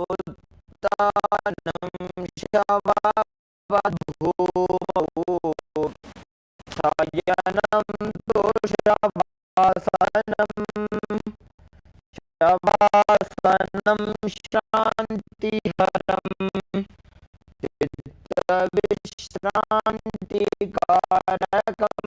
उत्तानं शवावधूमौ शयनं तुषवासनं शवासनं शान्तिहरम् चित्तविश्रान्तिकारकम्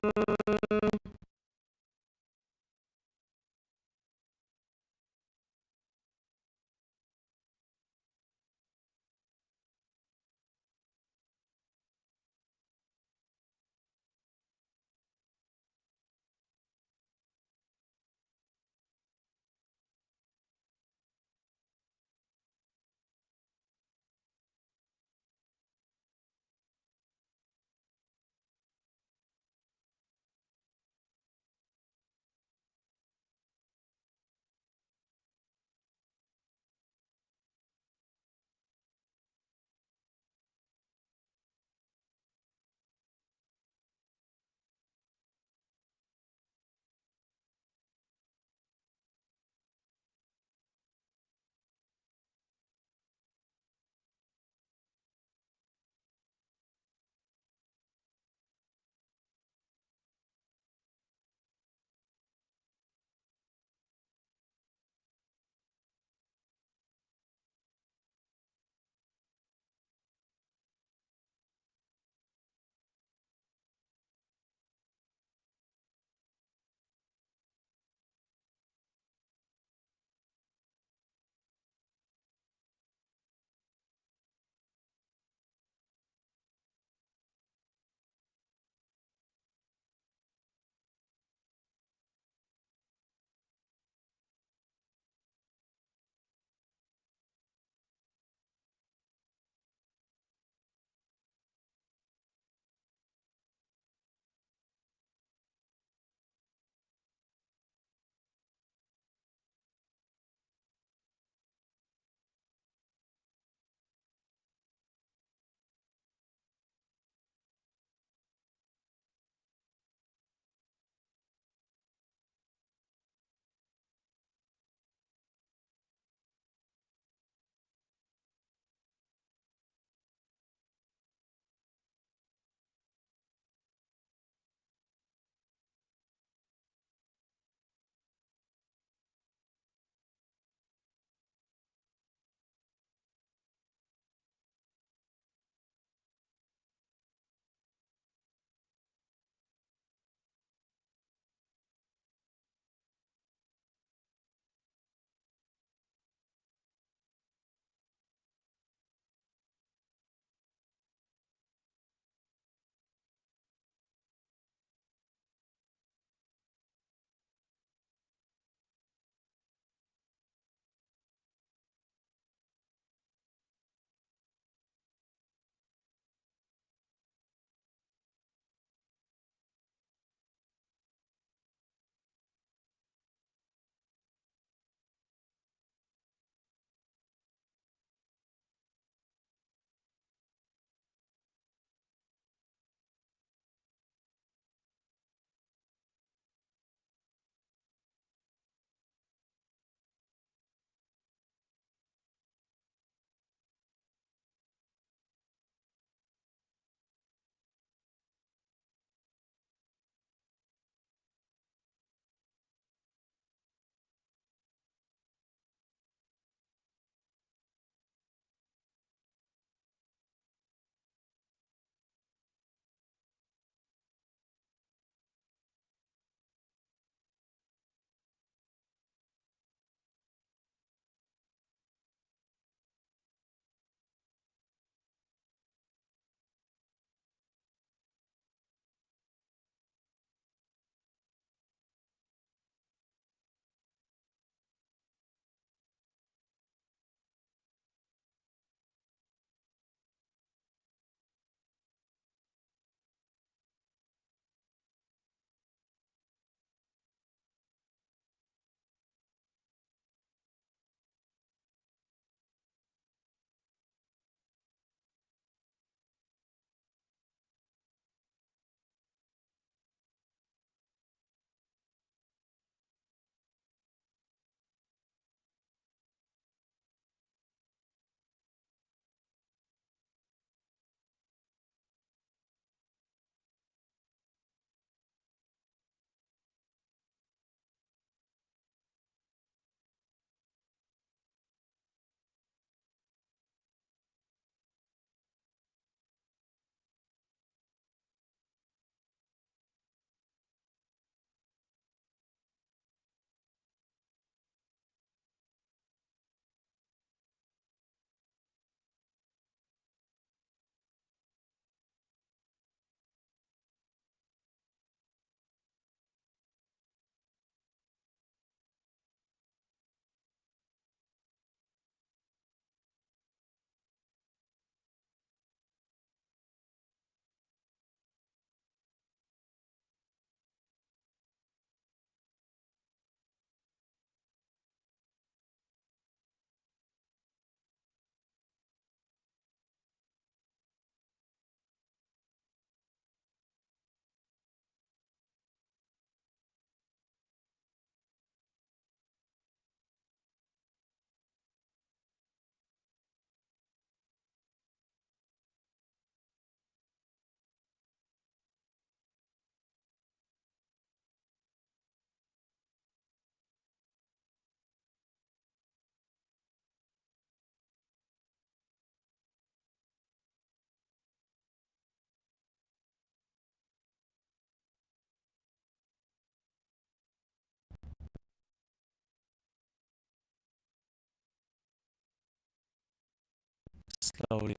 Slowly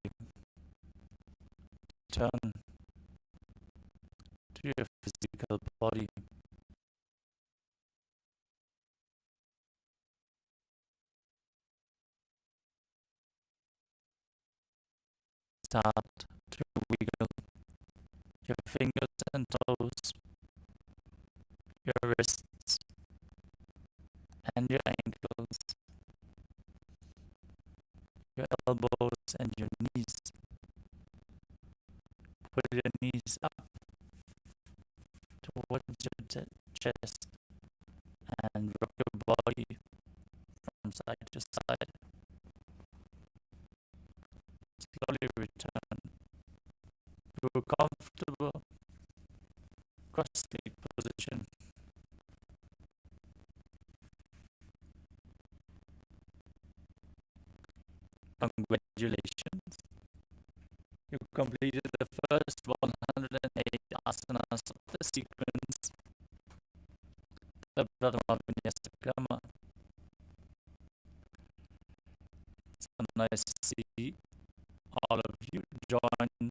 turn to your physical body. Start to wiggle your fingers and toes, your wrists and your ankles, your elbows and your knees. Put your knees up towards your chest and rock your body from side to side. Slowly return to a comfortable cross-legged position. Congratulations! You completed the first 108 asanas of the sequence, the Pratama Vinyasa Krama. It's so nice to see all of you join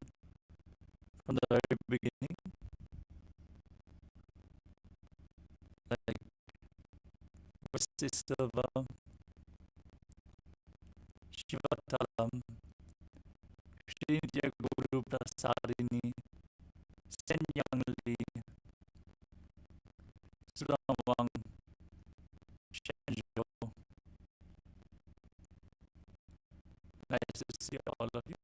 from the very beginning, like Vasi Silva, Shivatalam, Srinidya Guru Prasadini, Sen Yang Lee, Suramang, Shenjo. Nice to see all of you.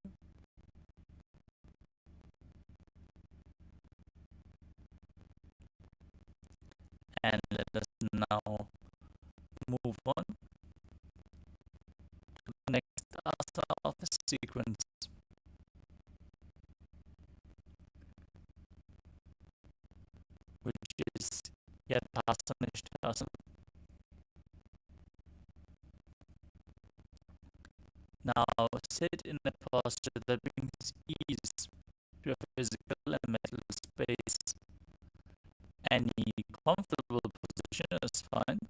And let us now move on to the next asana of the sequence, which is Yathasanishthasana. Now sit in a posture that brings ease to your physical and mental space. Any comfortable position is fine.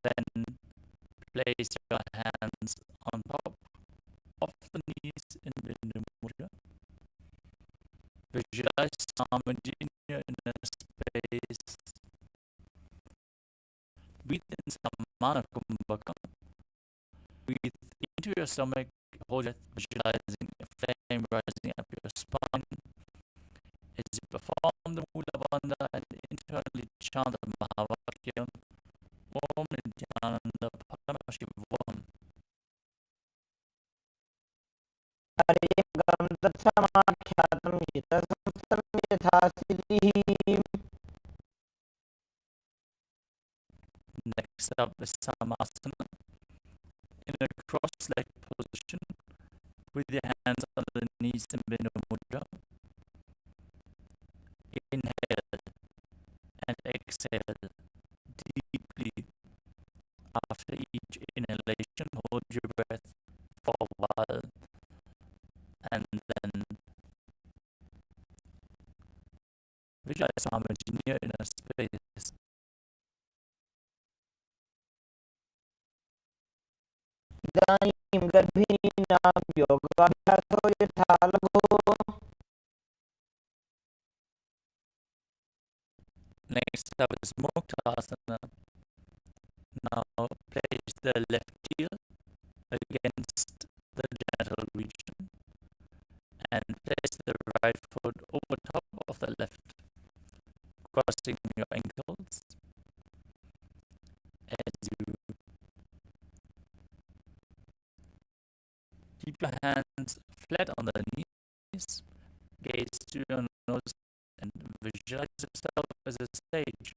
Then place your hands on top of the knees in Bindu Mudra. Visualize Swamiji in your inner space. Breathe in Samana Kumbhaka. Breathe into your stomach. Hold it, visualizing a flame rising up your spine. As you perform the Mula Bandha and internally chant the Mahavakya, Om Nithyananda Paramashivam. Hariam Datsamakhyatam Yitasam Yathasiddhi. Next up is Samasana in a cross-legged position with your hands on the knees in Bindu Mudra. Inhale and exhale deeply. After each inhalation, hold your breath for a while and then visualize Swamiji near inner space. Idanim Garbhinam Yogabhyaso Yatha Lagho. Next up is Muktasana. Now place the left heel against the genital region and place the right foot over top of the left, crossing your ankles. As you keep your hands flat on the knees, gaze to your nose and visualize yourself as a sage,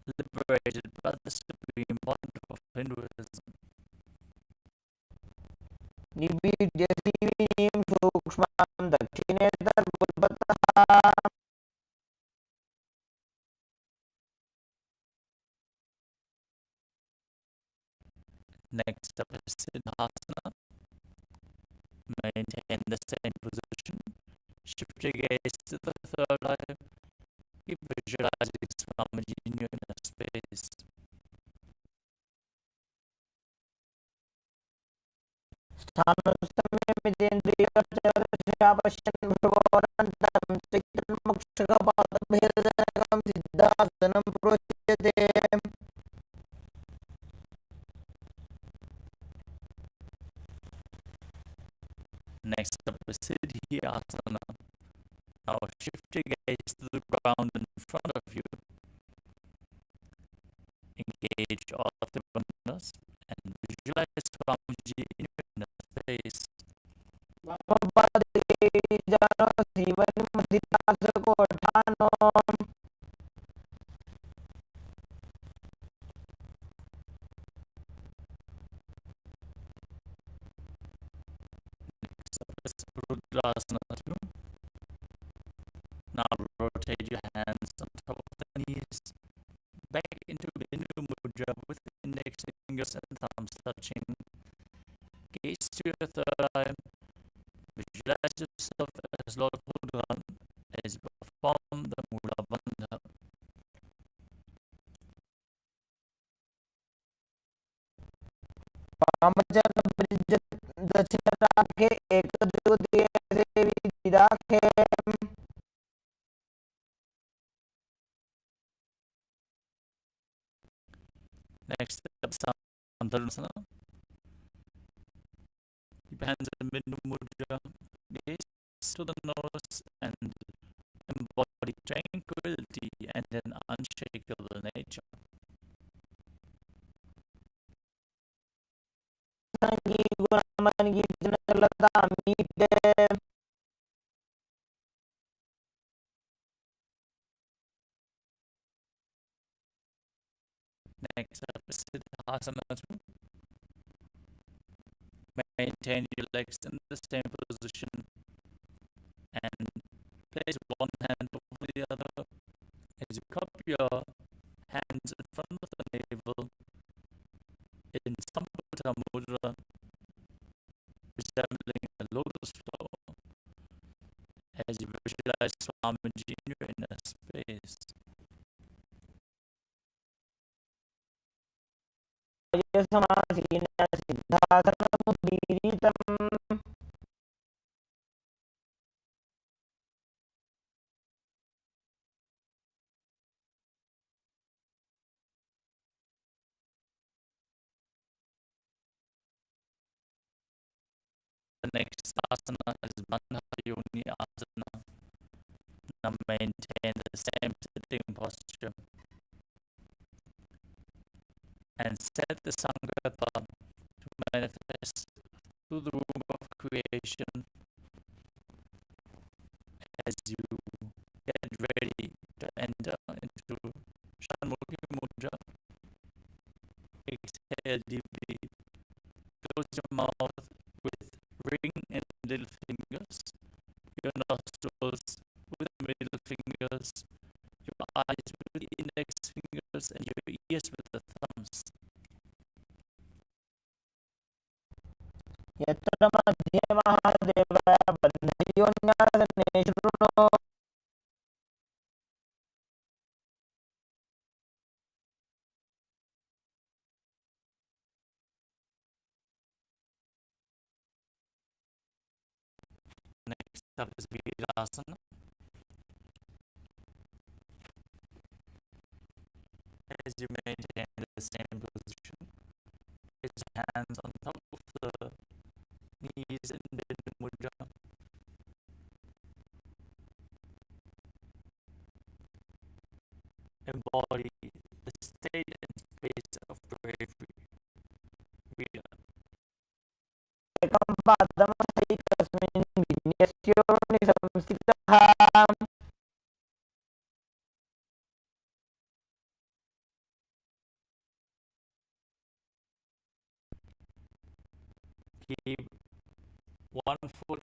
liberated by the supreme bond of Hinduism. Nibidya Sivinim Sukshmam Dakshinetar Budbataha. Next up is Siddhasana. Maintain the same position. Shift your gaze to the third eye. Keep visualizing Swamiji in your inner space. स्थाणुसंयमितेन्द्रियश्चरशापश्यन् भ्रुवोरन्तरं चैत्रन्मोक्षकपादभेदजनकं सिद्धासनं प्रोच्यते. Next up is Siddhyasana. Now shift your gaze to the ground in front of you. Engage all the awareness and visualize Swamiji in your face. Next up is Rudrasana 2. Now rotate your hands on top of the knees, back into Bindu Mudra with index fingers and thumbs touching. Gaze to your third eye. Visualize yourself as Lord Rudran as you perform the Mula Bandha. Next up, Sandhalasana. Keep hands in Bindu Mudra. Gaze to the nose and embody tranquility and an unshakable nature. Next up is Siddhasana 2. Maintain your legs in the same position and place one hand over the other as you cup your hands in front of the navel in Samputa Mudra, resembling a lotus flower as you visualize Swamiji in your inner space. The next asana is Bandha Yoni Asana. Now maintain the same sitting posture and set the Sankalpa to manifest through the room of creation as you get ready to enter into Shanmukhi Mudra. Exhale deeply, close your mouth with ring and little fingers, your nostrils with the middle fingers, your eyes with the index fingers, and your ears with the thumbs. यत्र मध्ये महादेवाय बन्धयोन्यासने शृणु. Next up is Virasana. As you maintain the same position, place your hands on top of the knees in Bindu Mudra. Embody the state and space of bravery. Vira. एकं पादमसैकस्मिन् विन्यस्योनि संस्थितः. Keep one foot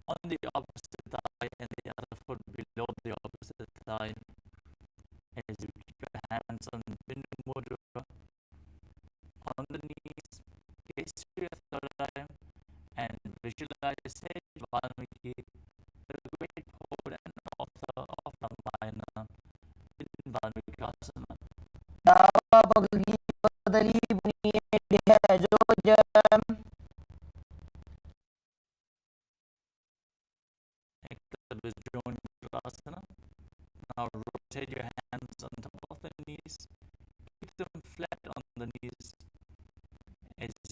on the opposite thigh and the other foot below the opposite thigh as you keep your hands on Bindu Mudra on the knees, gaze to your third eye, and visualize Sage Valmiki, the great poet and author of Ramayana, in Valmikasana. दावा बगली बदली बुनिये है जो जम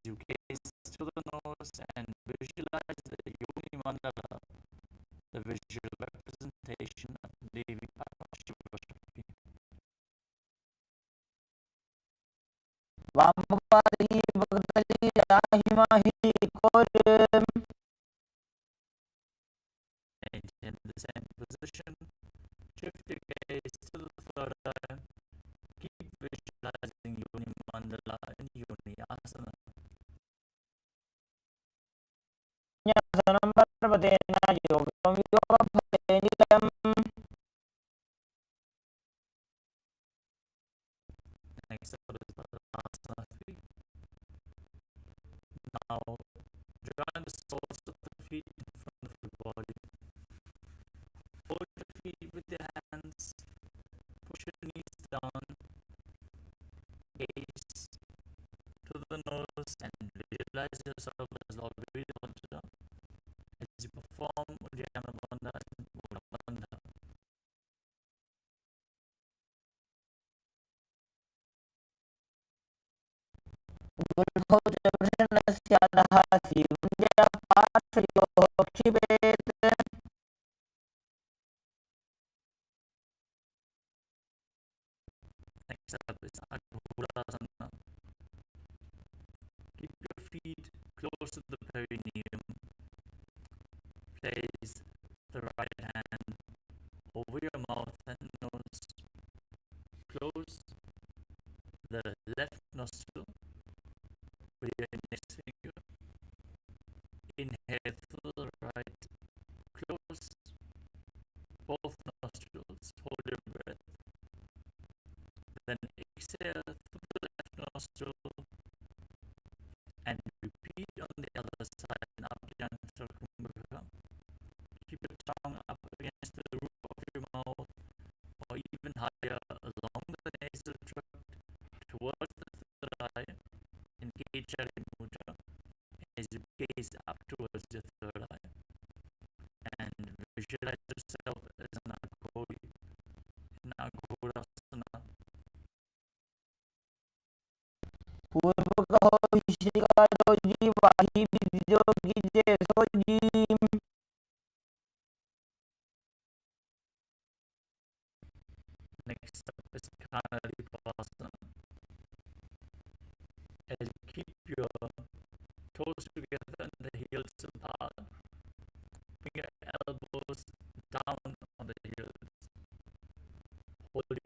you gaze to the nose and visualize the Yoni Mandala, the visual representation of Devi Paramashivam. Vamapadi Bhagavati Rahimahi Korim. In the same position, shift your gaze to the third eye. Keep visualizing Yoni Mandala and Yoni Asana. Sanam Parvatena Yogam Yoga Bhavenikam. Next up is Padmasana 3. Now, join the soles of the feet in front of your body. Hold your feet with your hands. Push your knees down. Gaze to the nose and visualize yourself as Lord Vidya as you perform Uddiyana Bandha and Mula Bandha. Gulbhaujavrnasyadah Sivandya Parshayoh Kshipet. Next up is Adhurasana. Keep your feet close to the perineum. Place the right hand over your mouth and nose. Close the left nostril with your index finger. Inhale through the right. Close both nostrils. Hold your breath. Then exhale through the left nostril and repeat on the other side in Abhyanta Kumbhaka. Keep your tongue up against the roof of your mouth or even higher along the nasal tract towards the third eye. Engage Jari Mudra as you gaze up towards your third eye and visualize yourself as an Agori in Agorasana. Purva kaho Vishrika Joji Vahi Vidyogi Jesoji. Next up is Kanadipasana. As you keep your toes together and the heels apart, bring your elbows down on the heels. Hold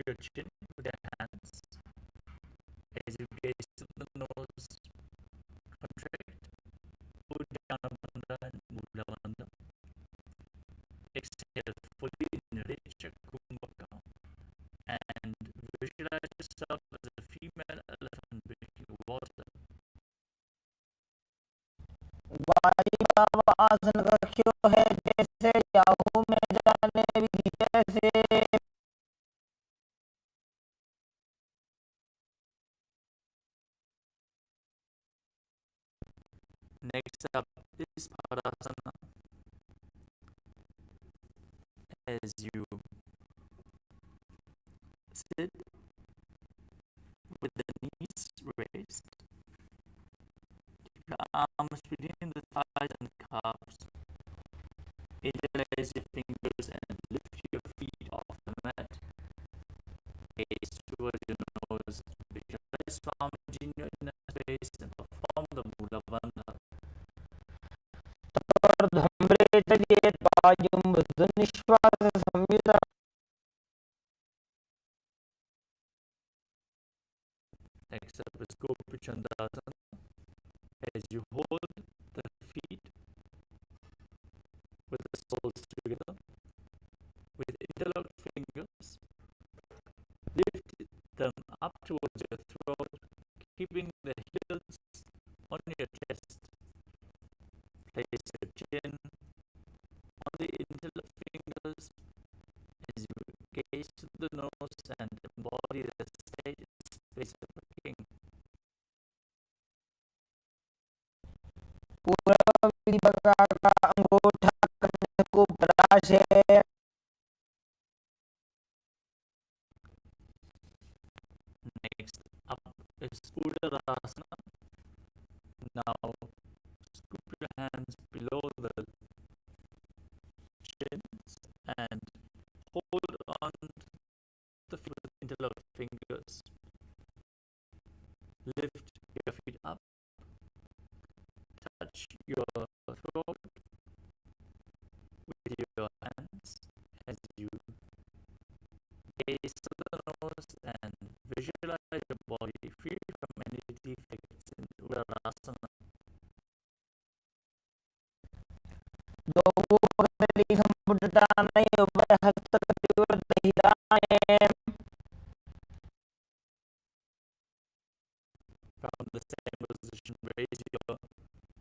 your chin with your hands. As you gaze to the nose, contract Uddiyana Bandha and Mula Bandha. Exhale fully in Richa Kumbhaka and visualize yourself as a female elephant drinking water. वारी बाबा आसन रखियो है जैसे Yahoo में जाने विधि जैसे. Next up is Padasana. As you sit with the knees raised, keep your arms between the thighs and calves. Interlace your fingers and lift your feet off the mat. Gaze towards your nose. Visualize Swamiji in your inner space and perform the Mula Bandha. धम्रे चेत पायुं मृदु निश्वास संयुता. Next up is Gopi Chandasana. As you hold the feet with the soles together, with interlocked fingers, lift them up towards your throat, keeping the heels on your chest. Place your chin on the interlocked fingers as you gaze to the nose and embody the state space of a king. पूरा विधि प्रकार का अंगूठा करने को प्रयास है. Next up is Udarasana. Now scoop your hands below the chins and hold on the feet with interlocked fingers. Lift your feet up, touch your throat with your hands as you gaze to the nose and visualize your body free from any defects in Udarasana. दोपगली संपुटतानै उभयहस्तकटिवर्तहिताने From the same position, raise your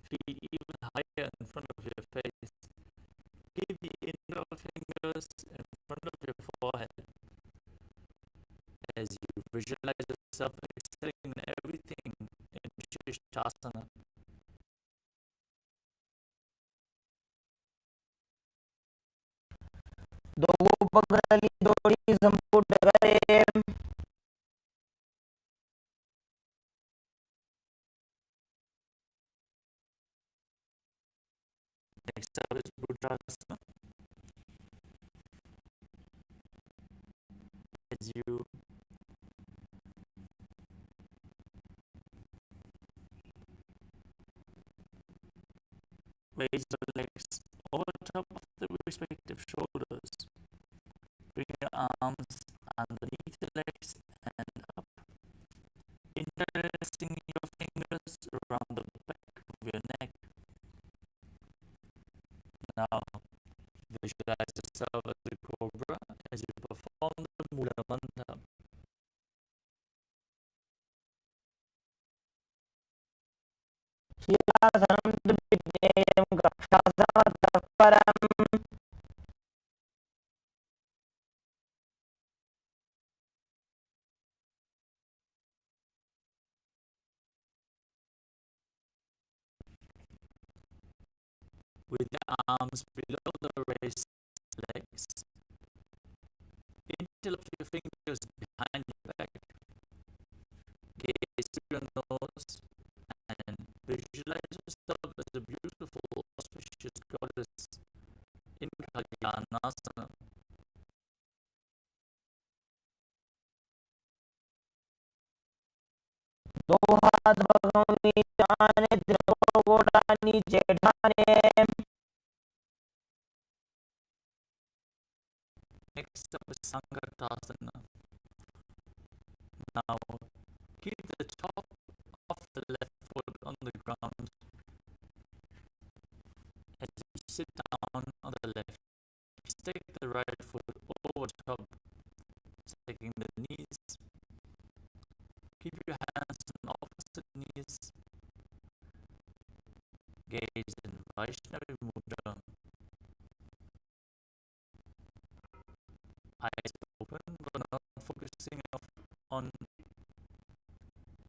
feet even higher in front of your face. Keep the index fingers in front of your forehead as you visualize yourself excelling in everything in Shishtasana. दोपगली दोड़ी संपुट करे Next up is Buddhasana. As you raise your legs over top of the respective shoulders. Bring your arms underneath your legs and up, interlacing your fingers around the back of your neck. Now, visualize yourself as a cobra as you perform the Mula Mantra. शीलासनं दुर्विज्ञेयं कक्षासनतः परम् With the arms below the raised legs, interlock your fingers behind your back, gaze through your nose, and visualize yourself as a beautiful, auspicious goddess in Kalyanasana. दो हाथ भगवान जाने द्रव गोटा नीचे ढाने Next up is Sankatasana. Now, keep the top of the left foot on the ground as you sit down on the left. Take the right foot over top, taking the knees. Keep your hands on opposite knees. Gaze in Vaishnavi Mudra. Eyes open but not focusing on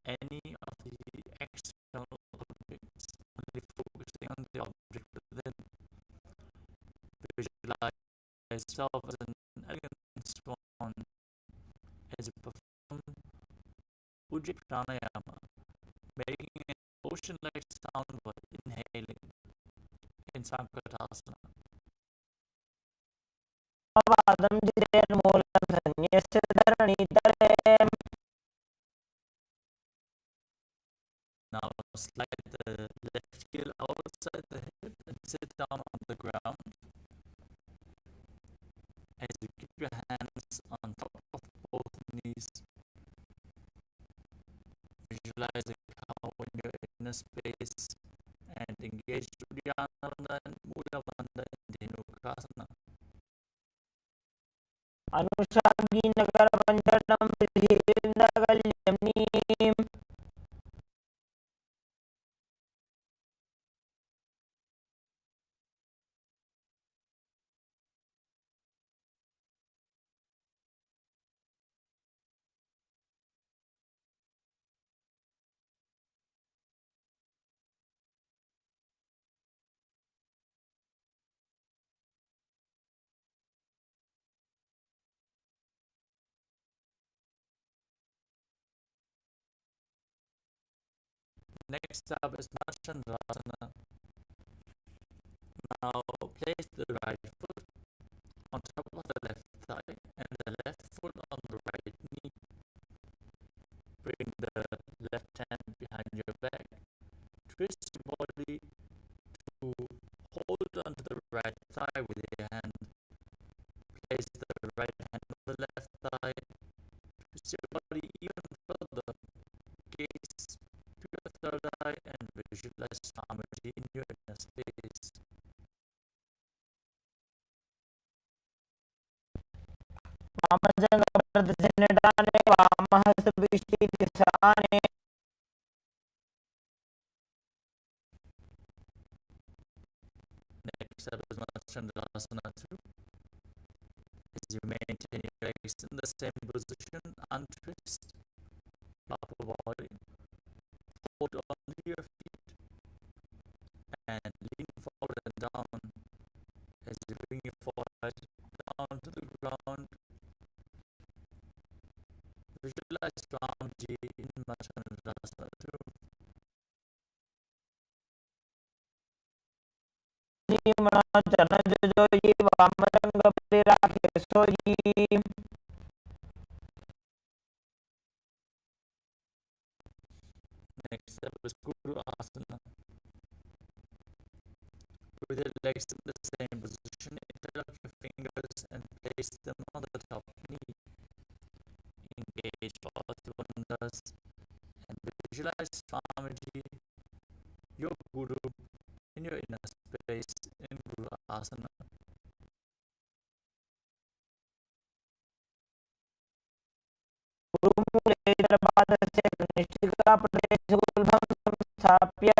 any of the external objects, only focusing on the object within. Visualize yourself as an elegant swan as you perform Ujjayi Pranayama, making an ocean-like sound while inhaling in Sankatasana. पादं जितेर्मूलं सन्न्यस्य धरणीतले Now slide the left heel outside the hip and sit down on the ground as you keep your hands on top of both knees. Visualize a cow in your inner space and engage Uddiyana and Mula Bandha in Dhenukasana. अनुषाङ्गीनगर पञ्चटं पृथिवीन्द्रकल्यम्नीम् Next up is Chandasana. Now place the right foot on top of the left thigh and the left foot on the right knee. Bring the left hand behind your back. Twist your body to hold onto the right thigh with your hand. Place the right hand on the left thigh. Twist your body even further. Gaze to your third eye and visualize Swamiji in your inner space. वामजङ्गप्रदर्शनदाने वामहस्तभिष्टिदिशाने Next up is Chandasana 2. As you maintain your legs in the same position, untwist upper body, hold on to your feet, and lean forward and down. As you bring your forehead down to the ground, visualize Swamiji in Chandasana 2. जीवना जनजोई वामजङ्गपरिराखे सोयी Next up is Guru Asana. With your legs in the same position, interlock your fingers and place them on the top knee. Engage positive wonders and visualize Swamiji, your Guru, in your inner space in Guru Asana. गुरुमूले दरबारस्य निष्ठिकाप्रदेशगुल्भं संस्थाप्य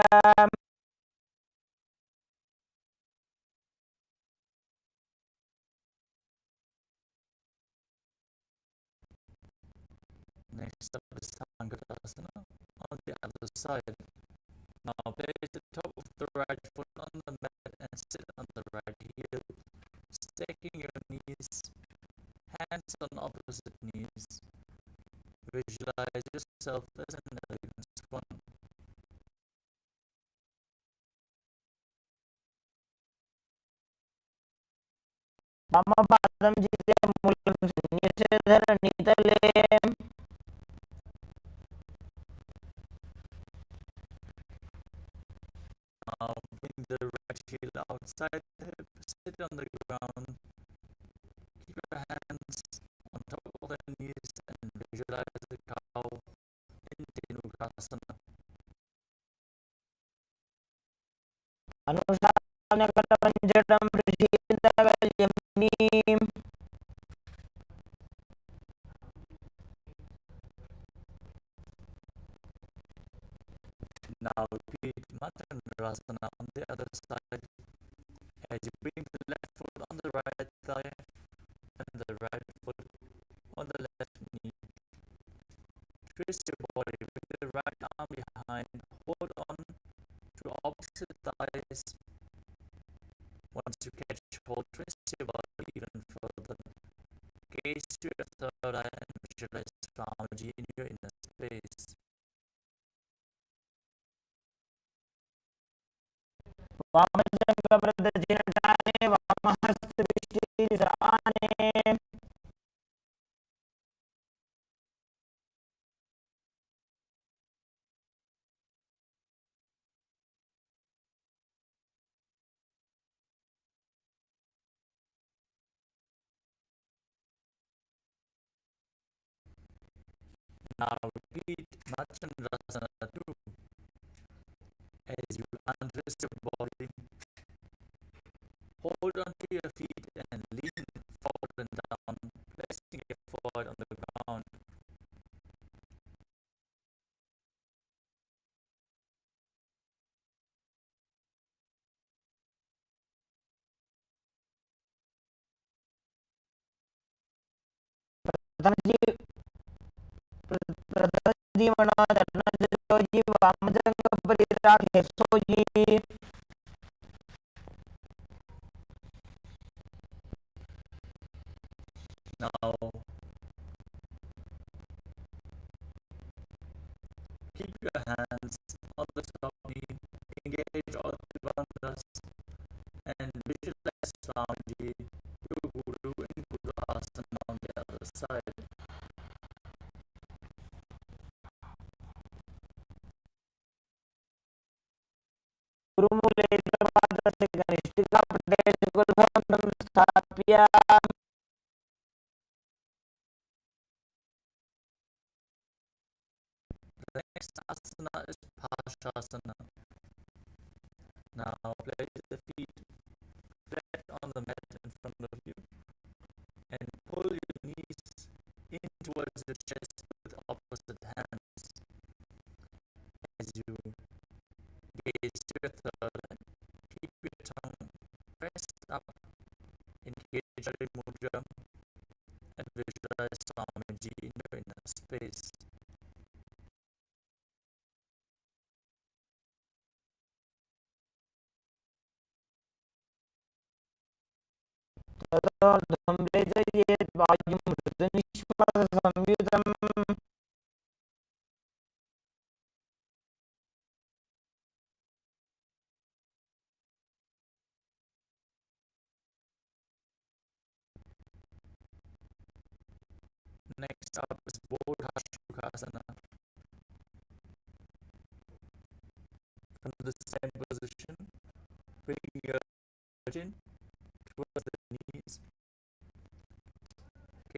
Next up is Sangadasana on the other side. Now place the top of the right foot on the mat and sit on the right heel, stacking your knees, hands on opposite knees. Visualize yourself as an elegant swan. वामपादं जिते मूलं निषेधरणीतले Now bring the right heel outside the hip, sit on the ground, keep your hands on top of the knees and visualize the cow in Dhenukasana. अनुशासनकरपञ्जटं प्रसीदवल्यम्नीं Now repeat Chandasana on the other side. As you bring the left foot on the right thigh and the right foot on the left knee. Twist your body with the right arm behind. Hold on to opposite thighs. Once you catch hold, twist your body even further. Gaze to your third eye and visualize Swamiji in your inner space. वामजङ्गप्रदर्शनदाने वामहस्तभिष्टिदिशाने Now repeat Chandasana 2. As you untwist your body, hold on to your feet and lean forward and down, placing your foot on the ground. प्रथमजीवना जनजोई वामजङ्गपरिराखे सोयी Now keep your hands on the हैदराबादस्य गणिष्ठिकापटेशकुलभवनं स्थाप्य The next asana is Bhashasana. Now place the feet flat on the mat in front of you and pull your knees in towards the chest with opposite hands as you gaze to your third eye. Keep your tongue pressed up in Kejari Mudra and visualize Swamiji in your inner space. तदोर्ध्वं रेजयेत् वायुं हृदनिश्वाससंयुतम् Next up is Bodhasukasana. From the same position, bring your chin towards the knees,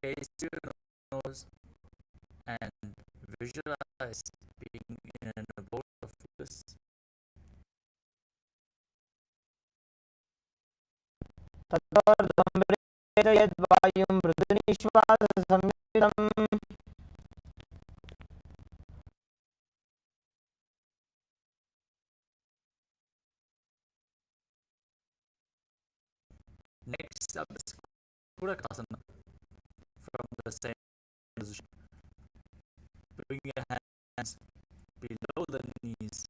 gaze to your nose, and visualize being in an abode of bliss. तदोर्ध्वं रेजयेत् वायुं हृदनिश्वाससंयुतम् Next up is Kurakasana. From the same position, bring your hands below the knees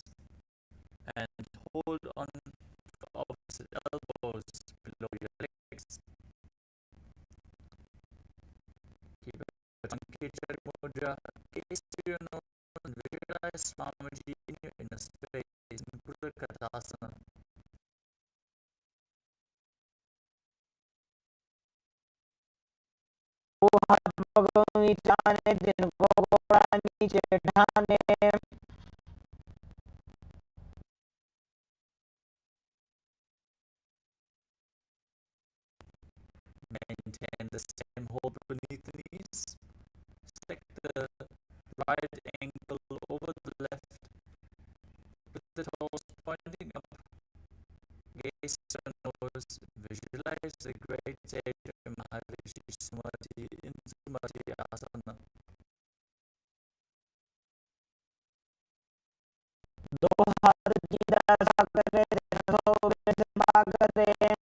and hold on to the opposite elbows below your legs. Keep it on Kejari Mudra, gaze to your nose, and visualize Swamiji in your inner space in Kurakasana. हाथ पकड़ो नीचे आने दिन को घोड़ा नीचे ढाने Maintain the same hold beneath the knees. Stick the right ankle over the left with the toes pointing up. Gaze to the nose. Visualize the great sage Maharishi Sumati in Sumati Asana. दो हाथ सीधा सा करे थोड़े से बाग करे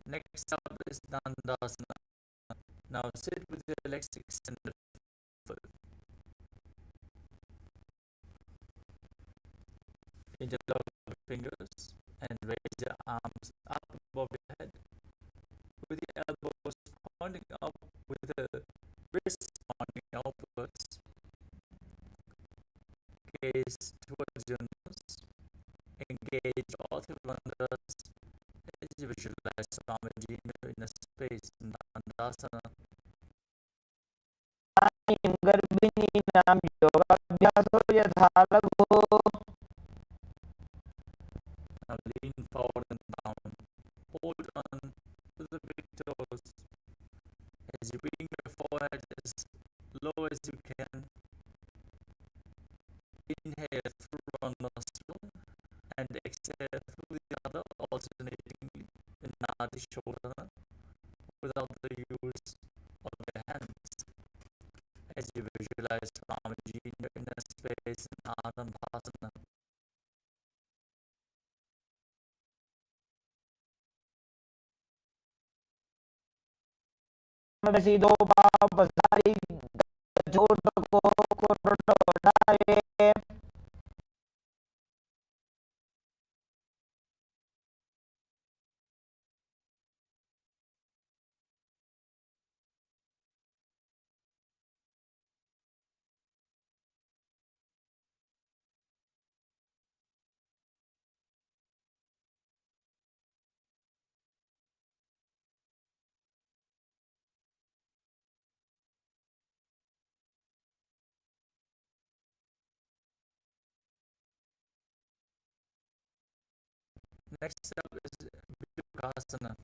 Next up is Dandasana. Now sit with your legs extended forward. Interlock your fingers and raise your arms up above your head with your elbows pointing up, with the wrists pointing outwards. Gaze towards your nose. Engage all three bandhas as you visualize Swamiji in a space in Dandasana. गर्भिणीनां योगाभ्यासो यथा लघु Now lean forward and down. Hold on to the big toes as you bring your forehead as low as you can. Inhale through one nostril and exhale through the other, alternating in Nadi Shodhana without the use of the hands. As you visualize Swamiji in your inner space in Anandasana. वैसी दो पाव पसारी छोट को कोटो डाले Next up is Vidyukasana.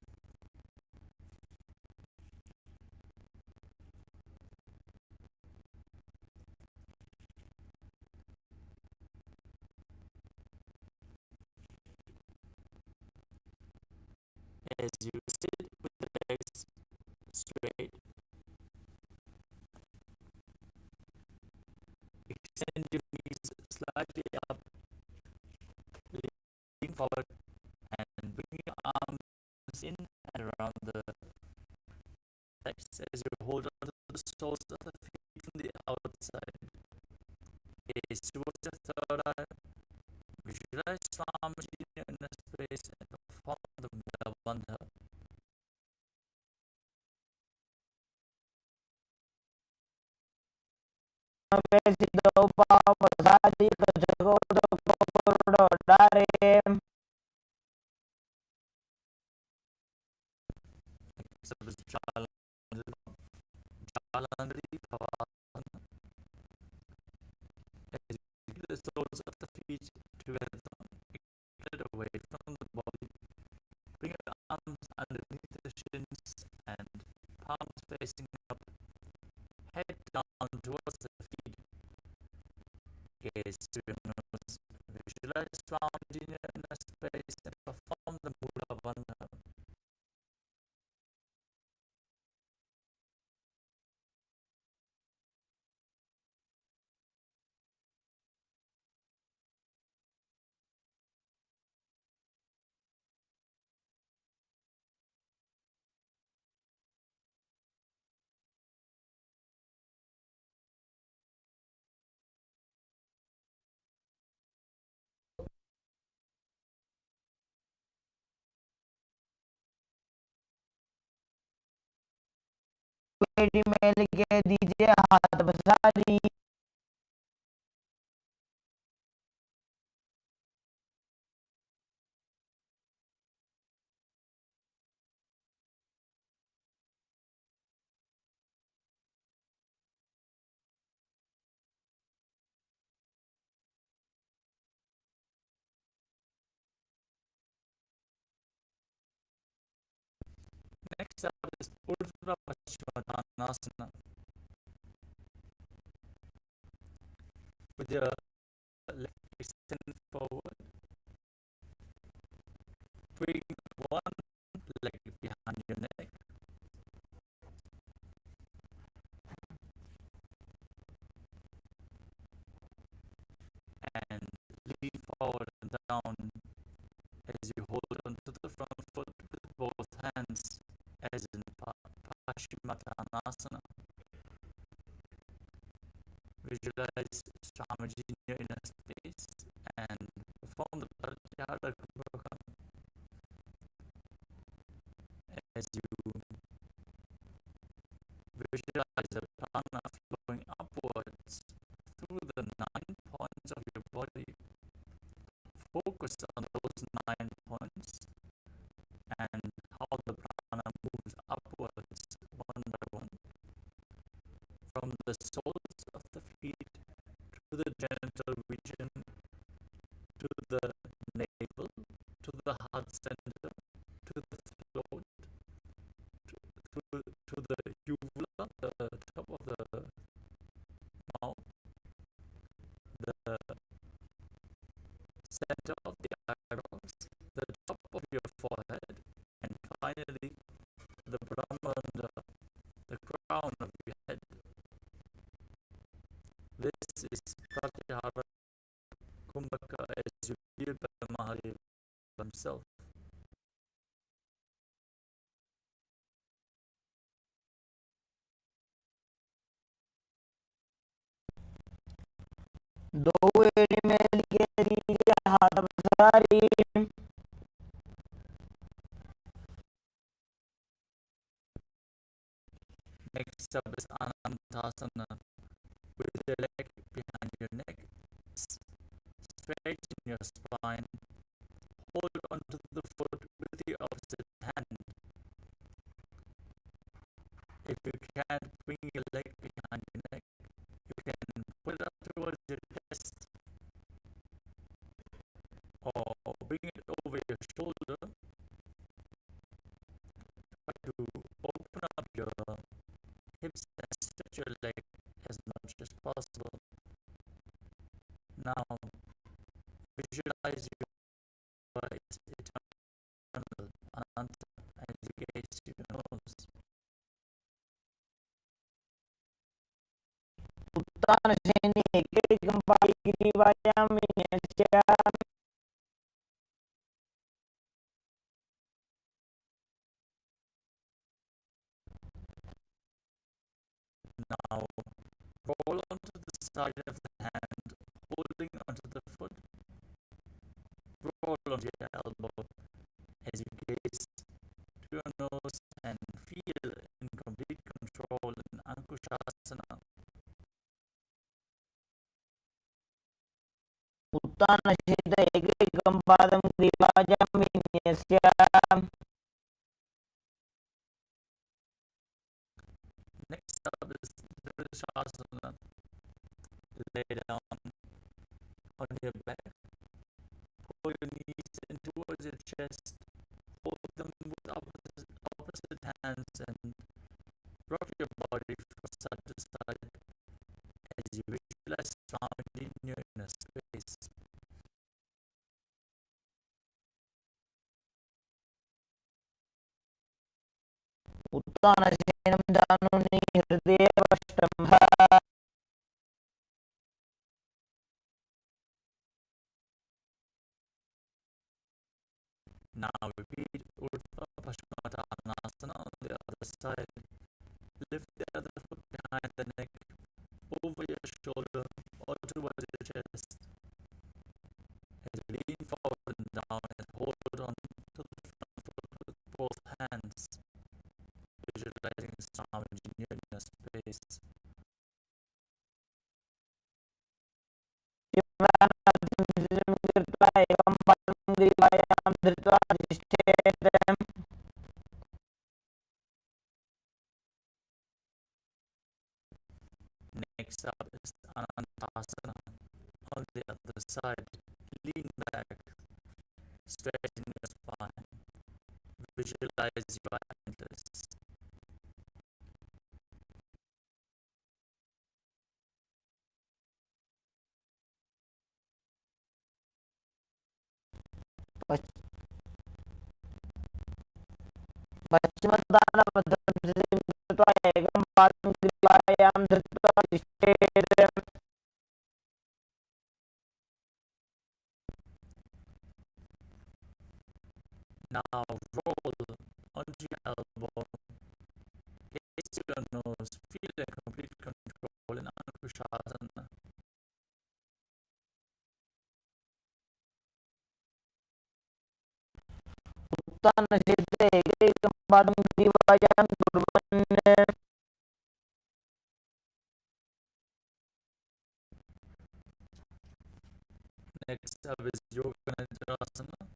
As you sit with the legs straight, extend your knees slightly up, lean forward, and bring your arms in and around the legs as you hold on to the soles of the feet from the outside. Gaze towards your third eye. Visualize Swamiji in your inner space and perform the Mula Bandha. Siddho Pavasadi Kajagoda Kokordo Dare. So this Jalandhari Pavasana. As you keep the soles of the feet together, get away from the body. Bring your arms underneath the shins and palms facing up. Head down towards the feet. Gaze to your nose. Visualize Swamiji in your inner space and perform the Mula Bandha. पेटी में लिखे दीजिए हाथ पसारी. Next up is Urdhva Paschimottanasana. With your leg extended forward, bring one leg behind your neck and lean forward and down as you hold onto the front foot with both hands as in Paschimottanasana. Visualize Swamiji in your inner space and perform the Pratyahara Kumbhaka as you visualize the prana flowing upwards through the 9 points of your body. Focus on those 9 points and how the prana moves upwards one by one. From the soles of the feet to the genital region, to the navel, to the heart center, to the throat, to the uvula, the top of the mouth, the center of the eyebrows, the top of your forehead, and finally the Brahmanda, the crown of your head. This is Pratyahara Kumbhaka as revealed by Mahadeva himself. दो पेटी में लिखे दीजिए हाथ पसारी. Next up is Anantasana. With your leg behind your neck, straighten your spine, hold onto the foot with the opposite hand. If you can't bring your leg behind your neck, you can put it up towards your chest or bring it over your shoulder visualize your eyes eternal, ananta, as you gaze to your nose. उत्तानशयने एकैकं पायिग्रीवायां विन्यस्य Now roll onto the side of the hand, holding onto the foot. Roll onto your elbow as you gaze to your nose and feel in complete control in Ankushasana. उत्तानशयित एकैकं पादं ग्रीवायां विन्यस्य Next up is Dirshasana. Lay down on your back. Pull your knees in towards your chest. Hold them with opposite hands and rock your body from side to side as you visualize Swami in your inner space. उत्तानशयनं जानुनि हृदयेऽवष्टम्भ Now repeat Urdhva Paschimottanasana on the other side. Lift the other foot behind the neck, over your shoulder, or towards your chest. As you lean forward and down and hold on to the front foot with both hands, visualizing Swami in your inner space. कृत्वा एवं पादं ग्रीवायां धृत्वा तिष्ठेत् Next up is Anantasana on the other side. Lean back, stretching your spine. Visualize your antlers. पश्चिमोत्तानपद्धतिं कृत्वा एकं पादं ग्रीवायां धृत्वा तिष्ठेत् Now roll onto your elbow, gaze to your nose, feel a complete control in Ankushasana. उत्तानशयित एकैकं पादं ग्रीवायां कुर्वन् Next up is Yoga Nidrasana.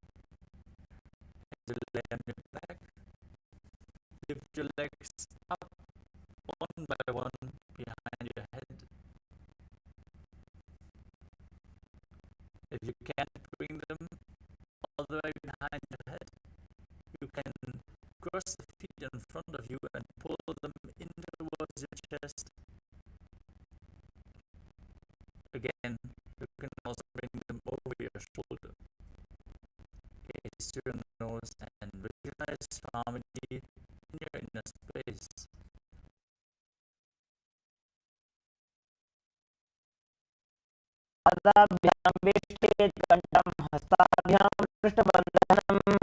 As you lay on your back, lift your legs up one by one behind your head. If you can't bring them all the way behind your head, you can cross the feet in front of you and pull them in towards your chest. Again, you can also bring them over your shoulder. Gaze to your nose and visualize Swami in your inner space. पादाभ्यां वेष्टेत् कण्ठं हस्ताभ्यां पृष्ठबन्धनम्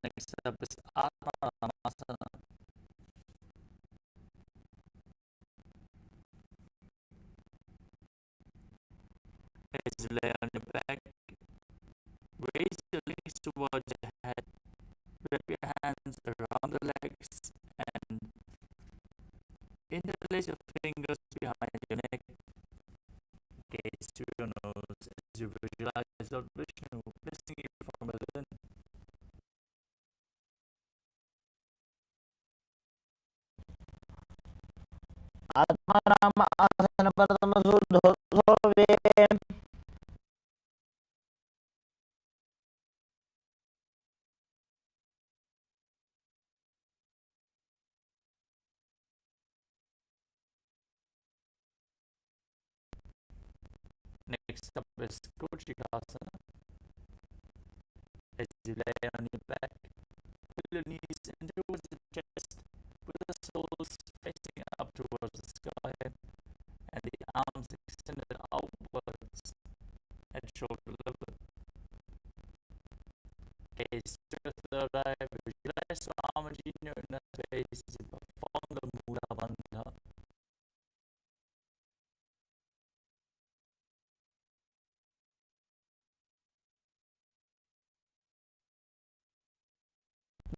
Next up is Atma. As you lay on your back, raise your legs towards your head, wrap your hands around the legs, and interlace your fingers behind your neck. Gaze to your nose as you visualize Lord Vishnu blessing you from within. Atmaram आसनप्रथमशुद्धोत्सवे Next up is Kochikasana. As you lay on your back, pull your knees in towards the chest, with the soles facing up towards the sky, and the arms extended outwards at shoulder level. Gaze to the third eye, visualize Swamiji in your inner space as you perform the Mula Bandha.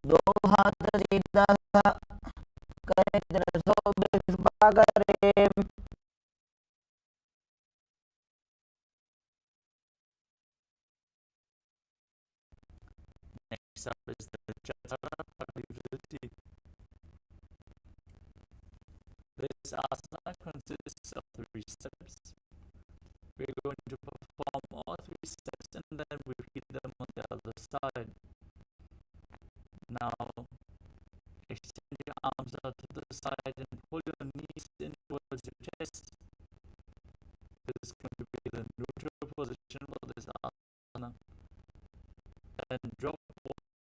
दो हाथ सीधा सा करे जैसो बिस्बा करे Next up is the Jatara Parivriti. This asana consists of 3 steps. We're going to perform all 3 steps and then repeat them on the other side. Now, extend your arms out to the side and pull your knees in towards your chest. This is going to be the neutral position for this asana. Then drop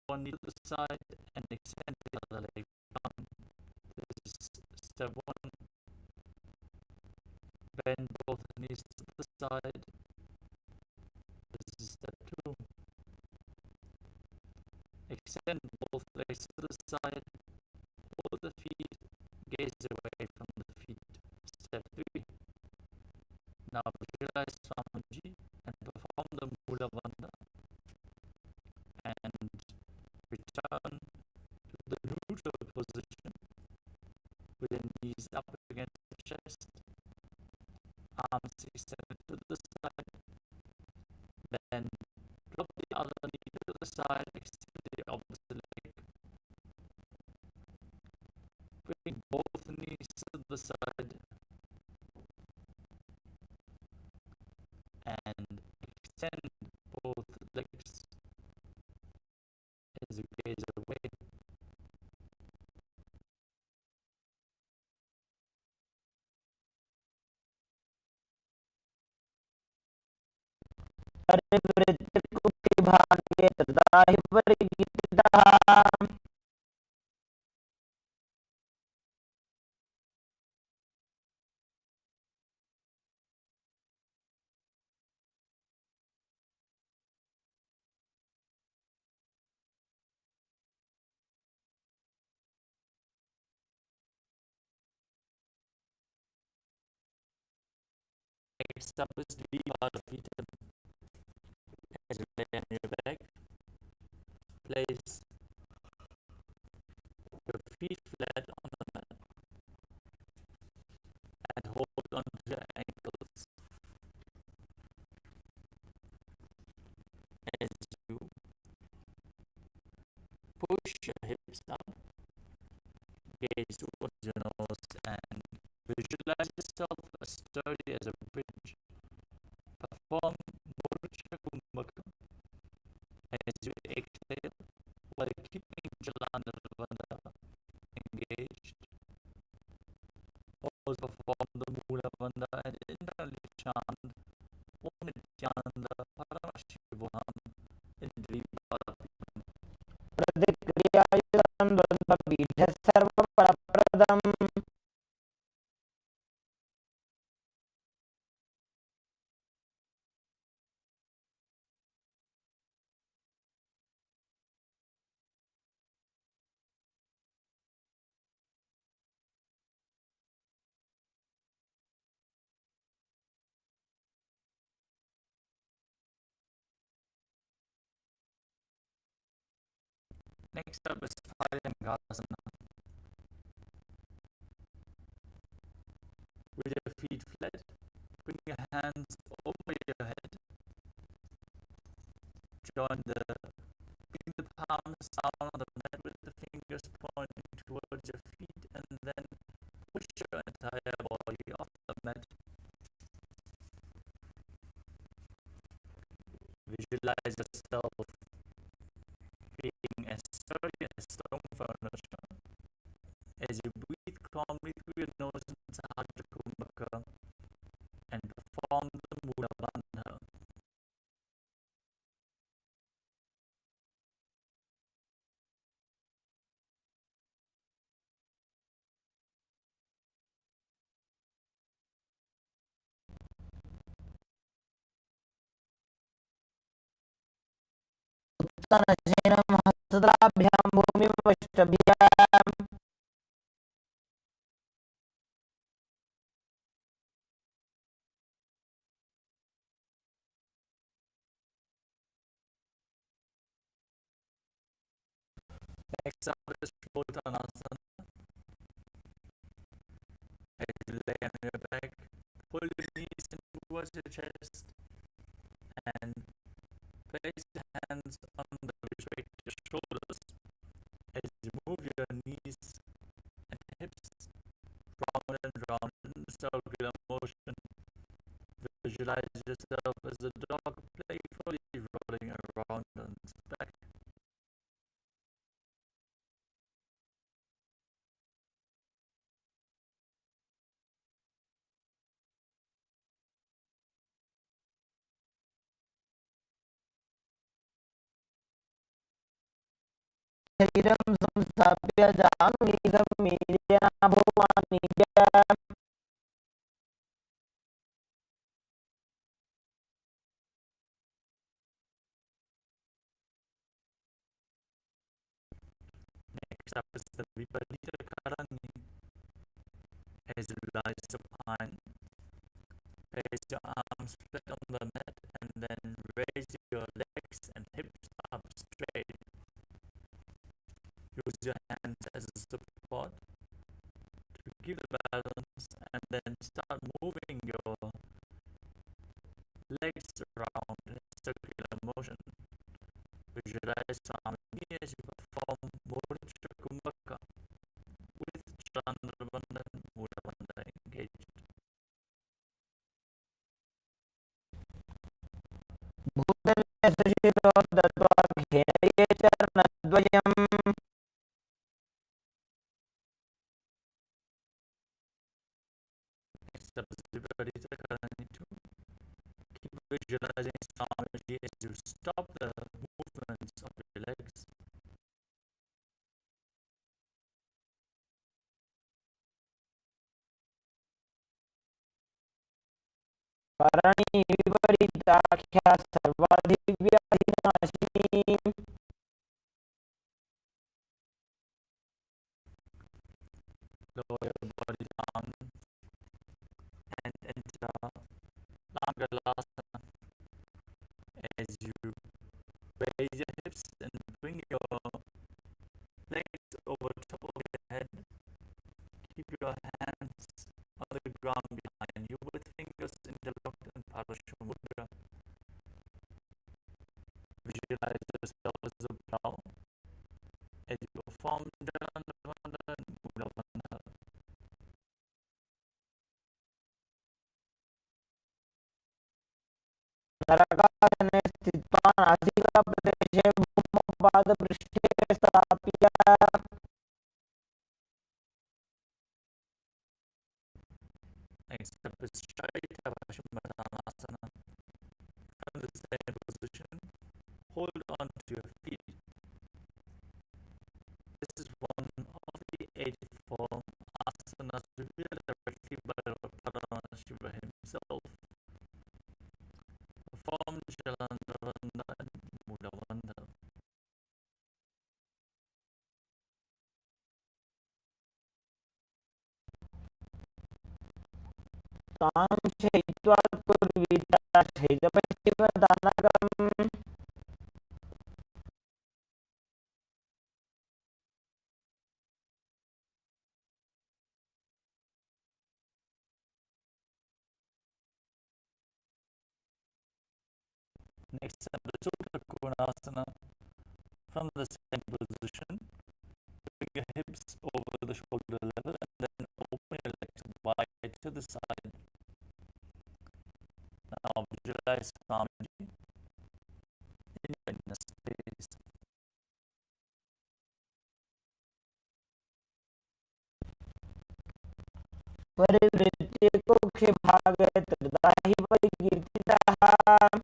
one knee to the side and extend the other leg down. This is step 1. Bend both knees to the side. This is step 2. Extend both legs to the side. Pull the feet, gaze away from the feet. Step 3. Now visualize Swamiji and perform the Mula Bandha. And return to the neutral position with the knees up against the chest. Arms extended to the side. Then drop the other knee to the side, extend the opposite leg. Bring both knees to the side and extend both legs as you gaze away. परिवृत्ति भाग्ये तदा हि परिगीतः Next up is Viparavita. As you lay on your back, place your feet flat on the mat and hold on to your ankles. As you push your hips up, gaze towards your nose and visualize yourself as sturdy as a bridge. Perform Murcha Kumbhaka as you exhale while keeping Jalandhara engaged. Also perform the Mula Bandha and internally chant Om Nithyananda Paramashivam in Viparavita. प्रतिक्रियायुतं द्वन्द्वपीठः सर्वफलप्रदम् Next up is KAILASA. With your feet flat, bring your hands over your head. Bring the palms down on the mat with the fingers pointing towards your feet, and then push your entire body off the mat. Visualize yourself being as sturdy as stone furniture. As you breathe calmly through your nose in Sahaj Kumbhaka and perform the Mula Bandha. उत्तानशयनं हस्तदलाभ्यां भूमिमवष्टभ्याम् Next up is Uttanasana. As you lay on your back, pull your knees in towards your chest and place your hands under straight your shoulders as you move your knees and hips round and round in circular motion. Visualize yourself as a dog playfully rolling around on its back. शरीरं संस्थाप्य जानुनिगं media भुवानिड्या Next up is the Viparita Karani. As you lie supine, place your arms flat on the mat and then raise your legs and hips up straight. Use your hands as a support to give the balance and then start moving your legs around in circular motion. Visualize Swami as you perform Mudra Kumbhaka with Chandrabandha and Mudabandha engaged. भूतले सुशिरो दत्वा घेनये चरणद्वयम् Next up is Viparita Karani 2. Keep visualizing Swamiji as you stop the movements of your legs. Karni विपरीताख्या सर्वाधिव्याधिनाशिनी Lower your body down and enter Langalasana as you raise your hips and bring your legs over top of your head. Keep your hands on the ground behind you with fingers interlocked in Parashamudra. Visualize yourself as a plow as you perform Janandavanda and Mulavanda. नरकासने स्थित्वा नासिकाप्रदेशे भूमपादपृष्ठे स्थाप्य Next step is Shaita Vashambadanasana. From the same position, hold on to your feet. This is one of the 84 asanas revealed directly by Lord Paramashivam himself. Perform Jalandavanda and Mudavanda. तां शयित्वा कुर्वीता शयितपश्चिमदानकम् Next step is Sutta Konasana. From the same position, bring your hips over the shoulder level and then open your legs wide to the side. Now visualize Swamiji in your inner space. परिवृत्ते कोक्षे भागे तदाहि परिकीर्तितः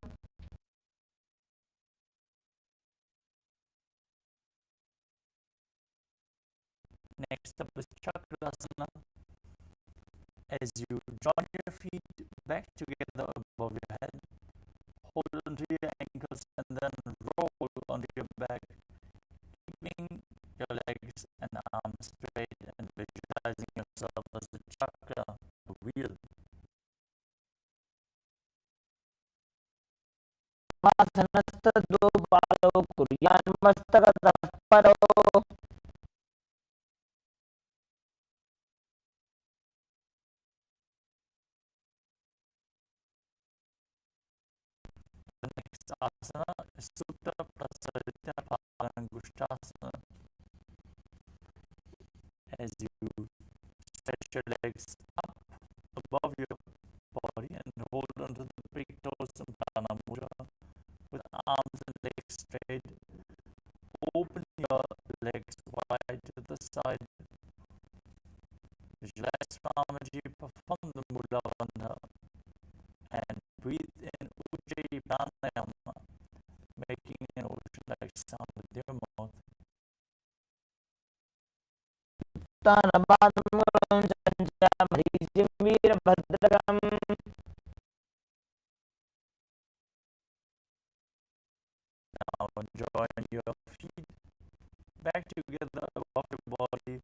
Next up is Chakrasana. As you join your feet back together above your head, hold onto your ankles and then roll onto your yourself as a chakra, a wheel. वासनस्तद्वो बालो कुर्यान्मस्तकतः परो. The next asana is Supta Prasarita Palangushtasana. As you stretch your legs up above your body and hold onto the big toes and prana mudra with arms and legs straight. Open your legs wide to the side. Visualize Swamiji perform the Mula Bandha and breathe in Ujjayi Pranayama, making an ocean-like sound with your mouth. Now join your feet back together above your body,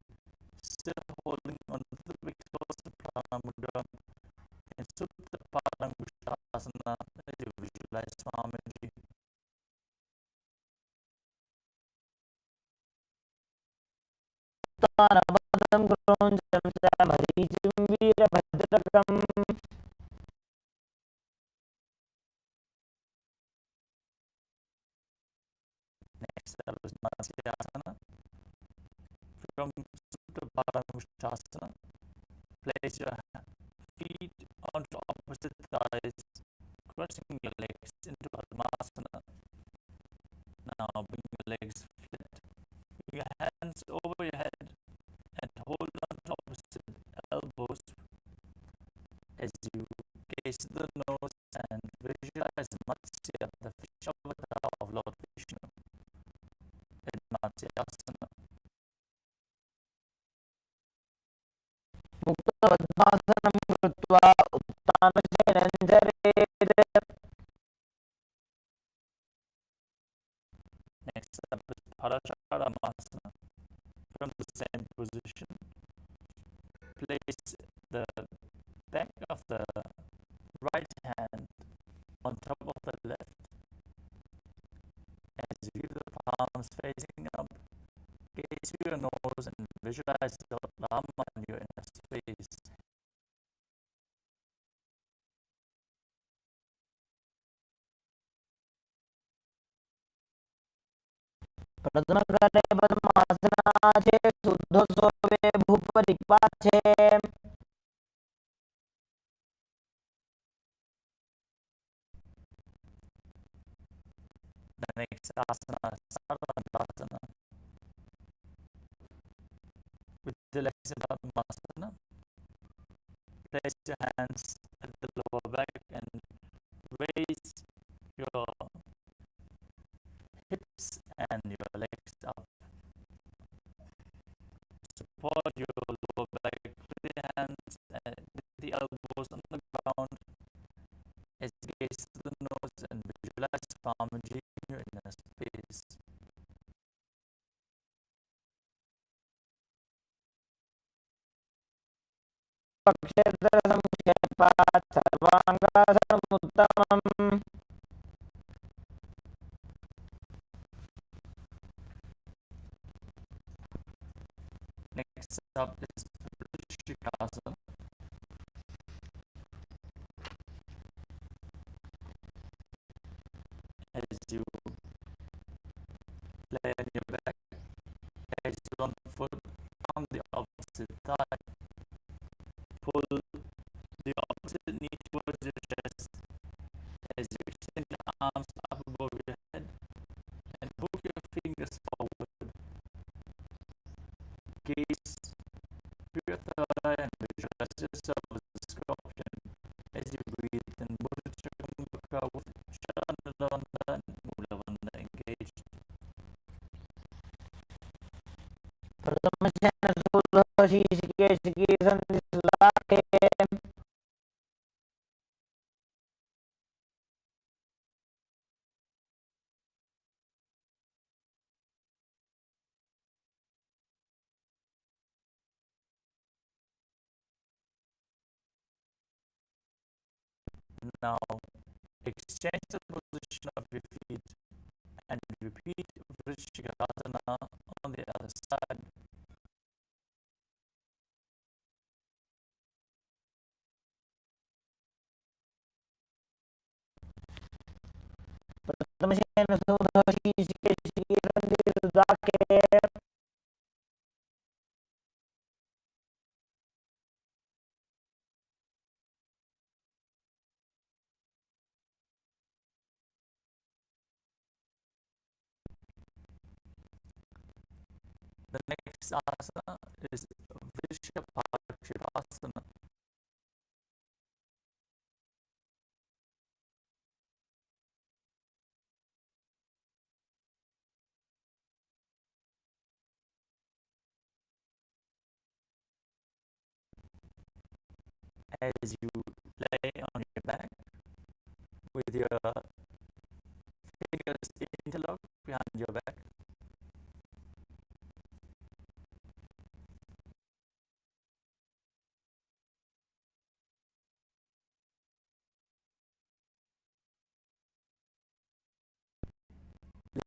still holding on to the big toes of Prana Mudra and Supta Palangushtasana as you visualize Swamiji. Next up is Matsyasana. From Supta Palangushtasana, place your feet onto opposite thighs, crossing your legs into Padmasana. Now bring your legs flat, bring your hands over your head and hold on to opposite elbows as you gaze to the nose and visualize Matsya, the fish avatar of Lord Vishnu in Matsyasana. मुक्तबद्धासनं कृत्वा उत्थानशयनं चरेत्. Next up is Parasharamasana. From the same position, place the back of the right hand on top of the left as you leave the palms facing up. Gaze through your nose and visualize the Dhamma in your inner space. प्रथमकरे पद्मासनाचे शुद्धोत्सवे भूपरिपाचे. The next asana is Sarvadasana. With the legs in Padmasana, place your hands at the lower back and raise your hips and your legs up. Support your lower back with your hands and with the elbows on the ground as you gaze to the nose and visualize Swamiji in your inner space. पक्षेतरसंक्षेपात् सर्वाङ्गासनमुत्तमम्. Next up is Vrishikasana. As you lay on your back, place one foot on the opposite thigh. Pull the opposite knee towards your chest as you extend your arms up above your head and hook your fingers forward. Gaze to your thigh and visualize yourself as a scorpion as you breathe in Buddha Chakrambaka with Charanadanda and Mulavanda engaged. प्रथमशयनस्थूलशीर्षके सन्धिसुलाके. Now exchange the position of your feet and repeat Vrishikasana on the other side. प्रथमशयन सुधशीष के श्रीरंदिर्दाके The next asana is Vishabhakshirasana. As you lay on your back with your fingers interlocked behind your back,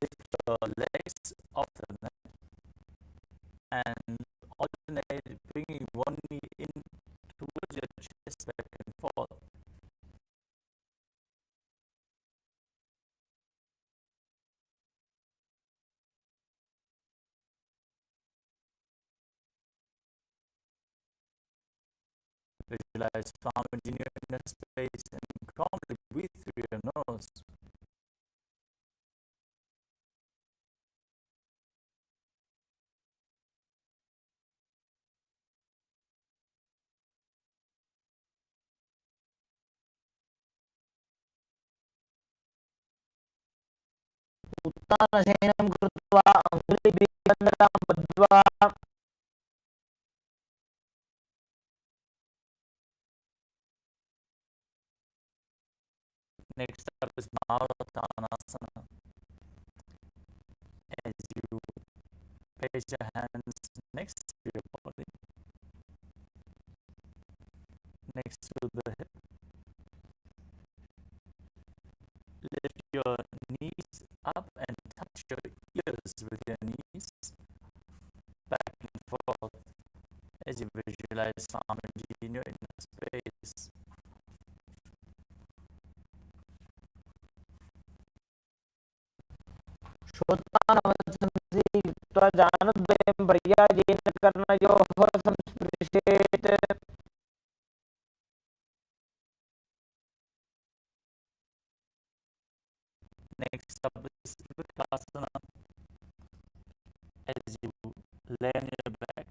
lift your legs off the mat and alternate bringing one knee in towards your chest back and forth. Visualize Swamiji in your inner space and calmly breathe through your nose. उत्तानशयनं कृत्वा अङ्गुलिभिः बद्ध्वा Next up is Maharattanasana. As you place your hands next to your body, next to the hip, lift your knees up and touch your ears with your knees back and forth as you visualize Swamiji in your inner space. श्रोतानवसंसि त्वजानुद्वयं पर्यायेन कर्णयोः संस्पृशेत्. Next up is Vipassana. As you lay on your back,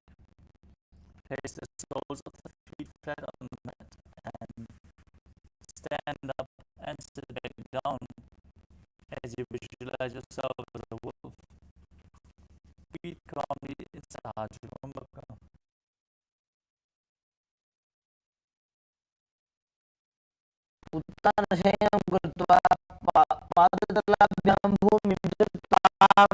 place the soles of the feet flat on the mat and stand up and sit back down as you visualize yourself as a wolf. Breathe calmly inside your Ambaka. उत्तानशयनं कृत्वा पादतलाभ्यां भूमिं धृत्वा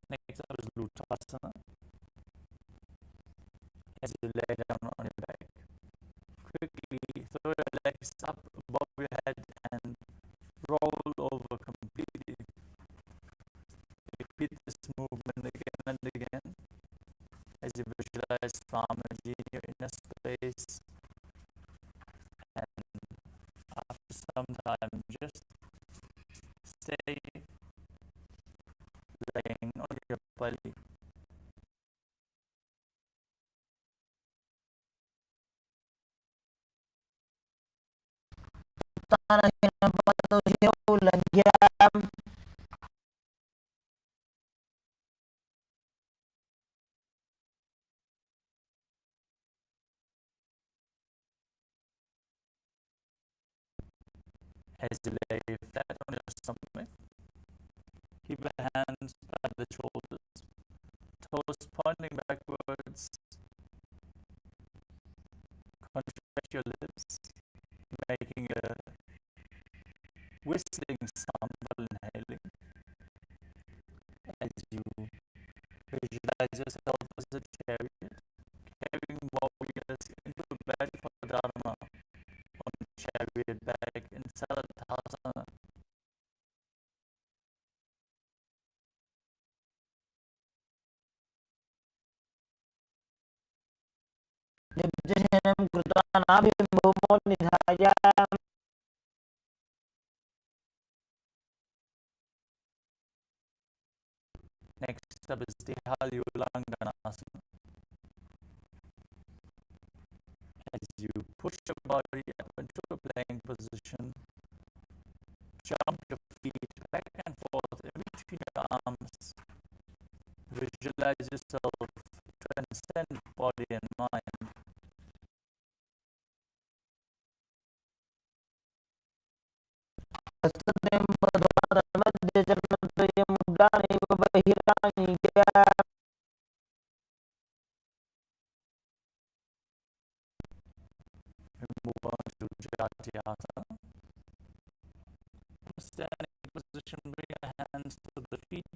next up is Lutasana. As you lay down on your back, quickly throw your legs up above your head and roll over completely. Repeat this movement again and again as you visualize Swamiji in your inner space, and after some time just stay laying on your belly. As you lay flat on your stomach, keep your hands by the shoulders, toes pointing backwards. Contract your lips, making a whistling sound while inhaling. As visualize yourself as a chariot, carrying warriors into battle for Dharma on chariot back in Salatthasana. नित्यशयनं कृत्वा नाभिं भूमौ निधाय Next up is the Halyulanganasana. As you push your body up into a plank position, jump your feet back and forth in between your arms. Visualize yourself transcend body and mind. हस्तद्वयं मध्ये चरणत्रयं मुद्राणैव बहिराणिक्या Move on to Jatyasana. Standing position, bring your hands to the feet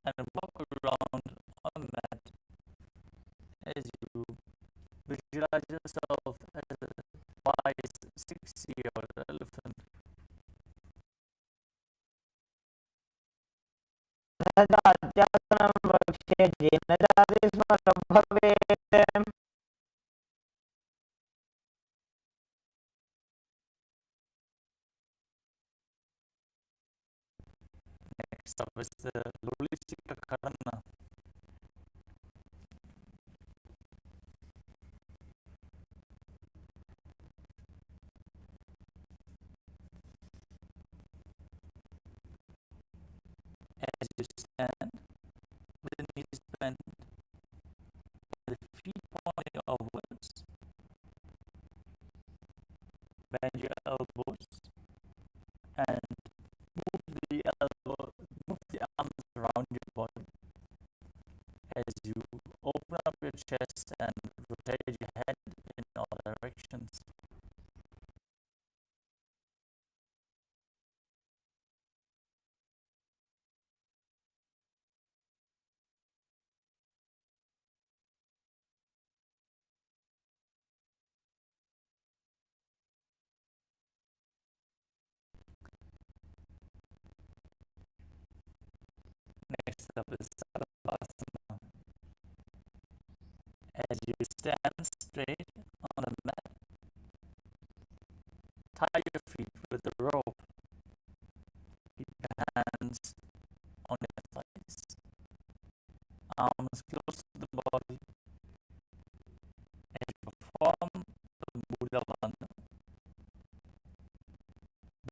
and walk around on the mat as you visualize yourself as a wise 6-year-old elephant. सदात्यासनं वक्ष्ये येन जाति स्मरं भवेत् Next up is the Lulishika Karana. As you stand with the knees bent, the feet pointing outwards, bend your elbows and move the arms around your body as you open up your chest and rotate your head in all directions. Next up is Sarvasana. As you stand straight on the mat, tie your feet with a rope. Keep your hands on your thighs, arms close to the body. As you perform the Buddha Bandha,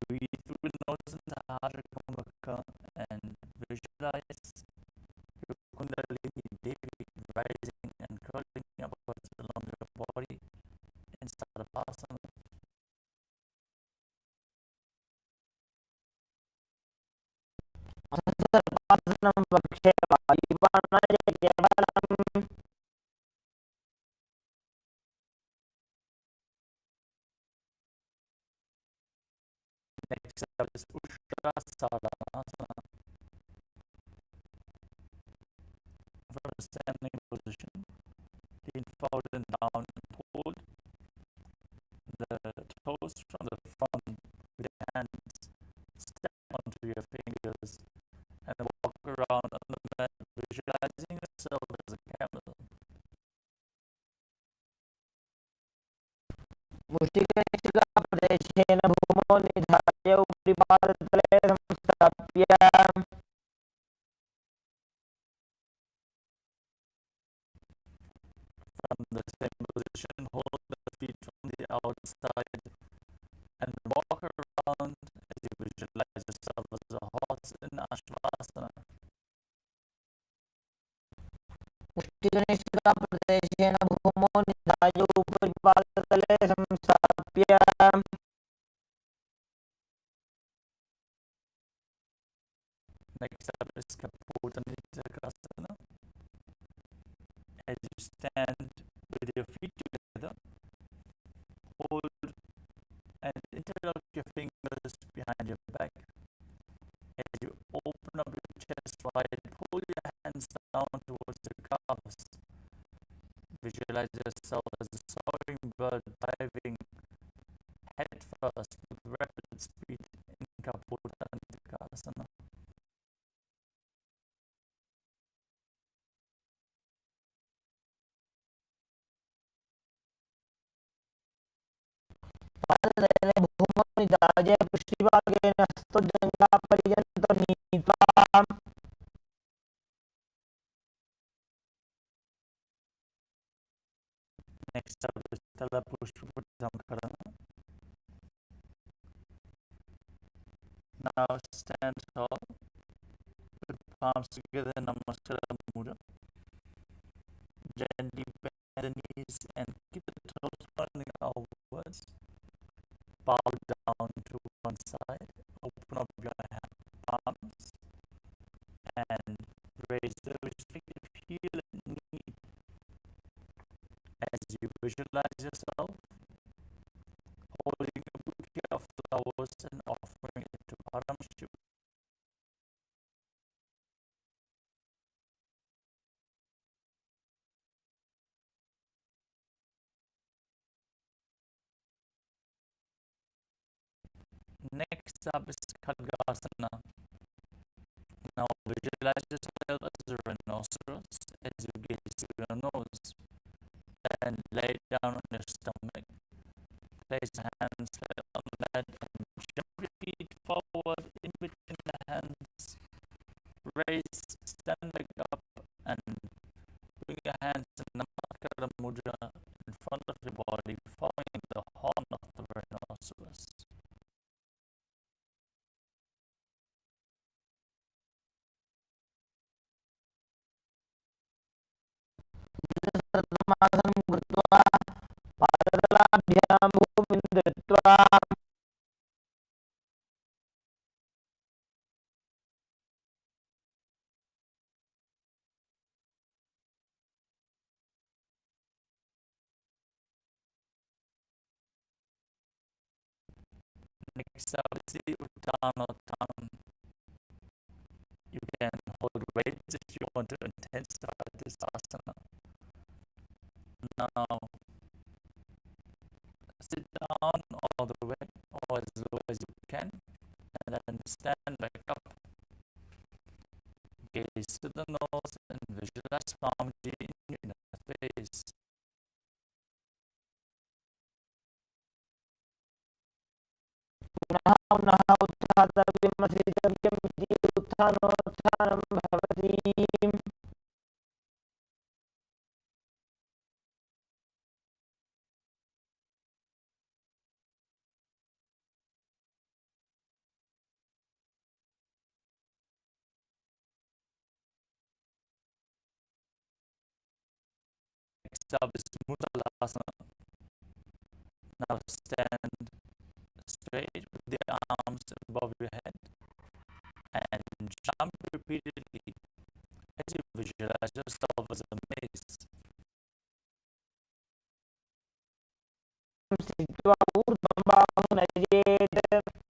breathe through the nose and the heart and visualize your Kundalini Devi rising and curling upwards along your body in Sarvasana. सर्पासनं वक्ष्ये वायुबाणाय केवलम् Next up is Ushtrasana. For a standing position, lean forward and down and hold the toes from the front with your hands. Step onto your fingers and walk around on the mat, visualizing yourself as a camel. मुष्टिकनिष्ठिकाप्रदेशेन भूमौ निधाय उपरि पादतले संस्थाप्य From the same position, hold the feet from the outside and walk around as you visualize yourself as a horse in Ashvasana. मुष्टिकनिष्ठिकाप्रदेशेन भूमौ निधाय उपरि पादतले संस्थाप्य Next up is Kapurtanittakasana. As you stand with your feet together, hold and interlock your fingers behind your back. As you open up your chest wide, pull your hands down towards the visualize yourself as a soaring bird diving headfirst with rapid speed in Kalasana. पादतले भूमनिदाय पृष्ठभागेन हस्तोज्जङ्घापर्यन्तं नीत्वा Next up is Tala Pushpatamkarana. Now stand tall with palms together in Namaskara Mudra. Gently bend the knees and keep the toes pointing outwards. Bow down to one side. Open up your palms and raise the restrictive heel and knee as you visualize yourself holding a bouquet of flowers and offering it to Paramashivam. Next up is Khalgasana. Now visualize yourself as a rhinoceros as you gaze through your nose. Then lay down on your stomach. Place your hands flat on the bed and jump your feet forward in between the hands. Raise, stand back up and bring your hands in Namaskara Mudra in front of your body, following the horn of the rhinoceros. सर्वमासनं कृत्वा पादतलाभ्यां भूमिं धृत्वा Next up is the Uttanottanam. You can hold weights if you want to intensify this asana. Now sit down all the way or as low as you can and then stand back up. Gaze to the nose and visualize Swamiji in your space. पुनः पुनः उत्थातव्यमधिगम्यम् इति उत्थानोत्थानं भवति. Next up is Mudgalasana. Now stand straight with the arms above your head and jump repeatedly as you visualize yourself as a mace. स्थित्वा ऊर्ध्वं बाहुं नयेत्.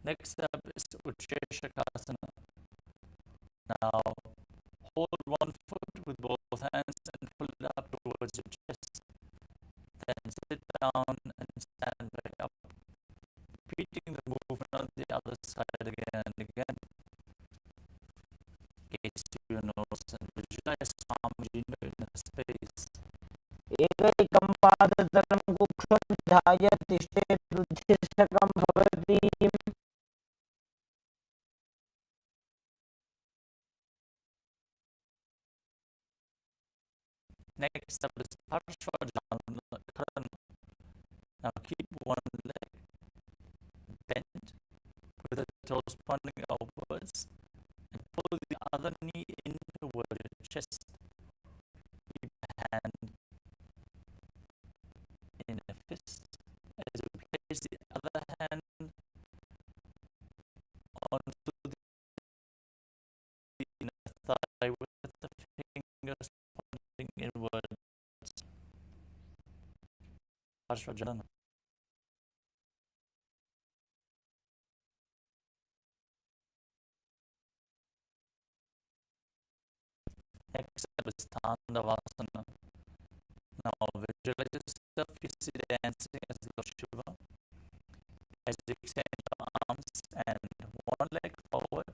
Next up is Ucheshakasana. Now hold one foot with both hands and pull it up towards your chest. Then sit down and stand back up, repeating the movement on the other side again and again. Gaze to your nose and visualize Swamiji in the space. एकैकं पादतलं कुक्षं ध्याय तिष्ठेत् उच्छिष्टकं भवति. Next up is Parshvajankarana. Now keep one leg bent with the toes pointing outwards and pull the other knee in toward your chest. Keep the hand in a fist as you place the other hand onto the inner thigh with the fingers pointing inwards. Parshvajankarana. Next up is Tandavasana. Now visualize yourself, you see dancing as Lord Shiva. As you extend your arms and one leg forward,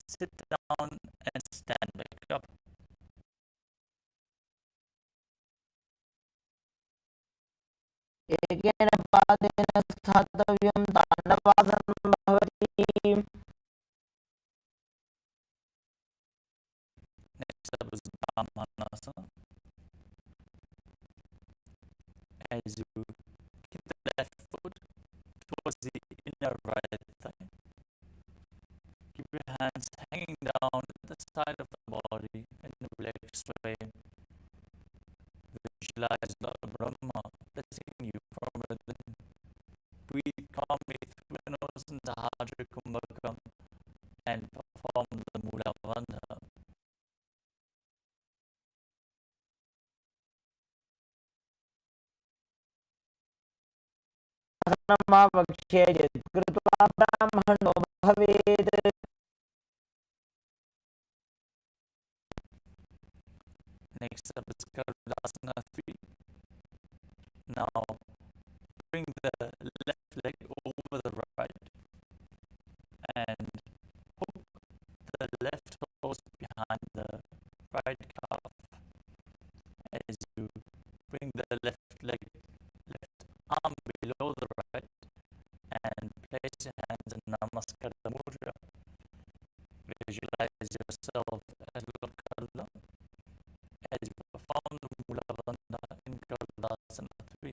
sit down and stand back up. एकेन पादेन स्थातव्यं ताण्डवासनं भवति। Next up is Brahmanasana. As you keep the left foot towards the inner right thigh, keep your hands hanging down at the side of the body in a relaxed way. Visualize Lord Brahma blessing you from within. Breathe calmly through your nose into Hajra Kumbhakam and perform the Mula Bandha. आसनमावक्ष्य यत्कृत्वा ब्राह्मणो भवेत्। Next up is KAILASA 3. Now bring the left leg over the right and hook the left toes behind the right calf as you bring the left leg, left arm below the right and place your hands in Namaskara Mudra. Visualize yourself as Lord Karla as you perform the Mula Bandha in KAILASA 3.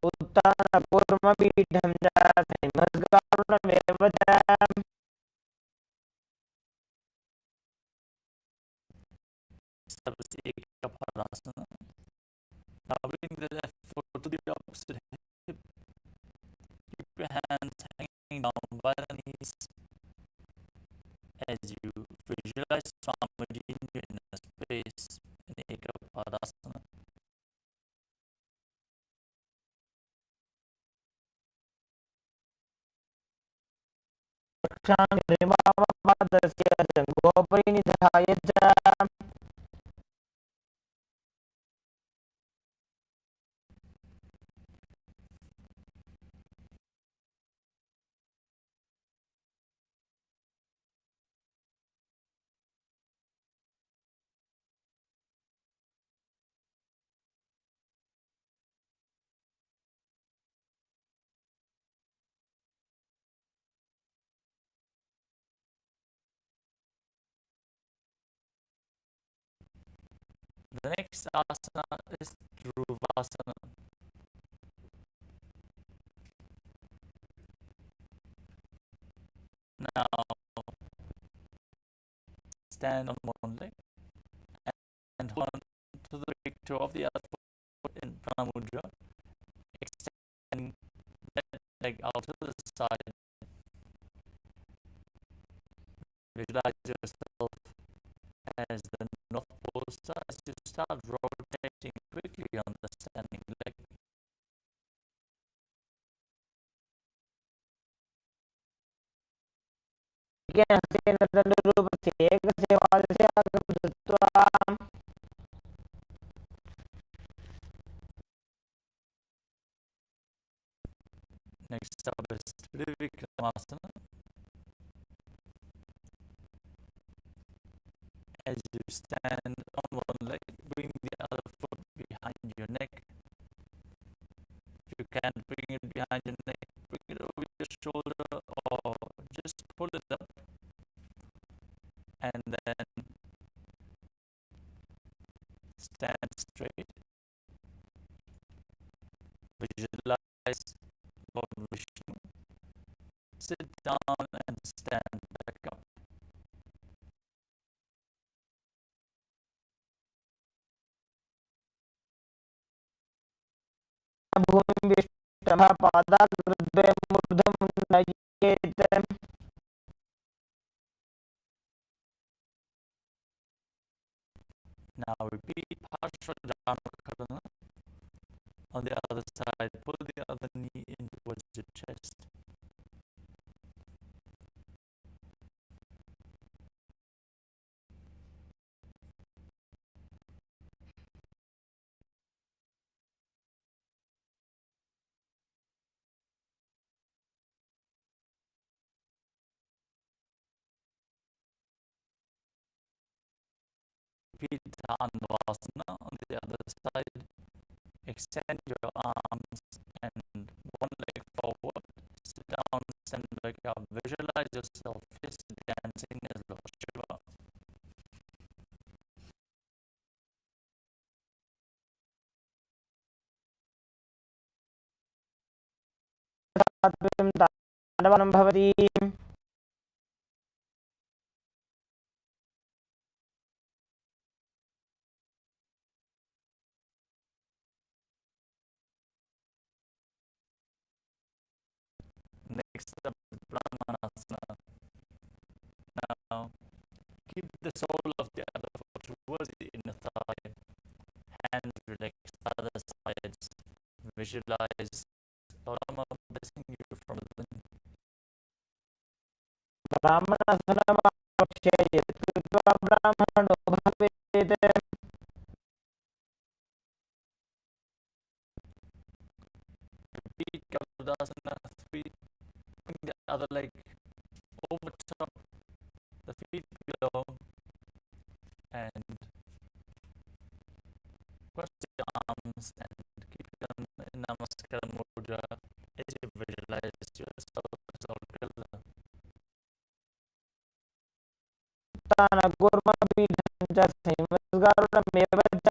उत्तानकूर्मपीठं च संमद्गारुणमेव च। Sabastikapādāsana. Now bring the left foot to the opposite hip. Keep your hands hanging down by the knees as you visualize Swamiji in your inner space in Ekapadasana. रक्षाङ्घ्रिमावपादस्य शङ्खोपरि निधाय च। The next asana is Dhruvasana. Now stand on one leg and hold on to the big toe of the other foot in Pranamudra, extending that leg out to the side. Visualize yourself as the North Pole starts to start rotating quickly on the standing leg. हस्तेन दण्डरूपस्य एकस्य पादस्य अग्रं धृत्वा Next up is Trivikramasana. As you stand on one leg, bring the other foot behind your neck. If you can't bring it behind your neck, bring it over your shoulder or just pull it up. And then stand straight. Visualize Lord Vishnu. Sit down and stand back up. भूमिं विष्टभः पादाग्रद्वयम् ऊर्ध्वं नयेत्। Now repeat Parshvadharana. On the other side, pull the other knee in towards your chest. Repeat Dhanvasana on the other side. Extend your arms and one leg forward. Sit down, stand back up. Visualize yourself dancing as Lord Shiva. ताण्डवनं भवति Next up is Brahmanasana. Now, keep the sole of the other foot towards the inner thigh. Hands relaxed other sides. Visualize Rama blessing you from within. ब्राह्मणसनमावक्ष्ये यत्कृत्वा ब्राह्मणो भवेत् Repeat Kapladasana 3. Bring the other leg over top, the feet below, and cross the arms and keep them in Namaskar Mudra as you visualize yourself as Lord Krishna. तानकूर्मपीठं च संवत्सरारुणमेव च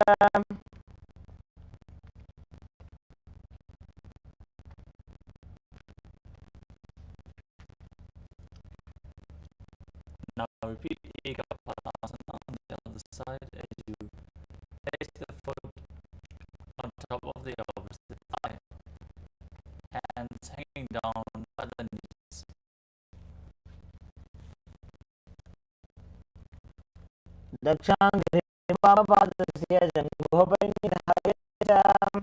Now repeat Ekapadasana on the other side as you place the foot on top of the opposite thigh, hands hanging down by the knees. दक्षाङ्घ्रे वामपादस्य जङ्घोपरि निधाय च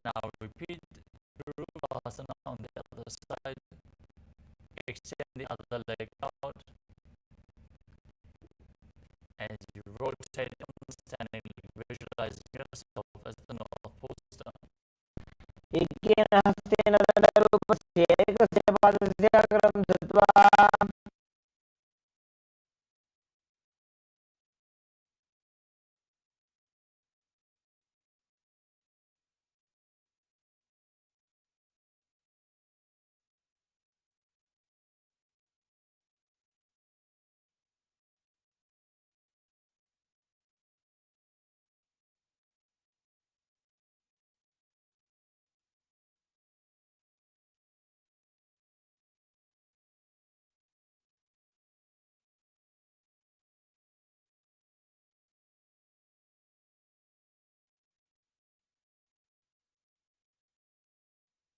Now repeat Virubhasana on the other side. Extend the other leg out as you rotate on the standing leg, visualizing yourself as the North Poster. एकेन हस्तेन दण्डरूपस्य एकस्य पादस्य अग्रं धृत्वा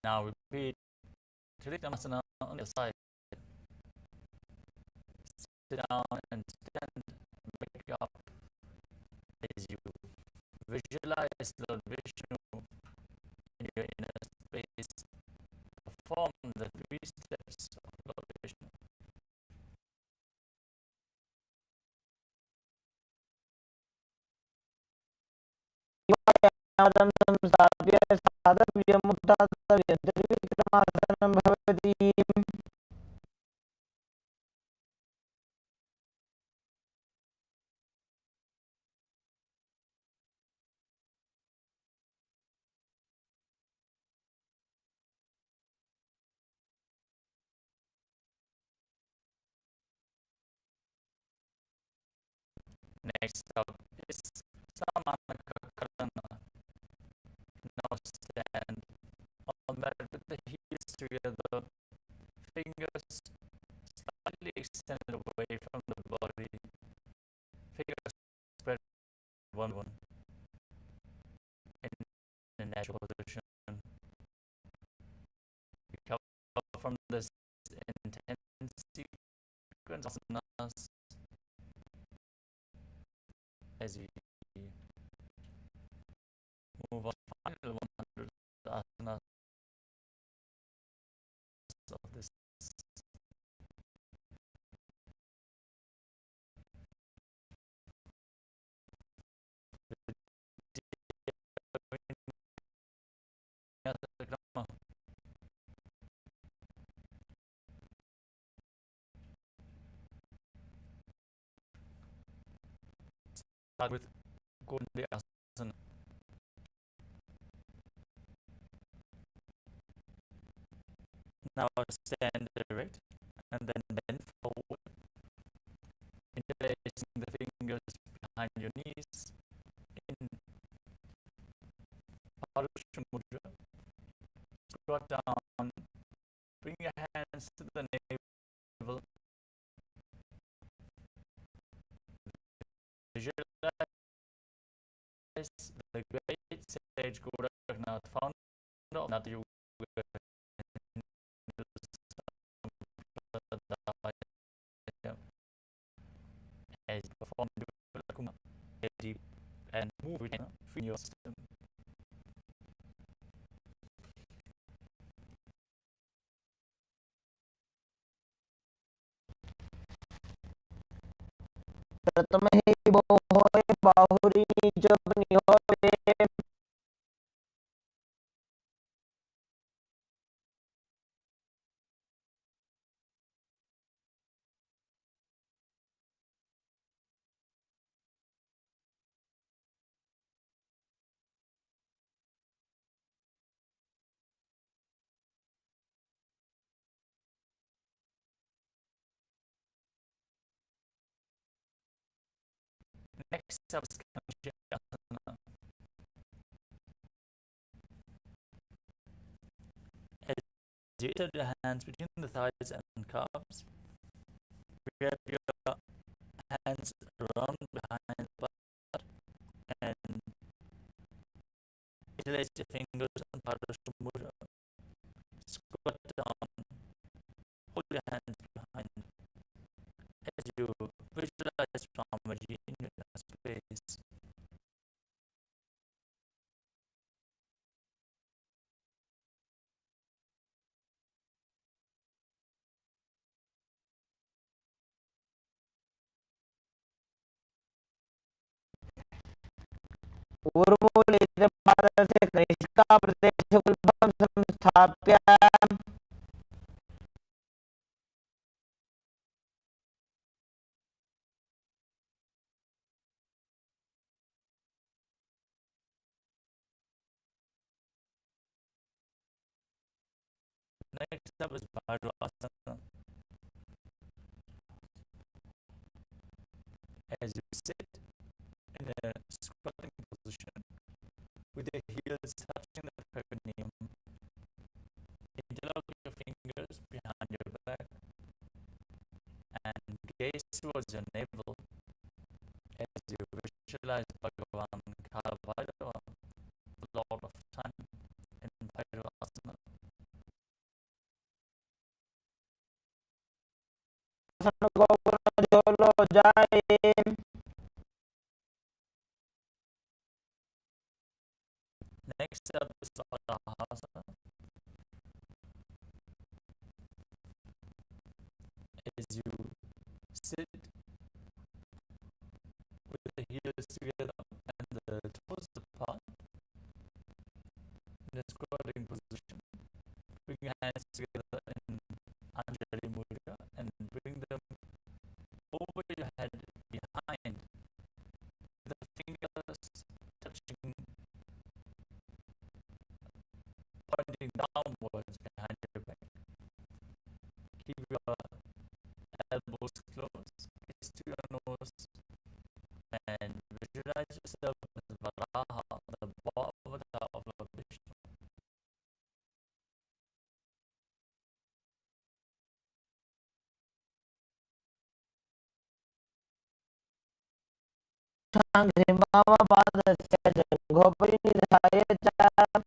Now repeat Trikonasana on the side. Sit down and stand back up as you visualize Lord Vishnu in your inner space. Perform the 3 steps of Lord Vishnu. पादं संस्थाप्य साधव्यमुत्थातव्यं त्रिविक्रमासनं भवति Next up is Samanakakarana. Now stand on mat with the heels together, fingers on one in a natural position. Recover from this intense sequence of asanas as we move on to the final 100 asanas of this. Start with Kundi Asana. Now stand erect and then bend forward, interlacing the fingers behind your knees in Parush Mudra. Squat down, bring your hands to the navel, visualize the great sage Goraknath, founder of Nata Yoga, as you perform deep and move it in your system. प्रथम ही वो होए बाहुरी जब निहोरे Next up is Asana. As you insert your hands between the thighs and calves, grab your hands around behind the butt and interlace your fingers on Parush Mudra. Squat down, hold your hands behind as you visualize Swamiji in your space. पूर्वोलित Bharat से कृष्णा प्रदेश उद्भव संस्थाप्य Next up is Bhadravasana. As you sit in a squatting position with your heels touching the perineum, interlock your fingers behind your back and gaze towards your navel as you visualize Bhagavan Kalabhairava, the Lord of Time, in Bhairavasana. जोलो जाए Next up is Adahasana. As you sit with the heels together and the toes apart in a squatting position, bring your hands together in Anjali Mudra and bring them over your head behind, the fingers touching, pointing downwards behind your back. Keep your elbows closed, kiss to your nose, and visualize yourself as Varaha, the avatar of Lord Vishnu. घ्रिमामपादस्य जङ्घोपरि निधाय च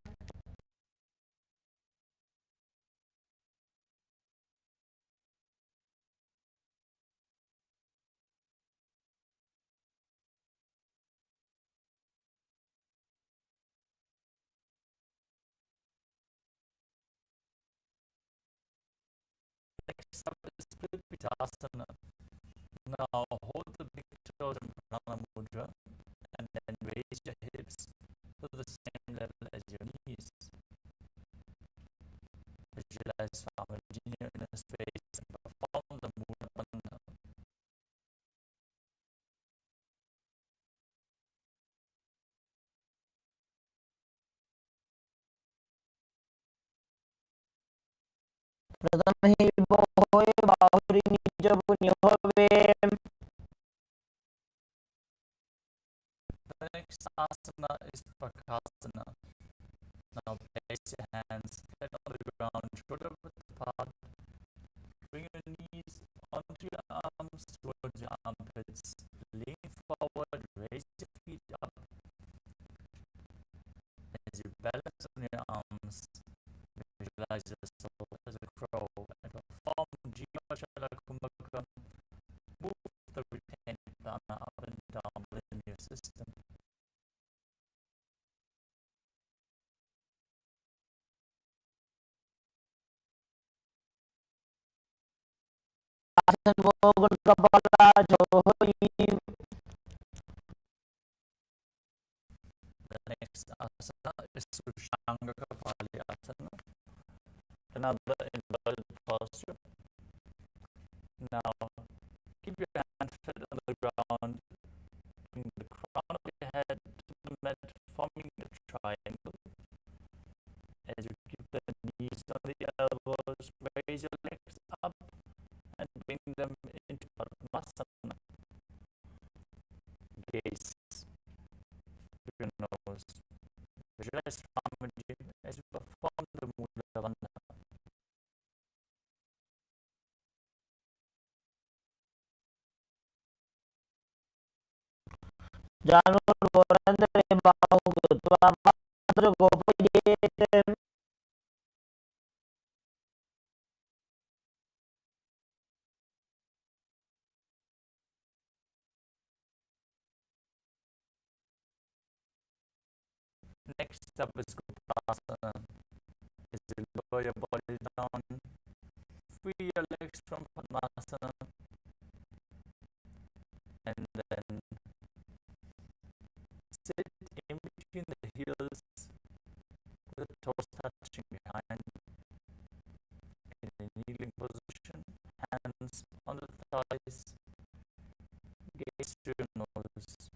Next up is split vinyasana. Now hold the big toes in pranayama mudra and then raise your hips to the same level as your knees. Visualize Swamiji in a space and perform the mudra bandha. प्रथमहि होय बाहुरी निजपुनिहोवे The next asana is Prakasana. Now place your hands flat on the ground, shoulder width apart. Bring your knees onto your arms towards your armpits. Lean forward, raise your feet up. As you balance on your arms, visualize yourself as a crow and perform Jiva Kumbhaka. Move the retained prana up and down within your system. आसन मोगन कपाला जोहोई The next asana is Sushanga Kapali Asana. Another inverted posture. Now keep your hand flat on the ground. Bring the crown of your head to the mat, forming a triangle. As you keep the knees on the elbows, raise your legs up and bring them into Padmasana. Gaze through your nose. Visualize Swamiji as you perform the Mudra Bandha. जानूर वरंदरे बाहु गुत्वा पात्र गोपयेते Next up is Gopasana. As you lower your body down, free your legs from Padmasana, and then sit in between the heels with the toes touching behind in a kneeling position, hands on the thighs, gaze through your nose.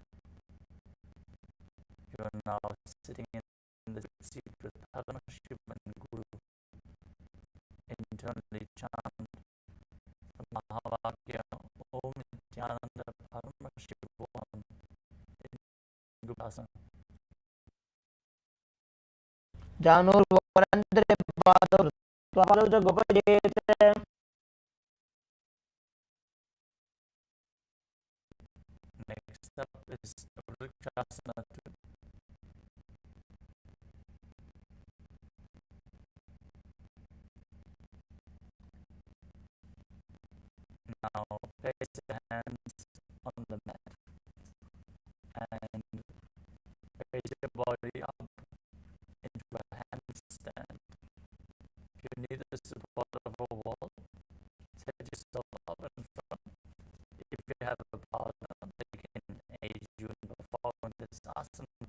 You are now sitting in the seat with Paramashivam and Guru. Internally chant the Mahavakya Om Nithyananda Paramashivam in Gopasana. जानूर वरंदरे बाहु पात्र गोपयेते Next up is Vrikshasana. Now place your hands on the mat and raise your body up into a handstand. If you need the support of a wall, set yourself up in front. If you have a partner, they can aid you in performing this asana.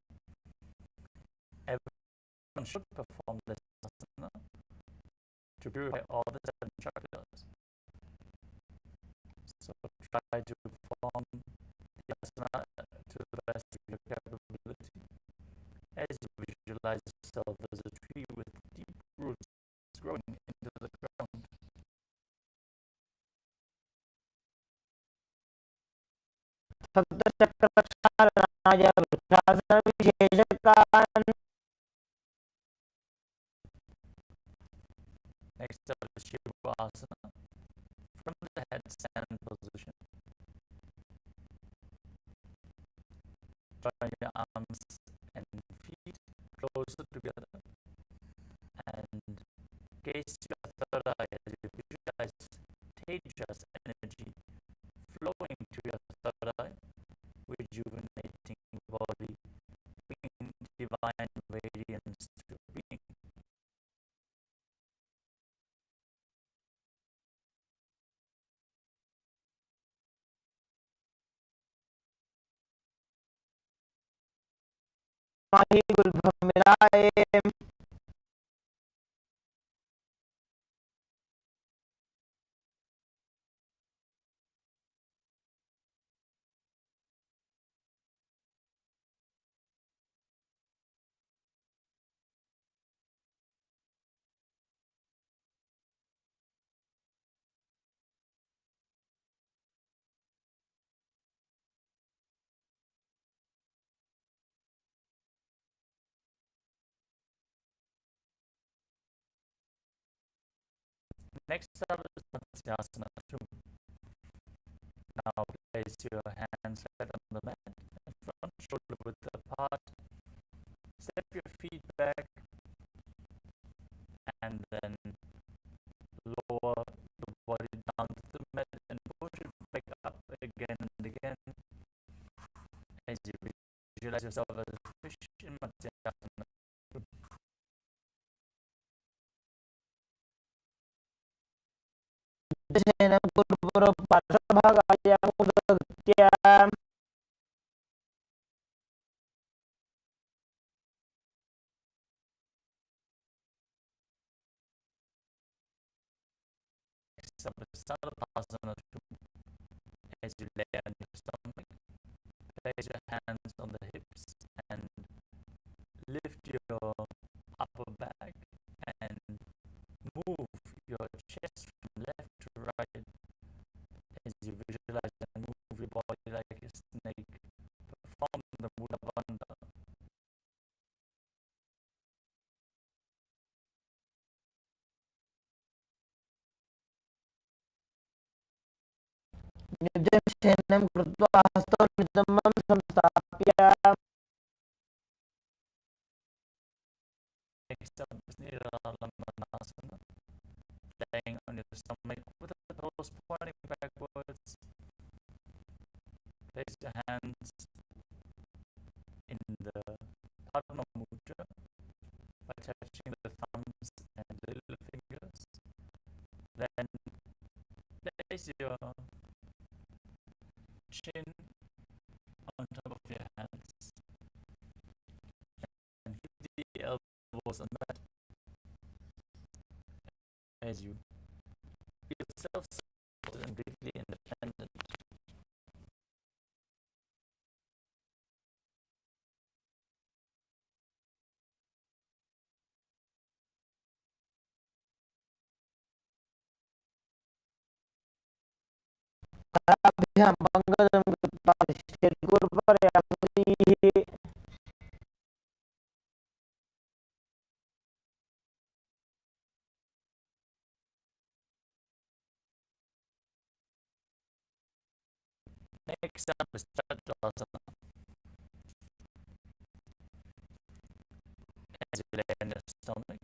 Everyone should perform this asana to purify all the 7 chakras. So try to perform the asana to the best of your capability as you visualize yourself as a tree with deep roots growing into the ground. सप्त चक्रक्षालनाय vrikshasana विशेषकान् Next up is Shivasana from the headstand position. Join your arms and feet closer together and gaze to your third eye as you visualize tejas energy flowing to your third eye, rejuvenating your body, bringing divine radiance to your being. Mahi गुलभमिलाए Next up is Matsyasana 2. Now place your hands flat on the mat and front shoulder width apart. Step your feet back and then lower the body down to the mat and push it back up again and again as you visualize yourself as a fish in Matsyasana. शयनं कुर्वन् पार्श्वभागायामुदत्या Next up is Salapasana 2. As you lay on your stomach, place your hands on the hips and lift your upper back and move your chest from left to right as you visualize and move your body like a snake. Perform the Mula Bandha. निर्जन शयनं कृत्वा हस्तौ नितम्बं संस्थाप्य Next up is Niralamanasana. Laying on your stomach with the toes pointing backwards. Place your hands in the Padma Mudra by touching the thumbs and the little fingers. Then place your chin on top of your hands and keep the elbows on that as you feel self-centered and deeply independent. कराभ्यां पंकजं कृत्वा शीर्षोपरि Next up is Chaturasana. As you lay on your stomach,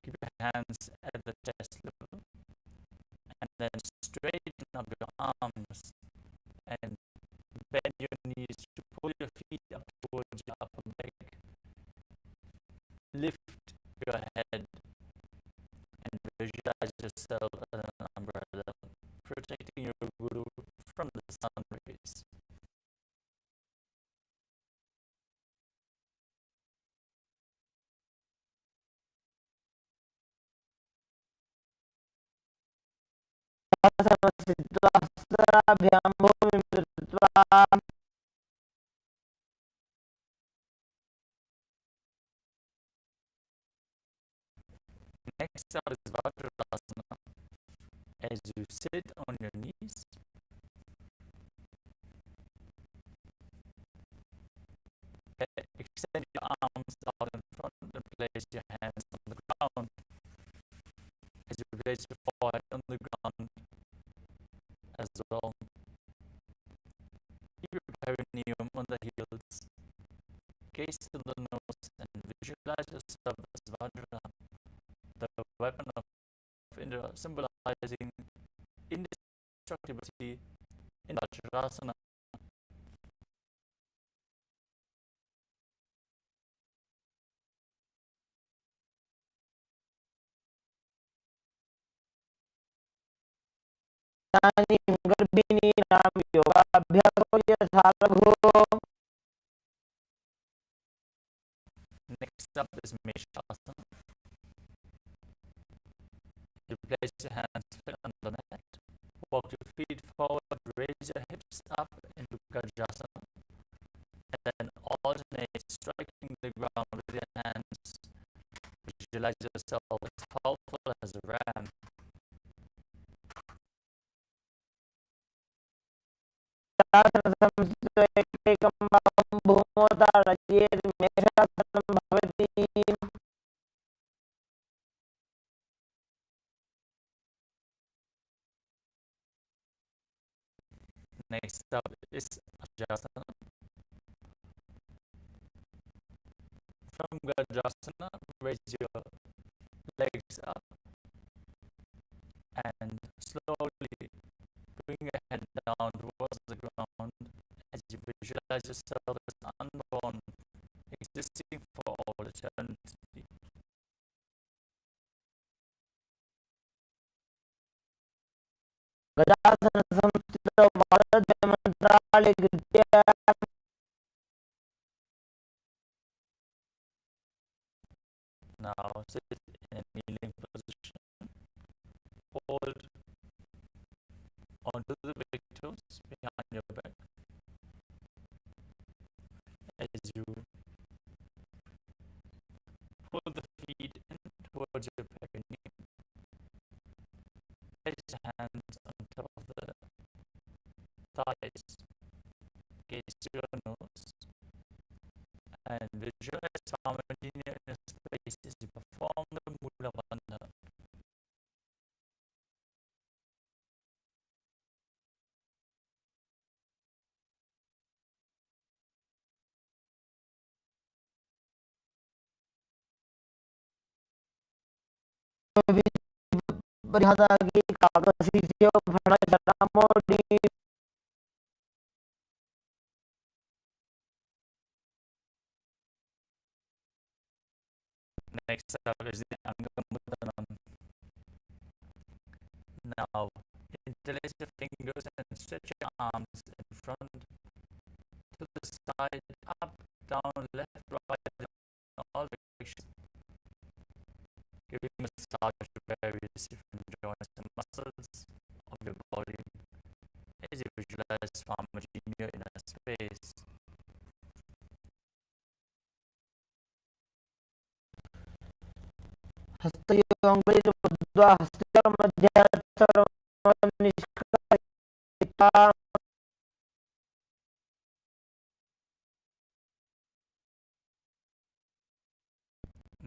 keep your hands at the chest level and then straighten up your arms and bend your knees to pull your feet up towards your upper back. Lift your head and visualize yourself as an umbrella, protecting your guru from the sun rays. सर्वसिद्धास्त्राभ्यां भूमिं कृत्वा Next up is Vajrasana. As you sit on your knees, extend your arms out in front and place your hands on the ground. As you place your forehead on the ground as well. perineum on the heels, gaze to the nose, and visualize yourself as Vajra, the weapon of Indra, symbolizing indestructibility in Vajrasana. इदानीं गर्भिणीनां योगाभ्यासो यथारभो Next up is Meshasana. You place your hands flat on the mat, walk your feet forward, raise your hips up into Gajasana, and then alternate striking the ground with your hands. Visualize yourself as powerful as a ram. संस्थितैकैकं बाहुं भूमौ ताडयेत् मेषासनं भवति Next up is Ajasana. From Gajasana, raise your legs up and slowly bring your head down towards the ground as you visualize yourself as unborn, existing for all eternity. गजासन संस्थितौ भारतमन्त्रालये कृत्य Now sit in a kneeling position. Hold onto the big toes behind your back as you pull the feet in towards your perineum. Place your hands on top of the thighs. Gaze to your nose and visualize harmony in space as you perform the Mula Bandha. परिहदागी कागसिस्यो भणशरामोडी Next up is the Angamudana. Now, interlace your fingers and stretch your arms in front, to the side, up, down, left, right, in all directions. Giving massage to various different joints and muscles of your body as you visualize Swamiji in your inner space. हस्तयोऽङ्गुलिर्बुद्ध्वा हस्तयोर्मध्यस्थरनिष्कासिता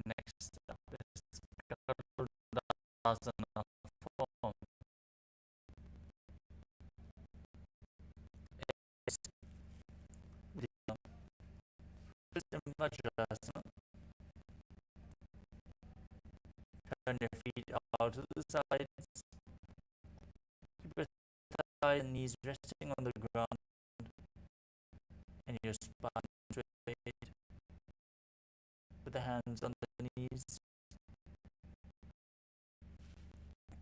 Next up is Garudasana form. It's the Vajrasana. Turn your feet out to the sides. Keep your thighs and knees resting on the ground and your spine straight with the hands on the knees.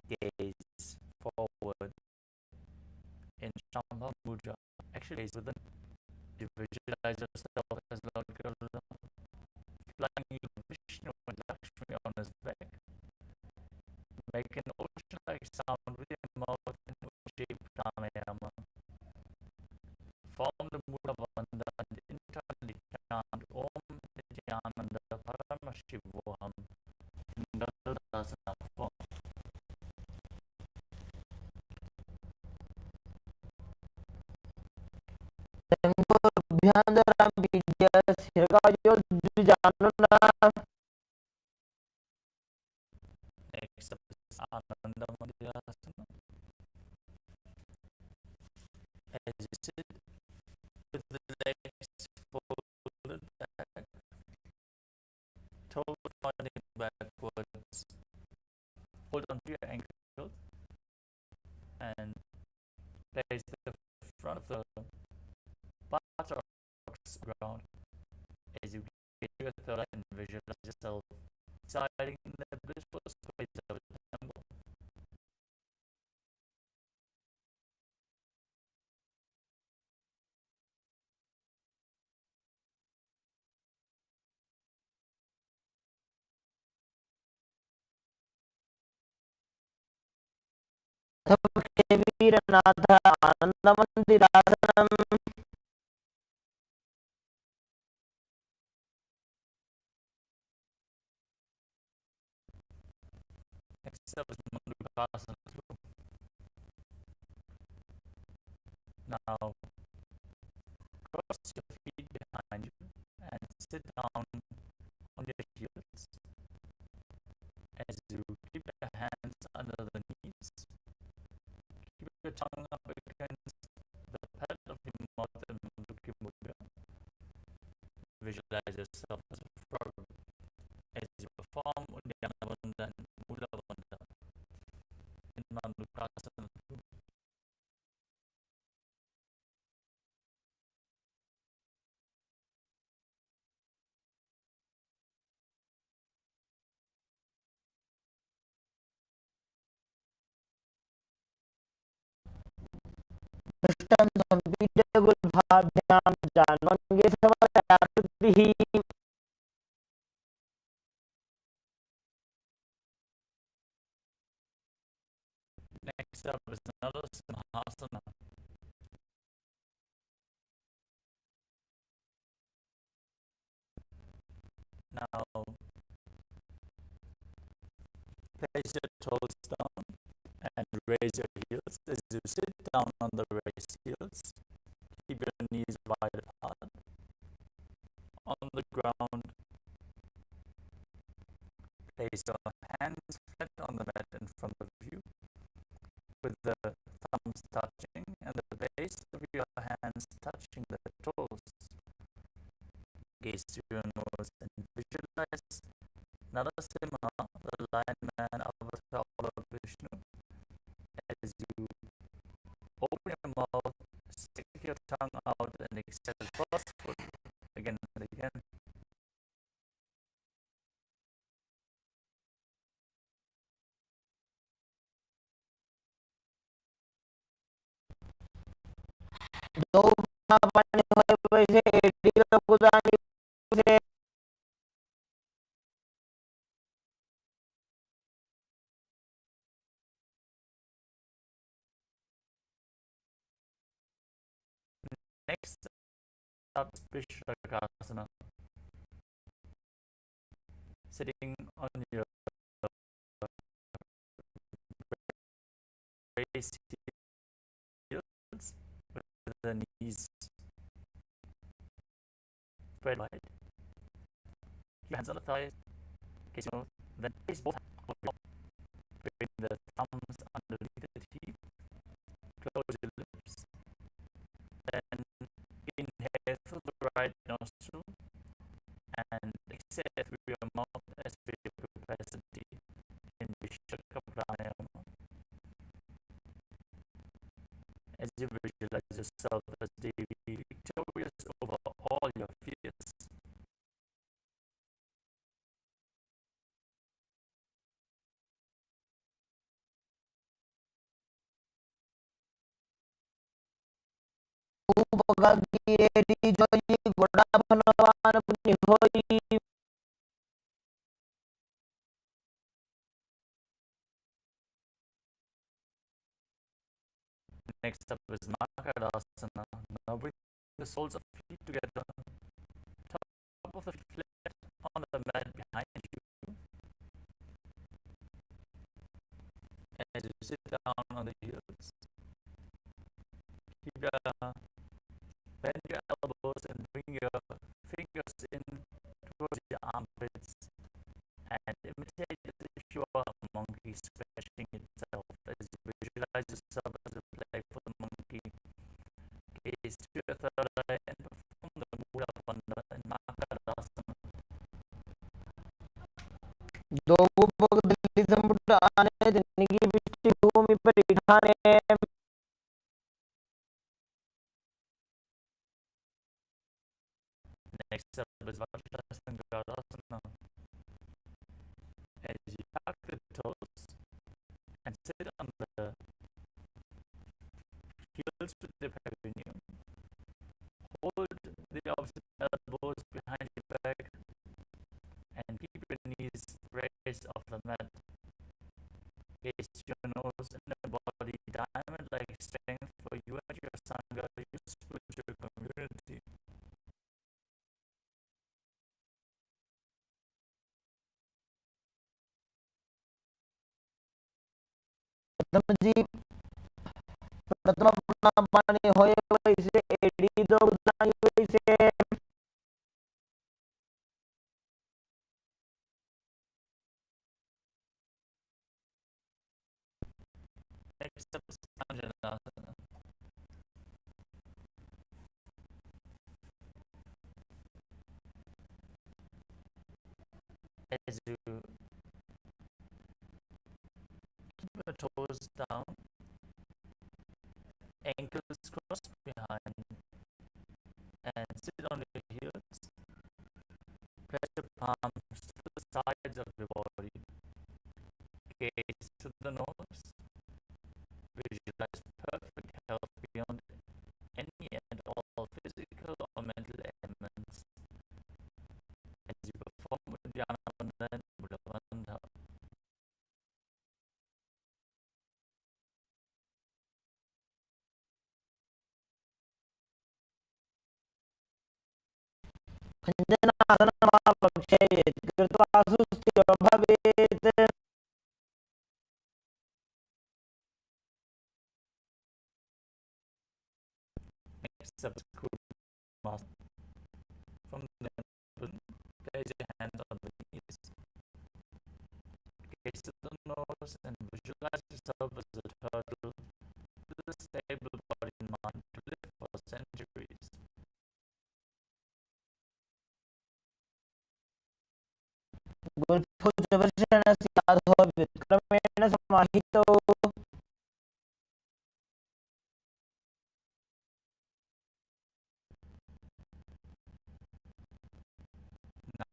Gaze forward in Shambha Mudra. Actually, it's within. You visualize yourself as Lord Garuda flying Vishnu and Lakshmi on his back. Make an ocean-like sound with your mouth in Uchi Pranayama. Form the Mula Bandha and internally chant Om Nithyananda Paramashivam in Garudasana form. शङ्कोर्भ्यान्तरं विद्य शिरकायोद्विजानुना Next up is Ananda Madhyasana. As you sit with the Hold on to your ankles and place the front of the buttocks ground as you get to your third eye and visualize yourself siding in the blissful space of the temple. वीरनाथ आनंदमंदिरासनम Next up is Mandukasana. Now cross your feet behind you and sit down on your heels as you keep your hands under the knees. Keep your tongue up against the pad of your mouth and Manduki Mudra. Visualize yourself as a frog as you perform Uddiyana Bandha and Mula Bandha in Mandukasana. दृष्टं संपीड्यगुल्भाभ्यां जान्वङ्गे सवलयाकृतिः Next up is another Simhasana. Now place your toes down and raise your heels as you sit down on the raised heels. Keep your knees wide apart. On the ground, place your hands flat on the mat in front of you, with the thumbs touching and the base of your hands touching the toes. Gaze through your nose and visualize Narasimha, the lion man avatar of Vishnu. As you open your mouth, stick your tongue out and exhale forcefully again and again. दो पानी होए वैसे AD का कुदानी से Next up is Vishakhasana. Sitting on your raised heels with the knees spread wide. Keep your hands on the thighs, in case you know, then place both hands on your bring the thumbs underneath the teeth. Close your lips. Then inhale through the right nostril and exhale through your mouth as per your capacity in Vishaka Pranayama. As you visualize yourself as Devi, victorious over all your fears. उपगीरेडी जोई गोड़ा भनवान पुनि होई Next up is Makarasana. Now bring the soles of feet together, top of the feet flat on the mat behind you. As you sit down on the heels, keep bend your elbows and bring your fingers in towards your armpits and imitate as if you are a monkey scratching itself as you visualize yourself as a playful monkey. Gaze to your third eye and perform the Mula Bandha and Makarasana. दो उपग Next up is Vajrasangarasana. As you tuck the toes and sit on the heels with the perineum. Hold the opposite elbows behind your back and keep your knees raised off the mat. Gaze your nose and the body, diamond-like strength for you and your sangha, your spiritual community. जी प्रथम अपना पानी होए वैसे AD दो दानी वैसे Next up is Kanjanasana. As you keep your toes down, ankles crossed behind, and sit on your heels. Press your palms to the sides of your body. Gaze to the nose. Visualize perfect health beyond any and all physical or mental ailments. As you perform Uddiyana Bandhan Mula Bandha. खंडनासनमा प्रक्षेपेत् कृत्वा सुस्थिरो भवेत् Next up is Kurmasana. From the open, place your hands on the knees. Gaze to the nose and visualize yourself as a turtle with a stable body and mind to live for centuries. गुरुभुजवर्षणस्य अधो विक्रमेण समाहितो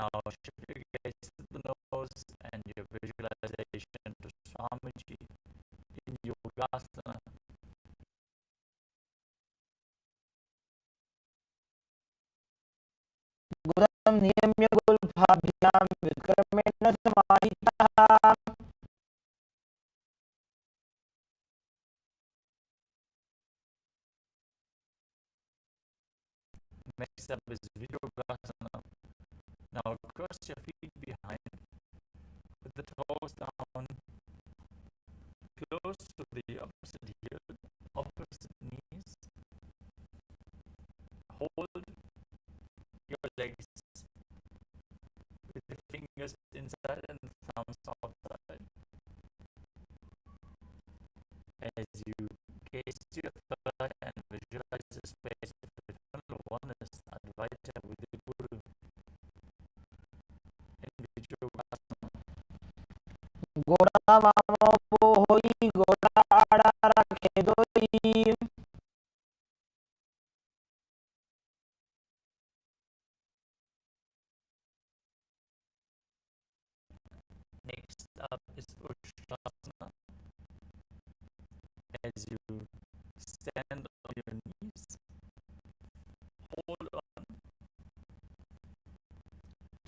Now shift your gaze to the nose and your visualization to Swamiji in Yogasana. गुरुं नियम्य गुल्फाभ्यां विक्रमेण समाहितः Next up is Viryogasana. Now cross your feet behind with the toes down, close to the opposite heel, opposite knees. Hold your legs with the fingers inside and the thumbs outside. As you gaze to your third and visualize the space of eternal oneness, Advaita with the Guru in Viryogasana. गोड़ा वामो होई गोड़ा आड़ा रखे दोई Next up is Ushasana. As you stand on your knees, hold on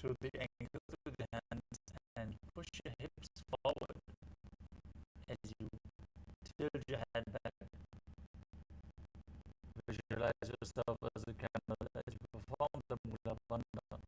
to the ankles with the hands and push your hips forward as you tilt your head back. Visualize yourself as a camel as you perform the Mula Bandha.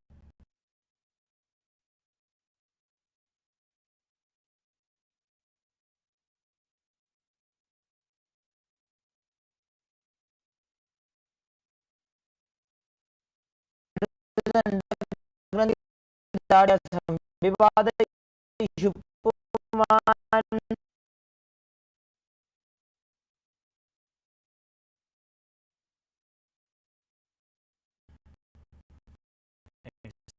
विवादेषु पुमान् Next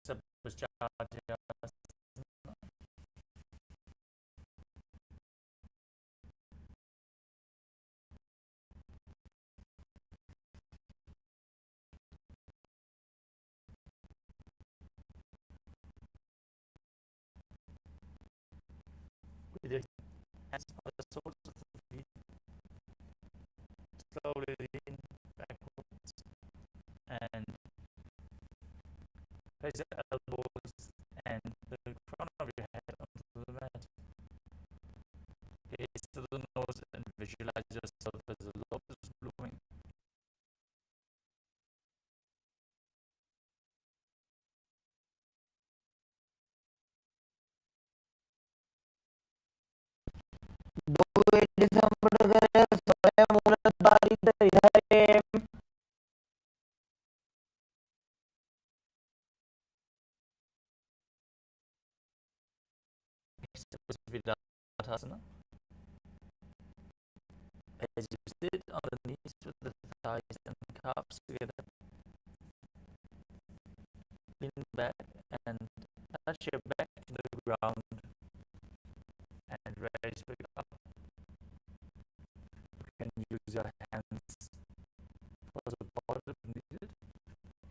up is Chaturasana. the soles of the feet. Slowly lean backwards and place your elbows and the crown of your head onto the mat. Gaze to the nose and visualize yourself as a lotus blooming. दो दिसंबर स्वयं मूलधारित इधरे Next up is Vidatasana. As you sit on the knees with the thighs and calves together, lean back and touch your back to the ground and raise back up. You can use your hands for support if needed.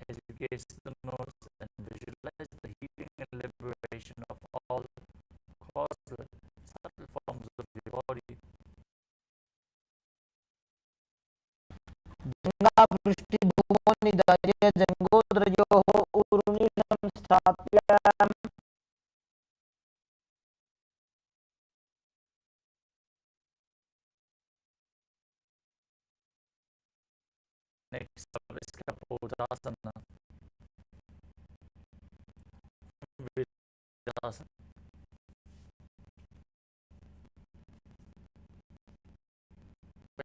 As you gaze to the nose and visualize the healing and liberation of all causeless, subtle forms of your body. Ganga पृष्ठभूमो निधाय जंगोद्रजोः ऊर्मिलं स्थाप्य Next up is Kapodasana. Vidasana.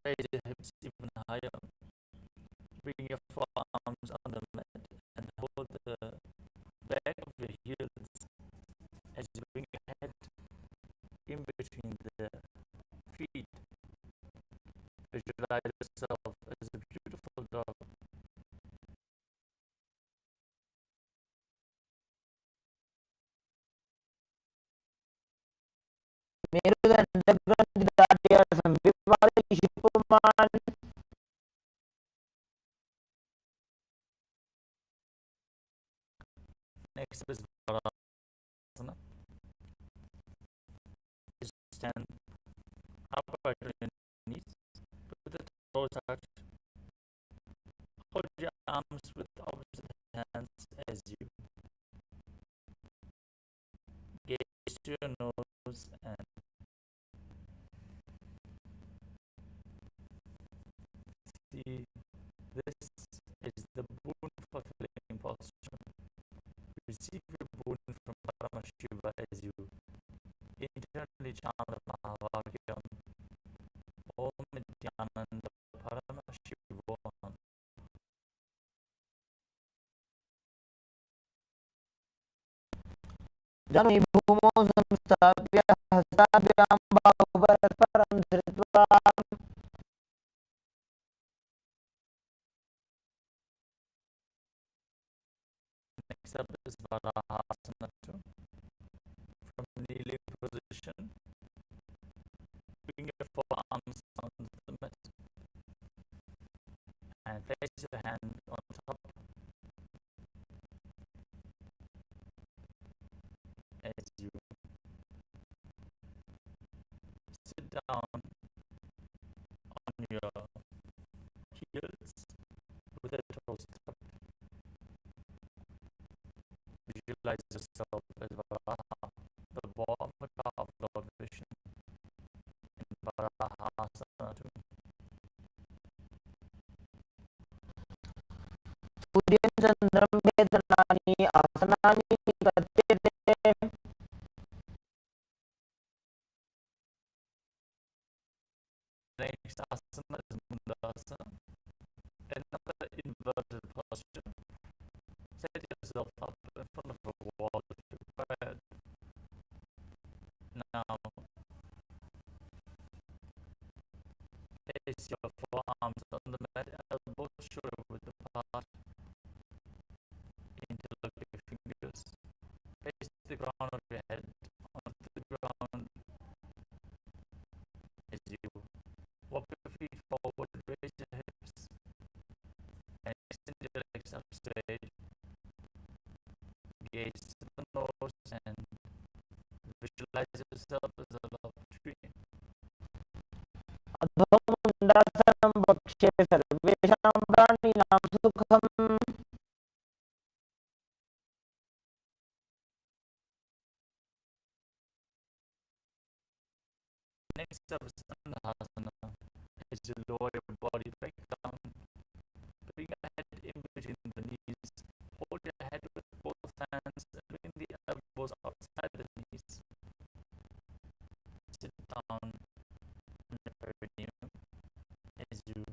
Raise your hips even higher. Bring your forearms on the mat and hold the back of your heels as you bring your head in between the feet. Visualize yourself as a beautiful dog. मेरुदण्डग्रन्थि दाट्य संविपादि शुभमान् Next is Varasana. Stand upright on your knees with the toes touched. Hold your arms with opposite hands as you gaze to your nose and see this is the boon fulfilling posture. Receive your boon from Paramashiva as you internally chant the Mahavakyam Om Nithyananda Paramashivam. जनि भूमौ संस्थाप्य हस्ताभ्यां बाहुपरस्परं धृत्वा Next up is Varahasana. From kneeling position, bring your forearms onto the mat and place your hand on top as you sit down on your heels with your toes tucked. Visualize yourself as Varaha, the ball of the cow of Lord Vishnu, in Varahasana. सूर्यं चन्द्रं वेदनानि आसनानि निपत्यते Next asana is Mudasana, another inverted posture. Set yourself up in front of a wall if required. Now, place your forearms on the mat, elbows shoulder width apart. Interlock your fingers. Place the crown of your head onto the ground as you walk your feet forward, raise your hips, and extend your legs up straight. Gaze to the nose and visualize yourself as a love tree. मोक्षे सर्वेषां प्राणिनां सुखम्. Next up is Anandasana. As you lower your body back down, bring your head in between the knees. Hold your head with both hands and bring the elbows outside the knees. Sit down on the perineum as you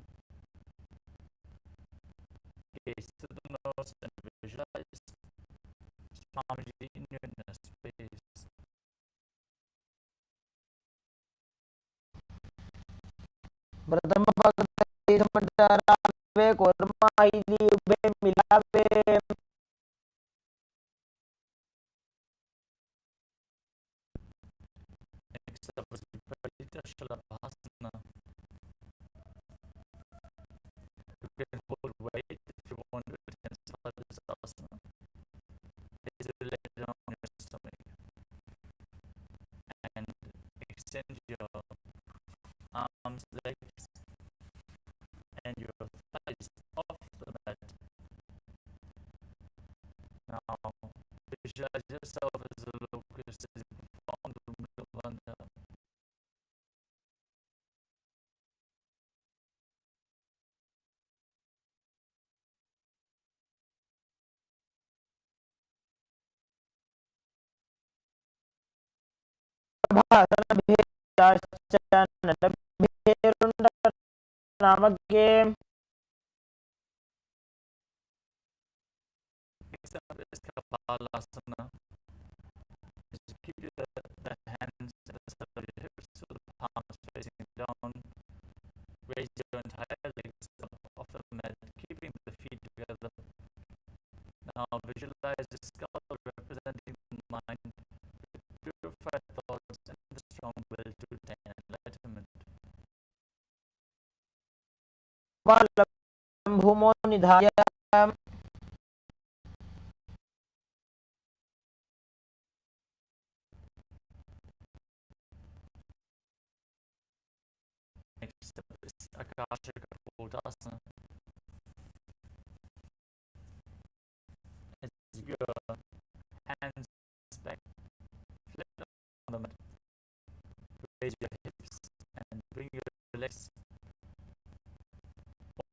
gaze to the nose and visualize Swamiji in your inner space. प्रथम भक्त समटरावे कोरमाइली उभे मिलावे. Next up is Viparita Shalabhasana. You can hold weight if you want to intensify this asana. As you lay down on your stomach and extend your arms, legs, and your thighs off the mat. Now, visualize yourself as a locust as you perform the middle bandha. भाषण भेदाश्चन भेरुंड नामके. Next up is KAILASA. Just keep the hands at the side of your hips so the palms facing down. Raise your entire legs up off the mat, keeping the feet together. Now visualize the skull representing the mind with purified thoughts and the strong will to attain enlightenment. भूमो निधाय. Next up is Akashic Bodhasana. As your hands back, flat on the mat. Raise your hips and bring your legs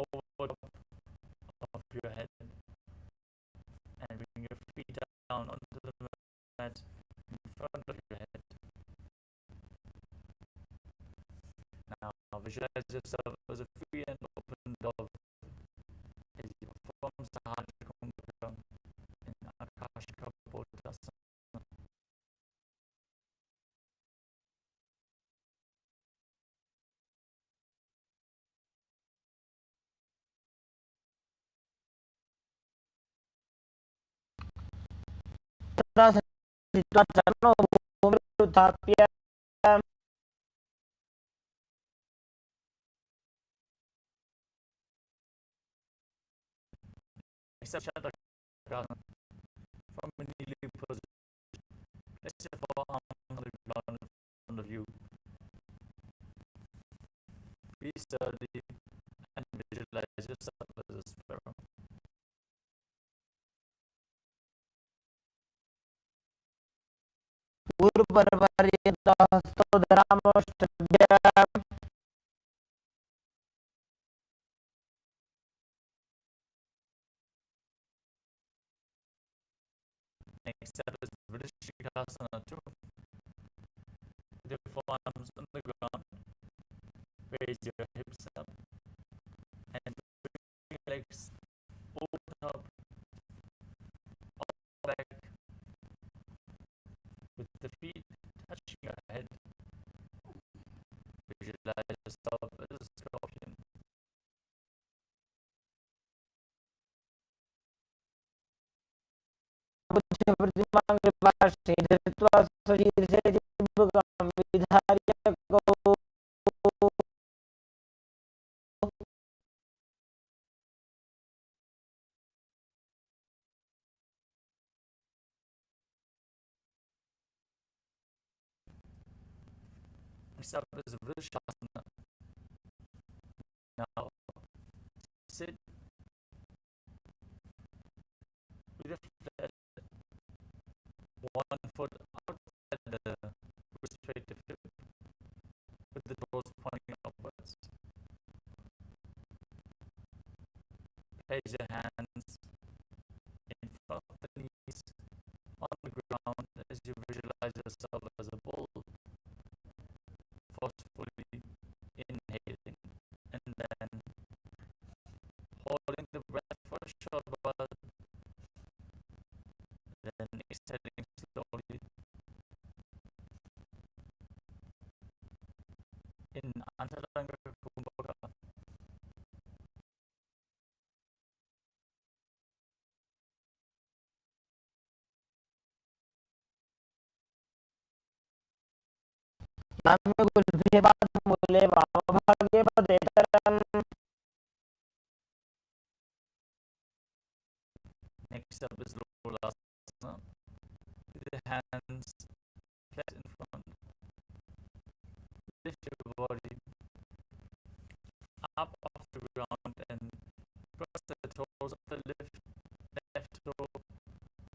over top of your head and bring your feet down onto the mat in front of your head. Now visualize yourself as a free and open dove as you perform Sahasrara Kumbhaka in Akashika Bodhasana. चरणो भूमि उत्थाप्य. Accept Shataka from a kneeling position. Place your forearms on the ground in front of you. Be sturdy and visualize yourself as a sparrow. पूर्व पर्यंत हस्तोदरामोष्टभ्य. Next step is Vrishikasana 2. With your forearms on the ground, raise your hips up and bring your legs open up, all back, with the feet touching your head. Visualize yourself as a scorpion. प्रतिमां कृपाश्री धृत्वा स्वशीर्षे जिह्वकं विधार्य गौ. Next up is Vrishasana. Now foot outside the restrictive hip with the toes pointing upwards. Place your hands in front of the knees on the ground as you visualize yourself as a bull, forcefully inhaling and then holding the breath for a short while, then exhaling slowly in Antaranga Kumbhaka. याम्य गुल्भे पादमूले वामभागे पदेतरम्. Next up is Lolasana with the hands flat in front. Lift your body up off the ground and press the toes of the left toe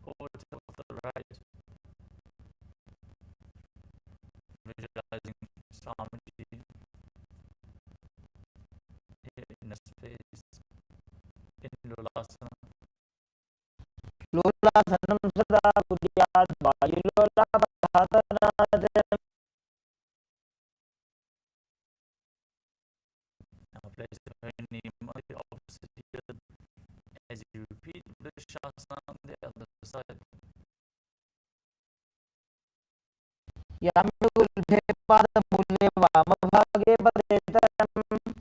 over the top of the right. Visualizing Swamiji here in a space in Lolasana. लोलासनं सदा कुर्यात् वायुलोलापधातनात्. Now place the right knee on the opposite heel as you repeat Vrishasana on the other side. याम्य गुल्भे पादमूले वामभागे पदेतरम्.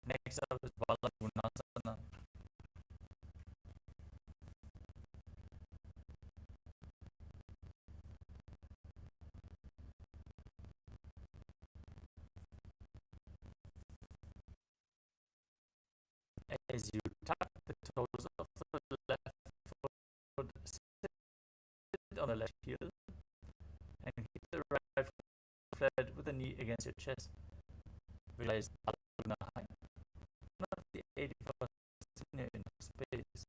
Next up is Balagunasana. As you tuck the toes of the left foot, sit on the left heel and keep the right foot flat with the knee against your chest. Visualize Balagunasana, not the 81st in space.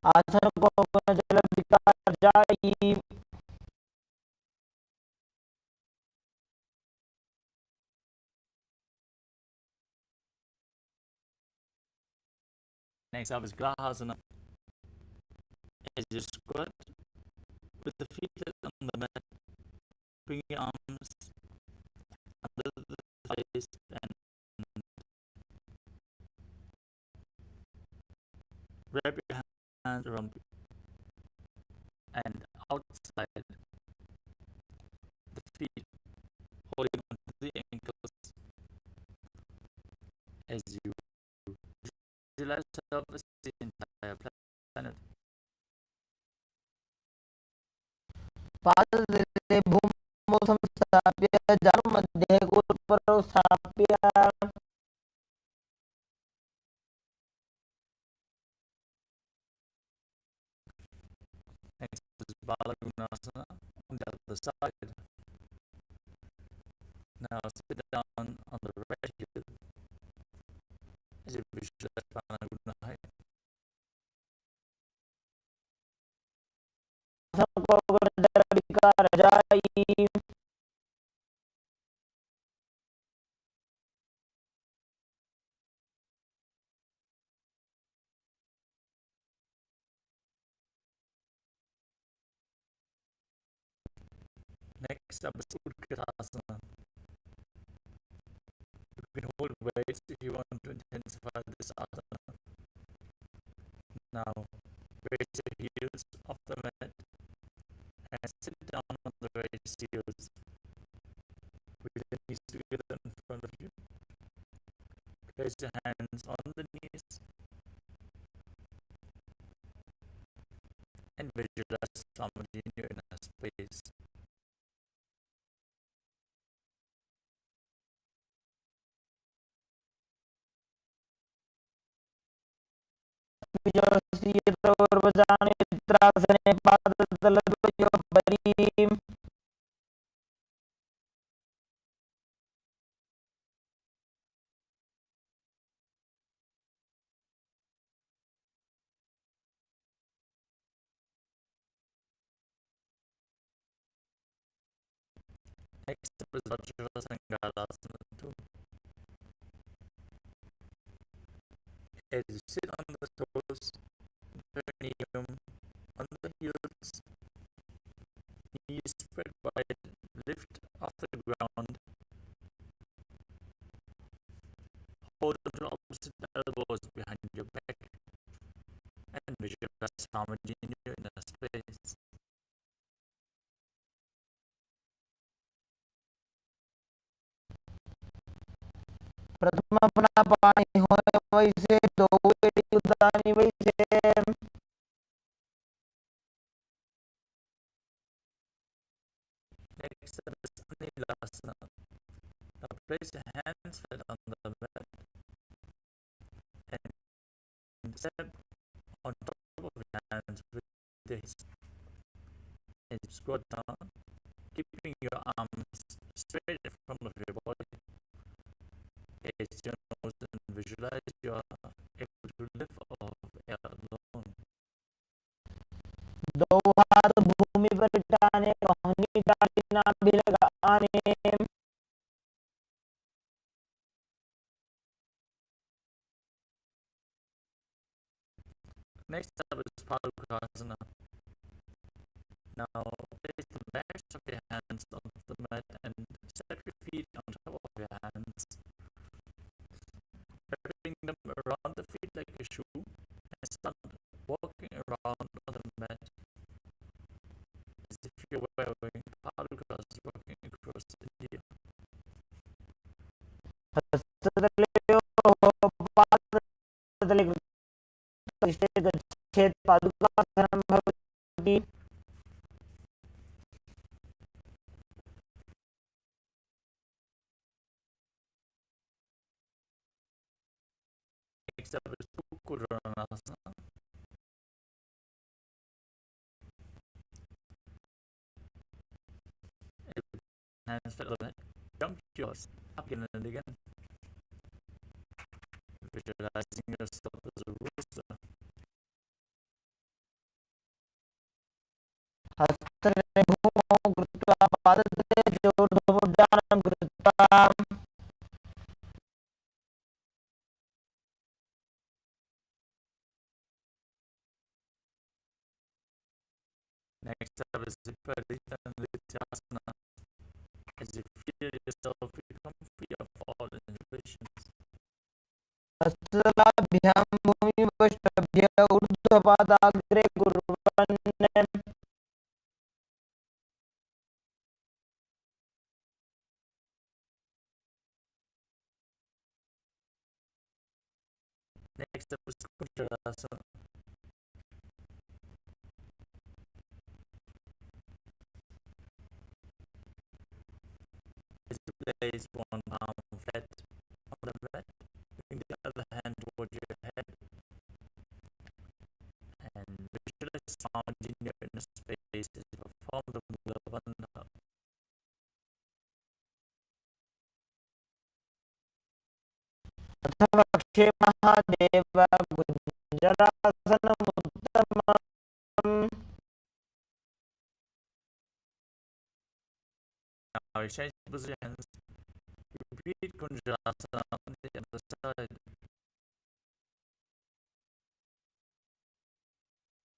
आसन को जल विकार जाई. Next up is Grahasana. As you squat with the feet on the mat, bring your arms under the thighs and wrap your hands around and outside the feet, holding onto the ankles as you visualize yourself as the entire planet. पादतले भूमौ संस्थाप्य जानुमध्ये गुरुपरौ स्थाप्य. Next is Balagunasana on the other side. Now sit down on the right heel as you visualize Balagunasana. आसन को जल विकार जाई. Next up is Utkatasana. You can hold weights if you want to intensify this asana. Now raise your heels off the mat and sit down on the raised heels with your knees together in front of you. Place your hands on the knees and visualize Swamiji in your inner space. विजयसीयतोर्वजाने चित्रासने पादतलद्वयोपरि. Next step is Vajrasana and KAILASA too. As you sit on the toes, perineum, on the heels, knees spread wide, lift off the ground, hold onto opposite elbows behind your back, and visualize harmony in your inner space. प्रथम अपना पानी होए वैसे दो एड़ी उदानी वैसे Next step is Enlightened. Now place your hands flat on the mat and step on top of your hands with this. As you squat down, keeping your arms straight in front of your body. Gaze your nose and visualize you are able to lift off air alone. दो हाथ भूमि पर टाने रोहनी डाली नाभि लगाने Next up is Padukasana. Now place the backs of your hands on the mat and step your feet on top of your hands, wrapping them around the feet like a shoe, and start walking around on the mat as if you're wearing Padukas walking across India. हस्ततले पादतले कृते गच्छेत् पादुकासनं भवति Next up is Ukurasana. Hands flat on the mat. Jump yours up again and again, visualizing yourself as a rooster. हस्ततले भूमौ कृत्वा पादतले चोर्ध्वमुद्रानं कृत्वा Next up is Enlightened. As you feel yourself become free of all inhibitions. हस्ततलाभ्यां भूमिपृष्ठभ्य ऊर्ध्वपादाग्रे कुर्वन् Next up is Kujalasa. As you place one palm flat on the mat, bring the other hand toward your head and visualize sound in your inner space as you perform the Mula Bandha. अथ वक्षे Mahadev गुञ्जरासनमुत्तमम् Now you change positions. Repeat Kunjalasana on the other side.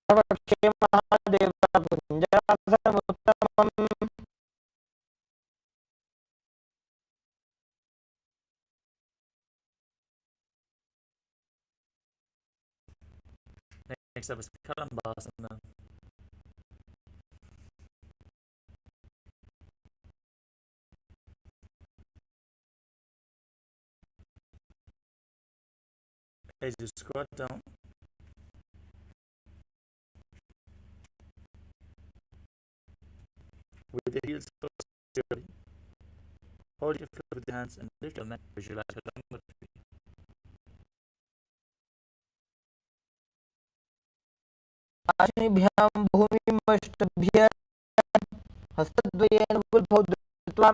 अथ वक्षे Mahadev गुञ्जरासनमुत्तमम् Next up is Kalambasana. As you squat down, with the heels close to your body, hold your foot with the hands and lift your neck. Visualize your lung. पाणिभ्यां भूमिपृष्ठभ्य हस्तद्वयेन गुल्फौ धृत्वा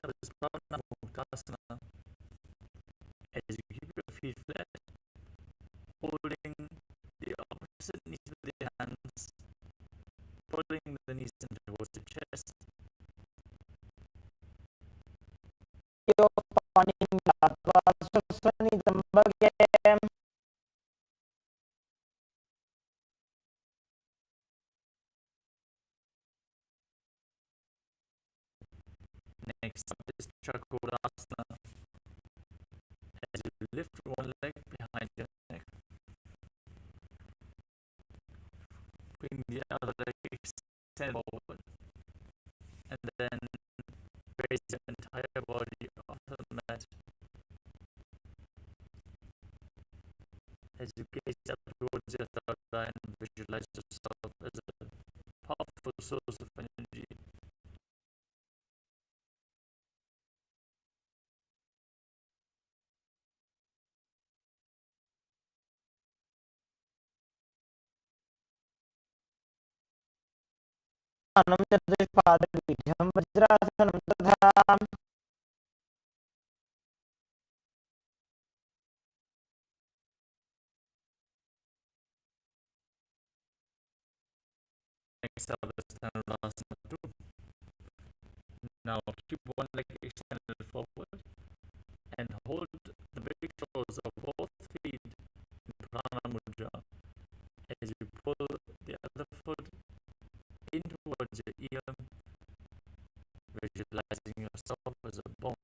up is Pranamuktasana as you keep your feet flat, holding the opposite knees with the hands, pulling the knees in towards the chest. Next up is Chakrasana as you lift one leg behind your neck. Bring the other leg extend forward and then raise your entire body off the mat as you gaze up towards your third eye and visualize yourself as a powerful source of energy. वज्रासनं तथा Next up is Dhanurasana 2. Now keep one leg extended forward and hold the big toes of both feet in Prana Mudra as you pull the other foot in towards your ear, visualizing yourself as a ball.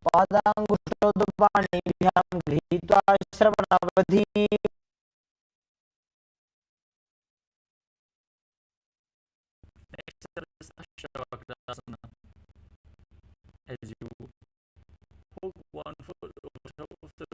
पादाङ्गुष्ठोदपाणिभ्यां गृहीत्वा श्रवणावधि Next up is Ashavaktasana as you hook one foot over top of the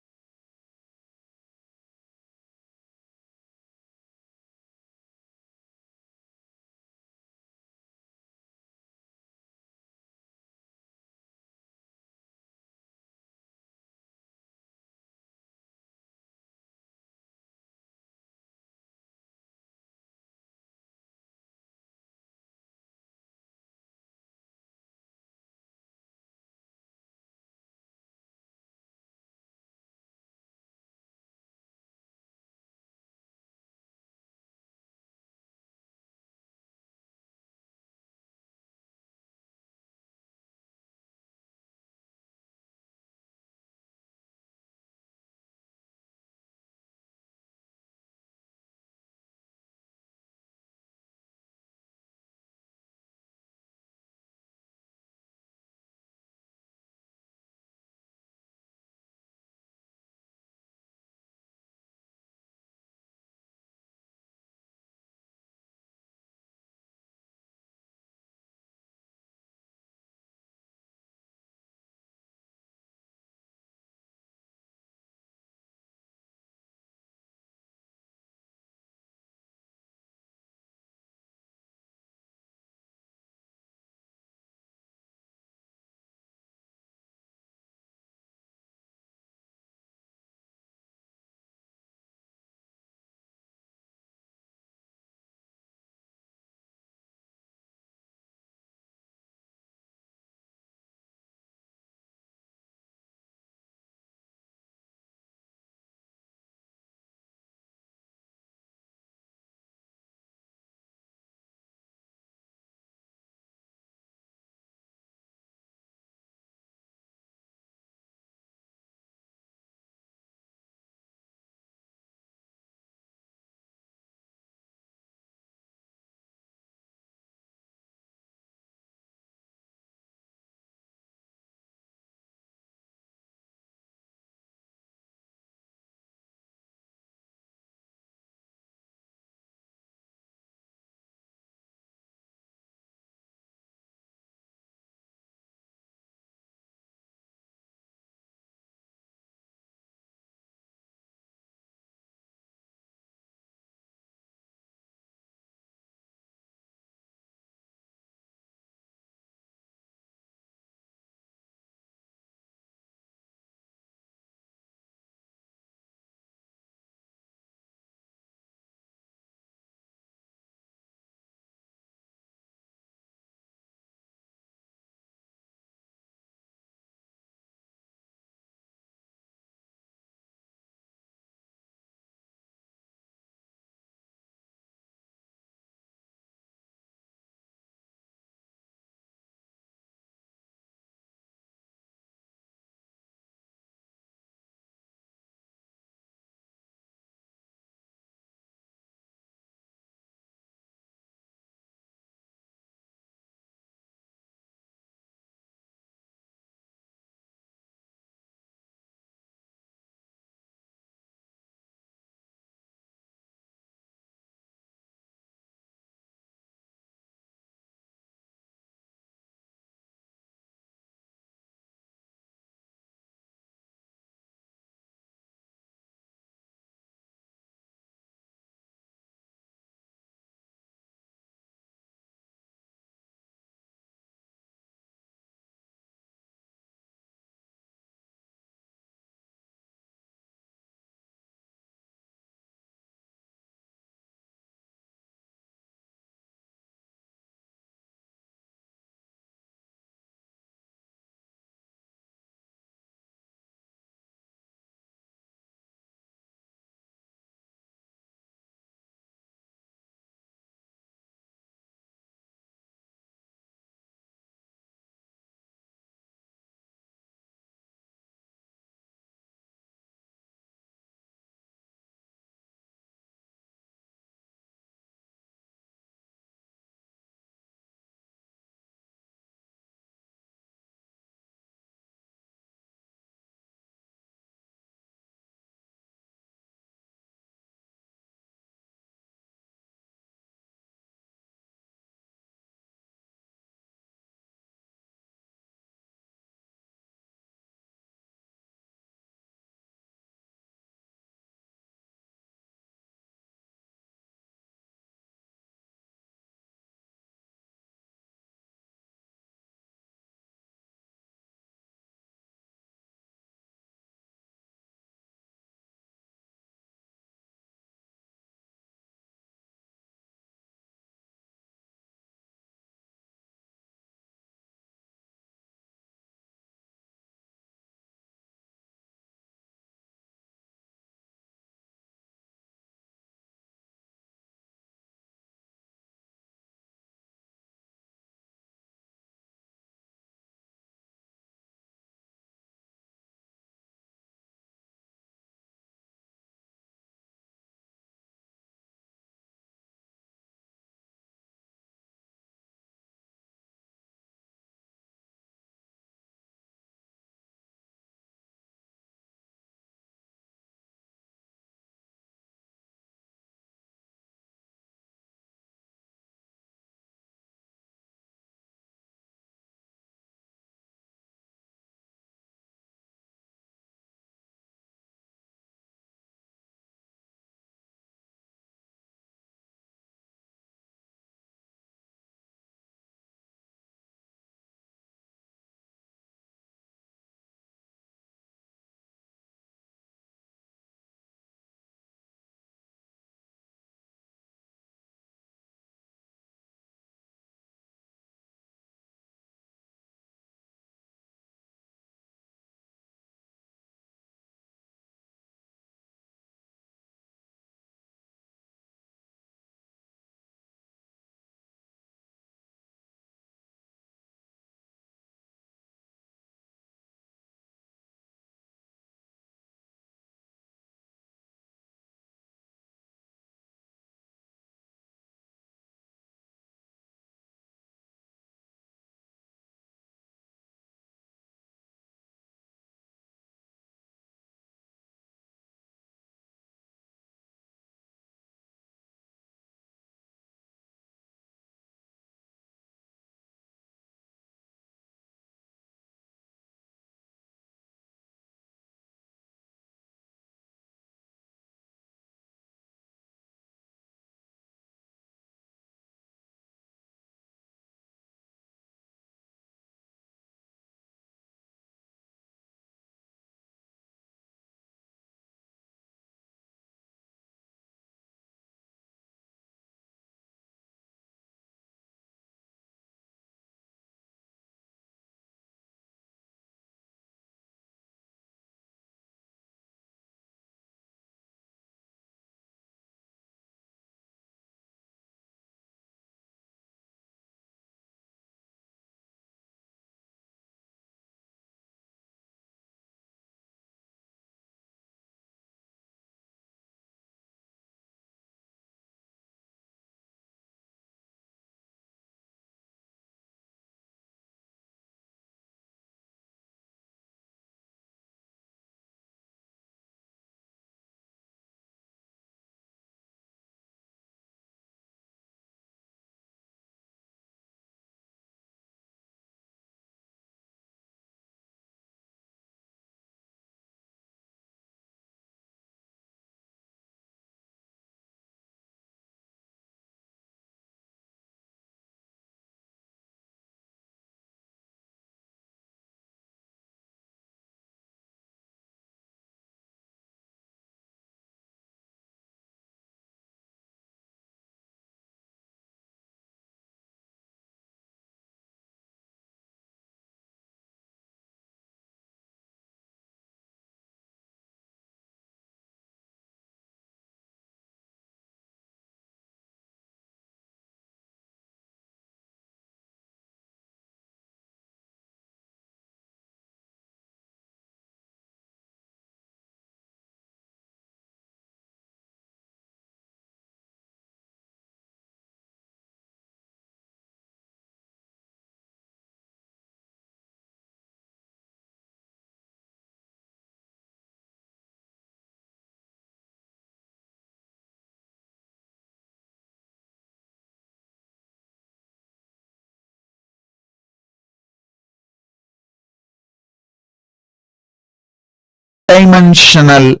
multidimensional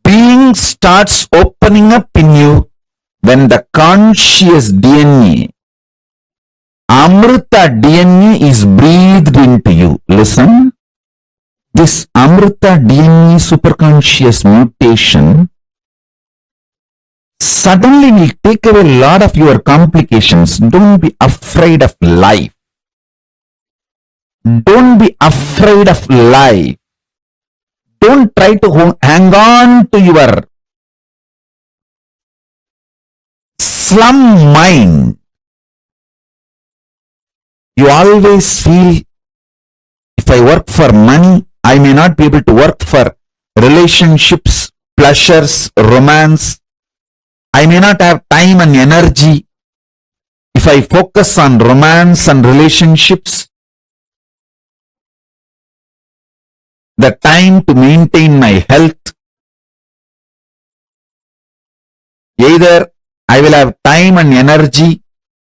being starts opening up in you when the conscious DNA, Amrita DNA, is breathed into you. Listen, this Amrita DNA superconscious mutation suddenly will take away a lot of your complications. Don't be afraid of life. Don't be afraid of life. Don't try to hang on to your slum mind. You always feel, if I work for money, I may not be able to work for relationships, pleasures, romance. I may not have time and energy. If I focus on romance and relationships, the time to maintain my health, either I will have time and energy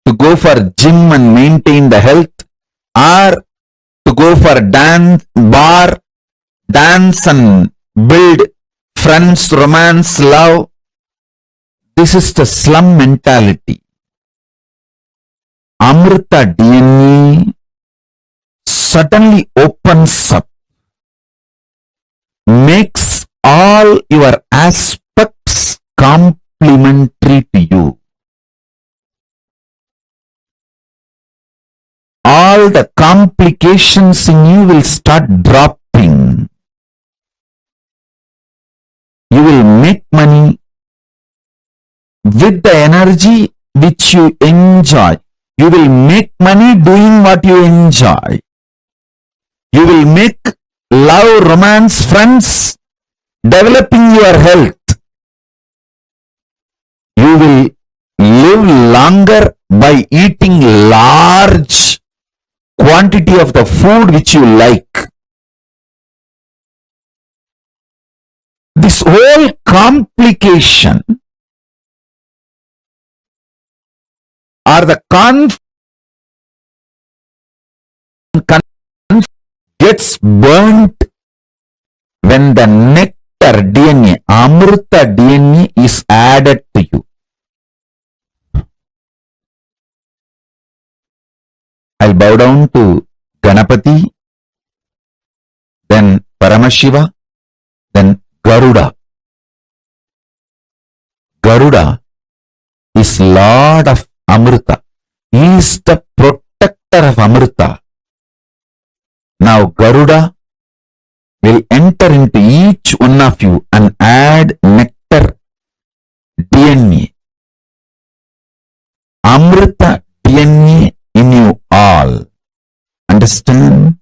to go for gym and maintain the health, or to go for dance, dance and build friends, romance, love. This is the slum mentality. Amrita DNA suddenly opens up, makes all your aspects complementary to you. All the complications in you will start dropping. You will make money with the energy which you enjoy. You will make money doing what you enjoy. You will make love, romance, friends, developing your health. You will live longer by eating large quantity of the food which you like. This whole complication or the gets burnt when the nectar DNA, Amrita DNA, is added to you. I'll bow down to Ganapati, then Paramashiva, then Garuda. Garuda is Lord of Amrita. He is the protector of Amrita. Now Garuda will enter into each one of you and add nectar DNA, Amrita DNA in you all. Understand?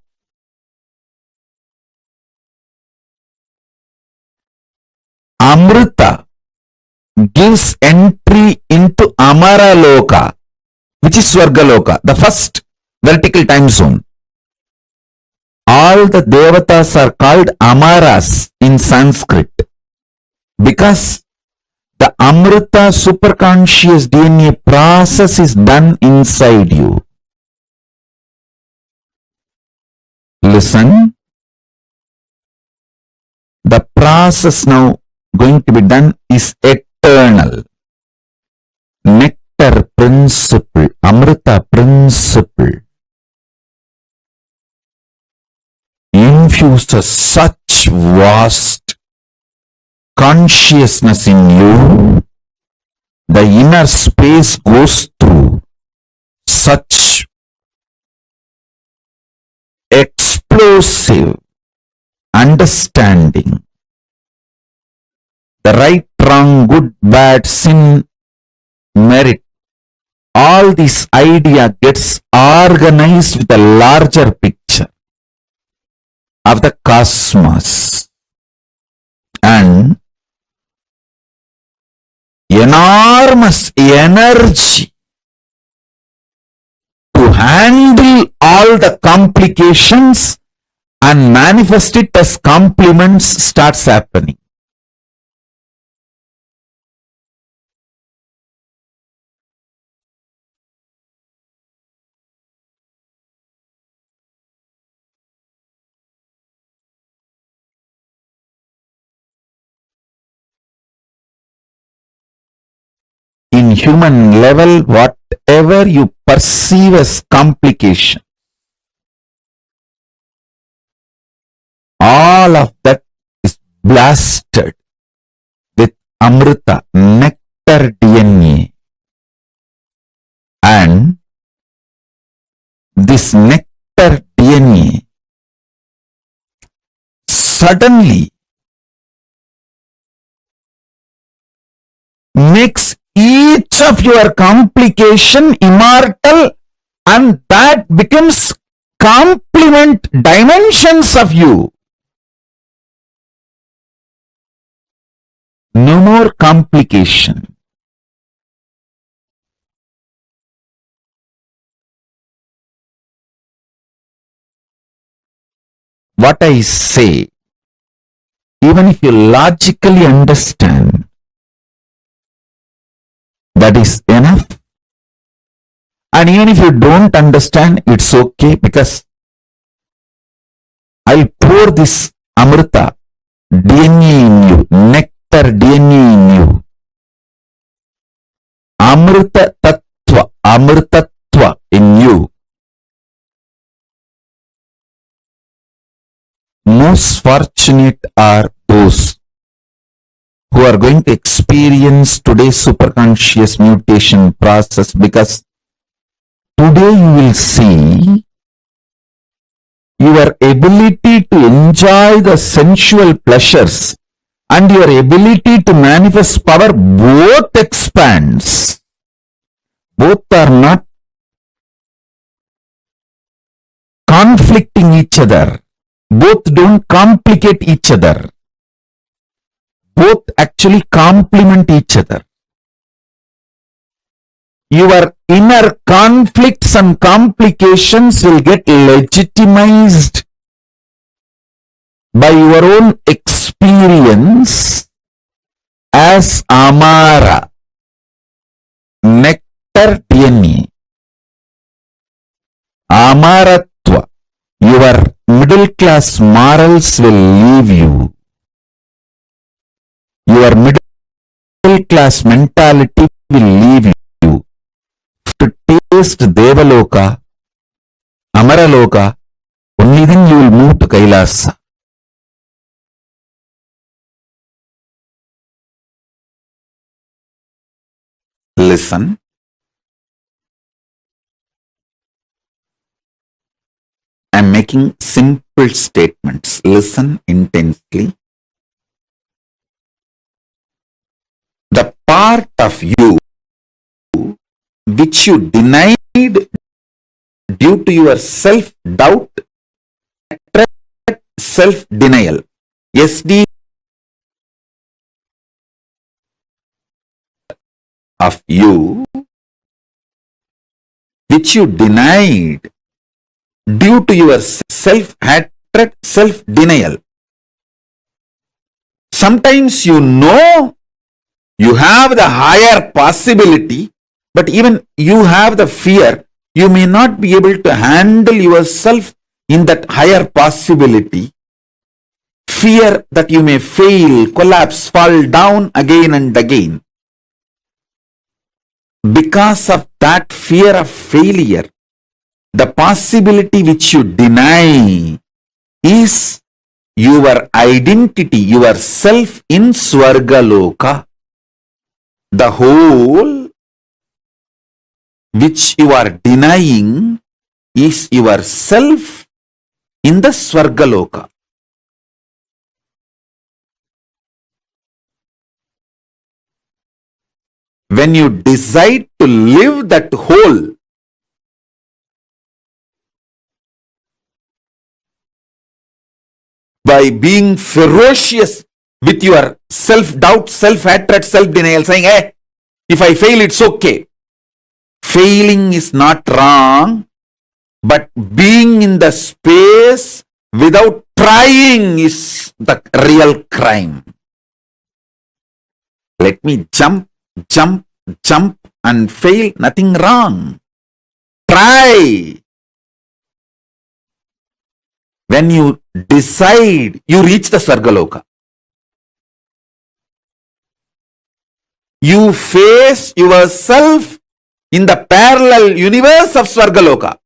Amrita gives entry into Amara Loka, which is Swargaloka, the first vertical time zone. All the devatas are called Amaras in Sanskrit because the Amrita superconscious DNA process is done inside you. Listen, the process now going to be done is eternal. Nectar principle, Amrita principle infuses such vast consciousness in you. The inner space goes through such explosive understanding. The right, wrong, good, bad, sin, merit, all this idea gets organized with a larger picture of the cosmos and enormous energy to handle all the complications and manifest it as compliments starts happening. in human level, whatever you perceive as complication, all of that is blasted with Amrita, nectar DNA. And this nectar DNA suddenly makes each of your complication immortal, and that becomes complement dimensions of you. No more complication. What I say, even if you logically understand, that is enough. And even if you don't understand, it's okay, because I'll pour this Amrita DNA in you, nectar DNA in you. Amritattva in you. Most fortunate are those who are going to experience today's superconscious mutation process, because today you will see your ability to enjoy the sensual pleasures and your ability to manifest power both expands. Both are not conflicting each other. Both don't complicate each other. Both actually complement each other. Your inner conflicts and complications will get legitimized by your own experience as Amara, nectar DNA. Amaratva, your middle class morals will leave you. Your middle class mentality will leave you. To taste Devaloka, Amaraloka, only then you will move to KAILASA. Listen. I am making simple statements. Listen intensely. The part of you which you denied due to your self-doubt, self-denial, SD of you, which you denied due to your self-hatred, self-denial. Sometimes you know you have the higher possibility, but even you have the fear, you may not be able to handle yourself in that higher possibility. Fear that you may fail, collapse, fall down again and again. Because of that fear of failure, the possibility which you deny is your identity, your self in Swargaloka. The whole which you are denying is yourself in the Swargaloka. When you decide to live that whole, by being ferocious with your self-doubt, self-hatred, self-denial, saying, hey, if I fail, it's okay. Failing is not wrong, but being in the space without trying is the real crime. Let me jump and fail, nothing wrong. Try. When you decide, you reach the Swargaloka. You face yourself in the parallel universe of Swargaloka.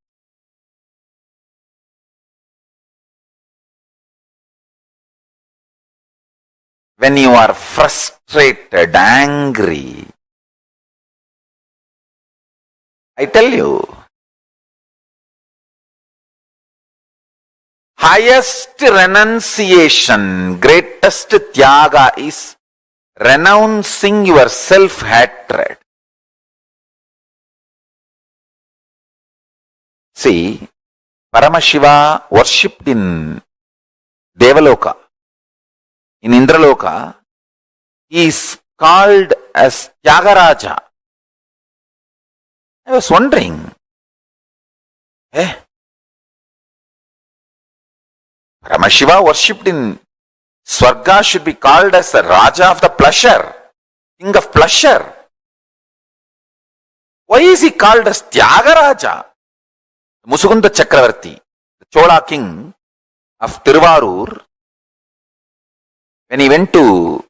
When you are frustrated, angry, I tell you, highest renunciation, greatest tyaga is renouncing your self-hatred. See, Paramashiva worshipped in Devaloka. In Indraloka, he is called as Tyagaraja. I was wondering, Paramashiva worshipped in Swarga should be called as the Raja of the pleasure, king of pleasure. Why is he called as Tyagaraja? Musukunda Chakravarti, the Chola king of Tiruvarur, when he went to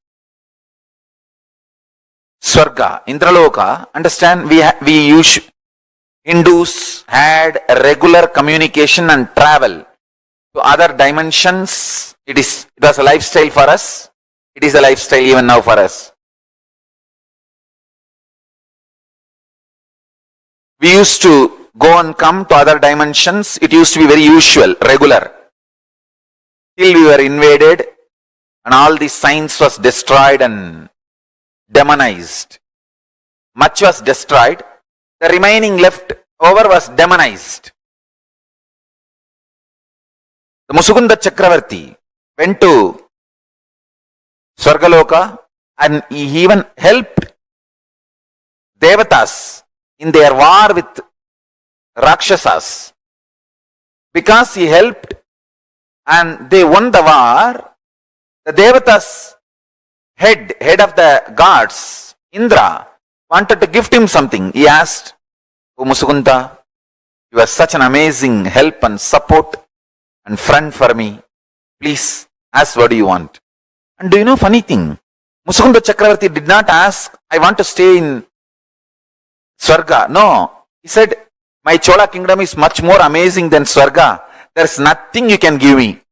Swarga, Indraloka, understand, Hindus had a regular communication and travel to other dimensions. It was a lifestyle for us. It is a lifestyle even now for us. We used to go and come to other dimensions. It used to be very usual, regular. Till we were invaded and all the science was destroyed and demonized. Much was destroyed. The remaining left over was demonized. The Musukunda Chakravarti went to Swargaloka and he even helped Devatas in their war with Rakshasas. Because he helped and they won the war, the Devatas head of the gods, Indra, wanted to gift him something. He asked, "O Musukunda, you are such an amazing help and support and friend for me. Please ask what do you want." And do you know funny thing? Musukunda Chakravarti did not ask, "I want to stay in Swarga." No. He said, "My Chola kingdom is much more amazing than Swarga. There is nothing you can give me.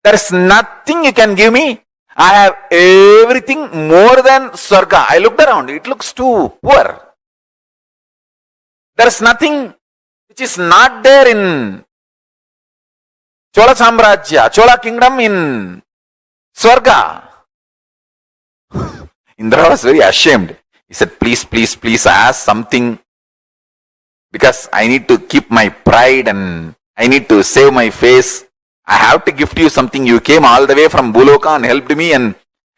There is nothing you can give me. I have everything more than Swarga." I looked around. It looks too poor. There is nothing which is not there in Chola Samrajya, Chola kingdom in Swarga. Indra was very ashamed. He said, please ask something, because I need to keep my pride and I need to save my face. I have to gift you something. You came all the way from Buloka and helped me and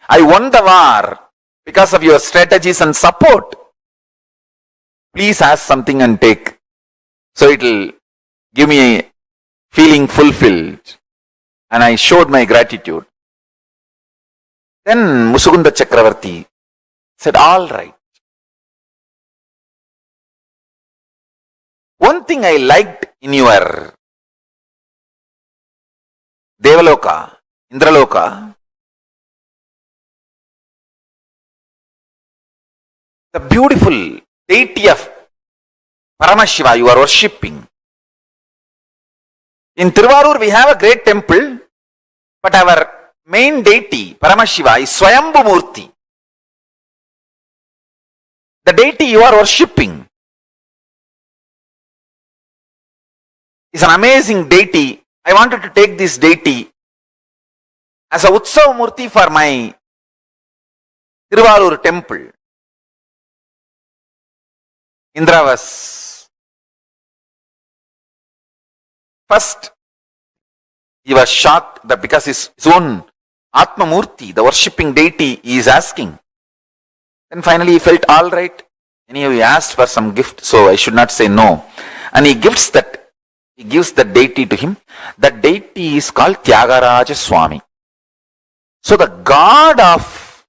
I won the war because of your strategies and support. Please ask something and take. So it will give me a feeling fulfilled. And I showed my gratitude. Then Musukunda Chakravarti said, "All right. One thing I liked in your Devaloka, Indraloka, the beautiful deity of Paramashiva you are worshipping. In Tiruvarur we have a great temple, but our main deity, Paramashiva, is Swayambhu Murti. The deity you are worshipping is an amazing deity. I wanted to take this deity as a Utsav Murti for my Tiruvarur temple." Indra was first, he was shocked that because his own Atma Murti, the worshipping deity, he is asking. Then finally he felt, all right. Anyhow, he asked for some gift, so I should not say no. And he gives the deity to him. That deity is called Tyagaraja Swami. So the god of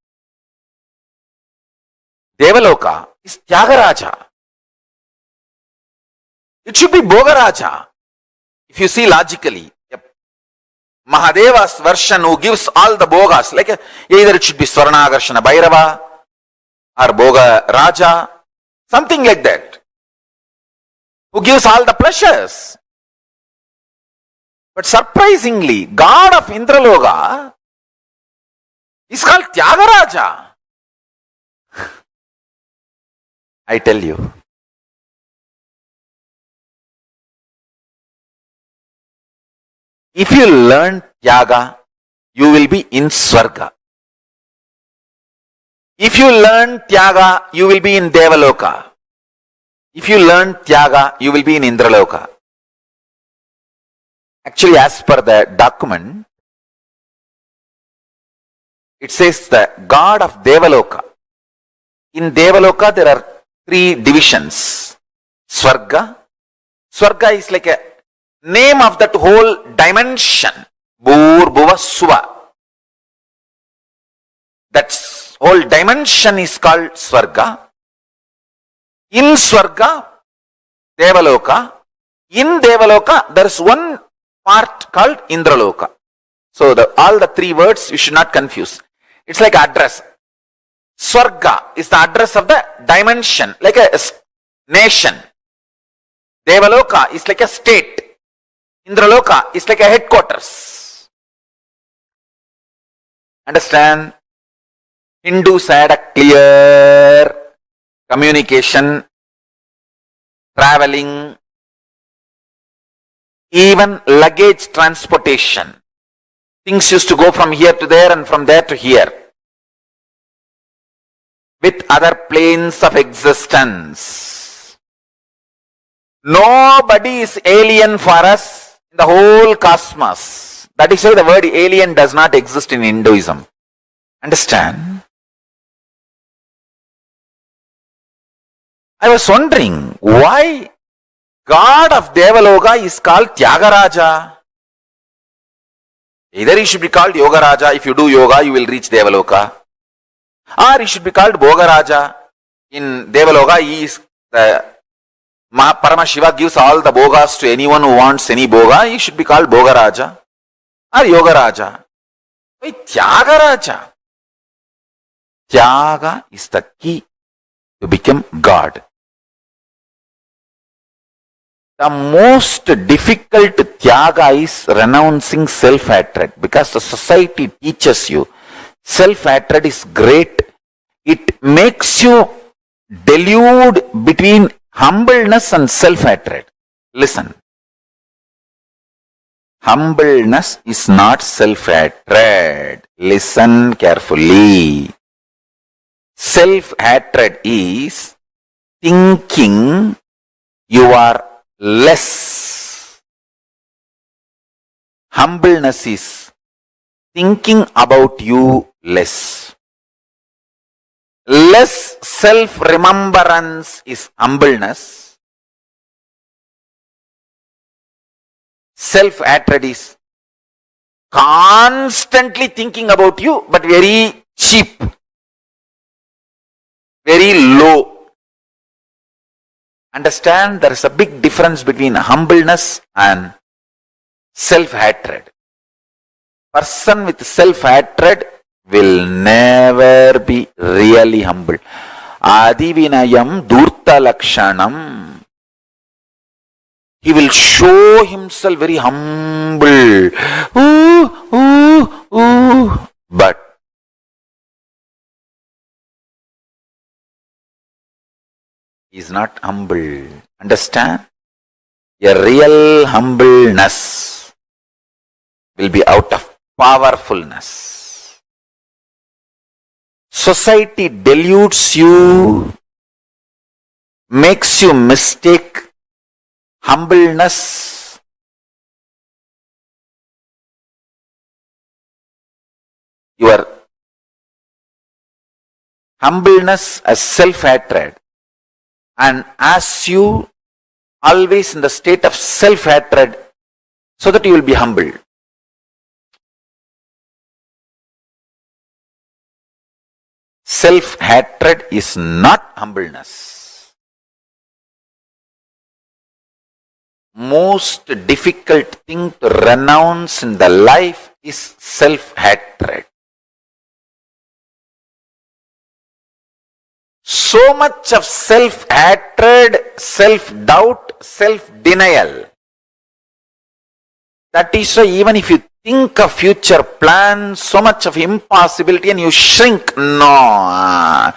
Devaloka is Tyagaraja. It should be Bhogaraja. If you see logically, Mahadeva's version who gives all the bhogas, like either it should be Swarnagarshana Bhairava or Bhoga Raja, something like that, who gives all the pleasures. But surprisingly, God of Indraloka is called Tyagaraja. I tell you. If you learn Tyaga, you will be in Swarga. If you learn Tyaga, you will be in Devaloka. If you learn Tyaga, you will be in Indraloka. Actually, as per the document, it says the God of Devaloka. In Devaloka, there are 3 divisions. Swarga. Swarga is like a name of that whole dimension. Bhur, Bhuva, Suva. That whole dimension is called Swarga. In Swarga, Devaloka. In Devaloka, there is one part called Indraloka. So all the 3 words you should not confuse. It's like address. Swarga is the address of the dimension, like a nation. Devaloka is like a state. Indraloka is like a headquarters. Understand? Hindus had a clear communication, traveling, even luggage transportation. Things used to go from here to there and from there to here. With other planes of existence. Nobody is alien for us in the whole cosmos. That is why the word alien does not exist in Hinduism. Understand? I was wondering why God of Devaloka is called Tyagaraja. Either he should be called Yogaraja. If you do yoga, you will reach Devaloka. Or he should be called Bhogaraja. In Devaloka, he is the Paramashiva gives all the bhogas to anyone who wants any bhoga. He should be called Bhogaraja or Yogaraja. Why Tyagaraja? Tyaga is the key to become God. The most difficult Tyaga is renouncing self-hatred, because the society teaches you self-hatred is great. It makes you delude between humbleness and self-hatred. Listen. Humbleness is not self-hatred. Listen carefully. Self-hatred is thinking you are less. Humbleness is thinking about you less. Less self-remembrance is humbleness. Self-hatred is constantly thinking about you, but very cheap, very low. Understand, there is a big difference between humbleness and self-hatred. Person with self-hatred will never be really humble. Adivinayam durta lakshanam. He will show himself very humble. But he is not humble. Understand? A real humbleness will be out of powerfulness. Society deludes you, makes you mistake humbleness your humbleness as self-hatred, and as you always in the state of self-hatred so that you will be humble. Self-hatred is not humbleness. Most difficult thing to renounce in the life is self-hatred. so much of self-hatred, self-doubt, self-denial. That is why even if you think of future plans, so much of impossibility and you shrink. No,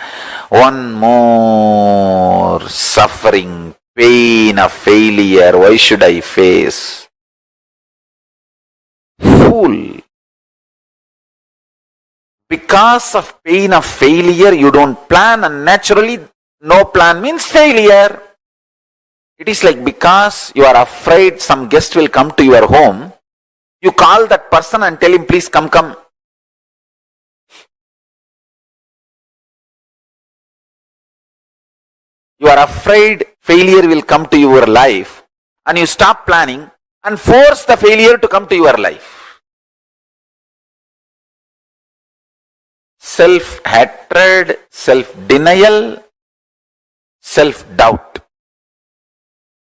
one more suffering, pain of failure, why should I face? Fool. Because of pain of failure, you don't plan, and naturally, no plan means failure. It is like because you are afraid some guest will come to your home, you call that person and tell him, please come. You are afraid failure will come to your life, and you stop planning and force the failure to come to your life. Self-hatred, self-denial, self-doubt.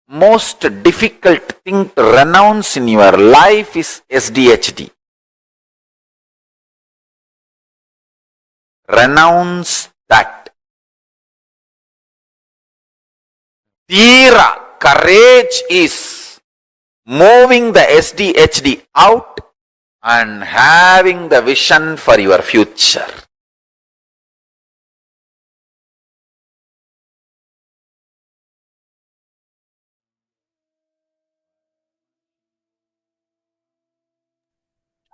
Most difficult thing to renounce in your life is SDHD. Renounce that. Dhira, courage is moving the SDHD out and having the vision for your future.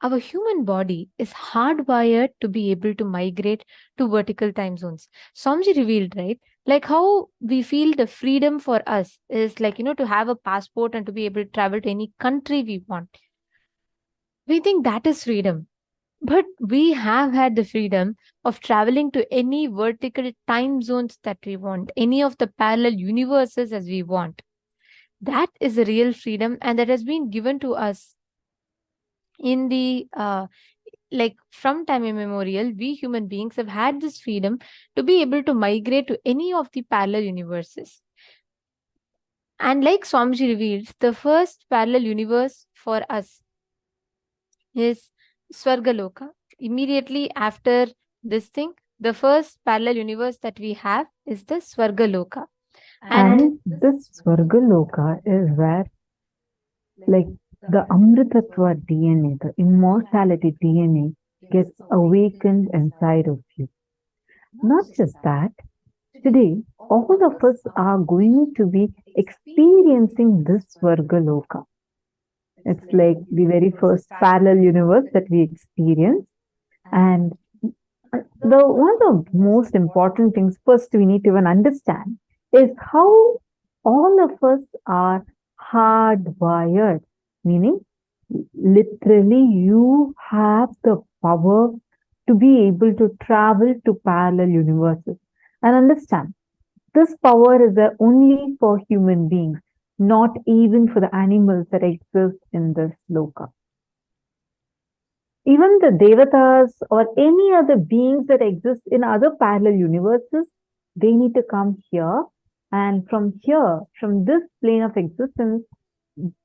Our human body is hardwired to be able to migrate to vertical time zones. Swamiji revealed, right? Like how we feel the freedom for us is like, to have a passport and to be able to travel to any country we want. We think that is freedom. But we have had the freedom of traveling to any vertical time zones that we want, any of the parallel universes as we want. That is the real freedom, and that has been given to us in the like from time immemorial. We human beings have had this freedom to be able to migrate to any of the parallel universes. And like Swamiji reveals, the first parallel universe for us is Swargaloka. Immediately after this thing, the first parallel universe that we have is the Swargaloka. And this Swargaloka is where, like, the Amritattva DNA, the immortality DNA, gets awakened inside of you. Not just that, today, all of us are going to be experiencing this Swargaloka. It's like the very first parallel universe that we experience. And one of the most important things first we need to even understand is how all of us are hardwired, meaning literally you have the power to be able to travel to parallel universes. And understand, this power is there only for human beings, not even for the animals that exist in this loka. Even the devatas or any other beings that exist in other parallel universes, they need to come here. And from here, from this plane of existence,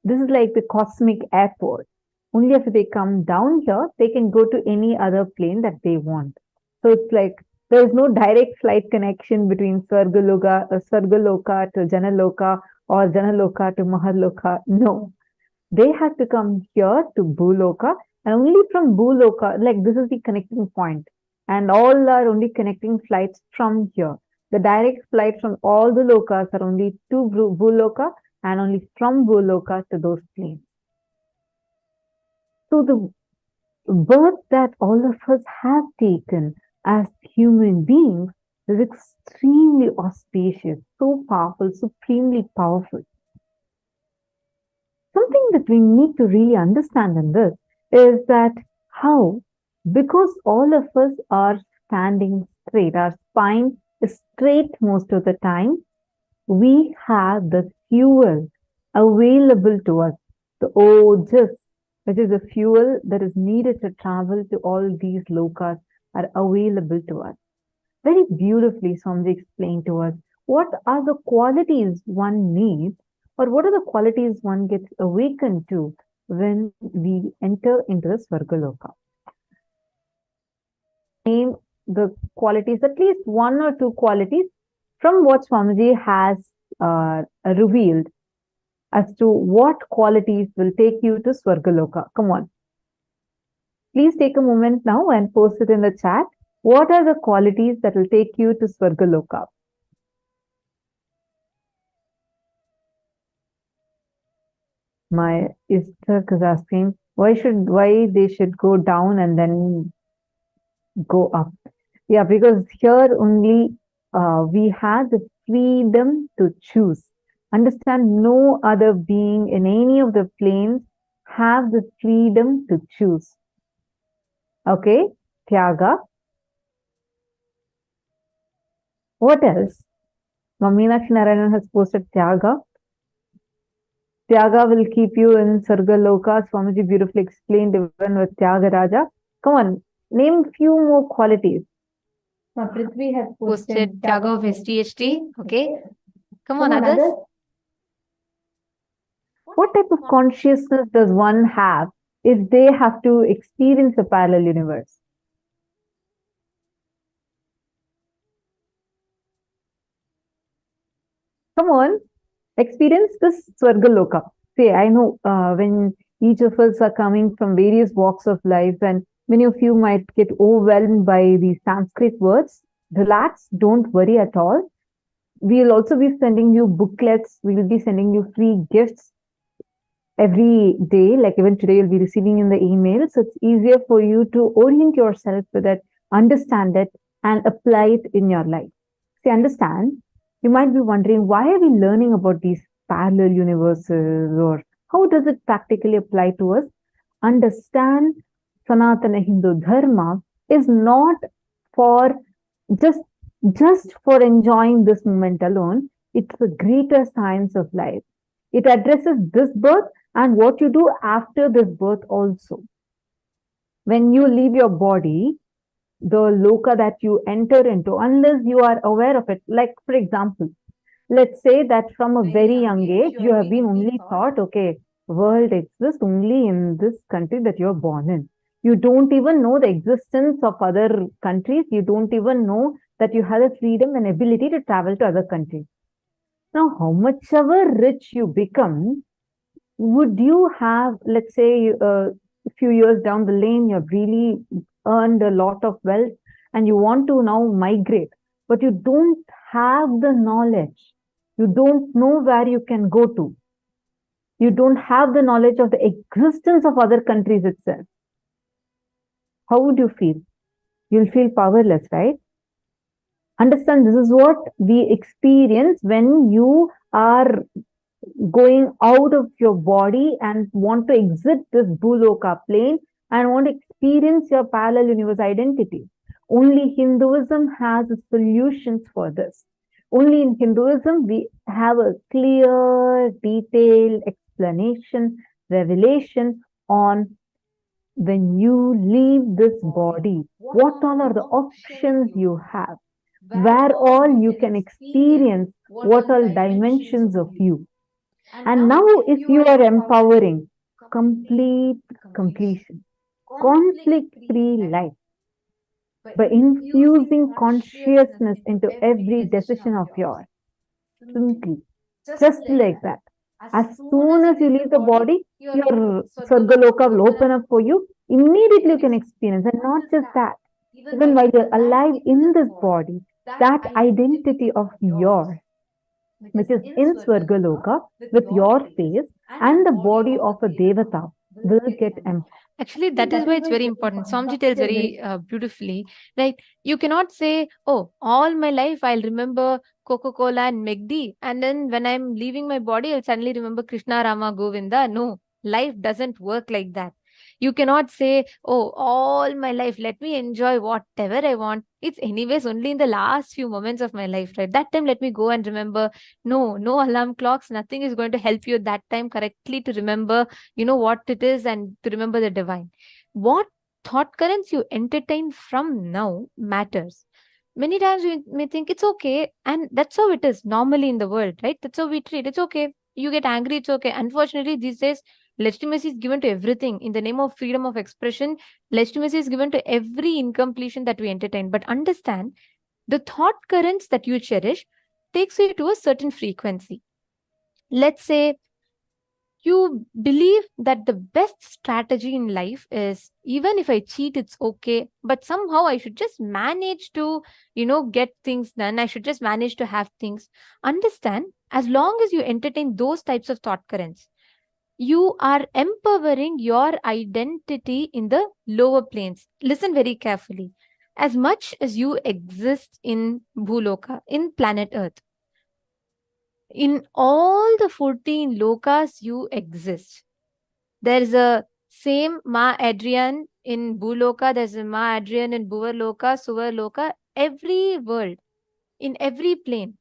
this is like the cosmic airport. Only if they come down here, they can go to any other plane that they want. So it's like there is no direct flight connection between Swargaloka to Janaloka or Janaloka to Mahaloka. No. They have to come here to Bhuloka, and only from Bhuloka, like this is the connecting point, and all are only connecting flights from here. The direct flight from all the lokas are only to Bhuloka, and only from Bhuloka to those planes. So the birth that all of us have taken as human beings is extremely auspicious, so powerful, supremely powerful. Something that we need to really understand in this is that how, because all of us are standing straight, our spine is straight most of the time, we have the fuel available to us, the ojas, which is the fuel that is needed to travel to all these lokas, are available to us. Very beautifully, Swamiji explained to us what are the qualities one needs, or what are the qualities one gets awakened to when we enter into the Swargaloka. Name the qualities, at least one or two qualities from what Swamiji has revealed as to what qualities will take you to Swargaloka. Come on. Please take a moment now and post it in the chat. What are the qualities that will take you to Swargaloka? My Istak is asking why they should go down and then go up. Yeah, because here only we have the freedom to choose. Understand, no other being in any of the planes have the freedom to choose. Okay, Tyaga. What else? Meenakshi Narayanan has posted Tyaga. Tyaga will keep you in Sargaloka. Swamiji beautifully explained even with Tyaga Raja. Come on, name few more qualities. Prithvi has posted Tyaga of STHT. Okay. Come on, others. What type of consciousness does one have if they have to experience a parallel universe? Come on, experience this Swargaloka. See, I know when each of us are coming from various walks of life, and many of you might get overwhelmed by these Sanskrit words. Relax, don't worry at all. We'll also be sending you booklets, we'll be sending you free gifts every day, like even today you'll be receiving in the email. So it's easier for you to orient yourself with it, understand it, and apply it in your life. See, understand, you might be wondering, why are we learning about these parallel universes, or how does it practically apply to us? Understand, Sanatana Hindu Dharma is not for just for enjoying this moment alone. It's a greater science of life. It addresses this birth and what you do after this birth also. When you leave your body, the loka that you enter into, unless you are aware of it, like for example, let's say that from a very young age, you have been only taught, okay, world exists only in this country that you're born in. You don't even know the existence of other countries. You don't even know that you have the freedom and ability to travel to other countries. Now, how much ever rich you become, would you have, let's say, a few years down the lane, you've really earned a lot of wealth and you want to now migrate, but you don't have the knowledge. You don't know where you can go to. You don't have the knowledge of the existence of other countries itself. How would you feel? You'll feel powerless, right? Understand, this is what we experience when you are going out of your body and want to exit this Bhuloka plane and want to experience your parallel universe identity. Only Hinduism has solutions for this. Only in Hinduism we have a clear, detailed explanation, revelation on when you leave this body, what all are the options you have, where all you can experience what all dimensions of you. And now if you are empowering complete completion, conflict-free life, by infusing consciousness into every decision of yours, simply, just like that. As soon as you leave the body, your Sargaloka will open up for you. Immediately you can experience, and not just that, even while you're alive in this body, that identity of yours, which is in Swargaloka, with your face and the body of a Devata, will get empowered. Actually, that is why it's very important. Somji tells very beautifully, right? You cannot say, oh, all my life I'll remember Coca-Cola and McD, and then when I'm leaving my body, I'll suddenly remember Krishna, Rama, Govinda. No, life doesn't work like that. You cannot say, oh, all my life, let me enjoy whatever I want. It's anyways only in the last few moments of my life, right? That time, let me go and remember. No, no alarm clocks. Nothing is going to help you at that time correctly to remember, what it is and to remember the divine. What thought currents you entertain from now matters. Many times we may think it's okay, and that's how it is normally in the world, right? That's how we treat. It's okay. You get angry, it's okay. Unfortunately, these days, legitimacy is given to everything. In the name of freedom of expression, legitimacy is given to every incompletion that we entertain. But understand, the thought currents that you cherish takes you to a certain frequency. Let's say you believe that the best strategy in life is, even if I cheat, it's okay, but somehow I should just manage to, get things done. I should just manage to have things. Understand, as long as you entertain those types of thought currents, you are empowering your identity in the lower planes. Listen very carefully. As much as you exist in Bhuloka, in planet Earth, in all the 14 lokas you exist, there is a same Ma Adrian in Bhuloka, there's a Ma Adrian in Bhuvarloka, Suvarloka, every world, in every plane.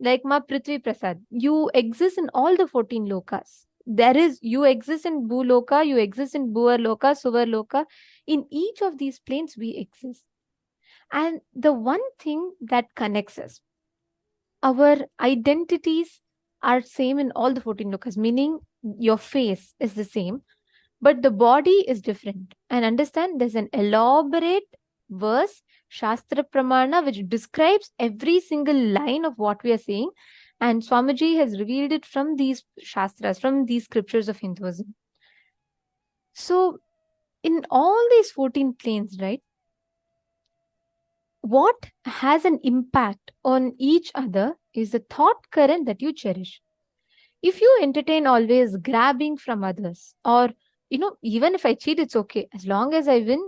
Like Ma Prithvi Prasad, you exist in all the 14 lokas. You exist in Bhuloka, you exist in Bhuvarloka, Suvarloka. In each of these planes, we exist. And the one thing that connects us, our identities are same in all the 14 lokas, meaning your face is the same, but the body is different. And understand, there's an elaborate verse, Shastra Pramana, which describes every single line of what we are saying. And Swamiji has revealed it from these Shastras, from these scriptures of Hinduism. So, in all these 14 planes, right, what has an impact on each other is the thought current that you cherish. If you entertain always grabbing from others, or even if I cheat, it's okay, as long as I win,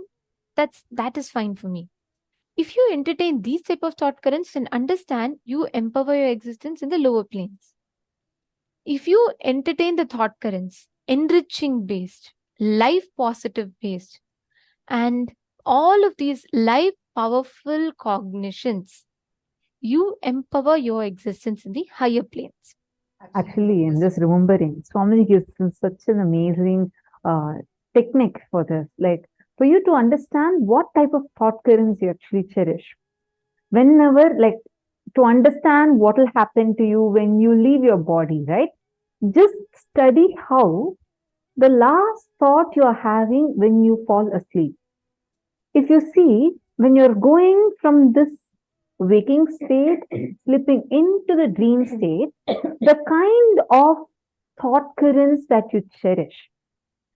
that is fine for me. If you entertain these type of thought currents, then understand, you empower your existence in the lower planes. If you entertain the thought currents enriching based, life positive based, and all of these life powerful cognitions, you empower your existence in the higher planes. Actually, I'm just remembering, Swamiji gives us such an amazing uh, technique for this. Like, for you to understand what type of thought currents you actually cherish. Whenever, like, to understand what will happen to you when you leave your body, right? Just study how the last thought you are having when you fall asleep. If you see, when you're going from this waking state, slipping into the dream state, the kind of thought currents that you cherish,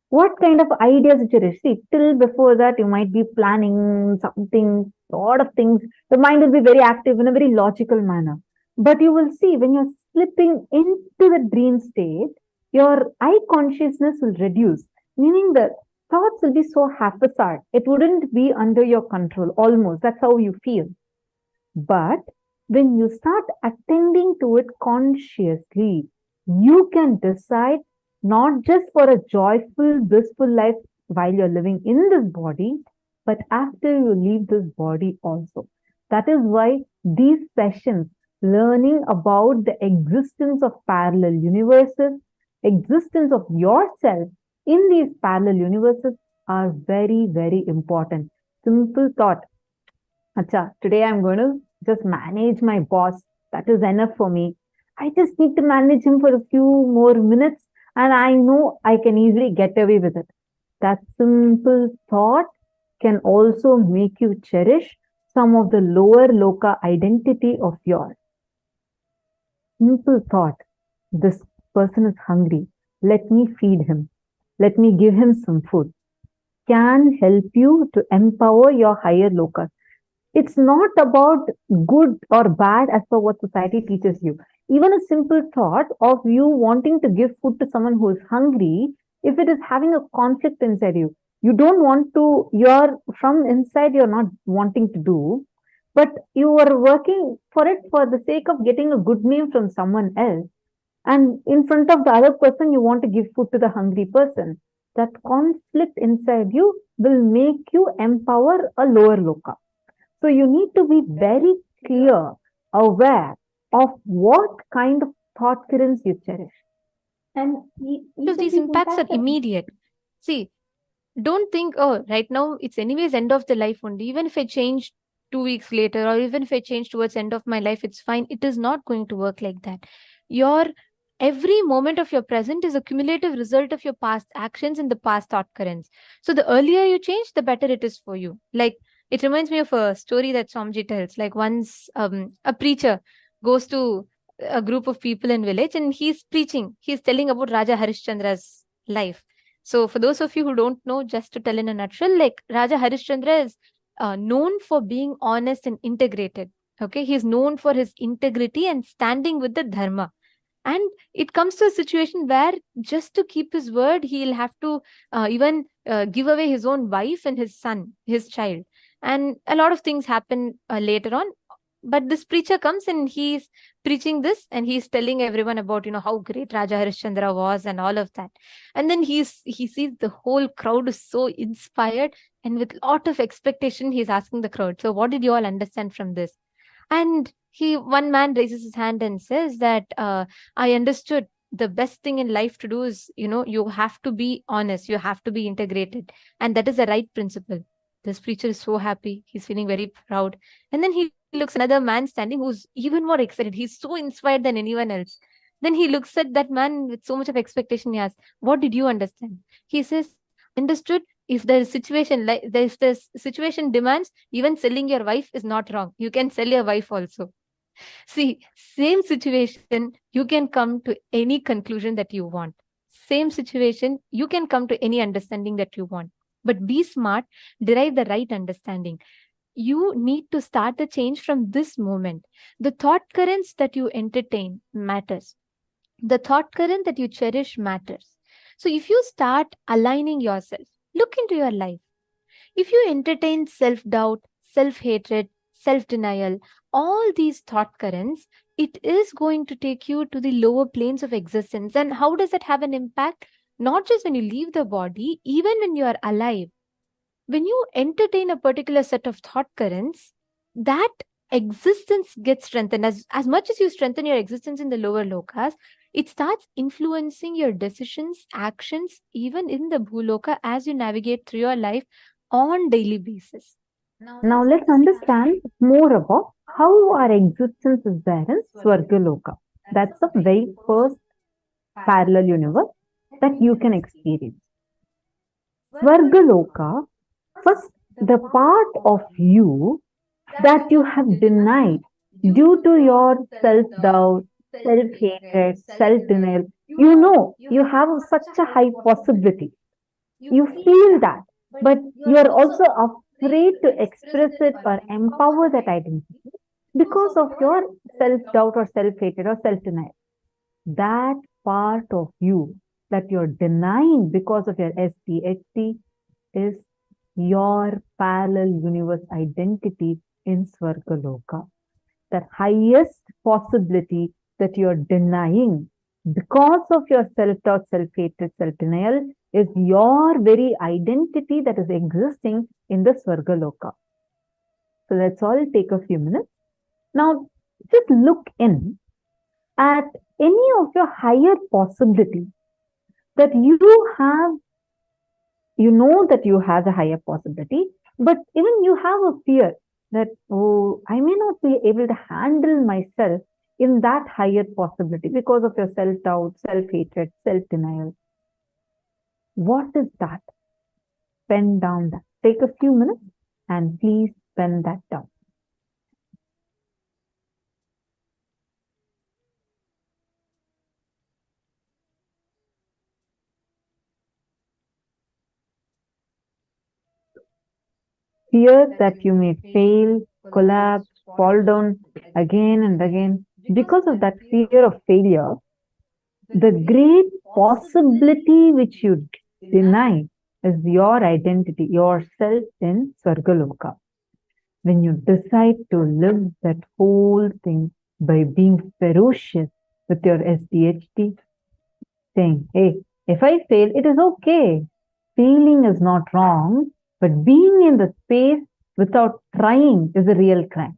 what kind of ideas you cherish. See, till before that, you might be planning something, a lot of things. The mind will be very active in a very logical manner. But you will see, when you're slipping into the dream state, your eye consciousness will reduce, meaning that thoughts will be so haphazard. It wouldn't be under your control, almost. That's how you feel. But when you start attending to it consciously, you can decide not just for a joyful, blissful life while you're living in this body, but after you leave this body also. That is why these sessions, learning about the existence of parallel universes, existence of yourself in these parallel universes, are very, very important. Simple thought. Acha, today I'm going to just manage my boss. That is enough for me. I just need to manage him for a few more minutes, and I know I can easily get away with it. That simple thought can also make you cherish some of the lower loka identity of yours. Simple thought. This person is hungry. Let me feed him. Let me give him some food. Can help you to empower your higher lokas. It's not about good or bad as per what society teaches you. Even a simple thought of you wanting to give food to someone who is hungry, if it is having a conflict inside you, you don't want to, you're from inside, you're not wanting to do, but you are working for it for the sake of getting a good name from someone else. And in front of the other person, you want to give food to the hungry person. That conflict inside you will make you empower a lower loka. So you need to be very clear, aware of what kind of thought currents you cherish. And Because these impacts are immediate. See, don't think, oh, right now it's anyways end of the life only. Even if I change 2 weeks later, or even if I change towards end of my life, it's fine. It is not going to work like that. Every moment of your present is a cumulative result of your past actions and the past thought currents. So the earlier you change, the better it is for you. Like, it reminds me of a story that Swamiji tells. Like, once a preacher goes to a group of people in village and he's preaching. He's telling about Raja Harishchandra's life. So for those of you who don't know, just to tell in a nutshell, like Raja Harishchandra is known for being honest and integrated. Okay, he's known for his integrity and standing with the dharma. And it comes to a situation where just to keep his word, he'll have to even give away his own wife and his son, his child. And a lot of things happen later on. But this preacher comes and he's preaching this and he's telling everyone about, how great Raja Harishchandra was and all of that. And then he sees the whole crowd is so inspired, and with lot of expectation, he's asking the crowd, so what did you all understand from this? And one man raises his hand and says that I understood the best thing in life to do is, you have to be honest, you have to be integrated, and that is the right principle. This preacher is so happy, he's feeling very proud. And then he looks at another man standing who's even more excited. He's so inspired than anyone else. Then he looks at that man with so much of expectation. He asks, what did you understand? He says, I understood if the situation if the situation demands, even selling your wife is not wrong. You can sell your wife also. See, same situation, you can come to any conclusion that you want. Same situation, you can come to any understanding that you want. But be smart, derive the right understanding. You need to start the change from this moment. The thought currents that you entertain matters. The thought current that you cherish matters. So if you start aligning yourself, look into your life. If you entertain self-doubt, self-hatred, self-denial, all these thought currents, it is going to take you to the lower planes of existence. And how does that have an impact? Not just when you leave the body, even when you are alive. When you entertain a particular set of thought currents, that existence gets strengthened. As much as you strengthen your existence in the lower lokas, it starts influencing your decisions, actions, even in the bhuloka as you navigate through your life on daily basis. Now let's understand more about how our existence is there in Swargaloka. That's the very first parallel universe that you can experience. Swargaloka, first, the part of you that you have denied due to your self-doubt, self-hatred, self-denial. You have such a high possibility. You feel that, but you are also afraid to express it or empower that identity because of your self-doubt or self-hatred or self-denial. That part of you that you're denying because of your SPHT is your parallel universe identity in Swargaloka. The highest possibility that you're denying because of your self-doubt, self-hatred, self-denial is your very identity that is existing in the Swargaloka. So let's all take a few minutes. Now, just look in at any of your higher possibilities that you have. You know that you have a higher possibility, but even you have a fear that, oh, I may not be able to handle myself in that higher possibility because of your self-doubt, self-hatred, self-denial. What is that? Pen down that. Take a few minutes and please pen that down. Fear that you may fail, collapse, fall down again and again. Because of that fear of failure, the great possibility which you deny is your identity, yourself in Swargaloka. When you decide to live that whole thing by being ferocious with your SDHT, saying, hey, if I fail, it is okay. Failing is not wrong, but being in the space without trying is a real crime.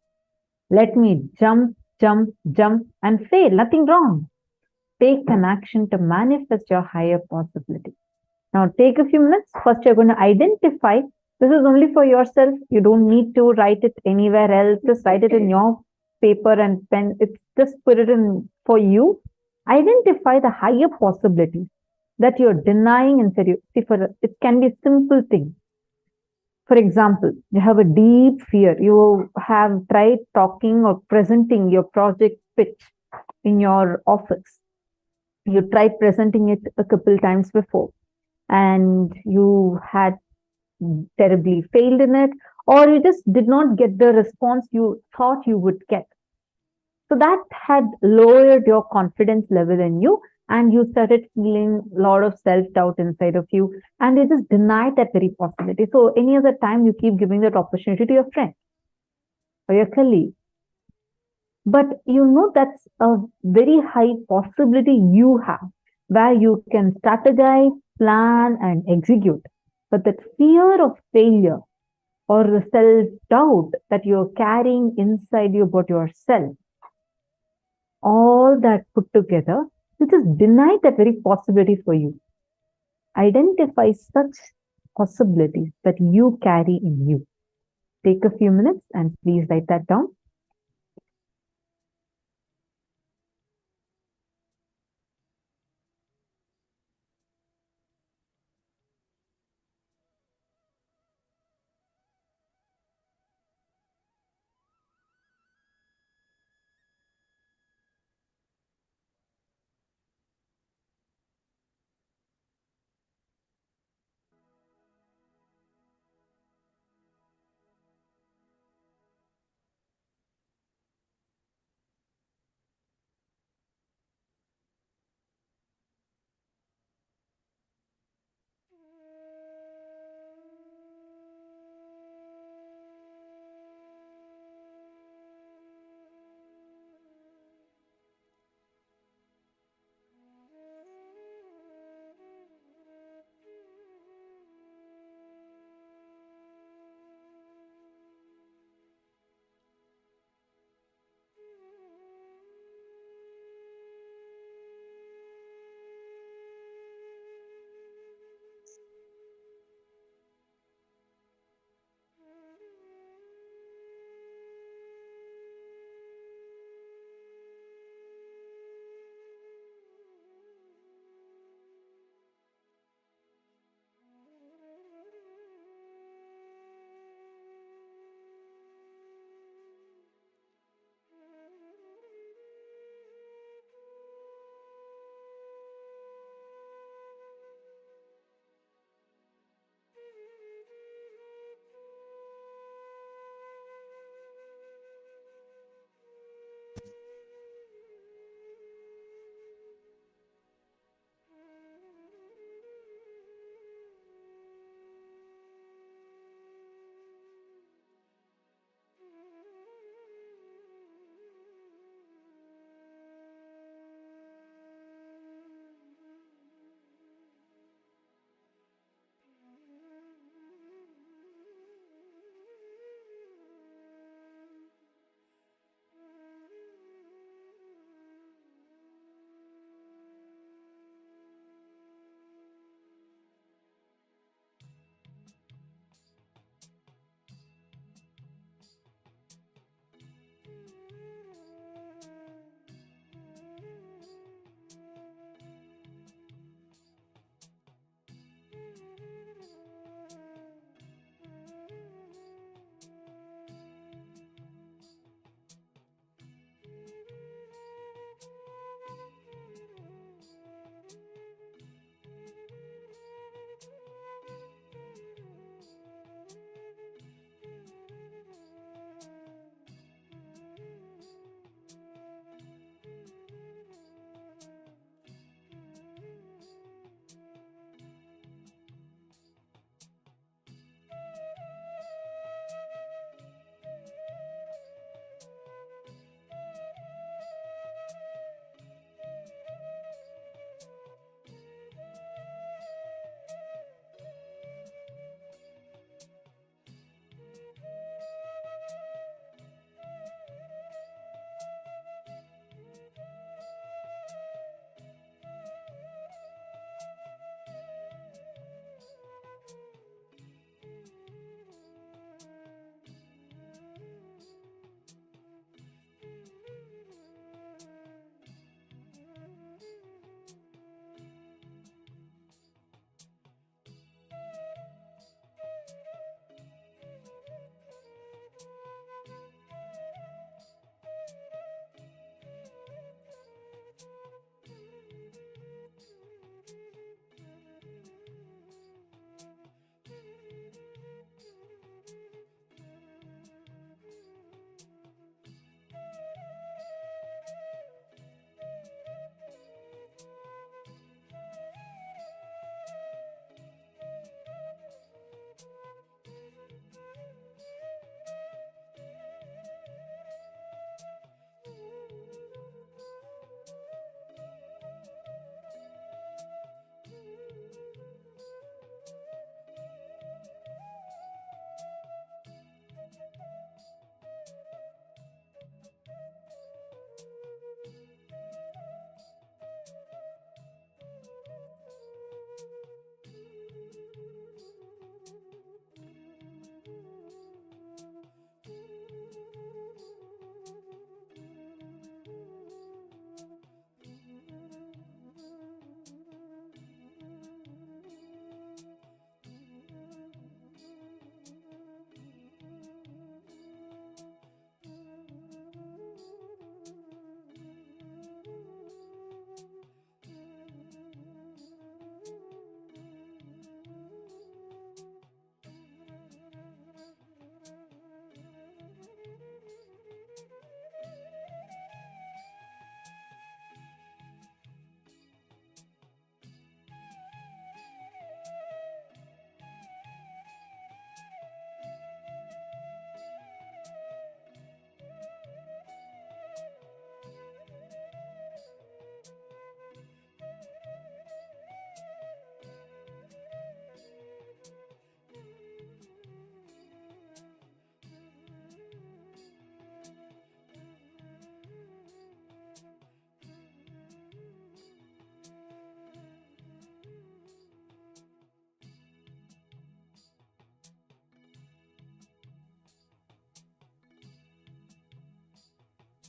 Let me jump, jump, jump and fail. Nothing wrong. Take an action to manifest your higher possibility. Now take a few minutes. First, you're going to identify. This is only for yourself. You don't need to write it anywhere else. Just write it in your paper and pen. It's just put it in for you. Identify the higher possibilities that you're denying and say, it can be a simple thing. For example, you have a deep fear. You have tried talking or presenting your project pitch in your office. You tried presenting it a couple times before and you had terribly failed in it, or you just did not get the response you thought you would get. So that had lowered your confidence level in you, and you started feeling a lot of self-doubt inside of you, and you just denied that very possibility. So any other time you keep giving that opportunity to your friend or your colleague. But you know that's a very high possibility you have, where you can strategize, plan, and execute. But that fear of failure or the self-doubt that you're carrying inside you about yourself, all that put together, you just deny that very possibility for you. Identify such possibilities that you carry in you. Take a few minutes and please write that down.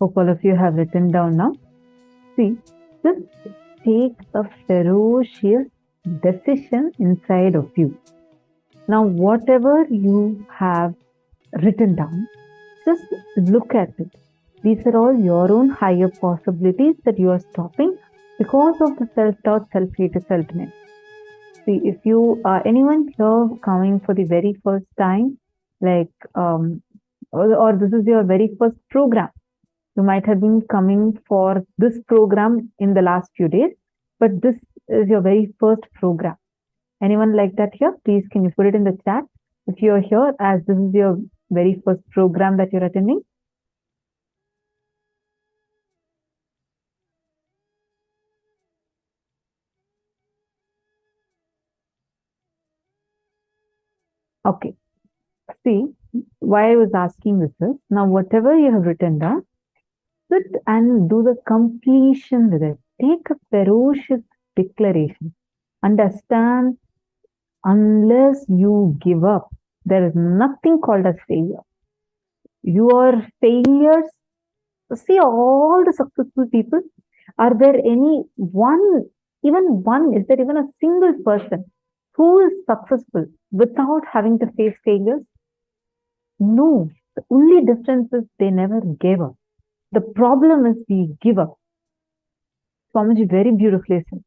Hope all of you have written down now. See, just take a ferocious decision inside of you. Now, whatever you have written down, just look at it. These are all your own higher possibilities that you are stopping because of the self-doubt, self-hatred, self-denial. See, if you are anyone here coming for the very first time, like, or this is your very first program, you might have been coming for this program in the last few days, but this is your very first program. Anyone like that here? Please, can you put it in the chat if you're here as this is your very first program that you're attending? Okay. See, why I was asking this is, now whatever you have written down, sit and do the completion with it. Take a ferocious declaration. Understand, unless you give up, there is nothing called as failure. Your failures, see all the successful people, are there any one, even one, is there even a single person who is successful without having to face failures? No. The only difference is they never gave up. The problem is we give up. Swamiji very beautifully said,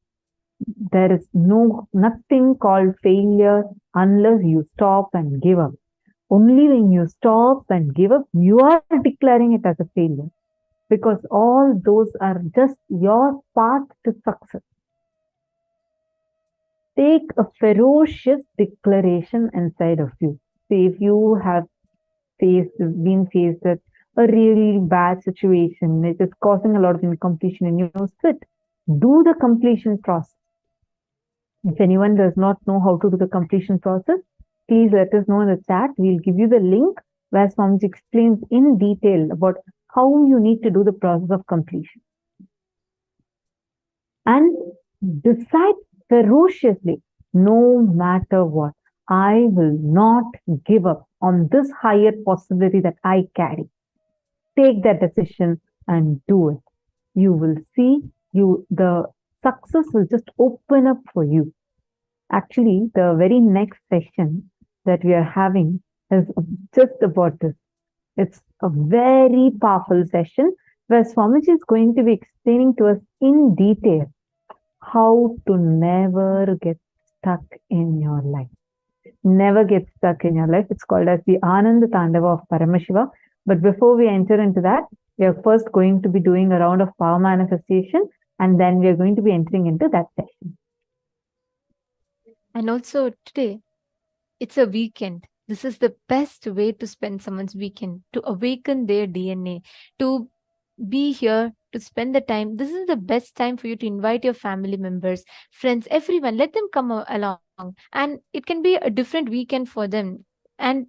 there is nothing called failure unless you stop and give up. Only when you stop and give up, you are declaring it as a failure. Because all those are just your path to success. Take a ferocious declaration inside of you. See, if you have been faced with a really bad situation, it is causing a lot of incompletion in your sit. Do the completion process. If anyone does not know how to do the completion process, please let us know in the chat. We'll give you the link where Swamiji explains in detail about how you need to do the process of completion. And decide ferociously, no matter what, I will not give up on this higher possibility that I carry. Take that decision and do it. You will see the success will just open up for you. Actually, the very next session that we are having is just about this. It's a very powerful session where Swamiji is going to be explaining to us in detail how to never get stuck in your life. Never get stuck in your life. It's called as the Ananda Tandava of Paramashiva. But before we enter into that, we are first going to be doing a round of power manifestation, and then we are going to be entering into that session. And also today, it's a weekend. This is the best way to spend someone's weekend, to awaken their DNA, to be here, to spend the time. This is the best time for you to invite your family members, friends, everyone. Let them come along. And it can be a different weekend for them. And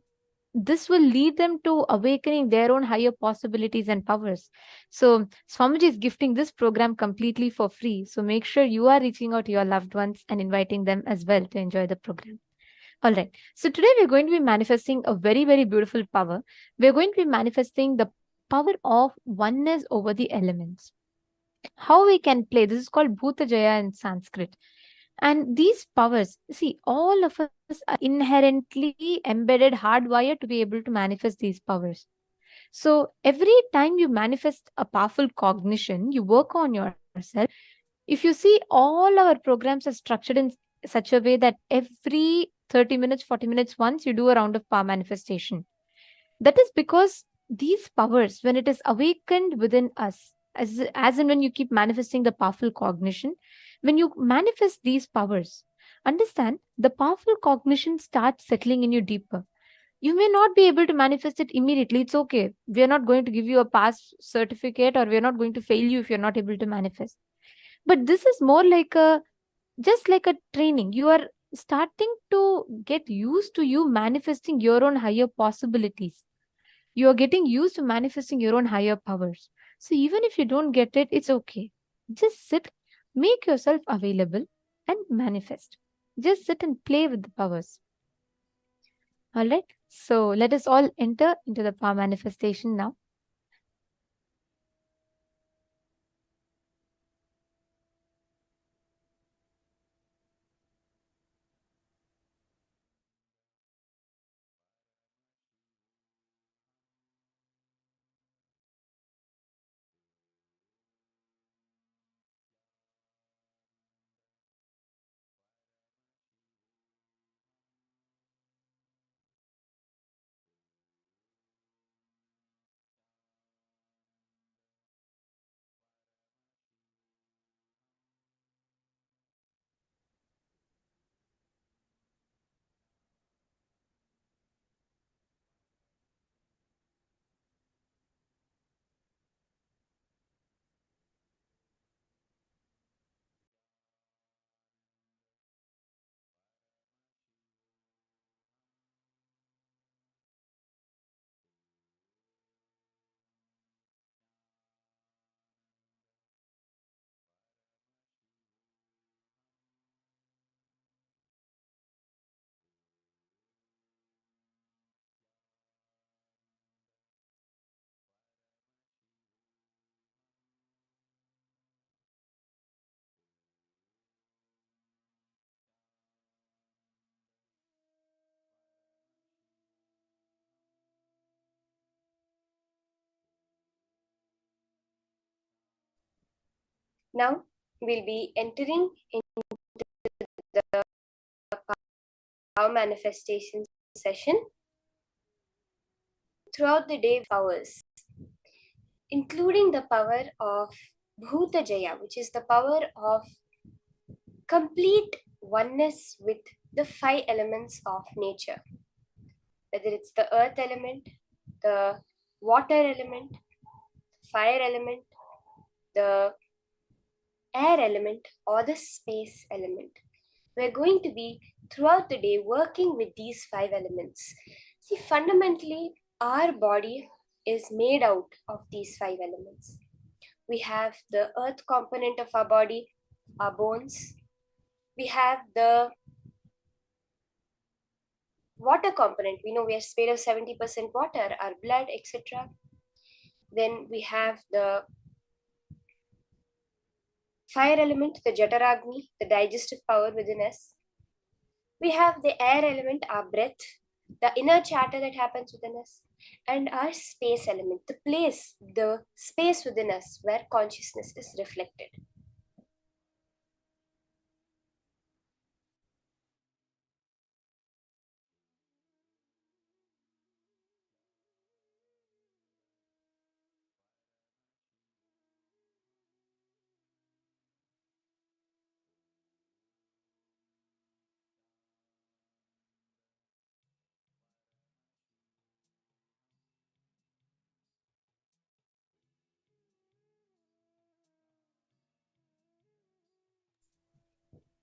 this will lead them to awakening their own higher possibilities and powers. So Swamiji is gifting this program completely for free. So make sure you are reaching out to your loved ones and inviting them as well to enjoy the program. All right. So today we're going to be manifesting a very, very beautiful power. We're going to be manifesting the power of oneness over the elements. How we can play, this is called Bhuta Jaya in Sanskrit. And these powers, see, all of us are inherently embedded, hardwired to be able to manifest these powers. So every time you manifest a powerful cognition, you work on yourself. If you see, all our programs are structured in such a way that every 30 minutes, 40 minutes once, you do a round of power manifestation. That is because these powers, when it is awakened within us, as in when you keep manifesting the powerful cognition, when you manifest these powers, understand the powerful cognition starts settling in you deeper. You may not be able to manifest it immediately. It's okay. We are not going to give you a pass certificate, or we are not going to fail you if you're not able to manifest. But this is more like just like a training. You are starting to get used to you manifesting your own higher possibilities. You are getting used to manifesting your own higher powers. So even if you don't get it, it's okay. Just sit, make yourself available and manifest. Just sit and play with the powers. All right. So let us all enter into the power manifestation now. Now we'll be entering into the power manifestation session. Throughout the day, powers, including the power of Bhuta Jaya, which is the power of complete oneness with the 5 elements of nature, whether it's the earth element, the water element, fire element, the air element, or the space element. We're going to be throughout the day working with these 5 elements. See, fundamentally, our body is made out of these 5 elements. We have the earth component of our body, our bones. We have the water component. We know we are made of 70% water, our blood, etc. Then we have the fire element, the Jataragni, the digestive power within us. We have the air element, our breath, the inner chatter that happens within us, and our space element, the place, the space within us where consciousness is reflected.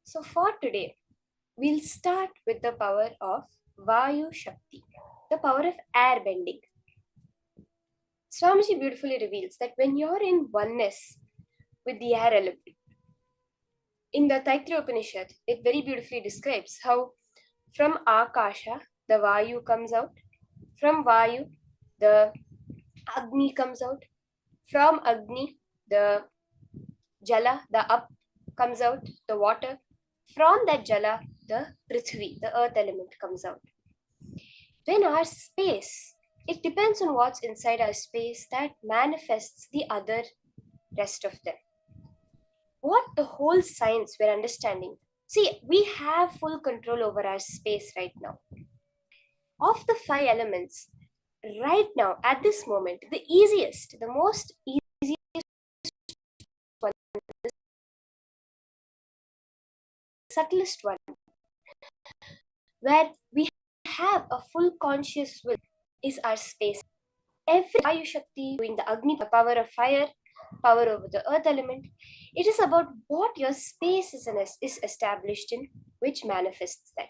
So for today, we'll start with the power of Vayu Shakti, the power of air bending. Swamiji beautifully reveals that when you're in oneness with the air element, in the Taittiriya Upanishad, it very beautifully describes how from Akasha, the Vayu comes out, from Vayu, the Agni comes out, from Agni, the Jala, the up comes out, the water, from that Jala, the Prithvi, the earth element comes out. When our space, it depends on what's inside our space that manifests the other rest of them. What the whole science we're understanding. See, we have full control over our space right now. Of the 5 elements, right now, at this moment, the easiest, the most easiest one, the subtlest one, where we have a full conscious will, is our space. Every Vayu Shakti doing the Agni, the power of fire, power over the earth element, it is about what your space is established in, which manifests that.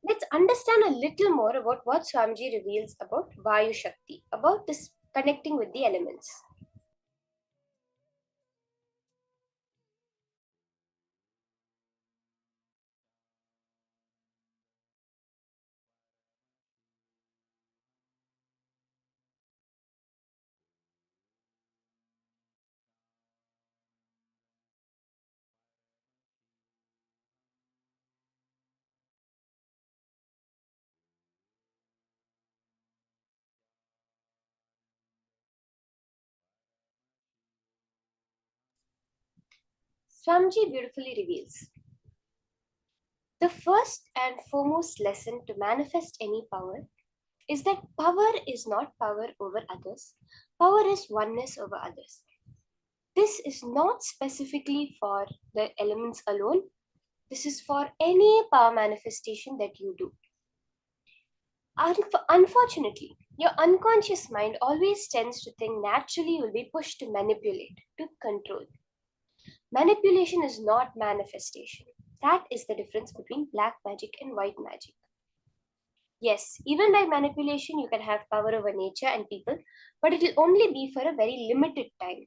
Let's understand a little more about what Swamiji reveals about Vayu Shakti, about this connecting with the elements. Swamiji beautifully reveals the first and foremost lesson to manifest any power is that power is not power over others. Power is oneness over others. This is not specifically for the elements alone. This is for any power manifestation that you do. Unfortunately, your unconscious mind always tends to think naturally you'll be pushed to manipulate, to control. Manipulation is not manifestation. That is the difference between black magic and white magic. Yes, even by manipulation, you can have power over nature and people, but it will only be for a very limited time.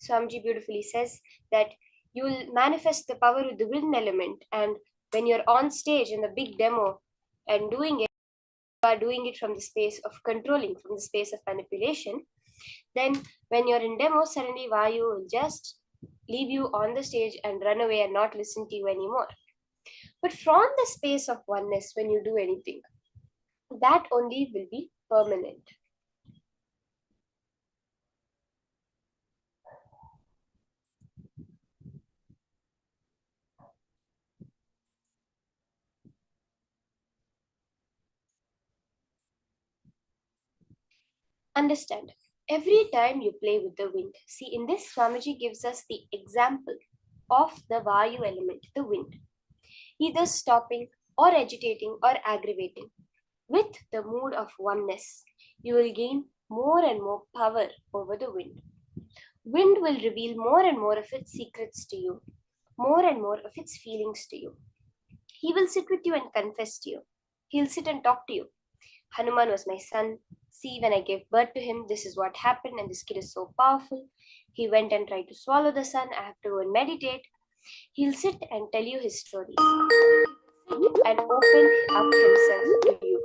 Swamiji beautifully says that you will manifest the power with the wind element, and when you're on stage in the big demo and doing it, you are doing it from the space of controlling, from the space of manipulation. Then when you're in demo, suddenly Vayu will just leave you on the stage and run away and not listen to you anymore. But from the space of oneness, when you do anything, that only will be permanent. Understand, every time you play with the wind, see, in this Swamiji gives us the example of the Vayu element, the wind, either stopping or agitating or aggravating. With the mood of oneness, you will gain more and more power over the wind. Wind will reveal more and more of its secrets to you, more and more of its feelings to you. He will sit with you and confess to you. He'll sit and talk to you. Hanuman was my son. See, when I gave birth to him, this is what happened, and this kid is so powerful. He went and tried to swallow the sun. I have to go and meditate. He'll sit and tell you his stories. He'll sit and open up himself to you.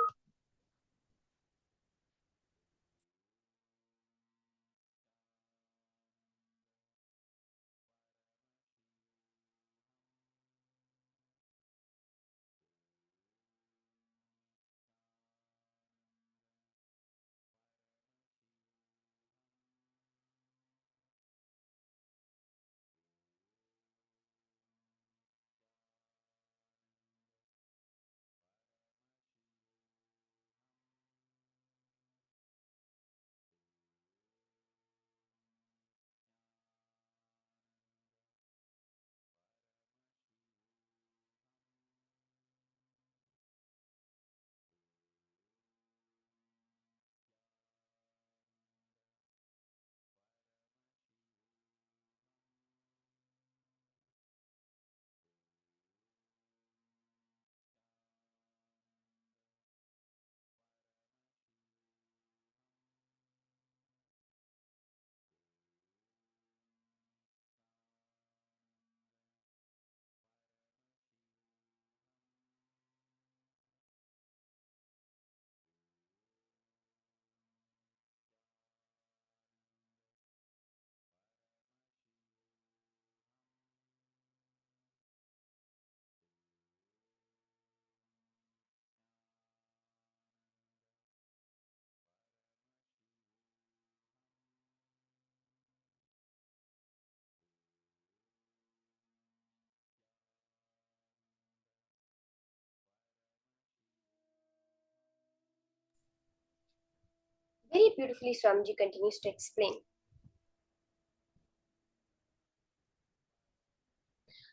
Very beautifully, Swamiji continues to explain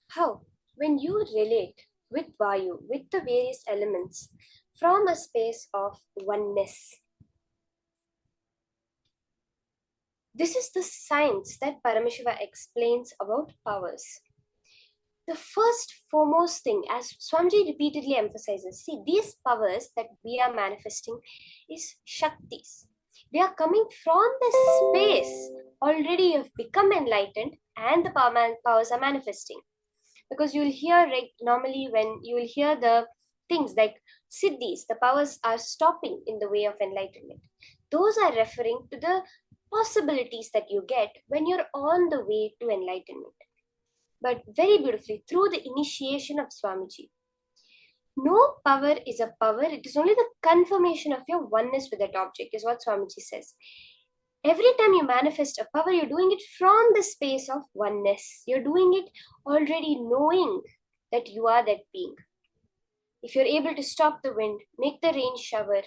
how, when you relate with Vayu, with the various elements, from a space of oneness, this is the science that Paramashiva explains about powers. The first foremost thing, as Swamiji repeatedly emphasizes, see, these powers that we are manifesting is Shaktis. They are coming from the space already you have become enlightened and the powers are manifesting. Because you will hear, normally when you will hear the things like siddhis, the powers are stopping in the way of enlightenment. Those are referring to the possibilities that you get when you're on the way to enlightenment. But very beautifully, through the initiation of Swamiji, no power is a power, it is only the confirmation of your oneness with that object, is what Swamiji says. Every time you manifest a power, you're doing it from the space of oneness. You're doing it already knowing that you are that being. If you're able to stop the wind, make the rain shower,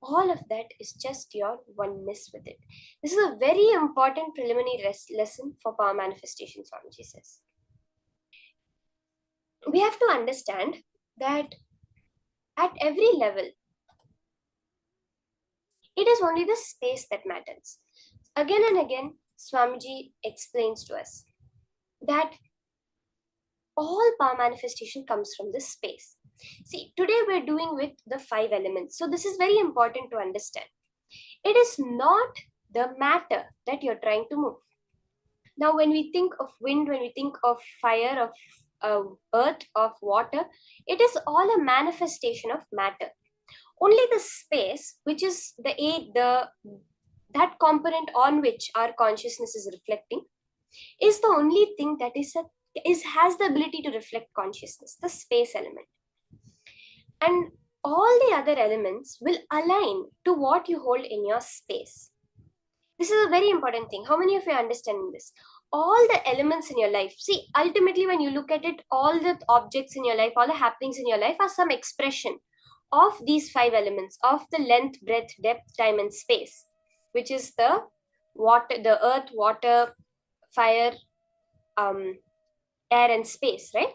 all of that is just your oneness with it. This is a very important preliminary lesson for power manifestation, Swamiji says. We have to understand that at every level, it is only the space that matters. Again and again, Swamiji explains to us that all power manifestation comes from this space. See, today we're doing with the 5 elements. So this is very important to understand. It is not the matter that you're trying to move. Now, when we think of wind, when we think of fire, of earth, of water, it is all a manifestation of matter. Only the space, which is that component on which our consciousness is reflecting, is the only thing that has the ability to reflect consciousness, the space element. And all the other elements will align to what you hold in your space. This is a very important thing. How many of you are understanding this? All the elements in your life, see, ultimately when you look at it, all the objects in your life, all the happenings in your life are some expression of these 5 elements, of the length, breadth, depth, time, and space. which is the water, the earth, water, fire, air and space, right?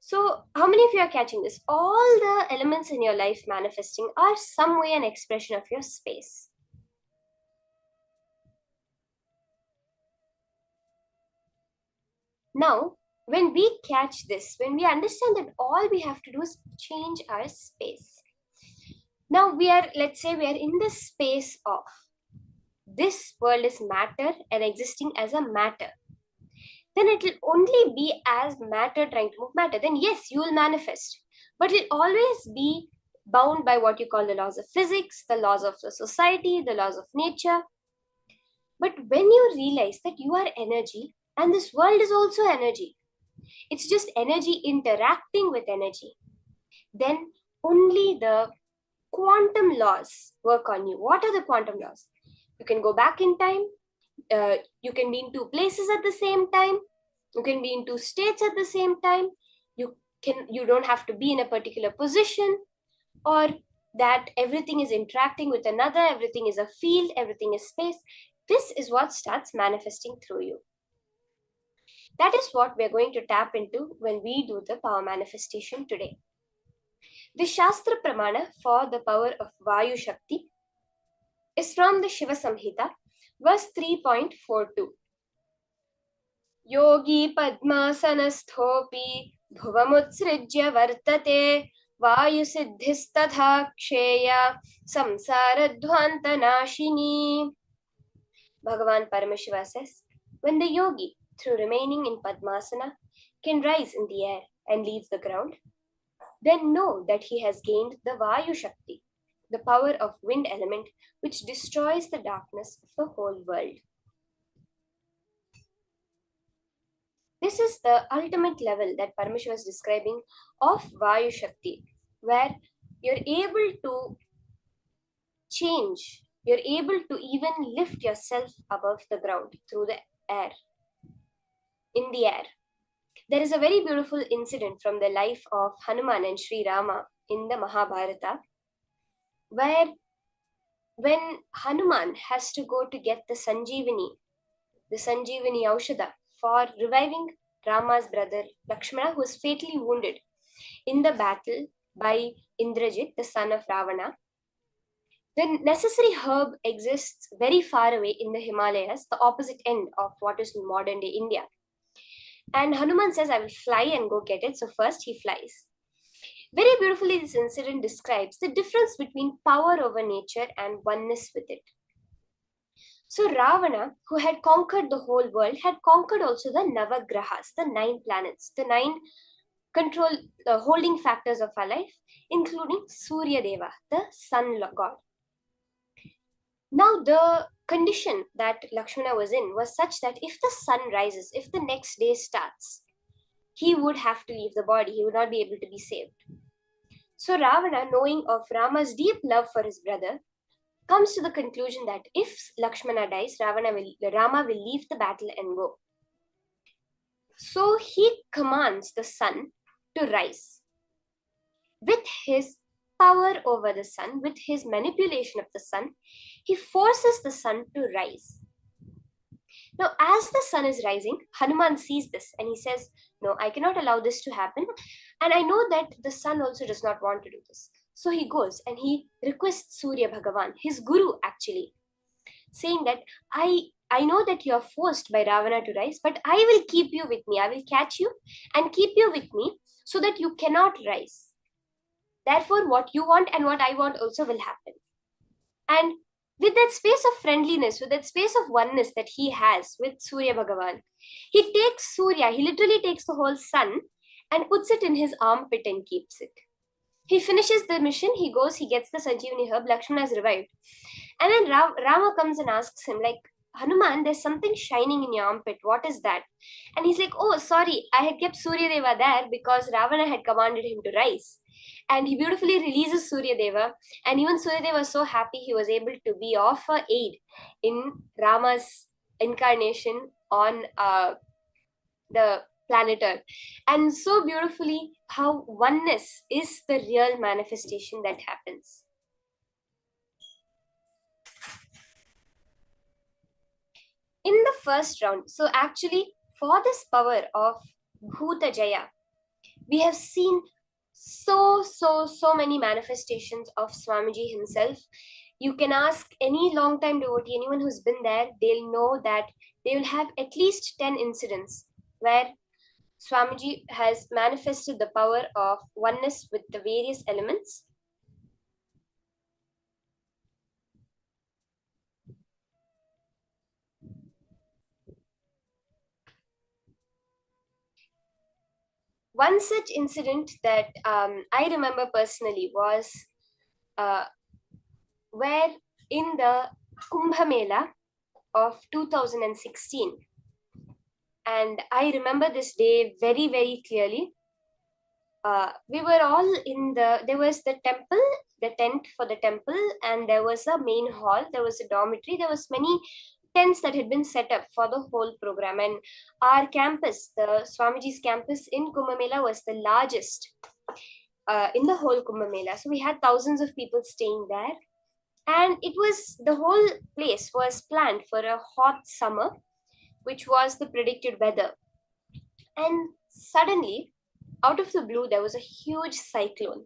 So how many of you are catching this? All the elements in your life manifesting are some way an expression of your space. Now, when we catch this, when we understand that all we have to do is change our space. Now we are, let's say we are in the space of this world is matter and existing as a matter. Then it will only be as matter trying to move matter. Then yes, you will manifest. But it will always be bound by what you call the laws of physics, the laws of the society, the laws of nature. But when you realize that you are energy and this world is also energy, it's just energy interacting with energy, then only the quantum laws work on you. What are the quantum laws? You can go back in time. You can be in two places at the same time. You can be in two states at the same time. You don't have to be in a particular position, or that everything is interacting with another, everything is a field, everything is space. This is what starts manifesting through you. That is what we're going to tap into when we do the power manifestation today. The Shastra Pramana for the power of Vayu Shakti is from the Shiva Samhita, verse 3.42. Yogi Padmasanasthopi Bhuvamutsrijya Vartate Vayu Siddhistadha Ksheya Samsara Nashini. Bhagavan Paramashiva says, when the yogi, through remaining in Padmasana, can rise in the air and leave the ground, then know that he has gained the Vayu Shakti, the power of wind element, which destroys the darkness of the whole world. This is the ultimate level that Paramashiva is describing of Vayu Shakti, where you're able to change, you're able to even lift yourself above the ground through the air, in the air. There is a very beautiful incident from the life of Hanuman and Sri Rama in the Mahabharata, where when Hanuman has to go to get the Sanjeevani Aushadha for reviving Rama's brother Lakshmana, who was fatally wounded in the battle by Indrajit, the son of Ravana. The necessary herb exists very far away in the Himalayas, the opposite end of what is modern day India. And Hanuman says, I will fly and go get it. So first he flies. Very beautifully, this incident describes the difference between power over nature and oneness with it. So Ravana, who had conquered the whole world, had conquered also the Navagrahas, the 9 planets, the 9 control holding factors of our life, including Surya Deva, the sun god. Now the condition that Lakshmana was in was such that if the sun rises, if the next day starts, he would have to leave the body. He would not be able to be saved. So Ravana, knowing of Rama's deep love for his brother, comes to the conclusion that if Lakshmana dies, Rama will leave the battle and go. So he commands the sun to rise. With his power over the sun, with his manipulation of the sun, he forces the sun to rise. Now, as the sun is rising, Hanuman sees this and he says, no, I cannot allow this to happen. And I know that the sun also does not want to do this. So he goes and he requests Surya Bhagavan, his guru actually, saying that I know that you are forced by Ravana to rise, but I will keep you with me. I will catch you and keep you with me so that you cannot rise. Therefore, what you want and what I want also will happen. And with that space of friendliness, with that space of oneness that he has with Surya Bhagavan, he takes Surya, he literally takes the whole sun and puts it in his armpit and keeps it. He finishes the mission, he goes, he gets the Sanjeevani herb, Lakshmana is revived. And then Rama comes and asks him, like, Hanuman, there's something shining in your armpit. What is that? And he's like, oh, sorry, I had kept Surya Deva there because Ravana had commanded him to rise. And he beautifully releases Surya Deva. And even Surya Deva was so happy he was able to be of aid in Rama's incarnation on the planet Earth. And so beautifully how oneness is the real manifestation that happens. first round. So actually, for this power of Bhuta Jaya, we have seen so many manifestations of Swamiji himself. You can ask any long time devotee, anyone who's been there, they'll know that they will have at least 10 incidents where Swamiji has manifested the power of oneness with the various elements. One such incident that I remember personally was where in the Kumbh Mela of 2016, and I remember this day very clearly. We were all there was the temple, the tent for the temple, and there was a main hall, there was a dormitory, there was many tents that had been set up for the whole program. And our campus, the Swamiji's campus in Kumbh Mela, was the largest in the whole Kumbh Mela. So we had thousands of people staying there. And the whole place was planned for a hot summer, which was the predicted weather. And suddenly, out of the blue, there was a huge cyclone.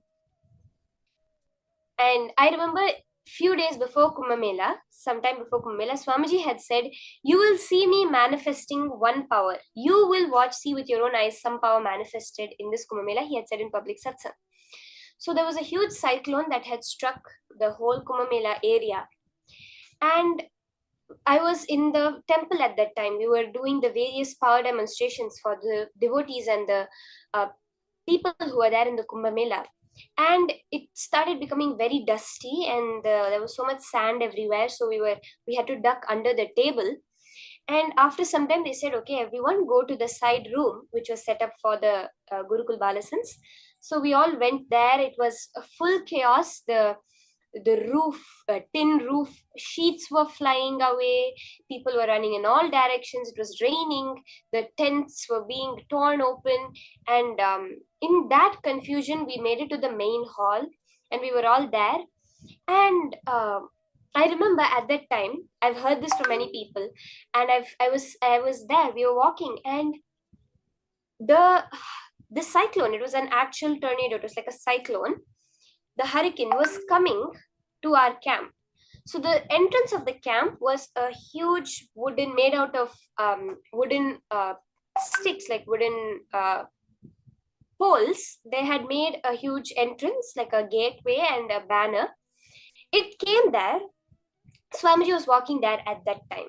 And I remember few days before Kumbh Mela, sometime before Kumbh Mela, Swamiji had said, you will see me manifesting one power. You will see with your own eyes some power manifested in this Kumbh Mela, he had said in public satsang. So there was a huge cyclone that had struck the whole Kumbh Mela area. And I was in the temple at that time. We were doing the various power demonstrations for the devotees and the people who were there in the Kumbh Mela. And it started becoming very dusty, and there was so much sand everywhere. So we had to duck under the table. And after some time, they said, okay, everyone go to the side room, which was set up for the Gurukul Balasans. So we all went there. It was a full chaos. The roof, tin roof sheets were flying away. People were running in all directions. It was raining. The tents were being torn open. And in that confusion, we made it to the main hall, and we were all there. And I remember at that time, I've heard this from many people, and I was there. We were walking, and the cyclone, it was an actual tornado. It was like a cyclone. The hurricane was coming to our camp. So the entrance of the camp was a huge made out of wooden sticks, like wooden poles. They had made a huge entrance, like a gateway and a banner. It came there. Swamiji was walking there at that time.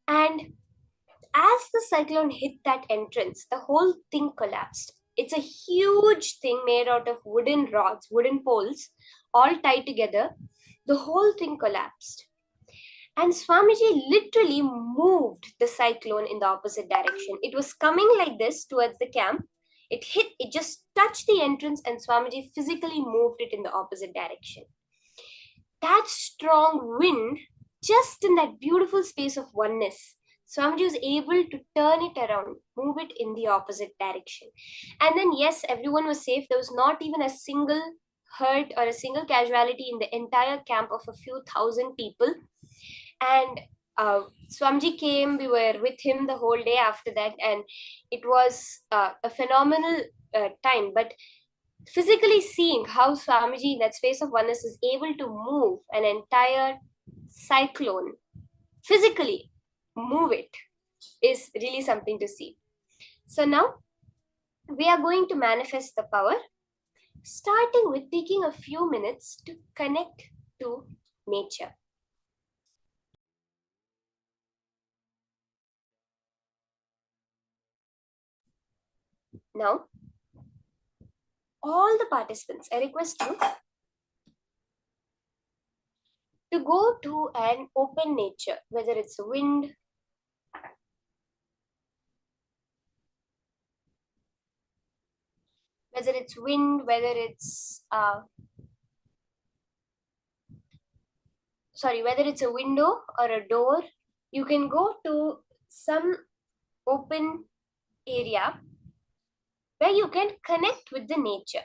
And as the cyclone hit that entrance, the whole thing collapsed. It's a huge thing made out of wooden rods, wooden poles, all tied together. The whole thing collapsed. And Swamiji literally moved the cyclone in the opposite direction. It was coming like this towards the camp. It just touched the entrance, and Swamiji physically moved it in the opposite direction. That strong wind, just in that beautiful space of oneness, Swamiji was able to turn it around, move it in the opposite direction. And then, yes, everyone was safe. There was not even a single hurt or a single casualty in the entire camp of a few thousand people. And Swamiji came, we were with him the whole day after that, and it was a phenomenal time. But physically seeing how Swamiji, in that space of oneness, is able to move an entire cyclone, physically move it, is really something to see. So now we are going to manifest the power, starting with taking a few minutes to connect to nature. Now, all the participants, I request you to go to an open nature, whether it's wind, whether it's whether it's a window or a door. You can go to some open area where you can connect with the nature.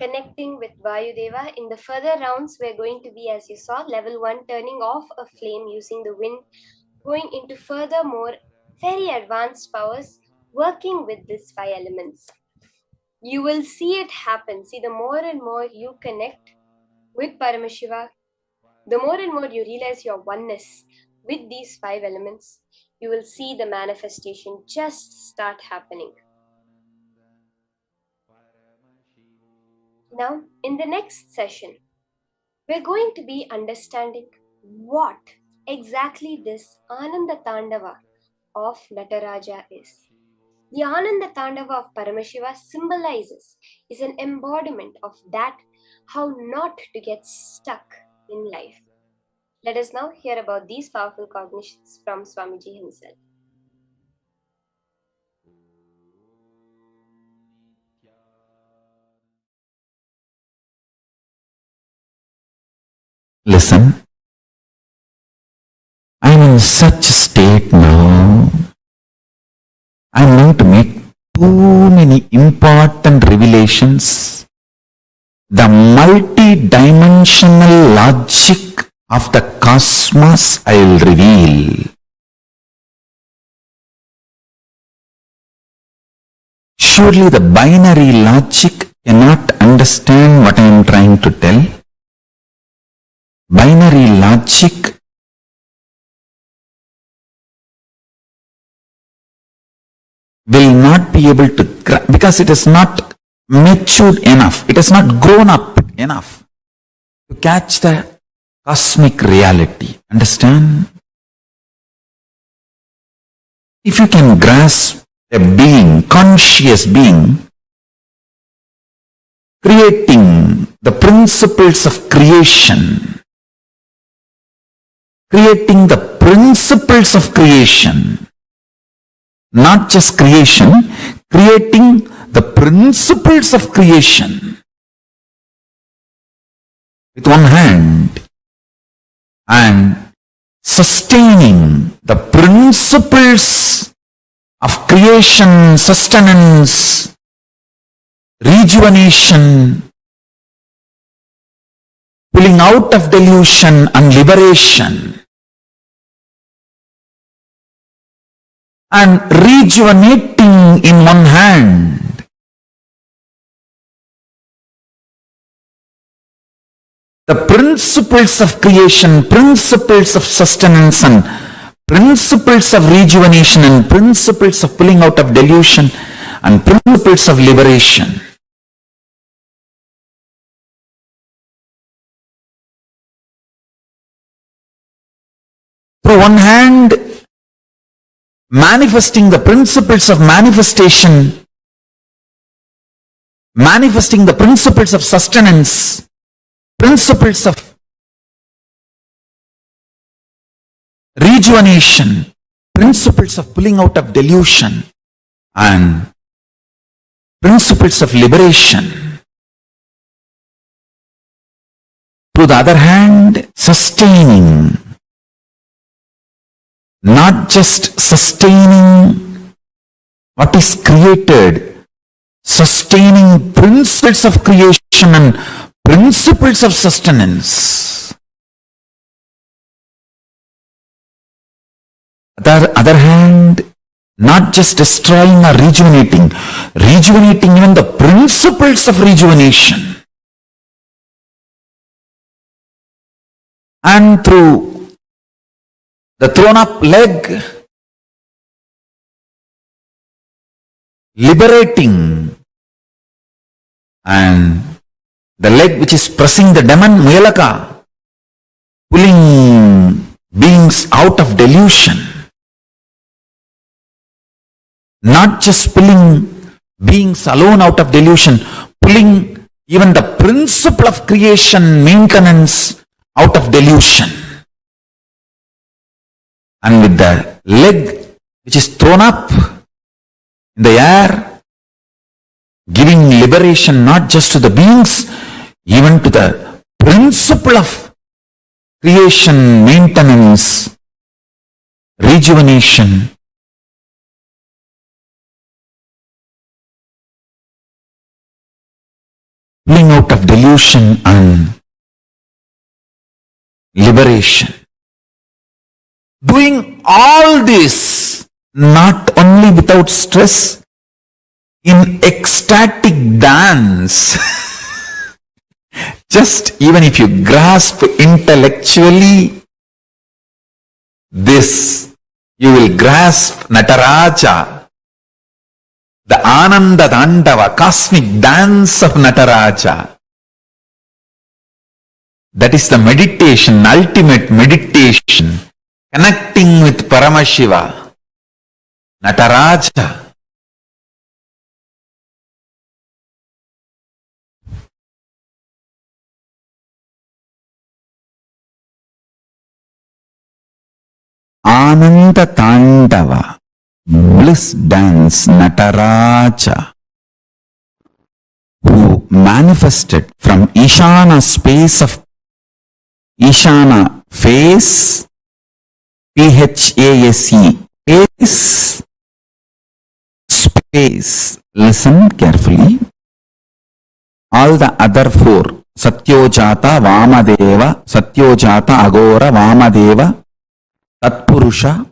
connecting with Vayudeva. In the further rounds, we're going to be, as you saw, level 1, turning off a flame using the wind, going into further more very advanced powers, working with these 5 elements. You will see it happen. See, the more and more you connect with Paramashiva, the more and more you realize your oneness with these 5 elements, you will see the manifestation just start happening. Now, in the next session, we're going to be understanding what exactly this Ananda Tandava of Nataraja is. The Ananda Tandava of Paramashiva symbolizes, is an embodiment of that, how not to get stuck in life. Let us now hear about these powerful cognitions from Swamiji himself. Listen, I'm in such a state now. I'm going to make too many important revelations. The multi-dimensional logic of the cosmos I will reveal. Surely the binary logic cannot understand what I am trying to tell. Binary logic will not be able to, because it is not matured enough, it has not grown up enough to catch the cosmic reality. Understand? If you can grasp a being, conscious being, creating the principles of creation, creating the principles of creation, not just creation, creating the principles of creation with one hand and sustaining the principles of creation, sustenance, rejuvenation, pulling out of delusion and liberation, and rejuvenating in one hand. The principles of creation, principles of sustenance, and principles of rejuvenation, and principles of pulling out of delusion, and principles of liberation. Through one hand, manifesting the principles of manifestation, manifesting the principles of sustenance, principles of rejuvenation, principles of pulling out of delusion, and principles of liberation. To the other hand, sustaining, not just sustaining what is created, sustaining principles of creation and principles of sustenance. The other hand, not just destroying or rejuvenating, rejuvenating even the principles of rejuvenation. And through the thrown up leg, liberating, and the leg which is pressing the demon, Muyalaka, pulling beings out of delusion. Not just pulling beings alone out of delusion, pulling even the principle of creation, maintenance out of delusion. And with the leg which is thrown up in the air, giving liberation not just to the beings, even to the principle of creation, maintenance, rejuvenation. pulling out of delusion and liberation. Doing all this not only without stress, in ecstatic dance. Just even if you grasp intellectually this, you will grasp Nataraja, the Ananda Dandava, cosmic dance of Nataraja. That is the meditation, ultimate meditation, connecting with Paramashiva, Nataraja. Ananda Tandava, bliss dance, Nataraja, who manifested from Ishana space of Ishana face, Phase, face, space. Listen carefully. All the other four, Satyojata, Vamadeva, Satyojata, Agora, Vamadeva, Tatpurusha,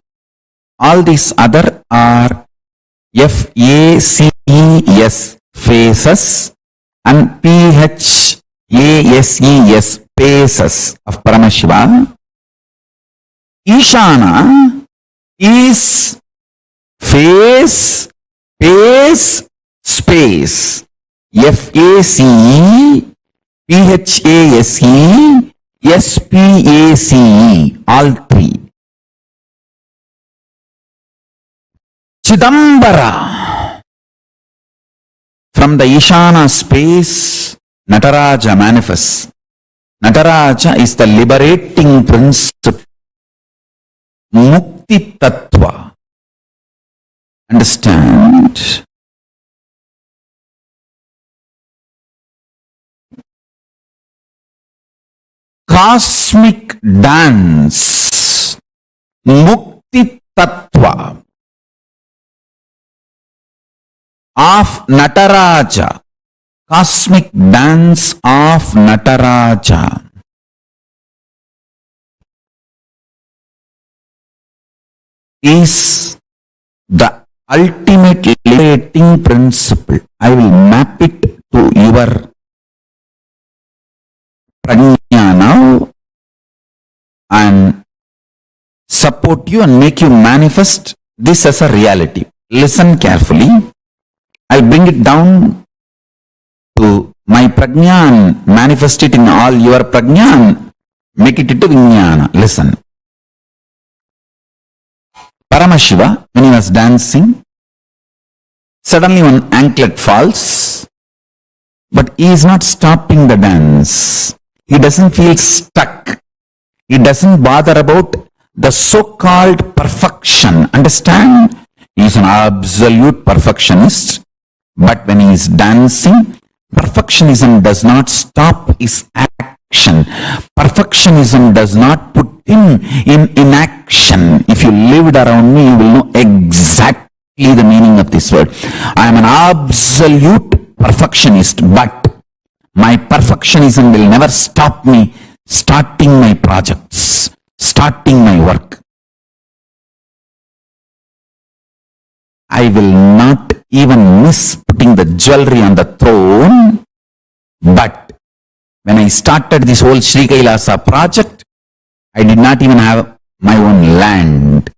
all these other are FACES, faces, and PHASES, spaces of Paramashiva. Ishana is face, space, space. FACE, PHASE, SPACE, all three. Chidambara, from the Ishana space, Nataraja manifests. Nataraja is the liberating principle, Mukti Tattva. Understand? Cosmic dance, Mukti Tattva of Nataraja, cosmic dance of Nataraja. Is the ultimate liberating principle. I will map it to your prajna now and support you and make you manifest this as a reality. Listen carefully. I'll bring it down to my prajna and manifest it in all your prajna and make it into vijnana. Listen. Paramashiva, when he was dancing, suddenly one anklet falls, but he is not stopping the dance. He doesn't feel stuck. He doesn't bother about the so-called perfection. Understand? He is an absolute perfectionist, but when he is dancing, perfectionism does not stop his action. Perfectionism does not put him in inaction. If you lived around me, you will know exactly the meaning of this word. I am an absolute perfectionist, but my perfectionism will never stop me starting my projects, starting my work. I will not even miss putting the jewelry on the throne, but when I started this whole Sri KAILASA project, I did not even have my own land.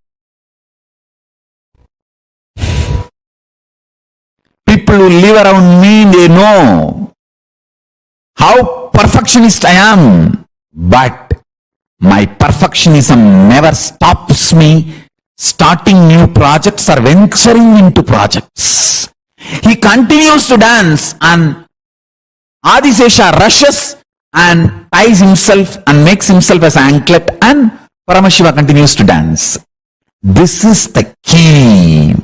People who live around me, they know how perfectionist I am, but my perfectionism never stops me starting new projects or venturing into projects. He continues to dance and Adisesha rushes and ties himself and makes himself as an anklet, and Paramashiva continues to dance. This is the key.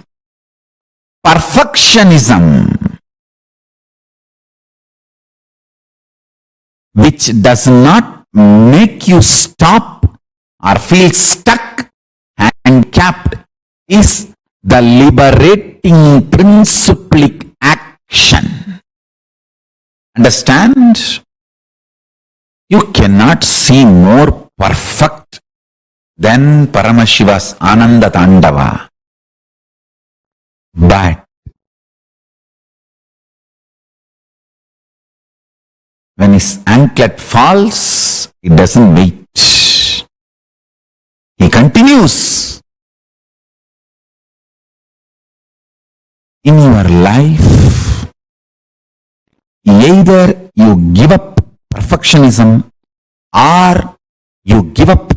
Perfectionism, which does not make you stop or feel stuck and capped, is the liberating principlic action. Understand? You cannot see more perfect than Paramashiva's Ananda Tandava. But when his anklet falls, he doesn't wait. He continues. In your life, either you give up perfectionism or you give up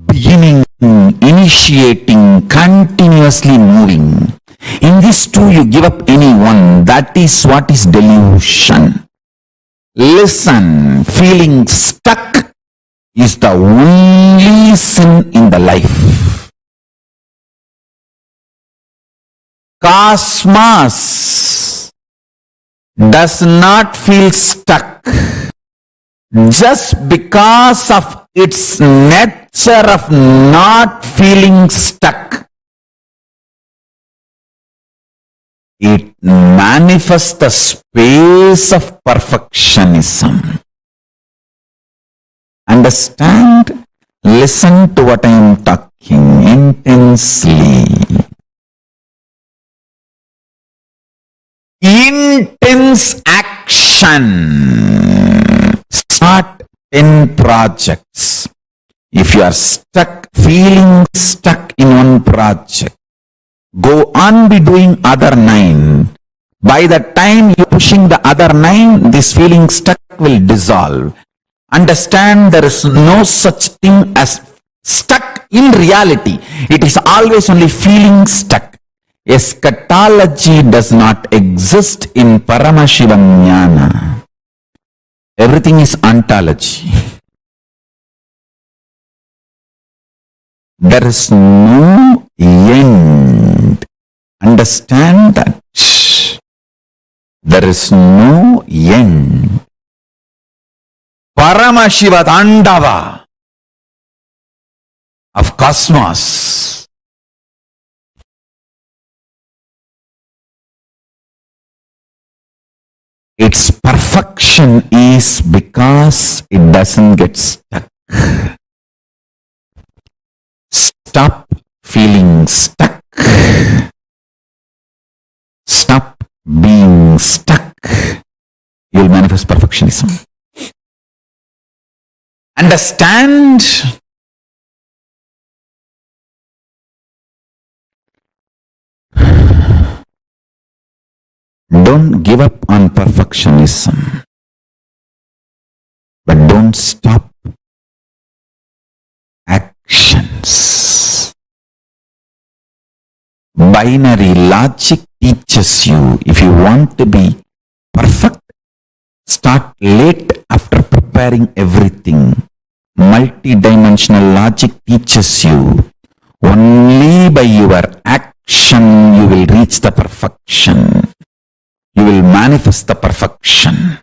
beginning, initiating, continuously moving. In these two, you give up any one. That is what is delusion. Listen, feeling stuck is the only sin in the life. Cosmos does not feel stuck just because of its nature of not feeling stuck. It manifests the space of perfectionism. Understand? Listen to what I am talking intensely. Intense action. Start 10 projects. If you are stuck, feeling stuck in one project, go on be doing other 9. By the time you're pushing the other 9, this feeling stuck will dissolve. Understand, there is no such thing as stuck in reality. It is always only feeling stuck. Eschatology does not exist in Paramashivam Jnana. Everything is ontology. There is no end. Understand that. There is no end. Paramashiva Tandava of cosmos. Its perfection is because it doesn't get stuck. Stop feeling stuck. Stop being stuck. You will manifest perfectionism. Understand? Don't give up on perfectionism, but don't stop actions. Binary logic teaches you, if you want to be perfect, start late after preparing everything. Multidimensional logic teaches you, only by your action you will reach the perfection. You will manifest the perfection.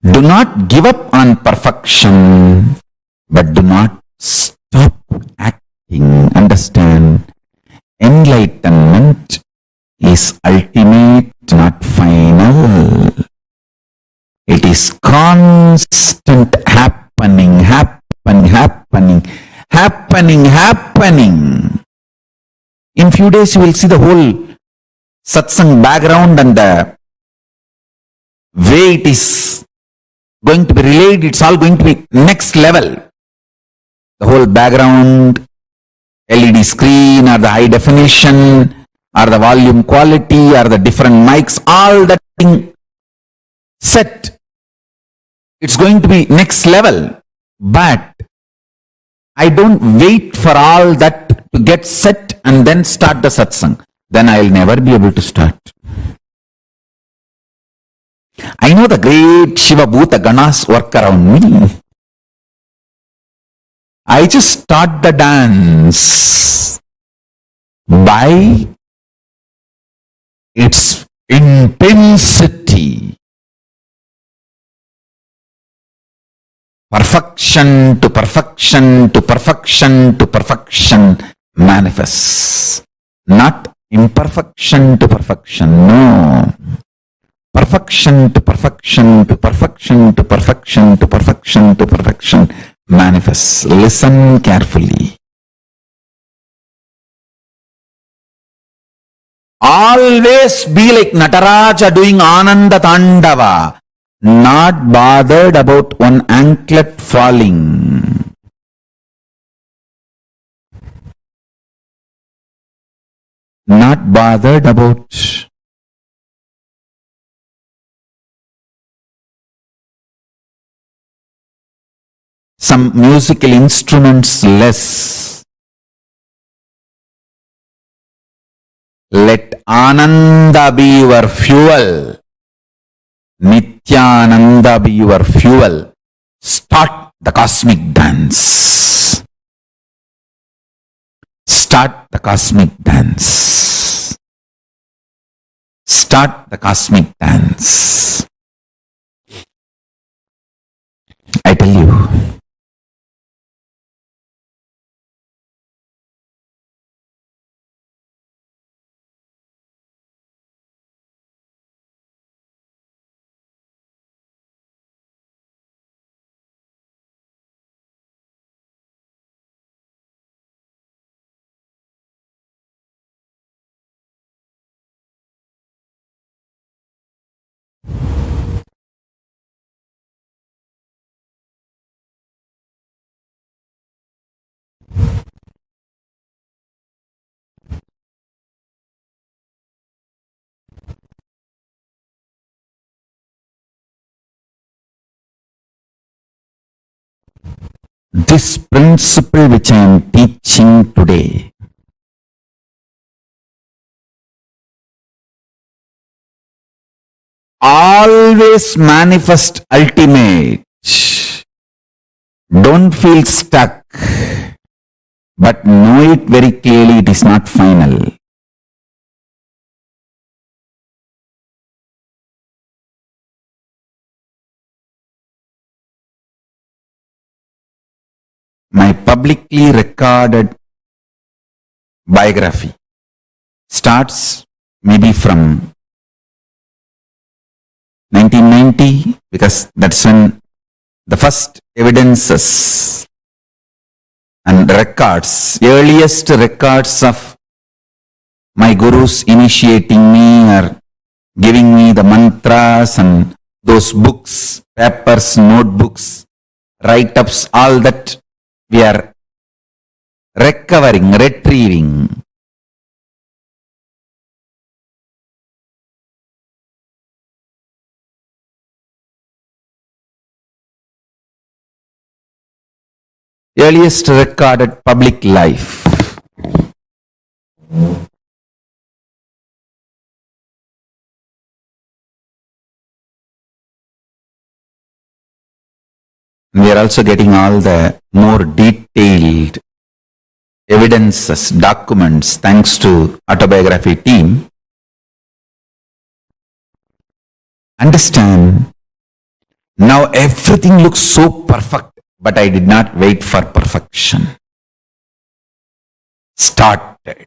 Do not give up on perfection, but do not stop acting. Understand? Enlightenment is ultimate, not final. It is constant happening. In few days you will see the whole satsang background and the way it is going to be relayed. It's all going to be next level. The whole background, LED screen or the high definition or the volume quality or the different mics, all that thing set. It's going to be next level. But I don't wait for all that to get set and then start the satsang. Then I'll never be able to start. I know the great Shiva Bhuta Ganas work around me. I just start the dance by its intensity. Perfection to perfection to perfection to perfection manifests. Not imperfection to perfection. No. perfection to perfection to perfection to perfection to perfection to perfection manifests. Listen carefully. Always be like Nataraja doing Ananda Tandava, not bothered about one anklet falling. Not bothered about some musical instruments less. Let Ananda be your fuel. Nithyananda be your fuel. Start the cosmic dance. Start the cosmic dance. Start the cosmic dance. I tell you, this principle which I am teaching today always manifest ultimate. Don't feel stuck, but know it very clearly, it is not final. My publicly recorded biography starts maybe from 1990, because that's when the first evidences and records, earliest records of my gurus initiating me or giving me the mantras and those books, papers, notebooks, write-ups, all that we are recovering, retrieving. Earliest recorded public life. We are also getting all the more detailed evidences, documents, thanks to autobiography team. Understand, now everything looks so perfect, but I did not wait for perfection. Started.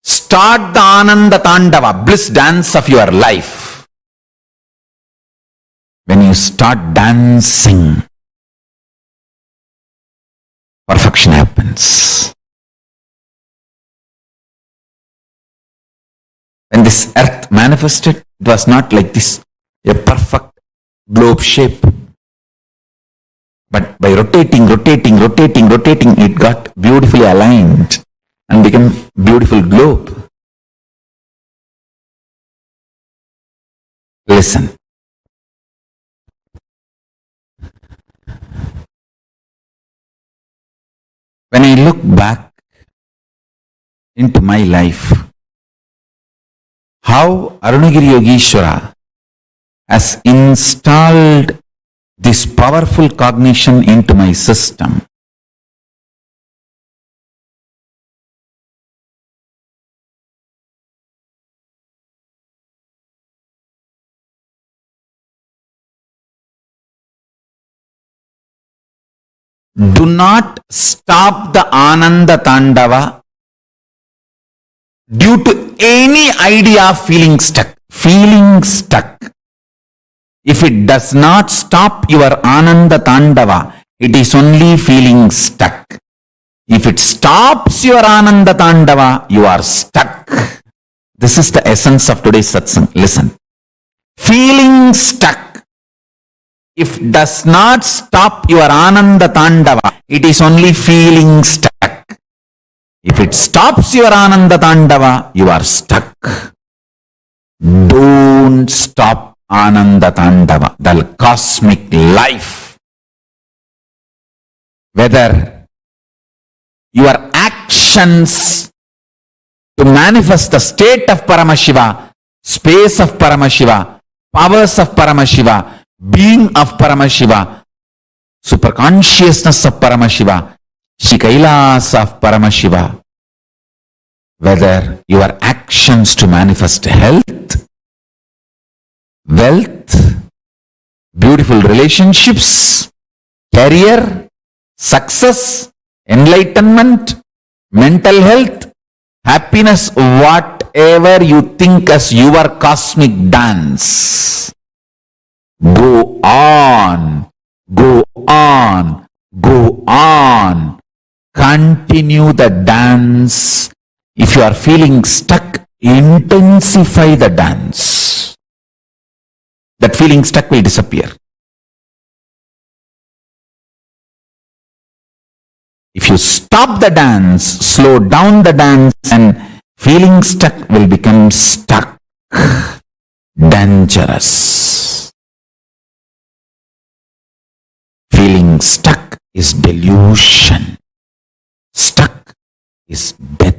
Start the Ananda Tandava, bliss dance of your life. When you start dancing, perfection happens. When this earth manifested, it was not like this, a perfect globe shape. But by rotating, it got beautifully aligned and became beautiful globe. Listen. When I look back into my life, how Arunagiri Yogeshwara has installed this powerful cognition into my system. Do not stop the Ananda Tandava due to any idea of feeling stuck. feeling stuck, if it does not stop your Ananda Tandava, it is only feeling stuck. If it stops your Ananda Tandava, you are stuck. This is the essence of today's satsang. Listen. Feeling stuck, if does not stop your Ananda Tandava, it is only feeling stuck. If it stops your Ananda Tandava, you are stuck. Don't stop Ananda Tandava, the cosmic life. Whether your actions to manifest the state of Paramashiva, space of Paramashiva, powers of Paramashiva, being of Paramashiva, superconsciousness of Paramashiva, KAILASA of Paramashiva, whether your actions to manifest health, wealth, beautiful relationships, career, success, enlightenment, mental health, happiness, whatever you think as your cosmic dance. Go on, go on, go on. Continue the dance. If you are feeling stuck, intensify the dance. That feeling stuck will disappear. If you stop the dance, slow down the dance, and feeling stuck will become stuck. Dangerous. Feeling stuck is delusion. Stuck is death.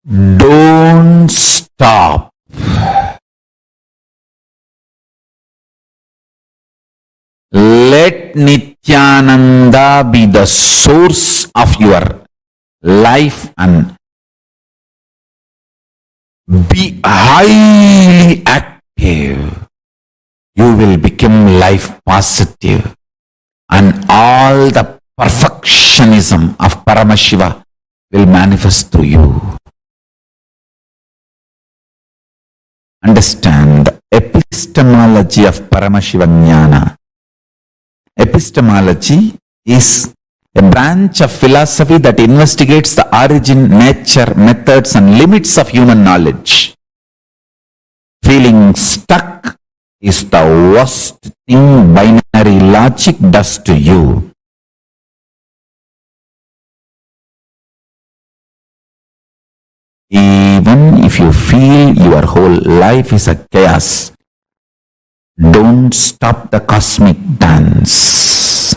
Don't stop. Let Nithyananda be the source of your life and be highly active. You will become life positive, and all the perfectionism of Paramashiva will manifest through you. Understand the epistemology of Paramashiva Jnana. Epistemology is a branch of philosophy that investigates the origin, nature, methods, and limits of human knowledge. Feeling stuck is the worst thing binary logic does to you. Even if you feel your whole life is a chaos, don't stop the cosmic dance.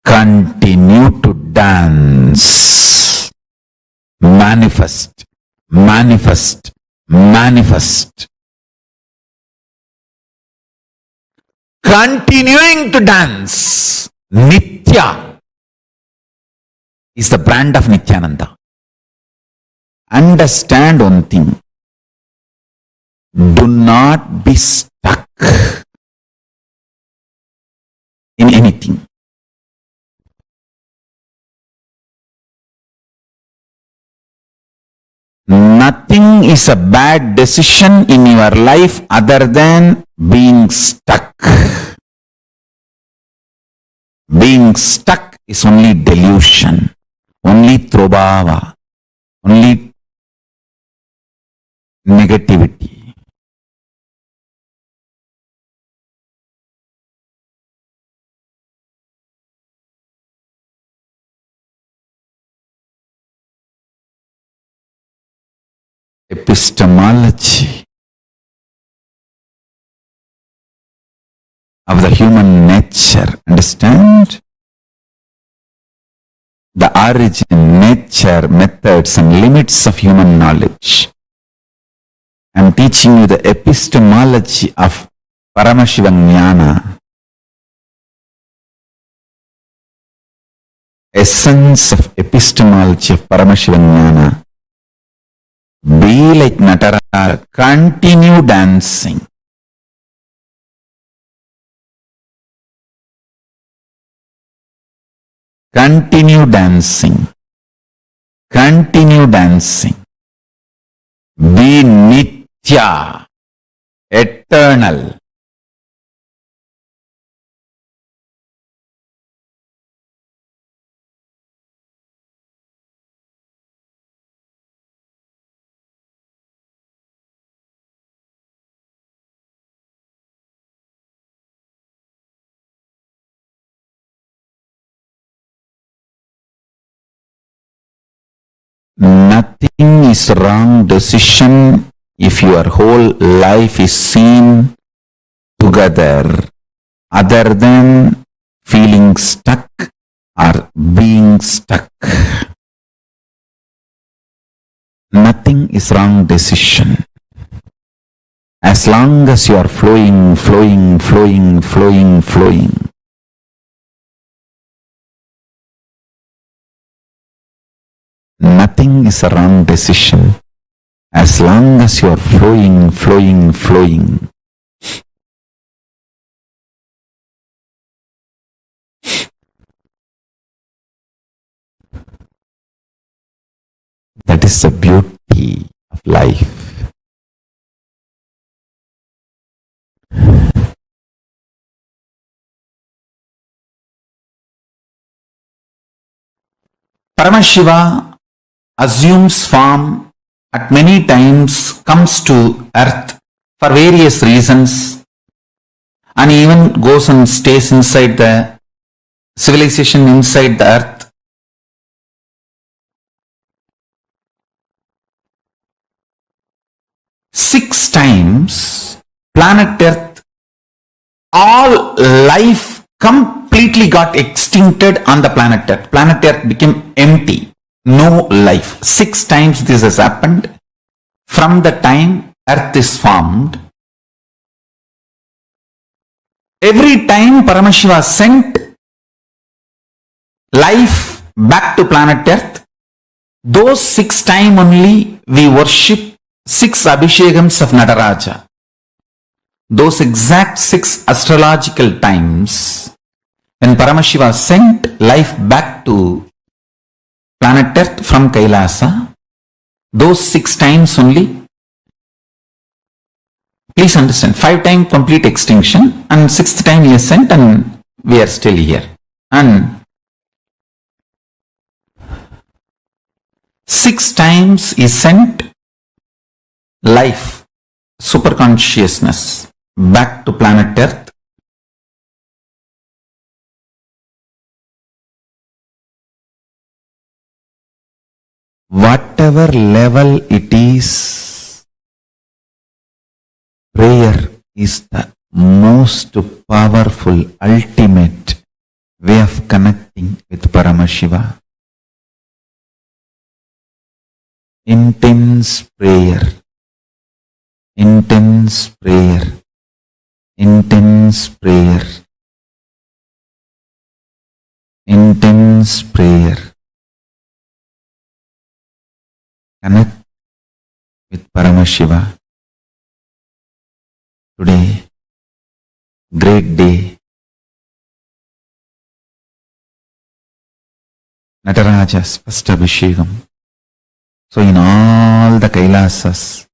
Continue to dance. Manifest, manifest, manifest. Continuing to dance. Nithya is the brand of Nithyananda. Understand one thing. Do not be stuck in anything. Nothing is a bad decision in your life other than being stuck. Being stuck is only delusion, only trobhava, only negativity. Epistemology of the human nature. Understand? The origin, nature, methods, and limits of human knowledge. I am teaching you the epistemology of Paramashiva Jnana. Essence of epistemology of Paramashiva Jnana. Be like Nataraja. Continue dancing. Continue dancing. Continue dancing. Be Nitya, eternal. Nothing is wrong decision if your whole life is seen together other than feeling stuck or being stuck. Nothing is wrong decision. As long as you are flowing, flowing, flowing, flowing, flowing. Nothing is a wrong decision. As long as you are flowing, flowing, flowing. That is the beauty of life. Paramashiva assumes form at many times, comes to earth for various reasons, and even goes and stays inside the civilization inside the earth. Six times planet earth, all life completely got extincted on the planet earth. Planet earth became empty, no life. Six times this has happened from the time earth is formed. Every time Paramashiva sent life back to planet earth, those 6 times only we worship 6 Abhishekams of Nataraja. Those exact 6 astrological times when Paramashiva sent life back to planet earth from KAILASA, those 6 times only, please understand, 5 times complete extinction and 6th time he has sent and we are still here. And 6 times he sent life, super consciousness back to planet earth. Whatever level it is, prayer is the most powerful, ultimate way of connecting with Paramashiva. Intense prayer, intense prayer, intense prayer, intense prayer. Connect with Paramashiva. Today, great day. Nataraja's first Abhishekam. So in all the Kailasas,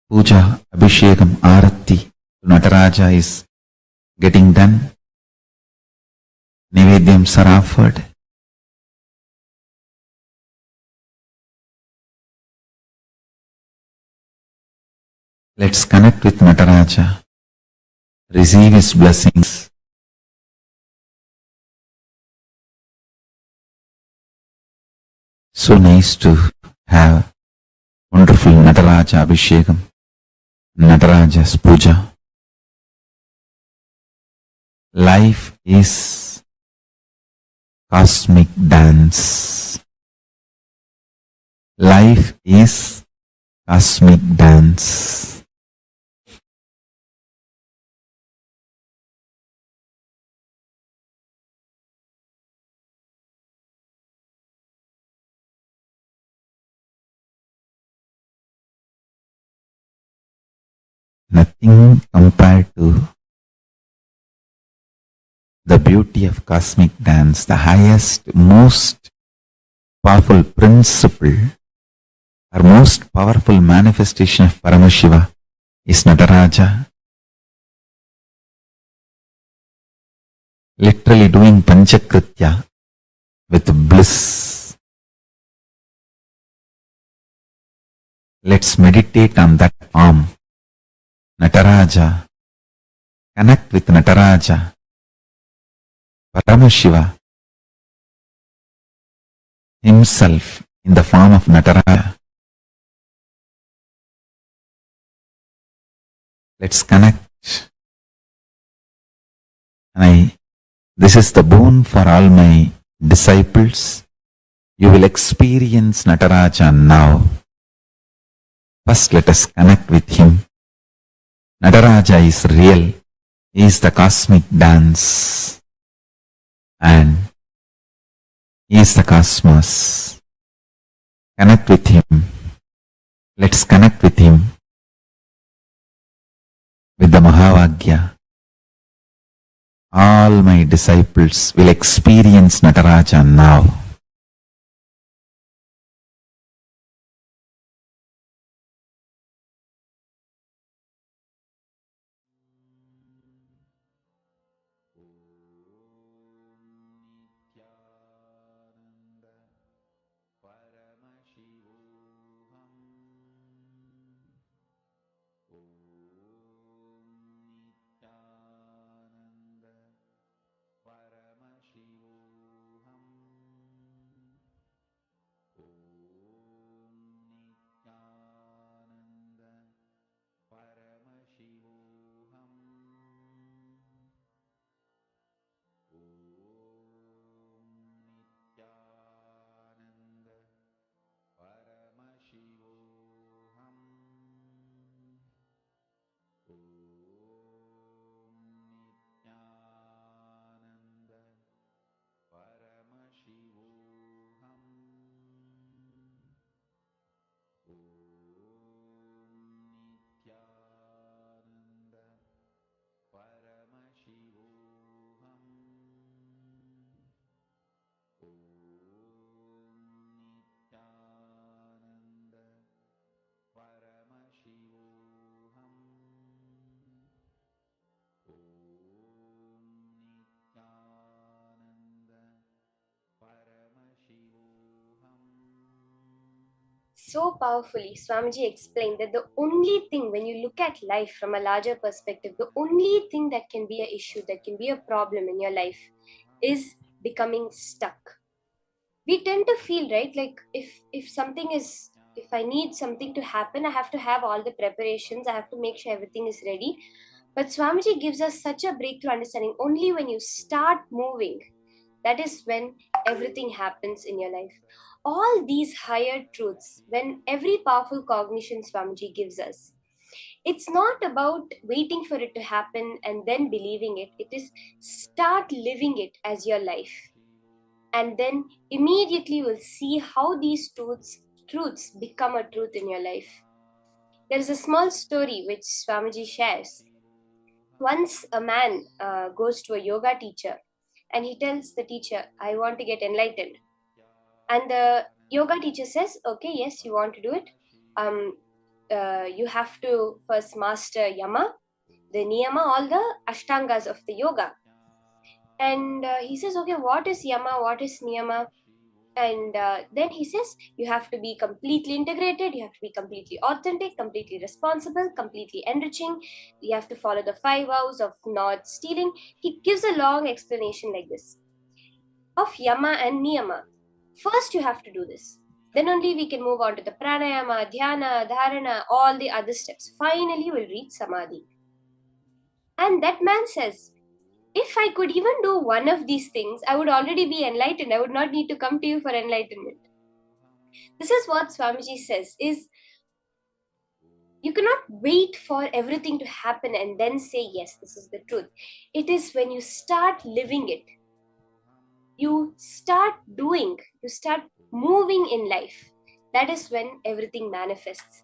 Puja, Abhishekam, Arati to Nataraja is getting done. Nivedyams are offered. Let's connect with Nataraja, receive his blessings. So nice to have wonderful Nataraja Abhishekam, Nataraja's Puja. Life is cosmic dance. Life is cosmic dance. nothing compared to the beauty of cosmic dance, the highest, most powerful principle or most powerful manifestation of Paramashiva is Nataraja, literally doing Panchakritya with bliss. Let's meditate on that form, Nataraja. Connect with Nataraja, Paramashiva himself in the form of Nataraja. Let's connect. And this is the boon for all my disciples. You will experience Nataraja now. First, let us connect with him. Nataraja is real. He is the cosmic dance. And he is the cosmos. Connect with him. Let's connect with him with the Mahavagya. All my disciples will experience Nataraja now. So powerfully, Swamiji explained that the only thing, when you look at life from a larger perspective, the only thing that can be an issue, that can be a problem in your life is becoming stuck. We tend to feel, right, like if I need something to happen, I have to have all the preparations, I have to make sure everything is ready. But Swamiji gives us such a breakthrough understanding. Only when you start moving, that is when everything happens in your life. All these higher truths, when every powerful cognition Swamiji gives us, it's not about waiting for it to happen and then believing it. It is start living it as your life. And then immediately we'll see how these truths become a truth in your life. There is a small story which Swamiji shares. Once a man goes to a yoga teacher and he tells the teacher, I want to get enlightened. And the yoga teacher says, okay, yes, you want to do it. You have to first master yama, the niyama, all the ashtangas of the yoga. And he says, okay, what is yama? What is niyama? And then he says, you have to be completely integrated, you have to be completely authentic, completely responsible, completely enriching. You have to follow the 5 vows of not stealing. He gives a long explanation like this of yama and niyama. First, you have to do this. Then only we can move on to the pranayama, dhyana, dharana, all the other steps. Finally, we'll reach samadhi. And that man says, if I could even do one of these things, I would already be enlightened. I would not need to come to you for enlightenment. This is what Swamiji says, is you cannot wait for everything to happen and then say, yes, this is the truth. It is when you start living it, you start doing, you start moving in life. That is when everything manifests.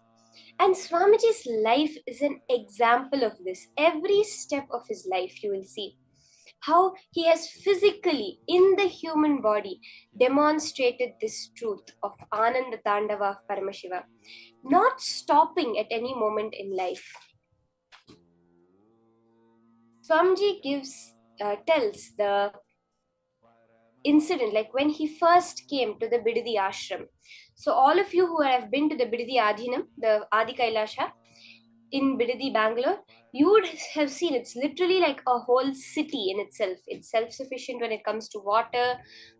And Swamiji's life is an example of this. Every step of his life, you will see how he has physically, in the human body, demonstrated this truth of Ananda Tandava of Paramashiva, not stopping at any moment in life. Swamiji tells the incident, like when he first came to the Bidadi ashram. So all of you who have been to the Bidadi Adhinam, the Adi KAILASA in Bidadi, Bangalore, you would have seen it's literally like a whole city in itself. It's self-sufficient when it comes to water.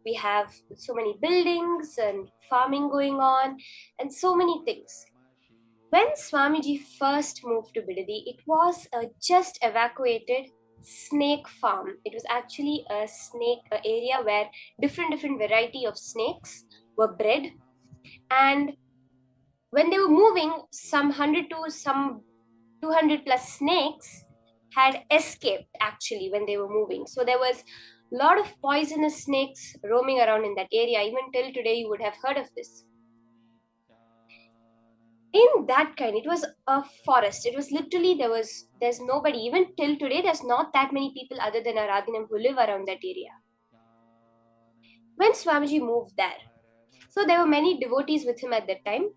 We have so many buildings and farming going on and so many things. When Swamiji first moved to Bidadi, it was a just evacuated snake farm. It was actually a snake area where different variety of snakes were bred. And when they were moving, some 100 to some 200 plus snakes had escaped actually when they were moving. So there was a lot of poisonous snakes roaming around in that area. Even till today, you would have heard of this. In that kind, it was a forest. It was literally, there's nobody. Even till today, there's not that many people other than Aradhinam who live around that area. When Swamiji moved there, so there were many devotees with him at that time.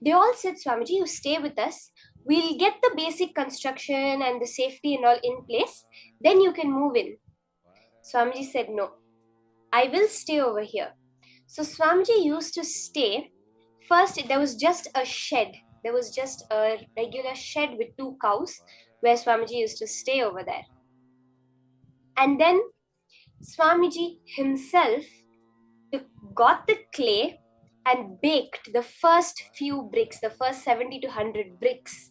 They all said, Swamiji, you stay with us. We'll get the basic construction and the safety and all in place. Then you can move in. Swamiji said, no, I will stay over here. So Swamiji used to stay. First, there was just a shed. There was just a regular shed with 2 cows where Swamiji used to stay over there. And then Swamiji himself got the clay and baked the first few bricks, the first 70 to 100 bricks,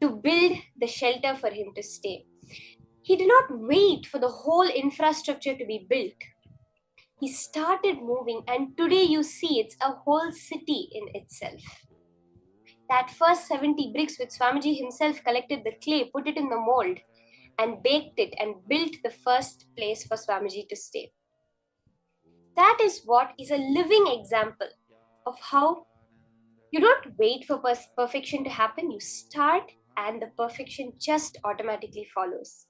to build the shelter for him to stay. He did not wait for the whole infrastructure to be built. He started moving, and today you see it's a whole city in itself. That first 70 bricks, which Swamiji himself collected the clay, put it in the mold, and baked it and built the first place for Swamiji to stay. That is what is a living example of how you don't wait for perfection to happen. You start and the perfection just automatically follows.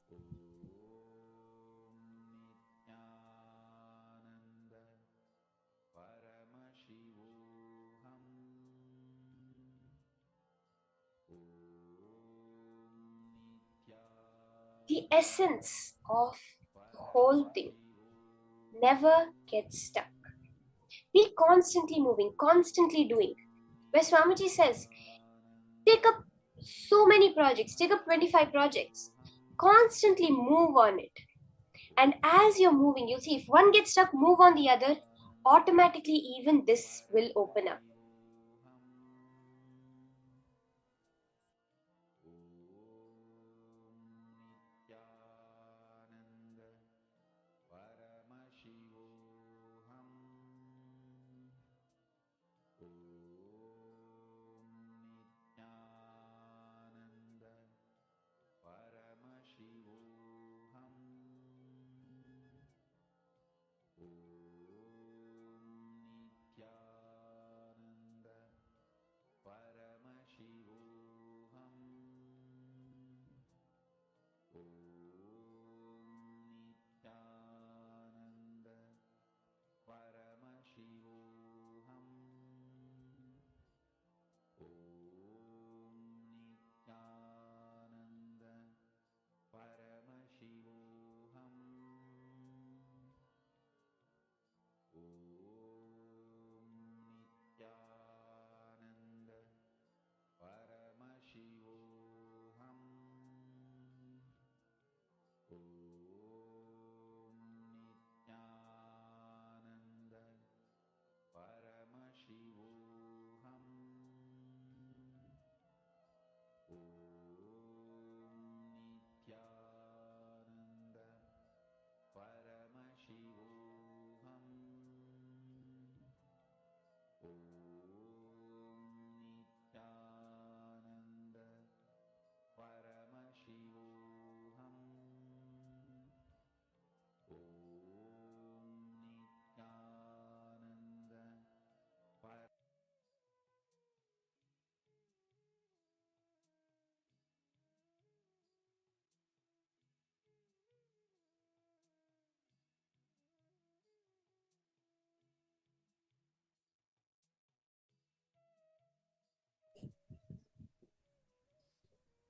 The essence of the whole thing never gets stuck. Be constantly moving, constantly doing. Where Swamiji says, take up so many projects, take up 25 projects, constantly move on it. And as you're moving, you'll see if one gets stuck, move on the other, automatically even this will open up.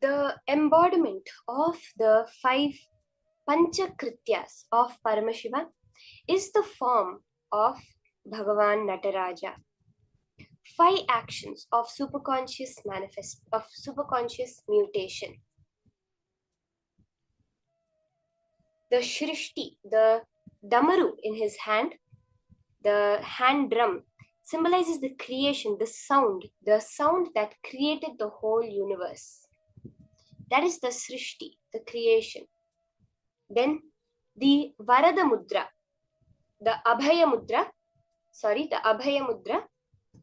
the embodiment of the 5 Panchakrityas of Paramashiva is the form of Bhagavan Nataraja. 5 actions of superconscious mutation. The Shrishti, the Damaru in his hand, the hand drum, symbolizes the creation, the sound that created the whole universe. That is the Srishti, the creation. Then the Varada Mudra, the Abhaya Mudra,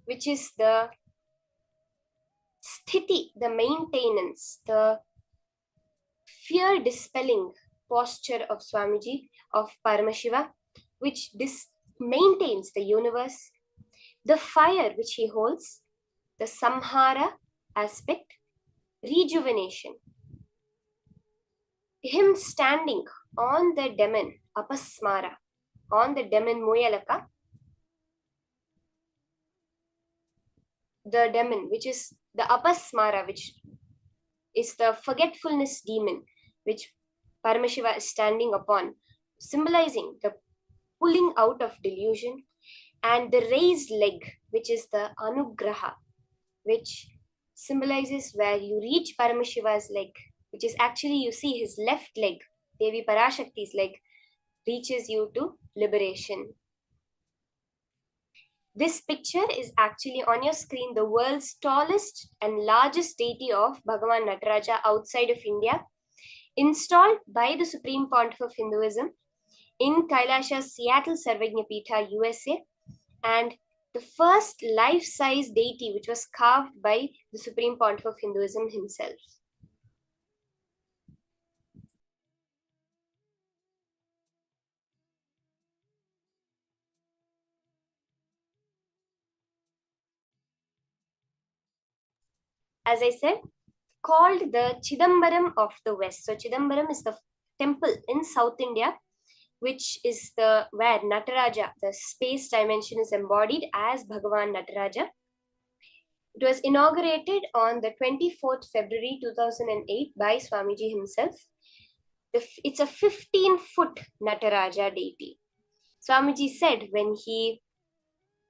which is the Sthiti, the maintenance, the fear dispelling posture of Swamiji, of Paramashiva, which maintains the universe. The fire which he holds, the Samhara aspect, rejuvenation. Him standing on the demon Apasmara, on the demon Moyalaka, the demon which is the Apasmara, which is the forgetfulness demon, which Paramashiva is standing upon, symbolizing the pulling out of delusion, and the raised leg, which is the Anugraha, which symbolizes where you reach Paramashiva's leg, which is actually, you see his left leg, Devi Parashakti's leg, reaches you to liberation. This picture is actually on your screen, the world's tallest and largest deity of Bhagavan Nataraja outside of India, installed by the Supreme Pontiff of Hinduism in KAILASA's Seattle Sarvagnya Peetha, USA, and the first life-size deity which was carved by the Supreme Pontiff of Hinduism himself. As I said, called the Chidambaram of the West. So Chidambaram is the temple in South India, which is where Nataraja, the space dimension, is embodied as Bhagavan Nataraja. It was inaugurated on the 24th February 2008 by Swamiji himself. It's a 15-foot Nataraja deity. Swamiji said when he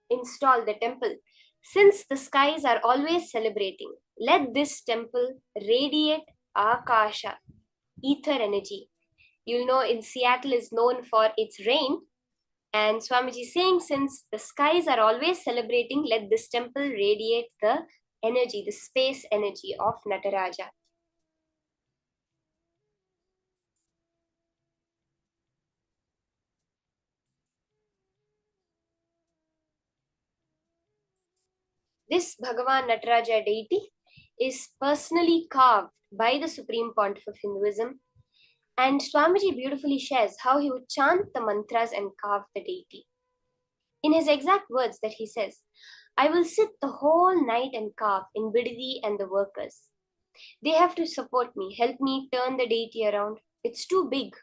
installed the temple, since the skies are always celebrating, let this temple radiate Akasha, ether energy. You'll know in Seattle is known for its rain. And Swamiji is saying, since the skies are always celebrating, let this temple radiate the energy, the space energy of Nataraja. This Bhagavan Nataraja deity is personally carved by the Supreme Pontiff of Hinduism. And Swamiji beautifully shares how he would chant the mantras and carve the deity. In his exact words that he says, I will sit the whole night and carve in Bididi and the workers. They have to support me, help me turn the deity around. It's too big.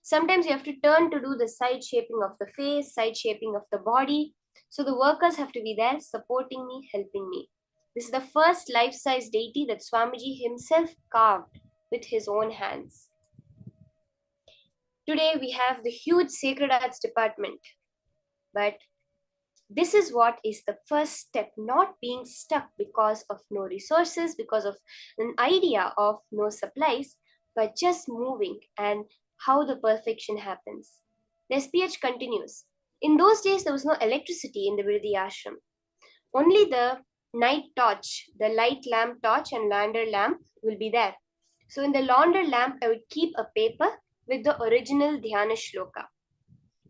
Sometimes you have to turn to do the side shaping of the face, side shaping of the body. So the workers have to be there supporting me, helping me. This is the first life-size deity that Swamiji himself carved with his own hands. Today we have the huge sacred arts department, but this is what is the first step, not being stuck because of no resources, because of an idea of no supplies, but just moving and how the perfection happens. The SPH continues. In those days, there was no electricity in the Viridi ashram. Only the night torch, the light lamp torch and launder lamp will be there. So in the launder lamp, I would keep a paper with the original Dhyana shloka.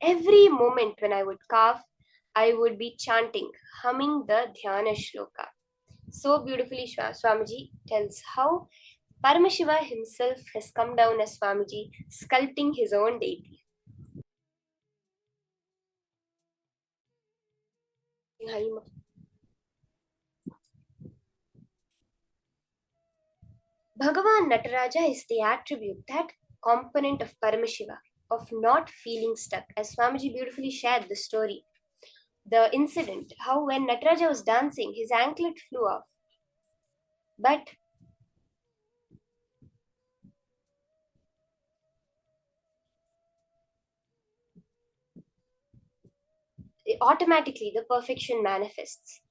Every moment when I would carve, I would be chanting, humming the Dhyana shloka. So beautifully, Swamiji tells how Paramashiva himself has come down as Swamiji, sculpting his own deity. Bhagavan Nataraja is the attribute, that component of Paramashiva, of not feeling stuck. As Swamiji beautifully shared the story, the incident, how when Nataraja was dancing, his anklet flew off. But automatically the perfection manifests.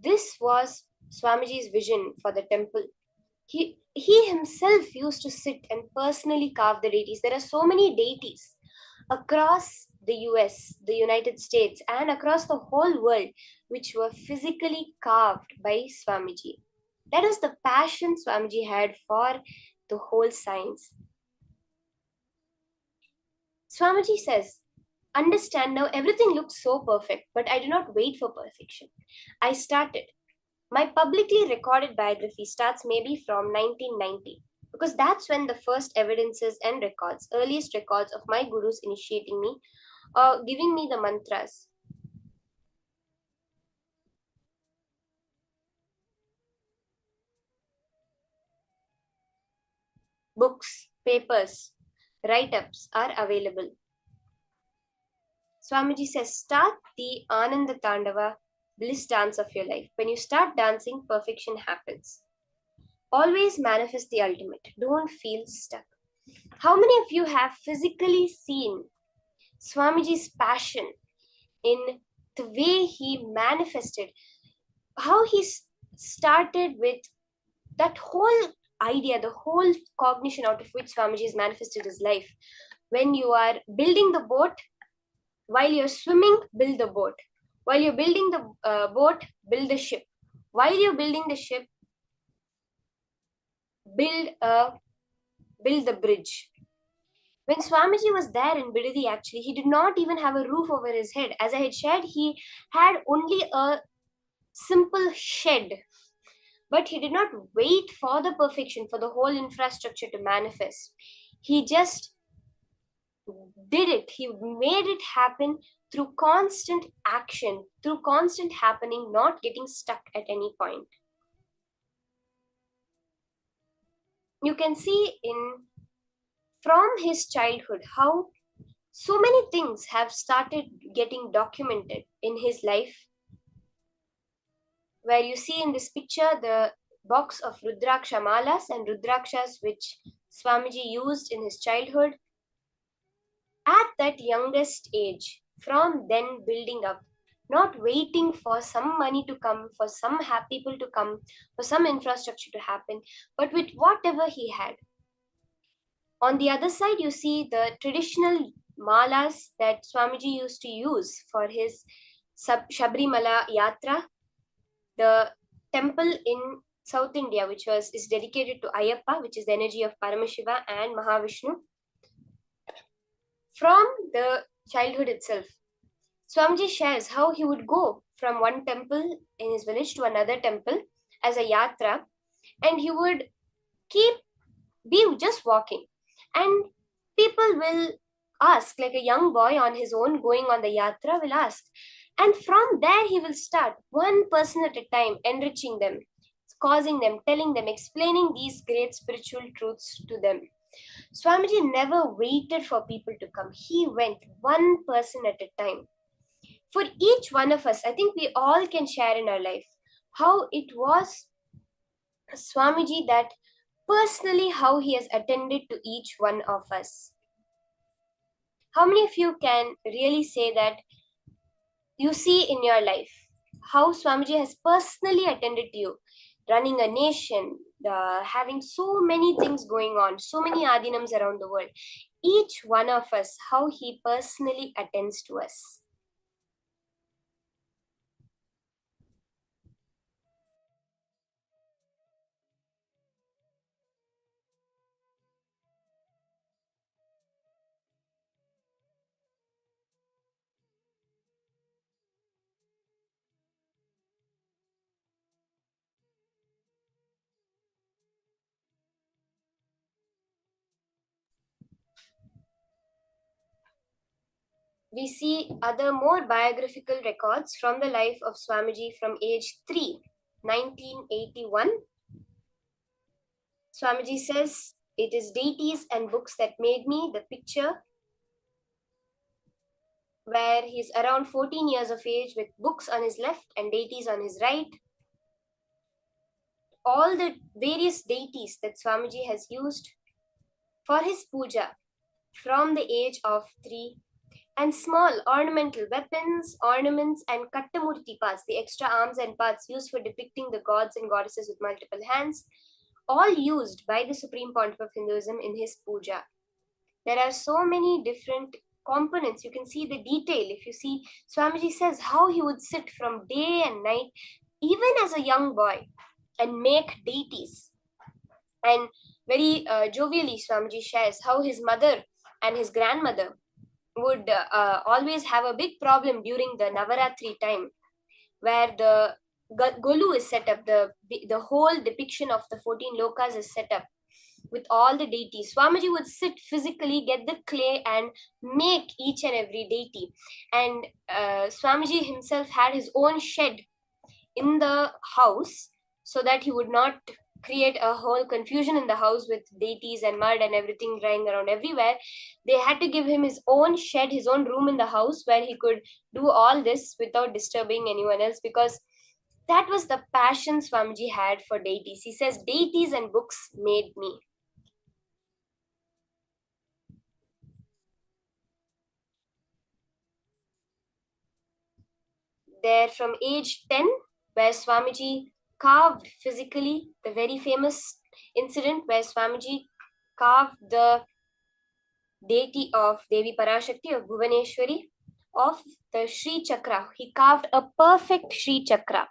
This was Swamiji's vision for the temple. He himself used to sit and personally carve the deities. There are so many deities across the US, the United States, and across the whole world, which were physically carved by Swamiji. That was the passion Swamiji had for the whole science. Swamiji says, understand now everything looks so perfect, but I do not wait for perfection. I started. My publicly recorded biography starts maybe from 1990, because that's when the first evidences and records, earliest records of my gurus initiating me, giving me the mantras. Books, papers, write-ups are available. Swamiji says, start the Ananda Tandava, bliss dance of your life. When you start dancing, perfection happens. Always manifest the ultimate. Don't feel stuck. How many of you have physically seen Swamiji's passion in the way he manifested, how he started with that whole idea, the whole cognition out of which Swamiji has manifested his life? When you are building the boat, while you're swimming, build the boat. While you're building the boat, build the ship. While you're building the ship, build the bridge. When Swamiji was there in Bidadi, actually, he did not even have a roof over his head. As I had shared, he had only a simple shed. But he did not wait for the perfection, for the whole infrastructure to manifest. He just did it. He made it happen through constant action, through constant happening, not getting stuck at any point. You can see from his childhood how so many things have started getting documented in his life, where you see in this picture the box of Rudraksha malas and Rudrakshas which Swamiji used in his childhood. At that youngest age, from then building up, not waiting for some money to come, for some people to come, for some infrastructure to happen, but with whatever he had. On the other side, you see the traditional malas that Swamiji used to use for his Shabrimala Yatra, the temple in South India, which is dedicated to Ayyappa, which is the energy of Paramashiva and Mahavishnu. From the childhood itself, Swamiji shares how he would go from one temple in his village to another temple as a yatra, and he would be just walking, and people will ask, like a young boy on his own going on the yatra will ask, and from there he will start one person at a time, enriching them, causing them, telling them, explaining these great spiritual truths to them. Swamiji never waited for people to come. He went one person at a time. For each one of us, I think we all can share in our life how it was Swamiji that personally how he has attended to each one of us. How many of you can really say that you see in your life how Swamiji has personally attended to you, running a nation, having so many things going on, so many adinams around the world? Each one of us, how he personally attends to us. We see other more biographical records from the life of Swamiji from age 3, 1981. Swamiji says, it is deities and books that made me. The picture where he's around 14 years of age with books on his left and deities on his right. All the various deities that Swamiji has used for his puja from the age of 3. And small ornamental weapons, ornaments, and kattamurti parts, the extra arms and parts used for depicting the gods and goddesses with multiple hands, all used by the Supreme Pontiff of Hinduism in his puja. There are so many different components. You can see the detail. If you see, Swamiji says how he would sit from day and night, even as a young boy, and make deities. And very jovially, Swamiji shares how his mother and his grandmother would always have a big problem during the Navaratri time, where the Golu is set up, the whole depiction of the 14 lokas is set up with all the deities. Swamiji would sit physically, get the clay, and make each and every deity. And Swamiji himself had his own shed in the house so that he would not create a whole confusion in the house with deities and mud and everything drying around everywhere. They had to give him his own shed, his own room in the house where he could do all this without disturbing anyone else, because that was the passion Swamiji had for deities. He says, deities and books made me. There from age 10, where Swamiji carved physically, the very famous incident where Swamiji carved the deity of Devi Parashakti of Bhuvaneshwari of the Sri Chakra. He carved a perfect Sri Chakra.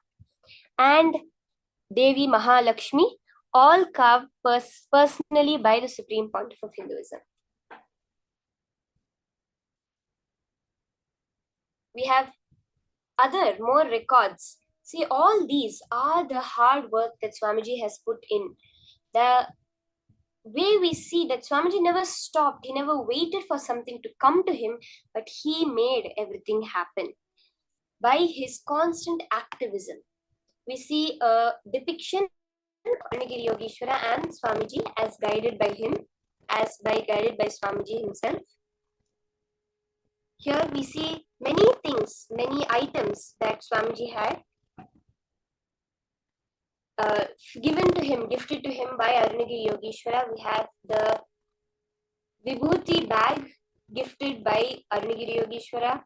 And Devi Mahalakshmi, all carved personally by the Supreme Pontiff of Hinduism. We have other more records. See, all these are the hard work that Swamiji has put in. The way we see that Swamiji never stopped, he never waited for something to come to him, but he made everything happen by his constant activism. We see a depiction of Arunagiri Yogeshwara and Swamiji as guided by him, guided by Swamiji himself. Here we see many things, many items that Swamiji had given to him, gifted to him by Arunagiri Yogeshwara. We have the Vibhuti bag gifted by Arunagiri Yogeshwara,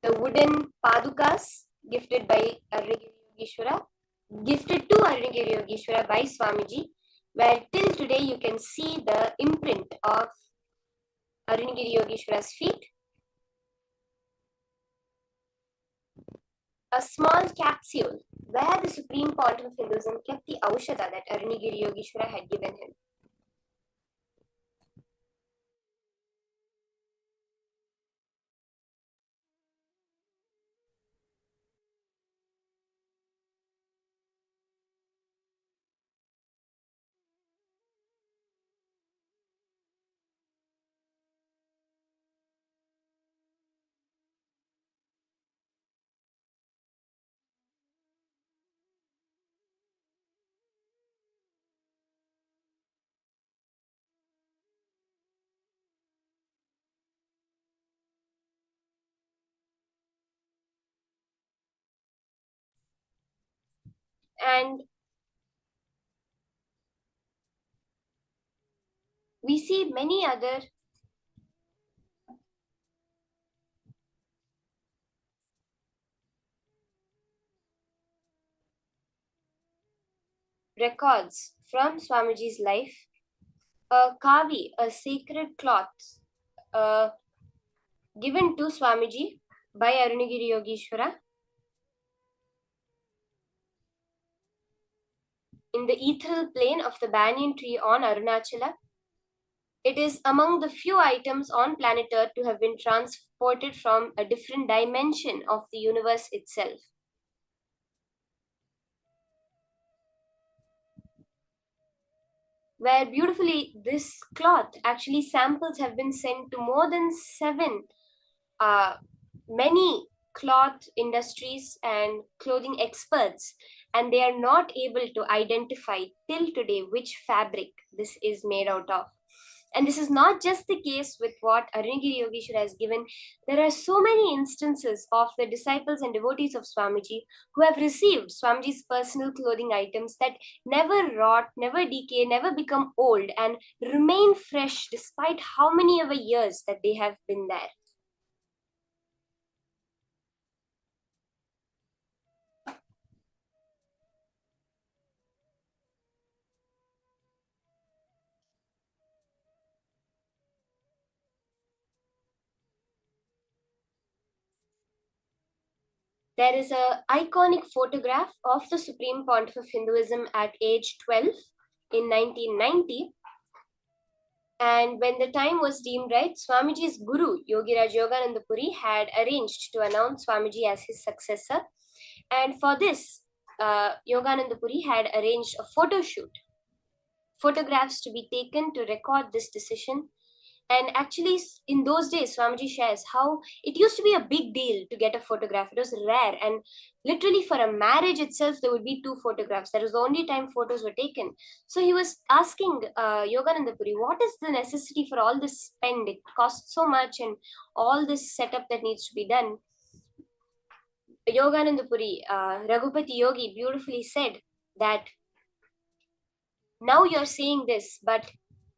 the wooden padukas gifted by Arunagiri Yogeshwara, gifted to Arunagiri Yogeshwara by Swamiji, where till today you can see the imprint of Arunagiri Yogeshwara's feet. A small capsule where the Supreme Pontiff of Hinduism kept the Aushadha that Arunagiri Yogeshwara had given him. And we see many other records from Swamiji's life. A kavi, a sacred cloth given to Swamiji by Arunagiri Yogeshwara in the ethereal plane of the banyan tree on Arunachala. It is among the few items on planet Earth to have been transported from a different dimension of the universe itself. Where beautifully this cloth, actually samples have been sent to more than 7 many cloth industries and clothing experts, and they are not able to identify till today which fabric this is made out of. And this is not just the case with what Arunagiri Yogeshwara has given. There are so many instances of the disciples and devotees of Swamiji who have received Swamiji's personal clothing items that never rot, never decay, never become old, and remain fresh despite how many ever years that they have been there. There is a iconic photograph of the Supreme Pontiff of Hinduism at age 12 in 1990. And when the time was deemed right, Swamiji's guru, Yogiraj Yogananda Puri, had arranged to announce Swamiji as his successor. And for this, Yogananda Puri had arranged a photo shoot, photographs to be taken to record this decision. And actually, in those days, Swamiji shares how it used to be a big deal to get a photograph. It was rare. And literally, for a marriage itself, there would be 2 photographs. That was the only time photos were taken. So he was asking Yogananda Puri, what is the necessity for all this spend? It costs so much, and all this setup that needs to be done. Yogananda Puri, Raghupati Yogi, beautifully said that now you're saying this, but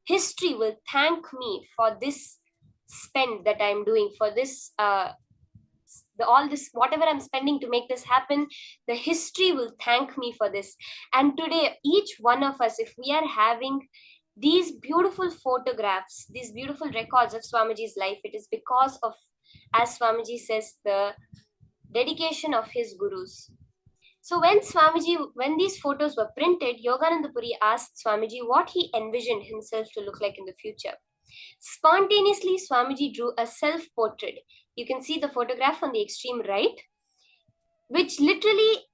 history will thank me for this spend that I'm doing, for this all this, whatever I'm spending to make this happen, the history will thank me for this. And today, each one of us, if we are having these beautiful photographs, these beautiful records of Swamiji's life, it is because of, as Swamiji says, the dedication of his gurus. So when these photos were printed, Yogananda Puri asked Swamiji what he envisioned himself to look like in the future. Spontaneously, Swamiji drew a self-portrait. You can see the photograph on the extreme right, which literally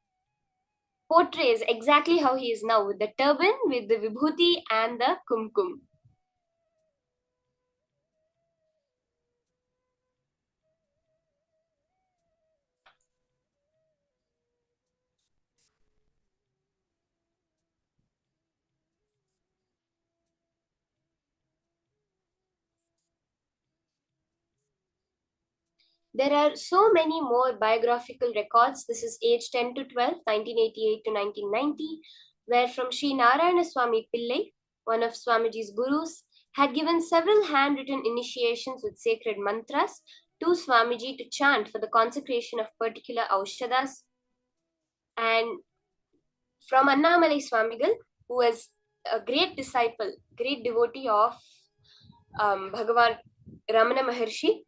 portrays exactly how he is now, with the turban, with the vibhuti and the kumkum. There are so many more biographical records. This is age 10 to 12, 1988 to 1990, where from Sri Narayana Swami Pillai, one of Swamiji's gurus, had given several handwritten initiations with sacred mantras to Swamiji to chant for the consecration of particular aushadas. And from Annamalai Swamigal, who was a great disciple, great devotee of Bhagavan Ramana Maharshi,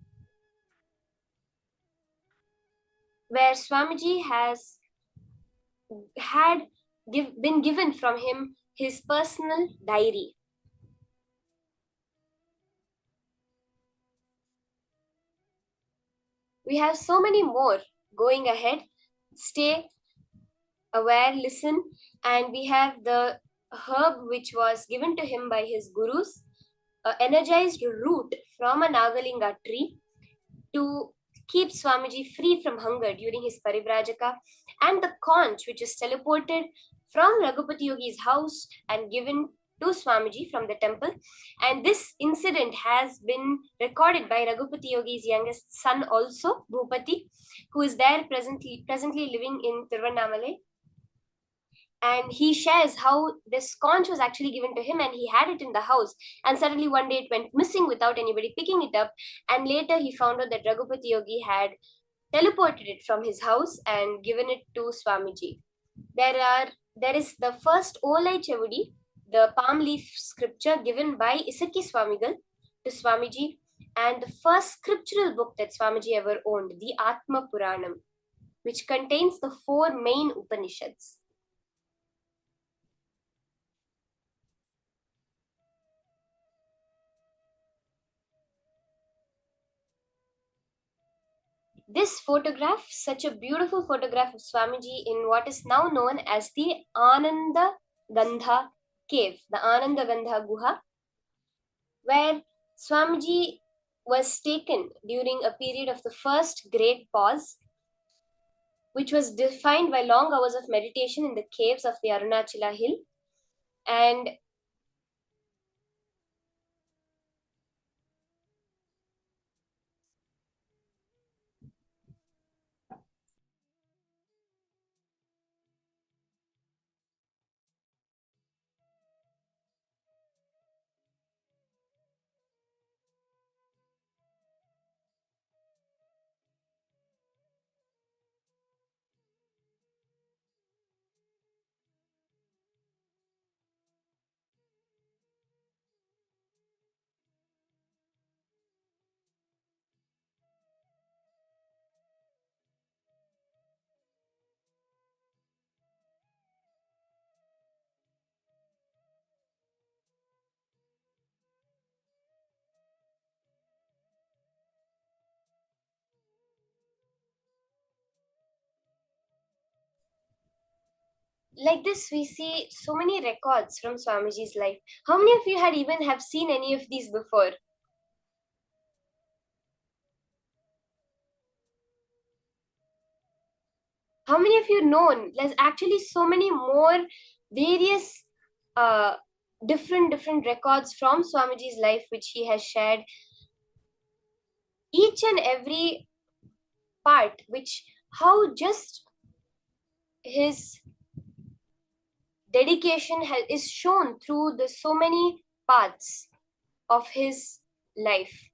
where Swamiji had been given from him his personal diary. We have so many more going ahead. Stay aware, listen, and we have the herb which was given to him by his gurus, an energized root from a Nagalinga tree to keep Swamiji free from hunger during his Parivrajaka, and the conch which is teleported from Raghupati Yogi's house and given to Swamiji from the temple. And this incident has been recorded by Raghupati Yogi's youngest son also, Bhupati, who is there presently living in Tiruvannamalai. And he shares how this conch was actually given to him and he had it in the house, and suddenly one day it went missing without anybody picking it up, and later he found out that Raghupati Yogi had teleported it from his house and given it to Swamiji. There is the first Olai Chavudi, the palm leaf scripture given by Isaki Swamigal to Swamiji, and the first scriptural book that Swamiji ever owned, the Atma Puranam, which contains the 4 main Upanishads. This photograph, such a beautiful photograph of Swamiji in what is now known as the Ananda Gandha cave, the Ananda Gandha Guha, where Swamiji was taken during a period of the first great pause, which was defined by long hours of meditation in the caves of the Arunachala hill. And like this, we see so many records from Swamiji's life. How many of you had even have seen any of these before? How many of you known? There's actually so many more various different records from Swamiji's life which he has shared. Each and every part, which how just his dedication is shown through the so many parts of his life.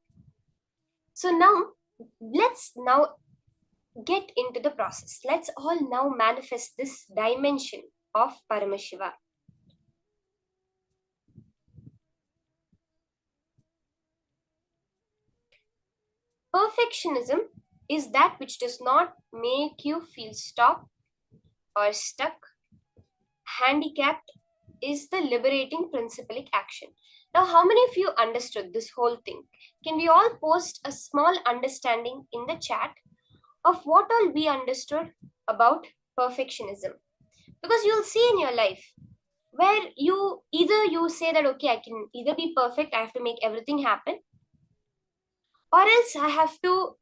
So now let's now get into the process. Let's all now manifest this dimension of Paramashiva. Perfectionism is that which does not make you feel stopped or stuck, handicapped, is the liberating principalic action. Now, how many of you understood this whole thing? Can we all post a small understanding in the chat of what all we understood about perfectionism? Because you'll see in your life where you say that, okay, I can either be perfect, I have to make everything happen, or else I have to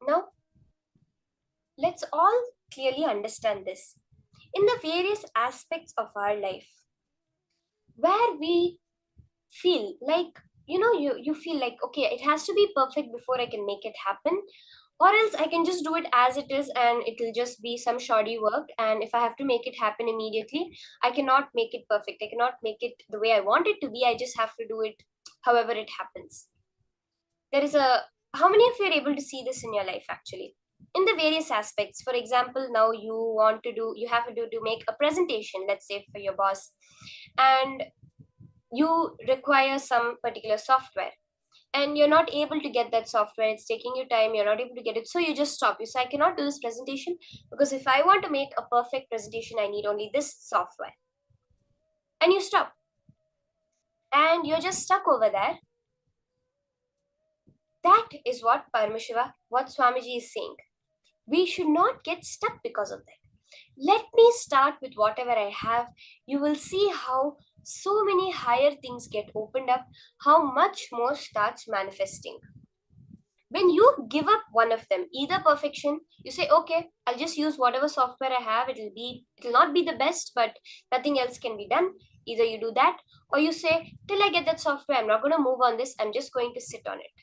now let's all clearly understand this. In the various aspects of our life, where we feel like, you feel like, okay, it has to be perfect before I can make it happen, or else I can just do it as it is and it'll just be some shoddy work, and if I have to make it happen immediately, I cannot make it perfect, I cannot make it the way I want it to be, I just have to do it however it happens. There is a How many of you are able to see this in your life actually? In the various aspects, for example, now you have to make a presentation, let's say for your boss, and you require some particular software, and you're not able to get that software, it's taking you time, you're not able to get it, so you just stop. You say, I cannot do this presentation because if I want to make a perfect presentation, I need only this software. And you stop. And you're just stuck over there. That is what what Swamiji is saying. We should not get stuck because of that. Let me start with whatever I have. You will see how so many higher things get opened up, how much more starts manifesting. When you give up one of them, either perfection, you say, okay, I'll just use whatever software I have. It'll not be the best, but nothing else can be done. Either you do that, or you say, till I get that software, I'm not going to move on this. I'm just going to sit on it.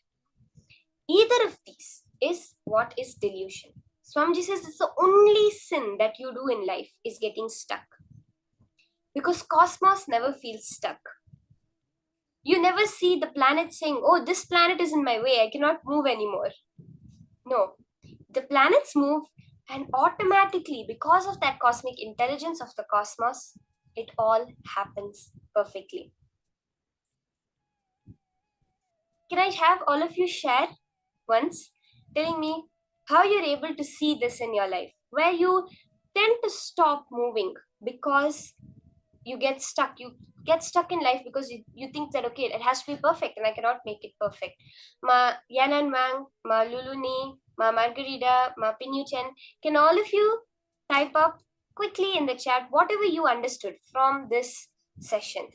Either of these is what is delusion. Swamiji says it's the only sin that you do in life is getting stuck. Because cosmos never feels stuck. You never see the planet saying, oh, this planet is in my way, I cannot move anymore. No, the planets move, and automatically, because of that cosmic intelligence of the cosmos, it all happens perfectly. Can I have all of you share once, telling me how you're able to see this in your life, where you tend to stop moving because you get stuck. You get stuck in life because you think that, okay, it has to be perfect and I cannot make it perfect. Ma Yanan Mang, Ma Luluni, Ma Margarita, Ma Pinuchen, can all of you type up quickly in the chat whatever you understood from this session?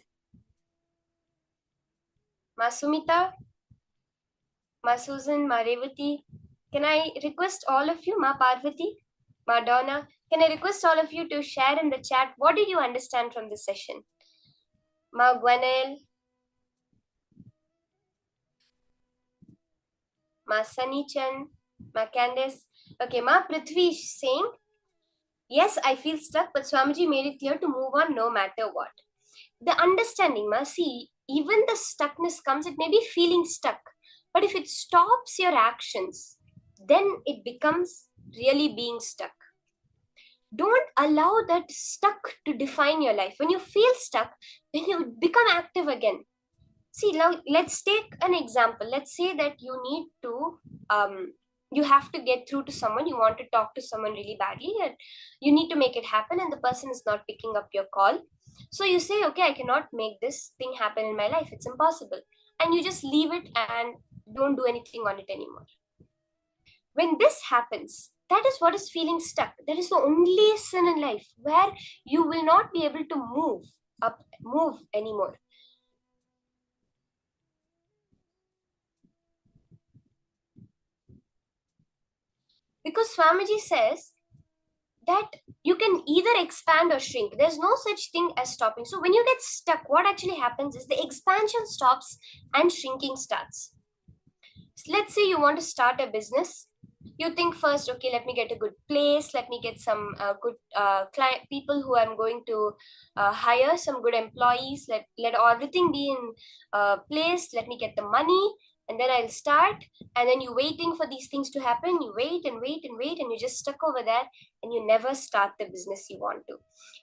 Ma Sumita, Ma Susan, Ma Revati, can I request all of you, Ma Parvati, Ma Donna, can I request all of you to share in the chat what did you understand from this session? Ma Gwenel, Ma Sunny-chan, Ma Candice. Okay, Ma Prithvi is saying, yes, I feel stuck, but Swamiji made it clear to move on no matter what. The understanding, Ma, see, even the stuckness comes, it may be feeling stuck, but if it stops your actions, then it becomes really being stuck. Don't allow that stuck to define your life. When you feel stuck, then you become active again. See, now let's take an example. Let's say that you need to, you have to get through to someone, you want to talk to someone really badly, and you need to make it happen, and the person is not picking up your call. So you say, okay, I cannot make this thing happen in my life. It's impossible. And you just leave it and don't do anything on it anymore. When this happens, that is what is feeling stuck. That is the only sin in life where you will not be able to move anymore. Because Swamiji says that you can either expand or shrink. There's no such thing as stopping. So when you get stuck, what actually happens is the expansion stops and shrinking starts. So let's say you want to start a business. You think first, okay, let me get a good place. Let me get some good client people who I'm going to hire, some good employees. Let everything be in place. Let me get the money, and then I'll start. And then you're waiting for these things to happen. You wait and wait and wait, and you're just stuck over there, and you never start the business you want to.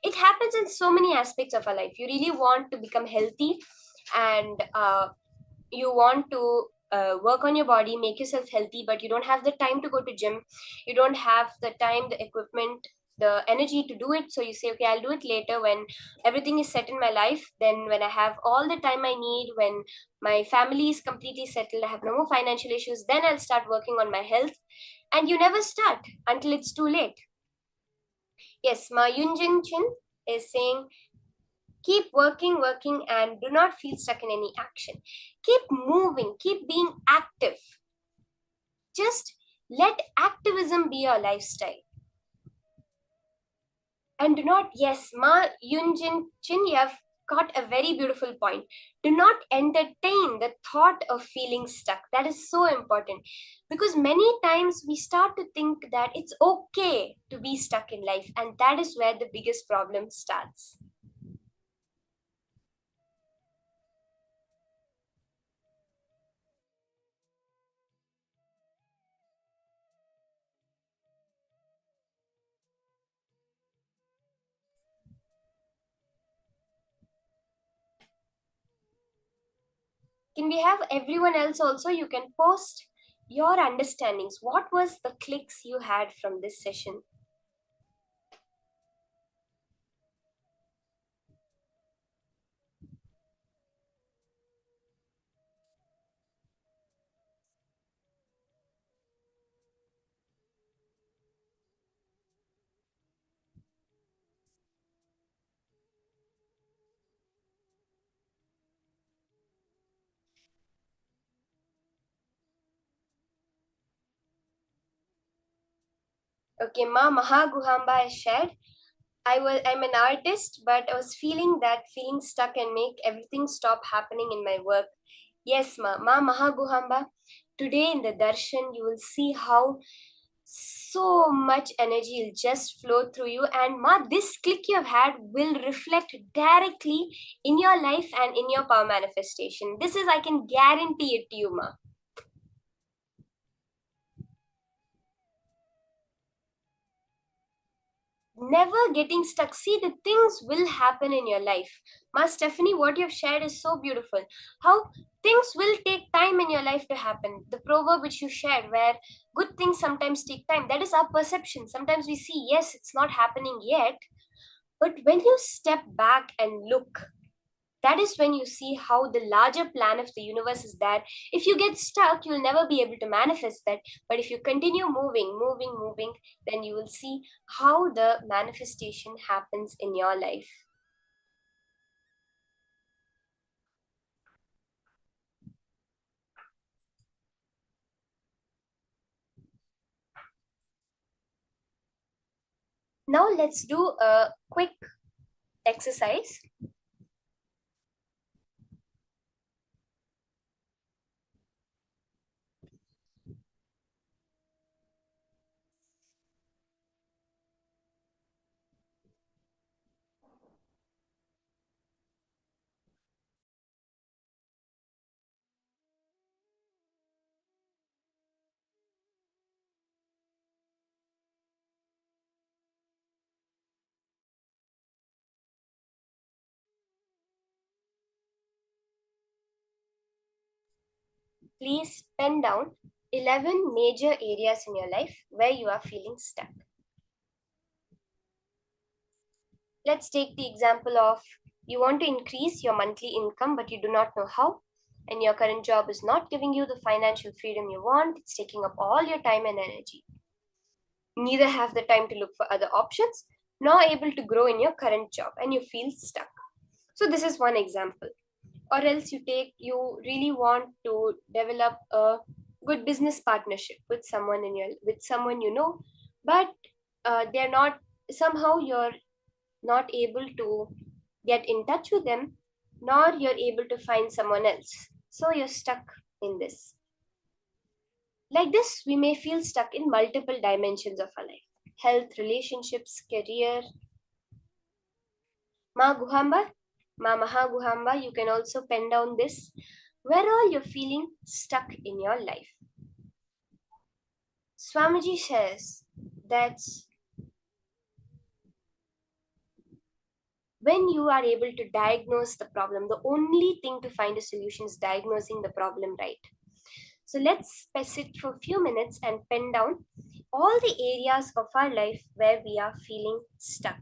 It happens in so many aspects of our life. You really want to become healthy, and you want to work on your body, make yourself healthy, but you don't have the time to go to gym. You don't have the time, the equipment, the energy to do it. So you say, okay, I'll do it later when everything is set in my life. Then when I have all the time I need, when my family is completely settled, I have no more financial issues, then I'll start working on my health. And you never start until it's too late. Yes, Ma Yunjin Chin is saying, keep working, and do not feel stuck in any action. Keep moving, keep being active. Just let activism be your lifestyle. And do not, yes, Ma Yunjin Chin, you have got a very beautiful point. Do not entertain the thought of feeling stuck. That is so important. Because many times we start to think that it's okay to be stuck in life. And that is where the biggest problem starts. Can we have everyone else also? You can post your understandings. What was the clicks you had from this session? Okay, Ma Mahaguhamba has shared. I'm an artist, but I was feeling that feeling stuck and make everything stop happening in my work. Yes, Ma Mahaguhamba. Today in the darshan, you will see how so much energy will just flow through you, and ma, this click you have had will reflect directly in your life and in your power manifestation. This is, I can guarantee it to you, ma. Never getting stuck. See, the things will happen in your life. Ma Stephanie, what you've shared is so beautiful. How things will take time in your life to happen. The proverb which you shared, where good things sometimes take time, that is our perception. Sometimes we see, yes, it's not happening yet. But when you step back and look, that is when you see how the larger plan of the universe is that if you get stuck, you'll never be able to manifest that. But if you continue moving, then you will see how the manifestation happens in your life. Now let's do a quick exercise. Please pen down 11 major areas in your life where you are feeling stuck. Let's take the example of you want to increase your monthly income, but you do not know how, and your current job is not giving you the financial freedom you want. It's taking up all your time and energy. Neither have the time to look for other options, nor able to grow in your current job, and you feel stuck. So this is one example. Or else you really want to develop a good business partnership with someone you know, but they're not, somehow you're not able to get in touch with them, nor you're able to find someone else. So you're stuck in this. Like this, we may feel stuck in multiple dimensions of our life: health, relationships, career. Ma Guhamba, Ma Maha Guhamba, you can also pen down this. Where all you're feeling stuck in your life. Swamiji says that when you are able to diagnose the problem, the only thing to find a solution is diagnosing the problem right. So let's sit for a few minutes and pen down all the areas of our life where we are feeling stuck.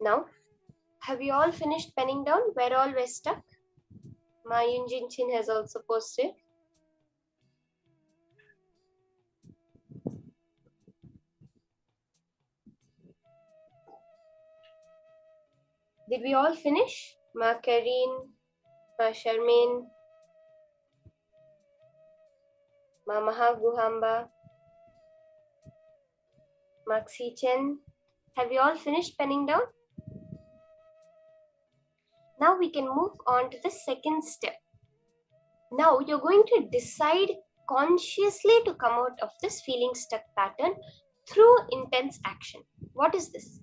now, have you all finished penning down where all we're stuck? Ma Yunjin Chin has also posted. Did we all finish? Ma Kareen, Ma Sharmin, Ma Mahaguhamba, Maxi Chen. Have you all finished penning down? Now we can move on to the second step. Now you're going to decide consciously to come out of this feeling stuck pattern through intense action. What is this?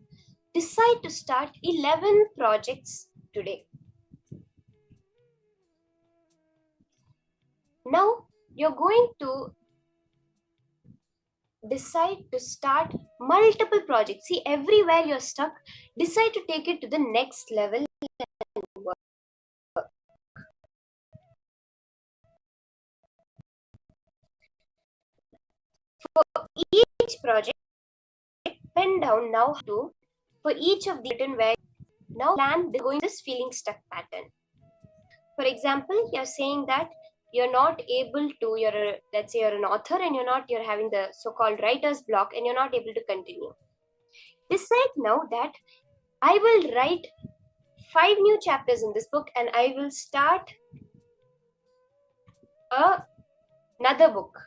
Decide to start 11 projects today. Now you're going to decide to start multiple projects. See, everywhere you're stuck, decide to take it to the next level. For each project, pen down now to for each of the written where now plan going this feeling stuck pattern. For example, you're saying that you're not able to, let's say you're an author and you're having the so-called writer's block and you're not able to continue. Decide now that I will write 5 new chapters in this book and I will start another book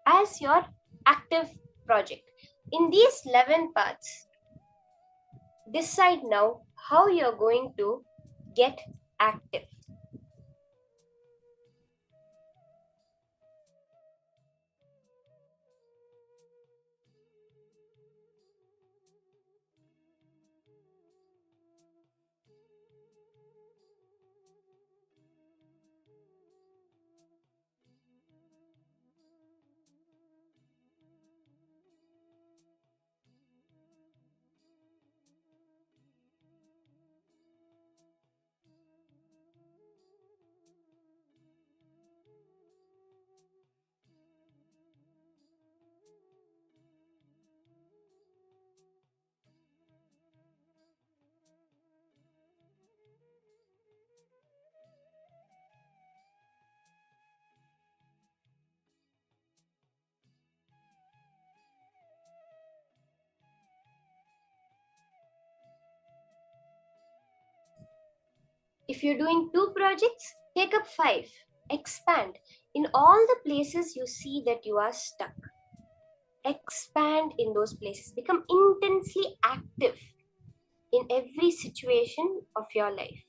as your active project. In these 11 parts, decide now how you're going to get active. If you're doing 2 projects, take up 5. Expand. In all the places you see that you are stuck, expand in those places. Become intensely active in every situation of your life.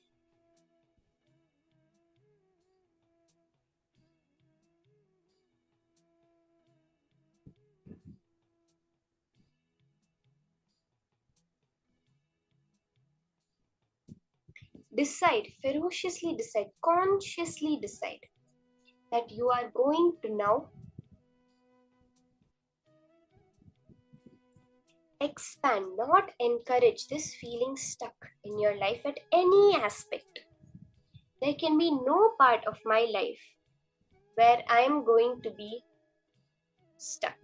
Decide, ferociously decide, consciously decide that you are going to now expand, not encourage this feeling stuck in your life at any aspect. There can be no part of my life where I am going to be stuck.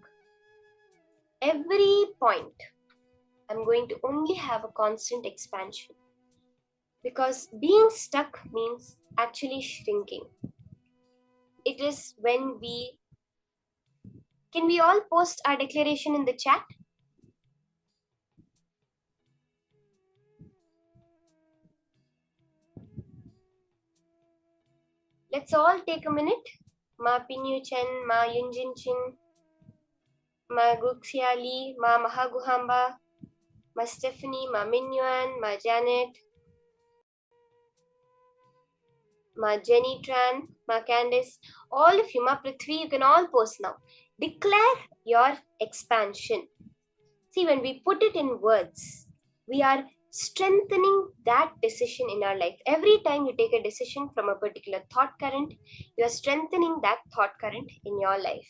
Every point, I'm going to only have a constant expansion. Because being stuck means actually shrinking. It is when can we all post our declaration in the chat? Let's all take a minute. Ma Pinyu Chen, Ma Yunjin Chin, Ma Guxia Lee, Ma Mahaguhamba, Ma Stephanie, Ma Minyuan, Ma Janet, Ma Jenny Tran, Ma Candice, all of you, Ma Prithvi, you can all post now. Declare your expansion. See, when we put it in words, we are strengthening that decision in our life. Every time you take a decision from a particular thought current, you are strengthening that thought current in your life.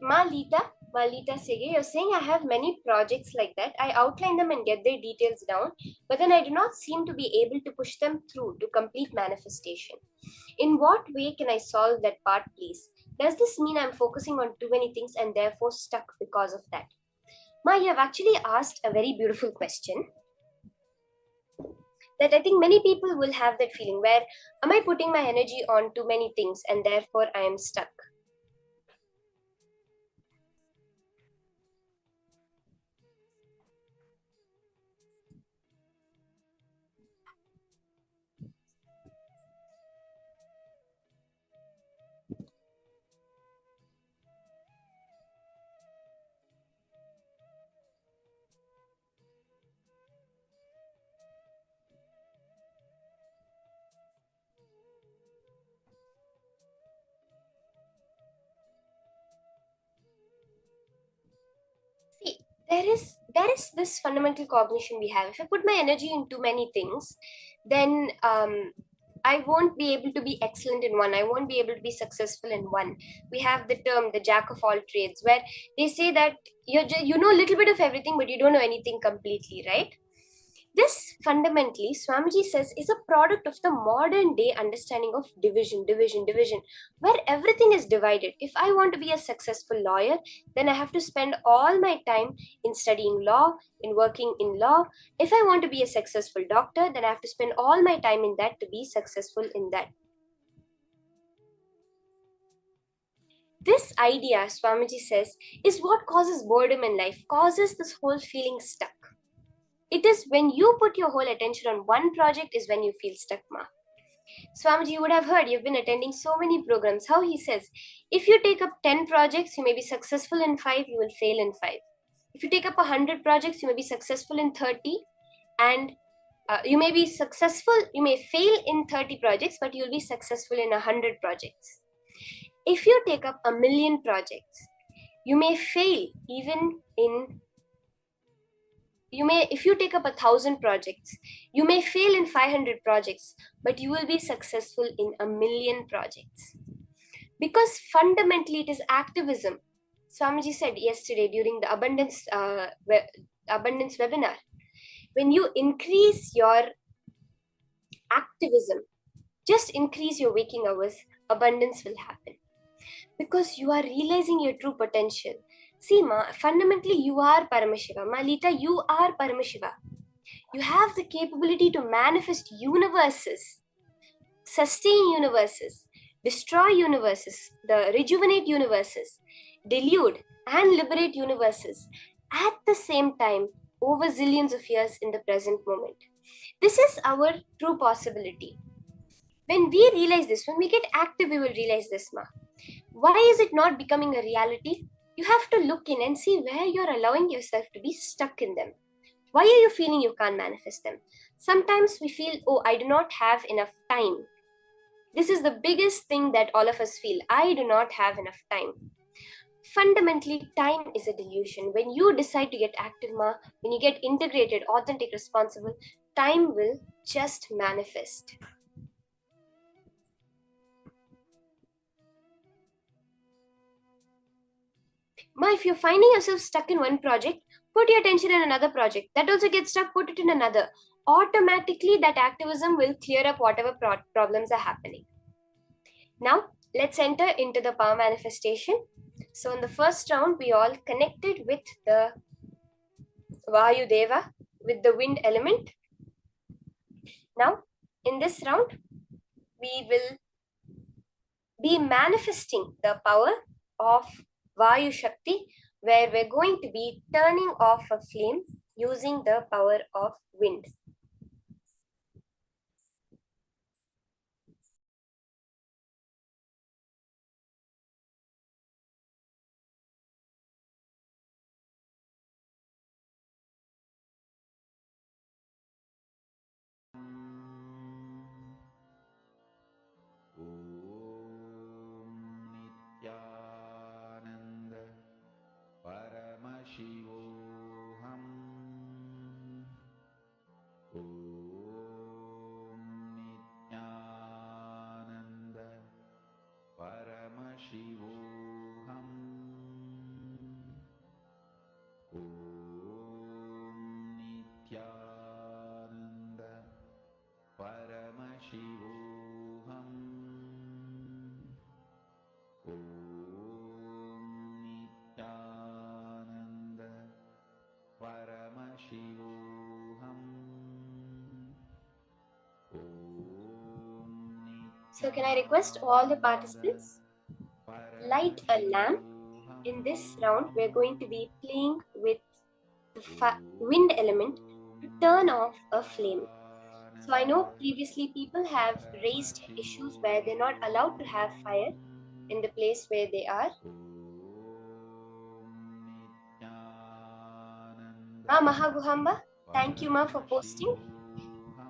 Malita Sege, you're saying I have many projects like that. I outline them and get their details down, but then I do not seem to be able to push them through to complete manifestation. In what way can I solve that part, please? Does this mean I'm focusing on too many things and therefore stuck because of that? Ma, you have actually asked a very beautiful question that I think many people will have that feeling where, am I putting my energy on too many things and therefore I am stuck? See, there is this fundamental cognition we have. If I put my energy in too many things, then I won't be able to be excellent in one. I won't be able to be successful in one. We have the term the jack of all trades, where they say that you know a little bit of everything, but you don't know anything completely, right? This fundamentally, Swamiji says, is a product of the modern day understanding of division, where everything is divided. If I want to be a successful lawyer, then I have to spend all my time in studying law, in working in law. If I want to be a successful doctor, then I have to spend all my time in that to be successful in that. This idea, Swamiji says, is what causes boredom in life, causes this whole feeling stuck. It is when you put your whole attention on one project is when you feel stuck, ma. Swamiji, you would have heard, you've been attending so many programs, how he says, if you take up 10 projects, you may be successful in 5, you will fail in 5. If you take up 100 projects, you may be successful in 30, and you may be successful, you may fail in 30 projects, but you'll be successful in 100 projects. If you take up 1,000,000 projects, you may fail even in if you take up 1,000 projects, you may fail in 500 projects, but you will be successful in 1,000,000 projects. Because fundamentally it is activism. Swamiji said yesterday during the abundance webinar, when you increase your activism, just increase your waking hours, abundance will happen. Because you are realizing your true potential. See, ma, fundamentally you are Paramashiva. Malita, you are Paramashiva. You have the capability to manifest universes, sustain universes, destroy universes, rejuvenate universes, delude and liberate universes at the same time over zillions of years in the present moment. This is our true possibility. When we realize this, when we get active, we will realize this, ma. Why is it not becoming a reality? You have to look in and see where you're allowing yourself to be stuck in them. Why are you feeling you can't manifest them? Sometimes we feel, oh, I do not have enough time. This is the biggest thing that all of us feel. I do not have enough time. Fundamentally, time is a delusion. When you decide to get active, ma, when you get integrated, authentic, responsible, time will just manifest. Ma, if you're finding yourself stuck in one project, put your attention in another project. That also gets stuck, put it in another. Automatically, that activism will clear up whatever problems are happening. Now, let's enter into the power manifestation. So in the first round, we all connected with the Vayu Deva, with the wind element. Now, in this round, we will be manifesting the power of Vayu Shakti, where we're going to be turning off a flame using the power of wind. Nithyananda Paramashivam So can I request all the participants light a lamp? In this round, we're going to be playing with the wind element to turn off a flame. So I know previously people have raised issues where they're not allowed to have fire in the place where they are. Ma Mahaguhamba, thank you Ma for posting.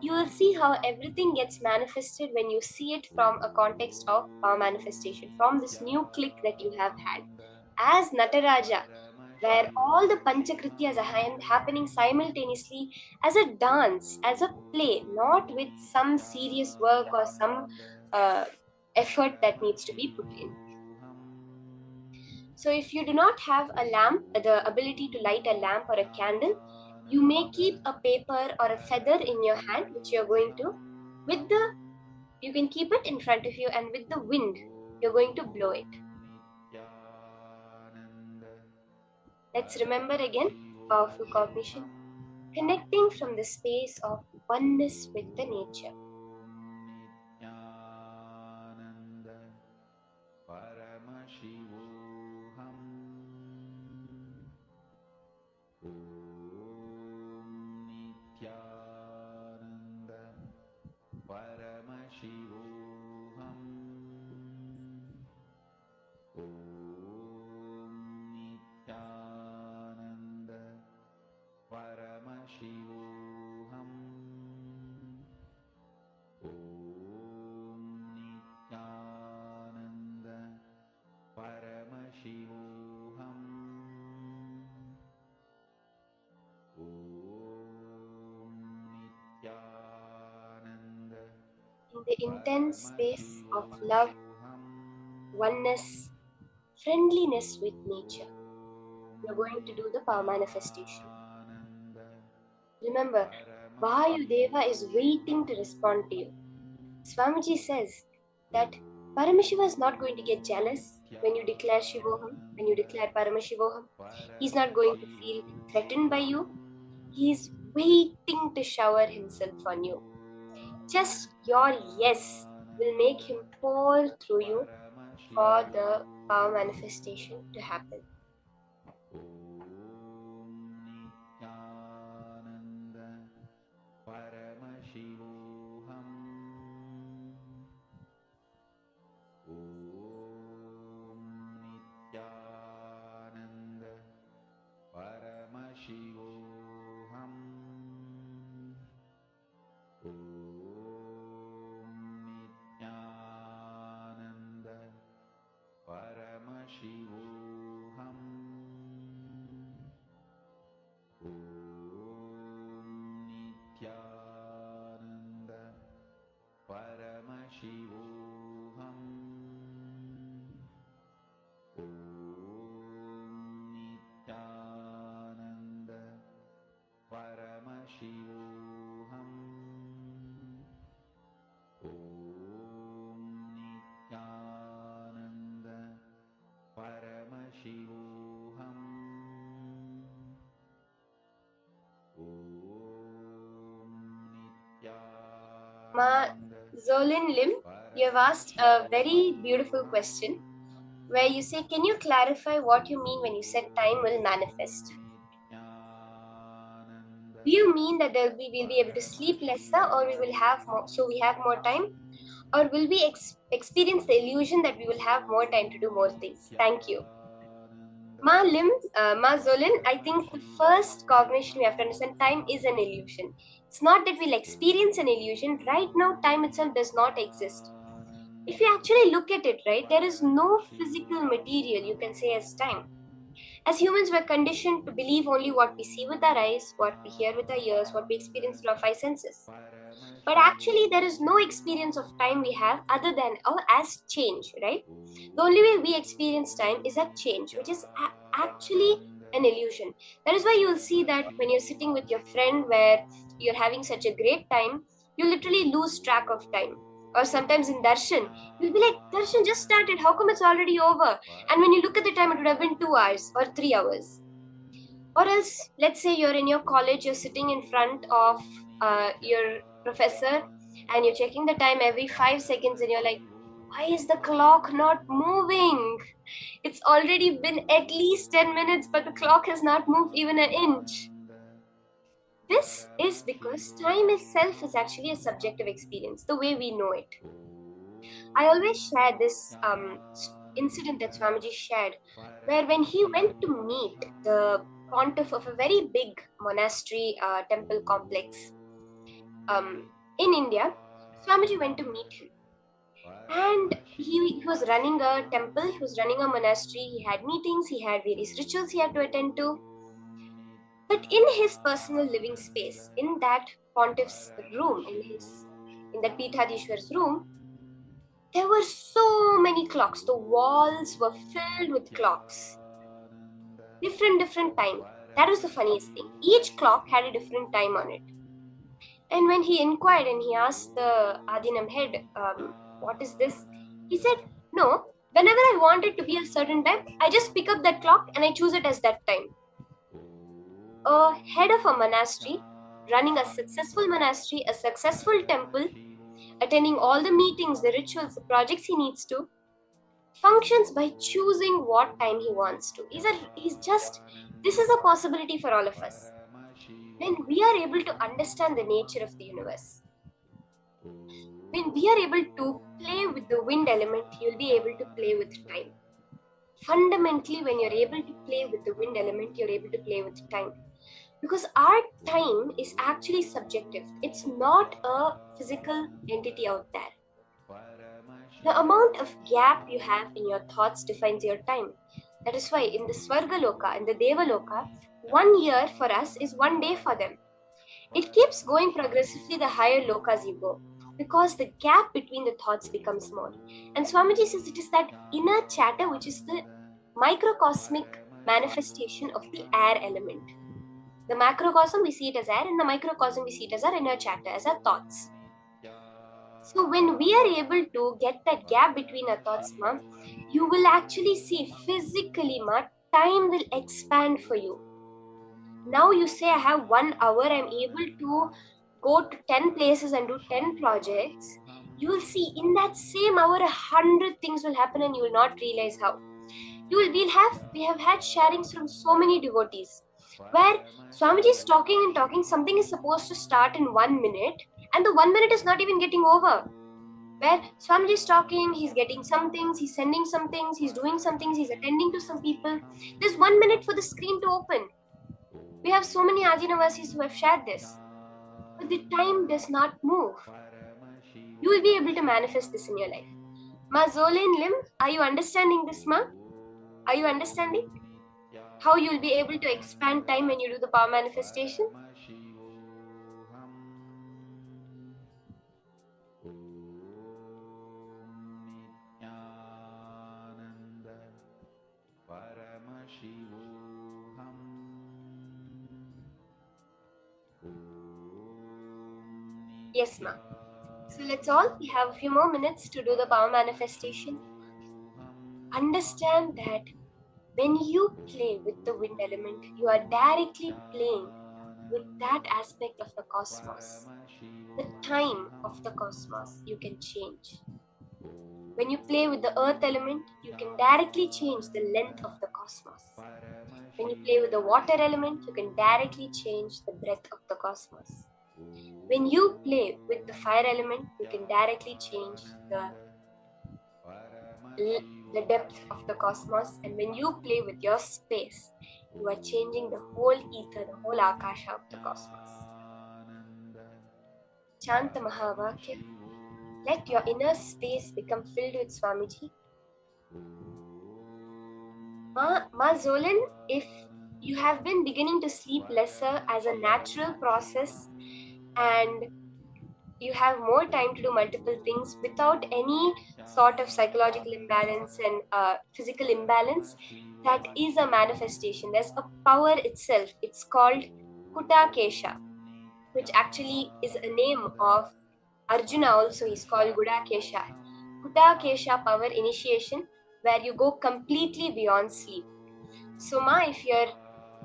You will see how everything gets manifested when you see it from a context of power manifestation, from this new click that you have had. As Nataraja, where all the Panchakrityas are happening simultaneously as a dance, as a play, not with some serious work or some effort that needs to be put in. So if you do not have a lamp, the ability to light a lamp or a candle, you may keep a paper or a feather in your hand, which you're going to, you can keep it in front of you, and with the wind, you're going to blow it. Let's remember again, powerful cognition, connecting from the space of oneness with the nature. In the intense space of love, oneness, friendliness with nature, you're going to do the power manifestation. Remember, Vayudeva is waiting to respond to you. Swamiji says that Paramashiva is not going to get jealous when you declare Shivoham, when you declare Paramashivoham. He's not going to feel threatened by you. He's waiting to shower himself on you. Just your yes will make him pour through you for the power manifestation to happen. Ma Zolin Lim, you have asked a very beautiful question where you say, can you clarify what you mean when you said time will manifest? Do you mean that we'll be able to sleep lesser, or we will have more, so we have more time? Or will we experience the illusion that we will have more time to do more things? Thank you. Ma Zolin, I think the first cognition we have to understand, time is an illusion. It's not that we'll experience an illusion. Right now, time itself does not exist. If you actually look at it, right, there is no physical material you can say as time. As humans, we're conditioned to believe only what we see with our eyes, what we hear with our ears, what we experience through our five senses. But actually, there is no experience of time we have other than or as change, right? The only way we experience time is at change, which is actually an illusion. That is why you will see that when you're sitting with your friend where you're having such a great time, you literally lose track of time. Or sometimes in darshan, you'll be like, darshan just started, how come it's already over? And when you look at the time, it would have been 2 hours or 3 hours. Or else, let's say you're in your college, you're sitting in front of your professor and you're checking the time every 5 seconds and you're like, why is the clock not moving? It's already been at least 10 minutes, but the clock has not moved even an inch. This is because time itself is actually a subjective experience, the way we know it. I always share this incident that Swamiji shared, where when he went to meet the pontiff of a very big monastery temple complex in India, Swamiji went to meet him. And he was running a temple, he was running a monastery, he had meetings, he had various rituals he had to attend to. But in his personal living space, in that pontiff's room, in that Pithadishwar's room, there were so many clocks. The walls were filled with clocks. Different time. That was the funniest thing. Each clock had a different time on it. And when he inquired and he asked the Adinam head, what is this? He said, no, whenever I want it to be a certain time, I just pick up that clock and I choose it as that time. A head of a monastery, running a successful monastery, a successful temple, attending all the meetings, the rituals, the projects he needs to, functions by choosing what time he wants to. This is a possibility for all of us. When we are able to understand the nature of the universe, when we are able to play with the wind element, you'll be able to play with time. Fundamentally, when you're able to play with the wind element, you're able to play with time. Because our time is actually subjective. It's not a physical entity out there. The amount of gap you have in your thoughts defines your time. That is why in the Swarga Loka, in the Deva Loka, 1 year for us is 1 day for them. It keeps going progressively the higher lokas you go, because the gap between the thoughts becomes more. And Swamiji says it is that inner chatter which is the microcosmic manifestation of the air element. The macrocosm we see it as air, and the microcosm we see it as our inner chatter, as our thoughts. So when we are able to get that gap between our thoughts, ma, you will actually see physically, ma, time will expand for you. Now you say I have 1 hour, I'm able to go to 10 places and do 10 projects. You will see in that same hour 100 things will happen and you will not realize how. We have had sharings from so many devotees where Swamiji is talking and talking, something is supposed to start in 1 minute and the 1 minute is not even getting over. Where Swamiji is talking, he's getting some things, he's sending some things, he's doing some things, he's attending to some people. There's 1 minute for the screen to open. We have so many Ajinavasis who have shared this. But the time does not move. You will be able to manifest this in your life. Ma Zolin Lim, are you understanding this, ma? Are you understanding? How you'll be able to expand time when you do the power manifestation? Yes, ma. So let's all, we have a few more minutes to do the power manifestation. Understand that when you play with the wind element, you are directly playing with that aspect of the cosmos. The time of the cosmos you can change. When you play with the earth element, you can directly change the length of the cosmos. When you play with the water element, you can directly change the breadth of the cosmos. When you play with the fire element, you can directly change the depth of the cosmos. And when you play with your space, you are changing the whole ether, the whole akasha of the cosmos. Chant the Mahavakya. Let your inner space become filled with Swamiji. Ma Zolan, if you have been beginning to sleep lesser as a natural process and you have more time to do multiple things without any sort of psychological imbalance and physical imbalance, that is a manifestation. There's a power itself. It's called Kutakesha, which actually is a name of Arjuna also. He's called Gudakesha. Kutakesha power initiation, where you go completely beyond sleep. So ma, if you're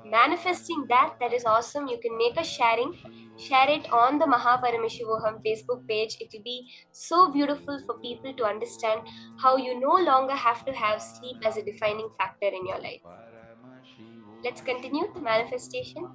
manifesting that is awesome. You can make a sharing, share it on the Paramashivam Facebook page. It will be so beautiful for people to understand how you no longer have to have sleep as a defining factor in your life. Let's continue the manifestation.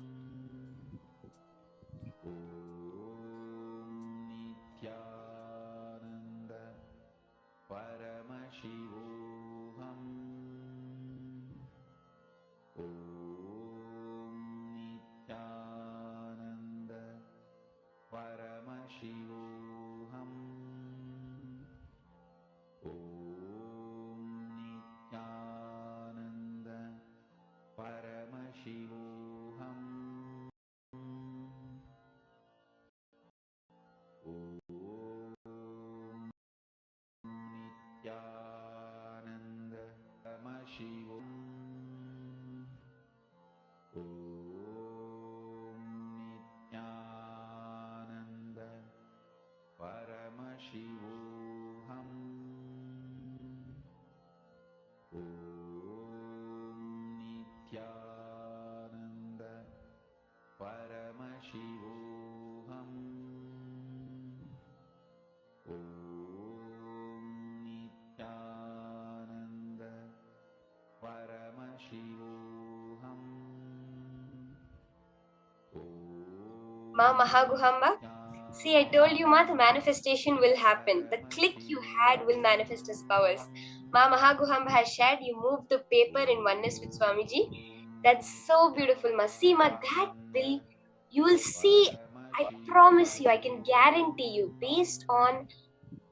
Ma Mahaguhamba, see, I told you, Ma, the manifestation will happen. The click you had will manifest as powers. Ma Mahaguhamba has shared, you moved the paper in oneness with Swamiji. That's so beautiful, Ma. See, Ma, that will, you will see, I promise you, I can guarantee you, based on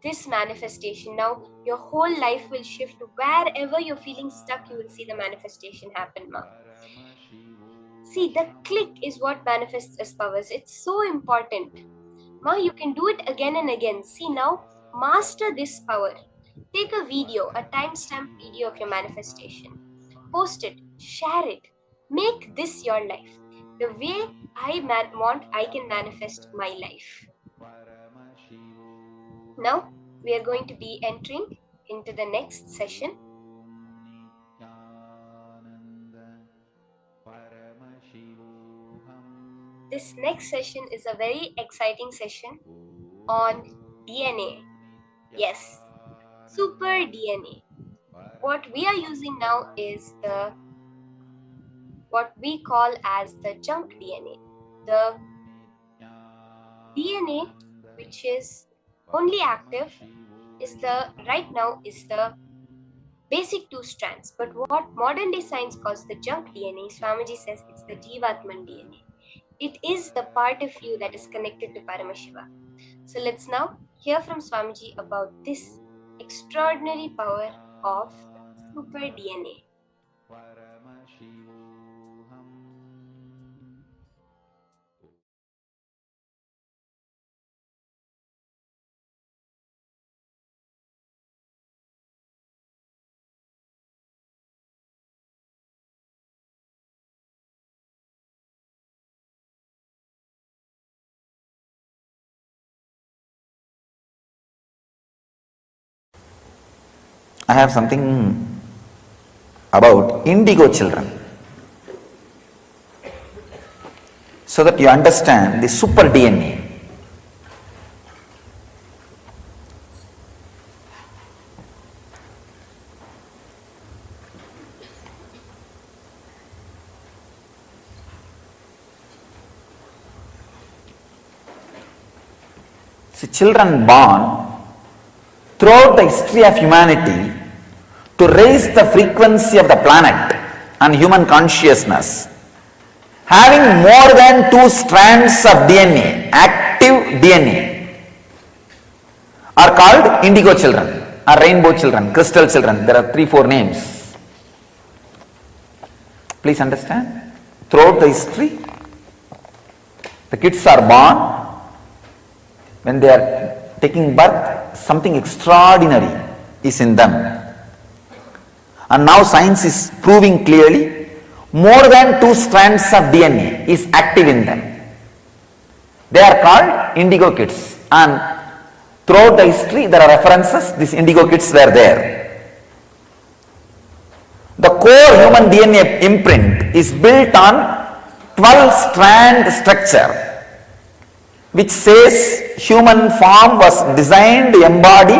this manifestation, now your whole life will shift. Wherever you're feeling stuck, you will see the manifestation happen, Ma. See, the click is what manifests as powers. It's so important. Ma, you can do it again and again. See, now, master this power. Take a video, a timestamp video of your manifestation. Post it, share it. Make this your life. The way I want, I can manifest my life. Now, we are going to be entering into the next session. This next session is a very exciting session on DNA. Yes, super DNA. What we are using now is what we call as the junk DNA. The DNA which is only active is right now is the basic 2 strands. But what modern day science calls the junk DNA, Swamiji says it's the Jivatman DNA. It is the part of you that is connected to Paramashiva. So let's now hear from Swamiji about this extraordinary power of super DNA. I have something about indigo children, so that you understand the super DNA. See, children born throughout the history of humanity to raise the frequency of the planet and human consciousness, having more than 2 strands of DNA, active DNA, are called indigo children or rainbow children, crystal children. There are 3-4 names. Please understand, throughout the history, the kids are born. When they are taking birth, something extraordinary is in them. And now science is proving clearly more than 2 strands of DNA is active in them. They are called indigo kids, and throughout the history there are references, these indigo kids were there. The core human DNA imprint is built on 12-strand structure, which says human form was designed to embody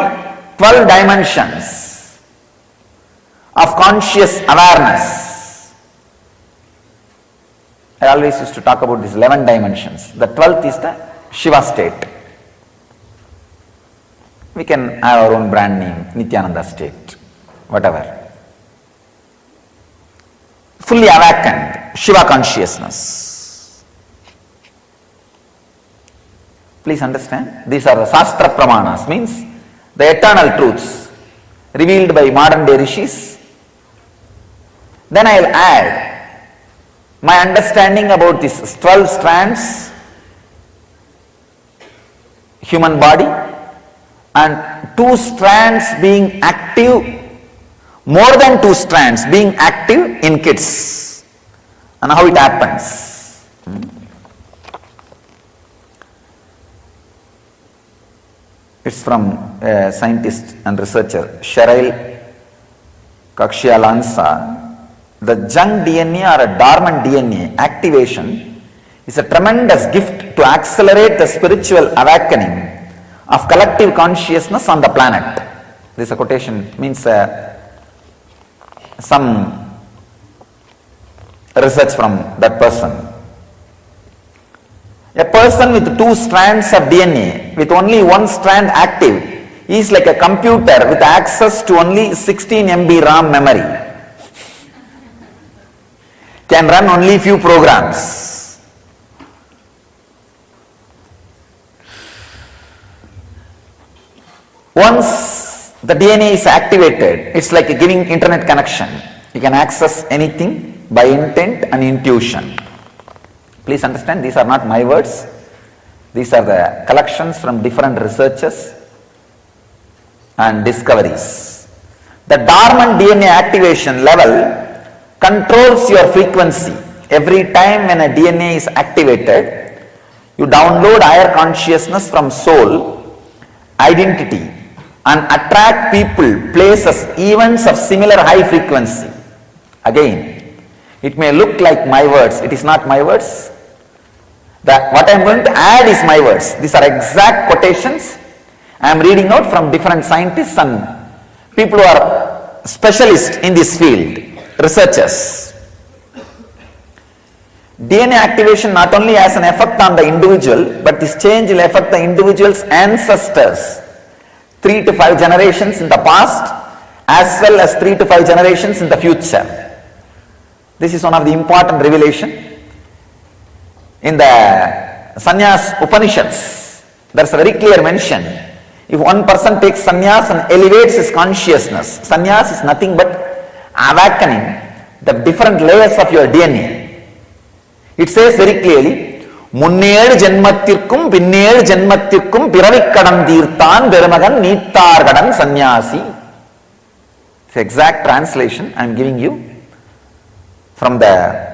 12 dimensions of conscious awareness. I always used to talk about these 11 dimensions. The 12th is the Shiva state. We can have our own brand name, Nithyananda state, whatever. Fully awakened, Shiva consciousness. Please understand, these are the Shastra Pramanas, means the eternal truths revealed by modern day rishis. Then I will add my understanding about these 12 strands, human body, and 2 strands being active, more than 2 strands being active in kids, and how it happens. It's from a scientist and researcher, Cheryl Kakshialansa. The junk DNA or a dormant DNA activation is a tremendous gift to accelerate the spiritual awakening of collective consciousness on the planet. This is a quotation, means some research from that person. A person with 2 strands of DNA with only 1 strand active is like a computer with access to only 16 MB RAM memory. Can run only few programs. Once the DNA is activated, it's like giving internet connection. You can access anything by intent and intuition. Please understand, these are not my words. These are the collections from different researchers and discoveries. The dormant DNA activation level controls your frequency. Every time when a DNA is activated, you download higher consciousness from soul, identity, and attract people, places, events of similar high frequency. Again, it may look like my words, it is not my words. What I am going to add is my words. These are exact quotations I am reading out from different scientists and people who are specialists in this field, researchers. DNA activation not only has an effect on the individual, but this change will affect the individual's ancestors, 3 to 5 generations in the past as well as 3 to 5 generations in the future. This is one of the important revelation. In the Sannyas Upanishads, there is a very clear mention. If one person takes sannyas and elevates his consciousness, sannyas is nothing but awakening the different layers of your DNA. It says very clearly, Munned Janmatirkum, Pinned Janmatirkum, Piravikkadan Tirthan, Beramagan, Neettargadan Sannyasi. It's the exact translation I am giving you from the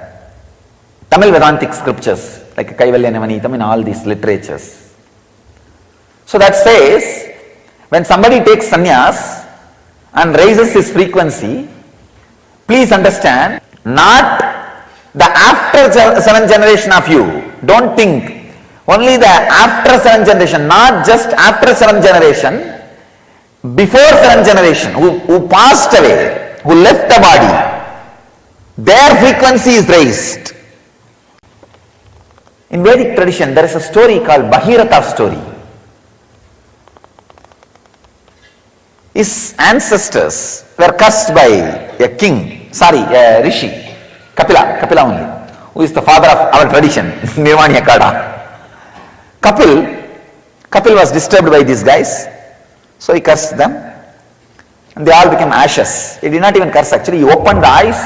Tamil Vedantic scriptures like Kaivalya Navanitam in all these literatures. So that says, when somebody takes sannyas and raises his frequency, please understand, not the after 7th generation of you. Don't think only the after 7th generation, not just after 7th generation, before 7th generation, who passed away, who left the body, their frequency is raised. In Vedic tradition, there is a story called Bhagiratha story. His ancestors were cursed by a king, a rishi, Kapila only, who is the father of our tradition, Nirvanya Kada. Kapil was disturbed by these guys, so he cursed them, and they all became ashes. He did not even curse actually, he opened the eyes,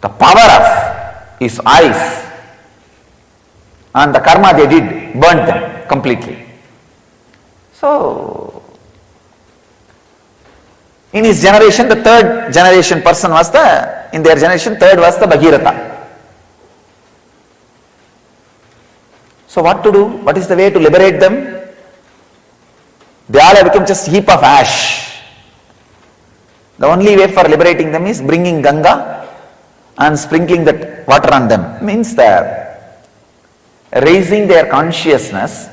the power of his eyes, and the karma they did burnt them completely. So, in his generation, the 3rd generation person was in their generation, 3rd was the Bhagiratha. So what to do? What is the way to liberate them? They all have become just heap of ash. The only way for liberating them is bringing Ganga and sprinkling that water on them. Means that raising their consciousness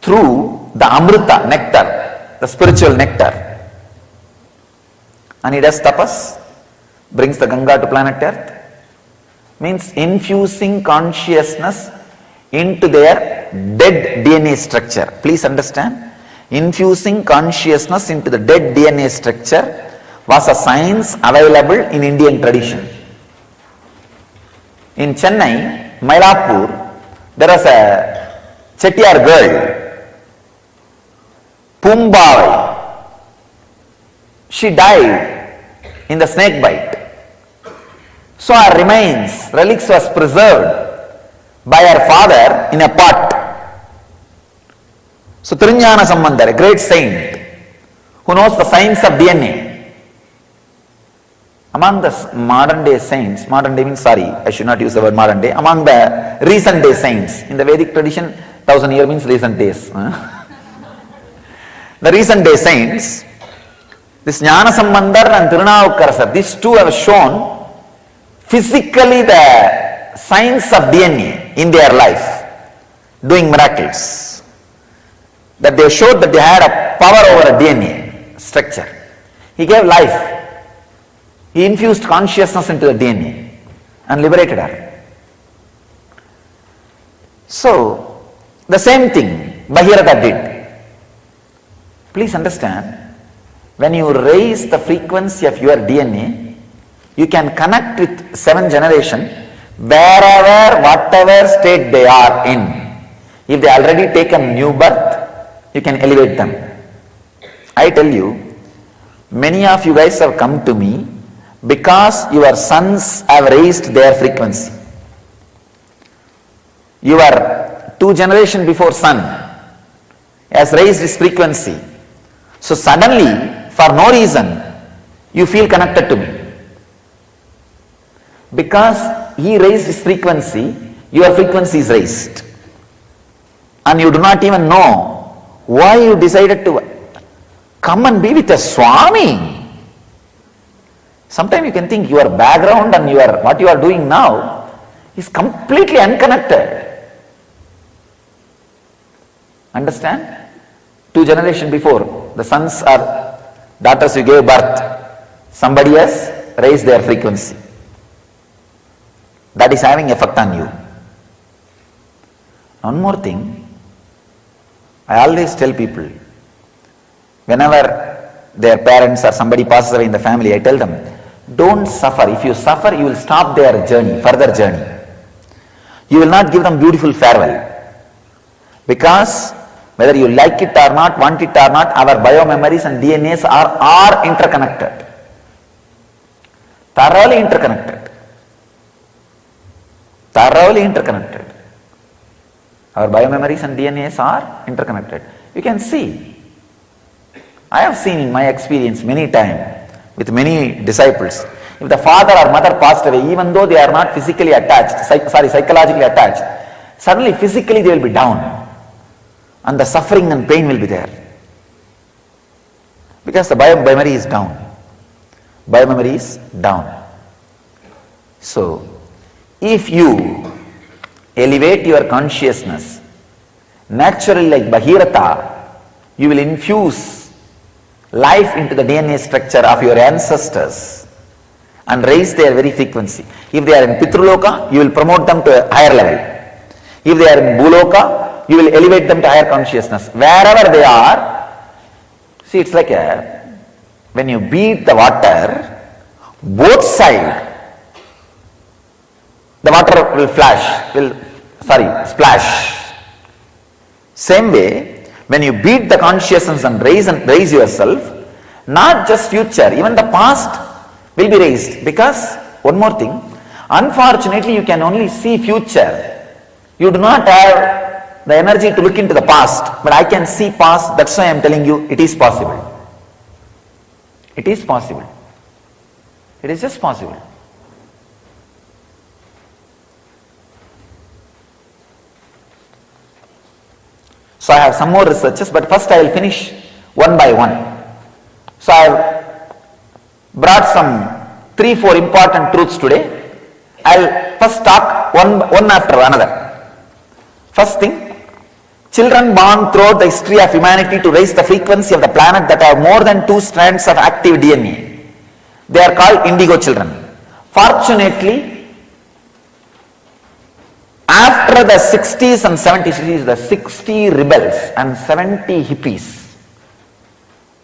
through the Amrita, nectar, the spiritual nectar. And he does tapas, brings the Ganga to planet Earth. Means infusing consciousness into their dead DNA structure. Please understand, infusing consciousness into the dead DNA structure was a science available in Indian tradition. In Chennai, Mylapore, there was a Chettiar girl, Pumbai. She died in the snake bite. So her remains, relics was preserved by her father in a pot. So Trinyana Sambandar, a great saint who knows the science of DNA. Among the modern day saints, modern day means, sorry, I should not use the word modern day, among the recent day saints, in the Vedic tradition, 1000 years means recent days. The recent day saints, this Jnana Sambandar and Tirunavukkarasar, these two have shown physically the science of DNA in their life, doing miracles. That they showed that they had a power over a DNA structure. He gave life. He infused consciousness into the DNA and liberated her. So, the same thing Bhagirata did. Please understand, when you raise the frequency of your DNA, you can connect with 7th generation wherever, whatever state they are in. If they already taken new birth, you can elevate them. I tell you, many of you guys have come to me because your sons have raised their frequency. Your 2 generations before son has raised his frequency. So suddenly, for no reason, you feel connected to me. Because he raised his frequency, your frequency is raised. And you do not even know why you decided to come and be with a Swami. Sometimes you can think your background and what you are doing now is completely unconnected. Understand? 2 generations before, the sons or daughters you gave birth, somebody has raised their frequency. That is having effect on you. One more thing, I always tell people, whenever their parents or somebody passes away in the family, I tell them, don't suffer. If you suffer, you will stop their journey, further journey. You will not give them beautiful farewell. Because whether you like it or not, want it or not, our biomemories and DNAs are interconnected. Thoroughly interconnected. Thoroughly interconnected. Our biomemories and DNAs are interconnected. You can see. I have seen in my experience many times with many disciples. If the father or mother passed away, even though they are not physically attached, psychologically attached, suddenly physically they will be down. And the suffering and pain will be there. Because the biomemory is down. Biomemory is down. So, if you elevate your consciousness, naturally like Bhagirata, you will infuse life into the DNA structure of your ancestors and raise their very frequency. If they are in Pitruloka, you will promote them to a higher level. If they are in Bhuloka, you will elevate them to higher consciousness. Wherever they are, see, it's like when you beat the water, both sides, the water will splash. Same way, when you beat the consciousness and raise yourself, not just future, even the past will be raised. Because, one more thing, unfortunately you can only see future. You do not have the energy to look into the past, but I can see past, that's why I am telling you it is possible. It is possible. It is just possible. So I have some more researches, but first I will finish one by one. So I have got some 3-4 important truths today. I'll first talk one after another. First thing, children born throughout the history of humanity to raise the frequency of the planet that have more than 2 strands of active DNA. They are called indigo children. Fortunately, after the 60s and 70s, the 60 rebels and 70 hippies,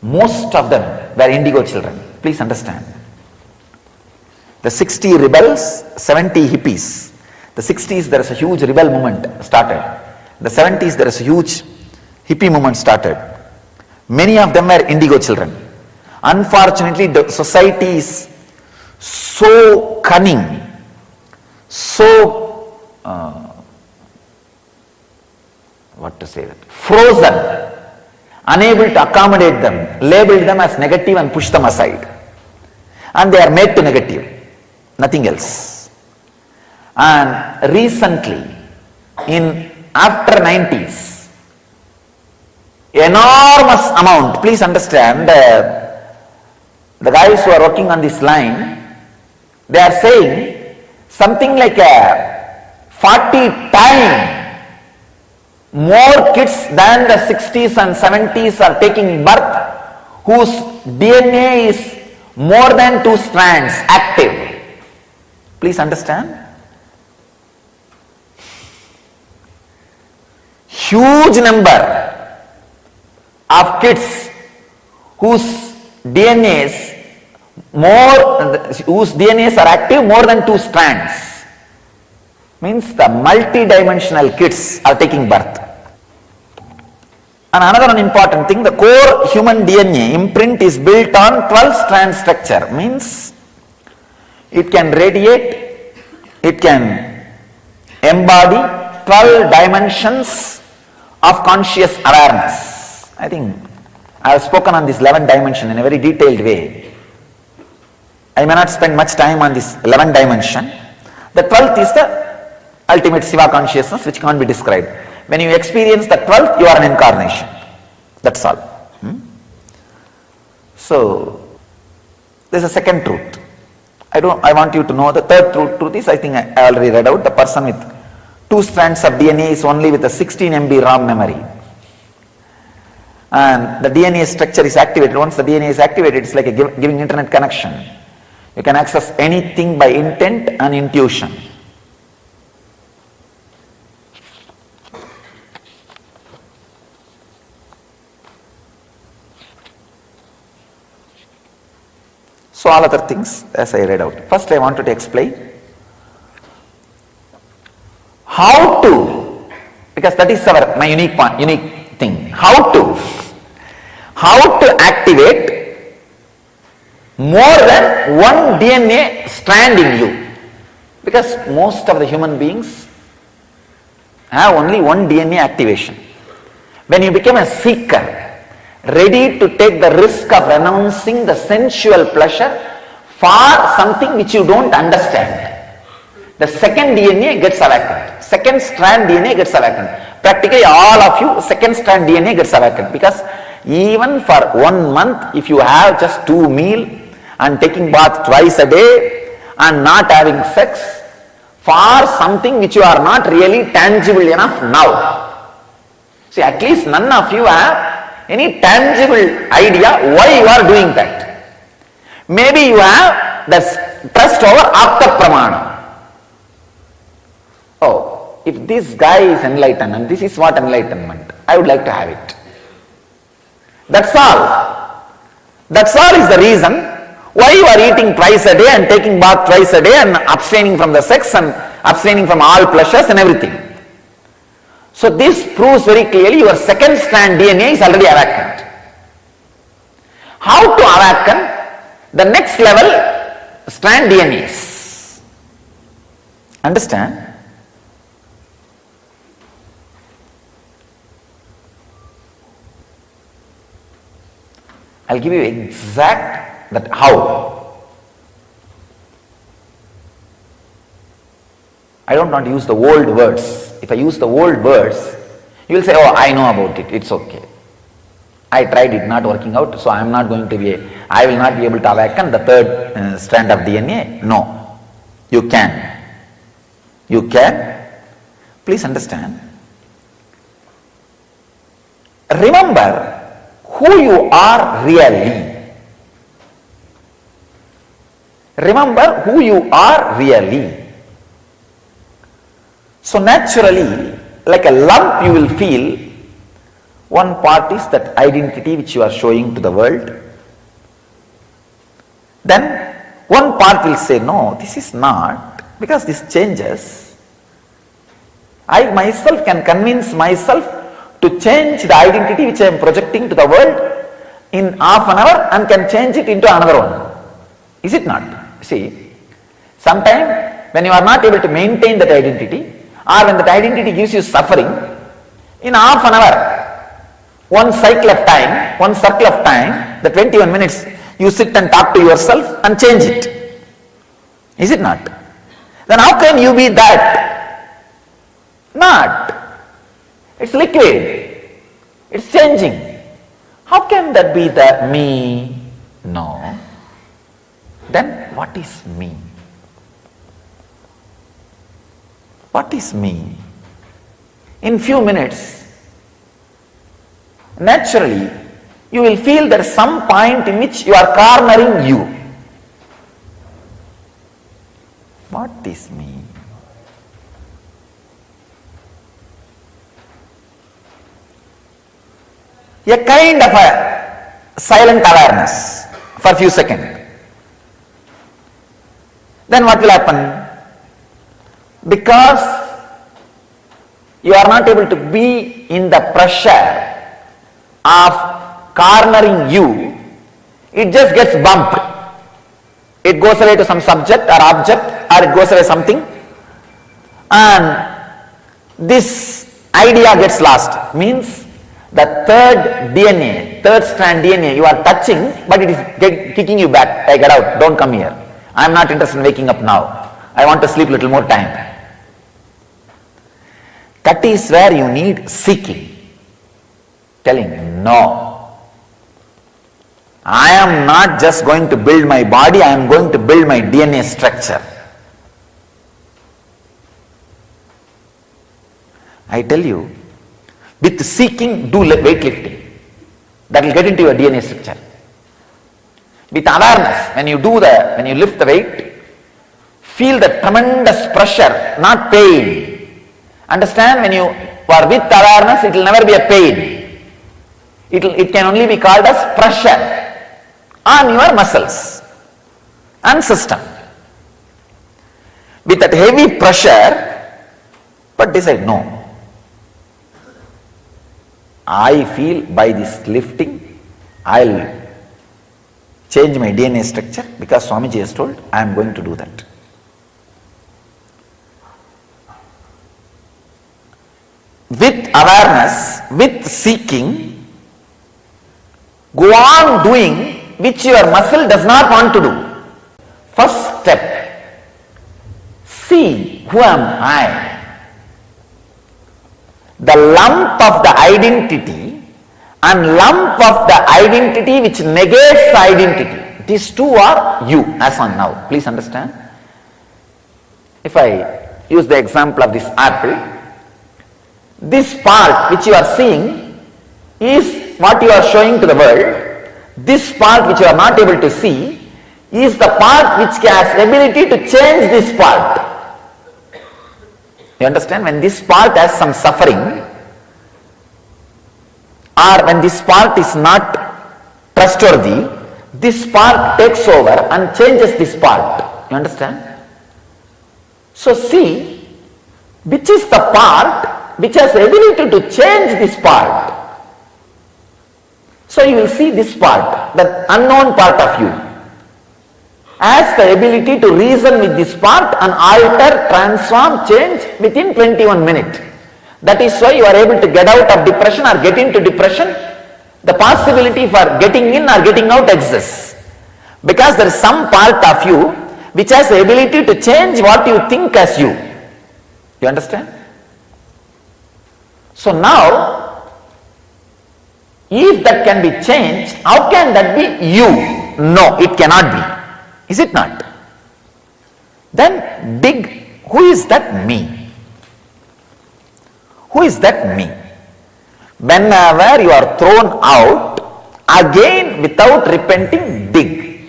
most of them were indigo children. Please understand. The 60 rebels, 70 hippies. The 60s there is a huge rebel movement started. The 70s there is a huge hippie movement started. Many of them were indigo children. Unfortunately, the society is so cunning, so frozen, unable to accommodate them, labeled them as negative and push them aside. And they are made to negative, nothing else. And recently, after 90s, enormous amount, please understand, the guys who are working on this line, they are saying something like 40 times more kids than the 60s and 70s are taking birth whose DNA is more than 2 strands active. Please understand. Huge number of kids whose DNAs are active more than 2 strands. Means the multi-dimensional kids are taking birth. And another important thing, the core human DNA imprint is built on 12-strand structure. Means it can radiate, it can embody 12 dimensions of conscious awareness. I think I have spoken on this 11th dimension in a very detailed way. I may not spend much time on this 11th dimension. The 12th is the ultimate Siva consciousness which can't be described. When you experience the 12th, you are an incarnation. That's all. So, there's a second truth. I want you to know the third truth is, I think I already read out, the person with 2 strands of DNA is only with a 16 MB ROM memory. And the DNA structure is activated. Once the DNA is activated, it's like giving internet connection. You can access anything by intent and intuition. So all other things as I read out. First I wanted to explain how to, because that is my unique thing, how to activate more than 1 DNA strand in you. Because most of the human beings have only 1 DNA activation. When you become a seeker, ready to take the risk of renouncing the sensual pleasure for something which you don't understand, the second DNA gets awakened. Second strand DNA gets awakened. Practically all of you, second strand DNA gets awakened. Because even for 1 month, if you have just 2 meals and taking bath twice a day and not having sex for something which you are not really tangible enough now. See, at least none of you have any tangible idea why you are doing that. Maybe you have the trust over Apta Pramana. Oh, if this guy is enlightened and this is what enlightenment, I would like to have it. That's all. That's all is the reason why you are eating twice a day and taking bath twice a day and abstaining from the sex and abstaining from all pleasures and everything. So this proves very clearly your second strand DNA is already awakened. How to awaken the next level strand DNAs? Understand? I'll give you exact that how. I don't want to use the old words. If I use the old words, you will say, oh, I know about it, it's okay. I tried it, not working out, so I am not going to be, I will not be able to awaken the third strand of DNA. No, you can. You can. Please understand. Remember who you are really. Remember who you are really. So naturally, like a lump you will feel, one part is that identity which you are showing to the world. Then one part will say, no, this is not, because this changes. I myself can convince myself to change the identity which I am projecting to the world in half an hour and can change it into another one. Is it not? See, sometimes when you are not able to maintain that identity, or when that identity gives you suffering, in half an hour, one cycle of time, one circle of time, the 21 minutes, you sit and talk to yourself and change it. Is it not? Then how can you be that? Not. It's liquid. It's changing. How can that be the me? No. Then what is me? What is me? In few minutes, naturally, you will feel there is some point in which you are cornering you. What is me? A kind of a silent awareness for a few seconds. Then what will happen? Because you are not able to be in the pressure of cornering you, it just gets bumped. It goes away to some subject or object, or it goes away something, and this idea gets lost. Means the third DNA, third strand DNA you are touching, but it is kicking you back. Hey, get out, don't come here. I am not interested in waking up now. I want to sleep a little more time. That is where you need seeking. Telling, no, I am not just going to build my body, I am going to build my DNA structure. I tell you, with seeking, do weightlifting. That will get into your DNA structure. With awareness, when you lift the weight, feel the tremendous pressure, not pain. Understand, when you are with awareness, it will never be a pain. It can only be called as pressure on your muscles and system. With that heavy pressure, but decide, no. I feel by this lifting, I'll change my DNA structure because Swamiji has told, I am going to do that. With awareness, with seeking, go on doing which your muscle does not want to do. First step, see who am I. The lump of the identity and lump of the identity which negates the identity. These two are you as on now. Please understand. If I use the example of this apple, this part which you are seeing is what you are showing to the world. This part which you are not able to see is the part which has ability to change this part. You understand? When this part has some suffering, or when this part is not trustworthy, this part takes over and changes this part. You understand? So see, which is the part which has the ability to change this part. So you will see this part, the unknown part of you, has the ability to reason with this part and alter, transform, change within 21 minutes. That is why you are able to get out of depression or get into depression. The possibility for getting in or getting out exists. Because there is some part of you which has the ability to change what you think as you. You understand? So now, If that can be changed, how can that be you? No, it cannot be. Is it not? Then dig, who is that me? Who is that me? Whenever you are thrown out, again without repenting, dig.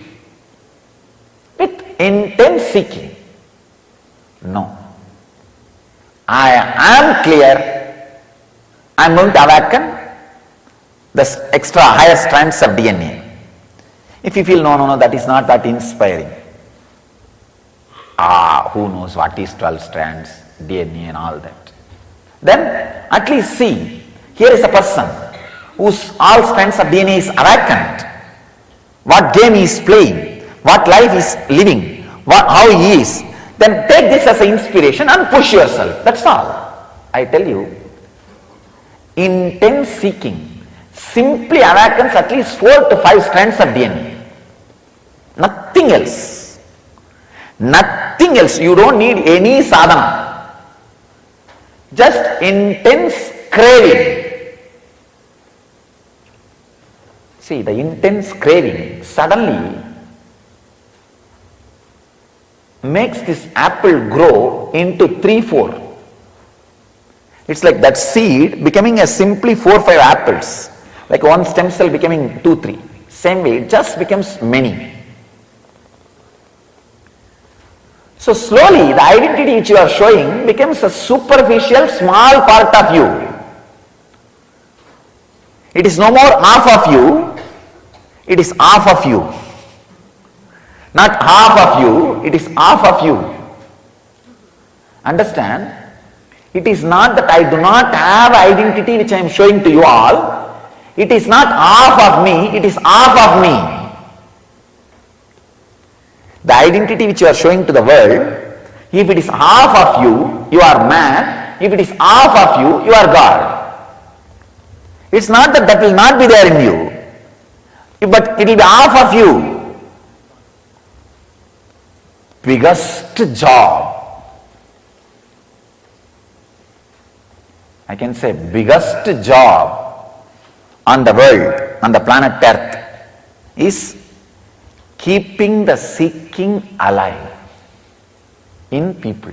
With intense seeking. No. I am clear. I am going to awaken the extra higher strands of DNA. If you feel no, that is not that inspiring. Who knows what is 12 strands, DNA and all that. Then at least see, here is a person whose all strands of DNA is awakened. What game he is playing, what life he is living, how he is. Then take this as an inspiration and push yourself. That's all. I tell you, intense seeking simply awakens at least 4 to 5 strands of DNA. Nothing else. Nothing else. You don't need any sadhana. Just intense craving. See, the intense craving suddenly makes this apple grow into 3-4. It's like that seed becoming a simply 4-5 apples. Like one stem cell becoming 2-3. Same way, it just becomes many. So slowly the identity which you are showing becomes a superficial small part of you. It is no more half of you, it is half of you. Not half of you, it is half of you. Understand? It is not that I do not have identity which I am showing to you all. It is not half of me, it is half of me. The identity which you are showing to the world, if it is half of you, you are man. If it is half of you, you are God. It's not that that will not be there in you, but it will be half of you. Biggest job, I can say biggest job on the world, on the planet Earth, is keeping the seeking alive in people.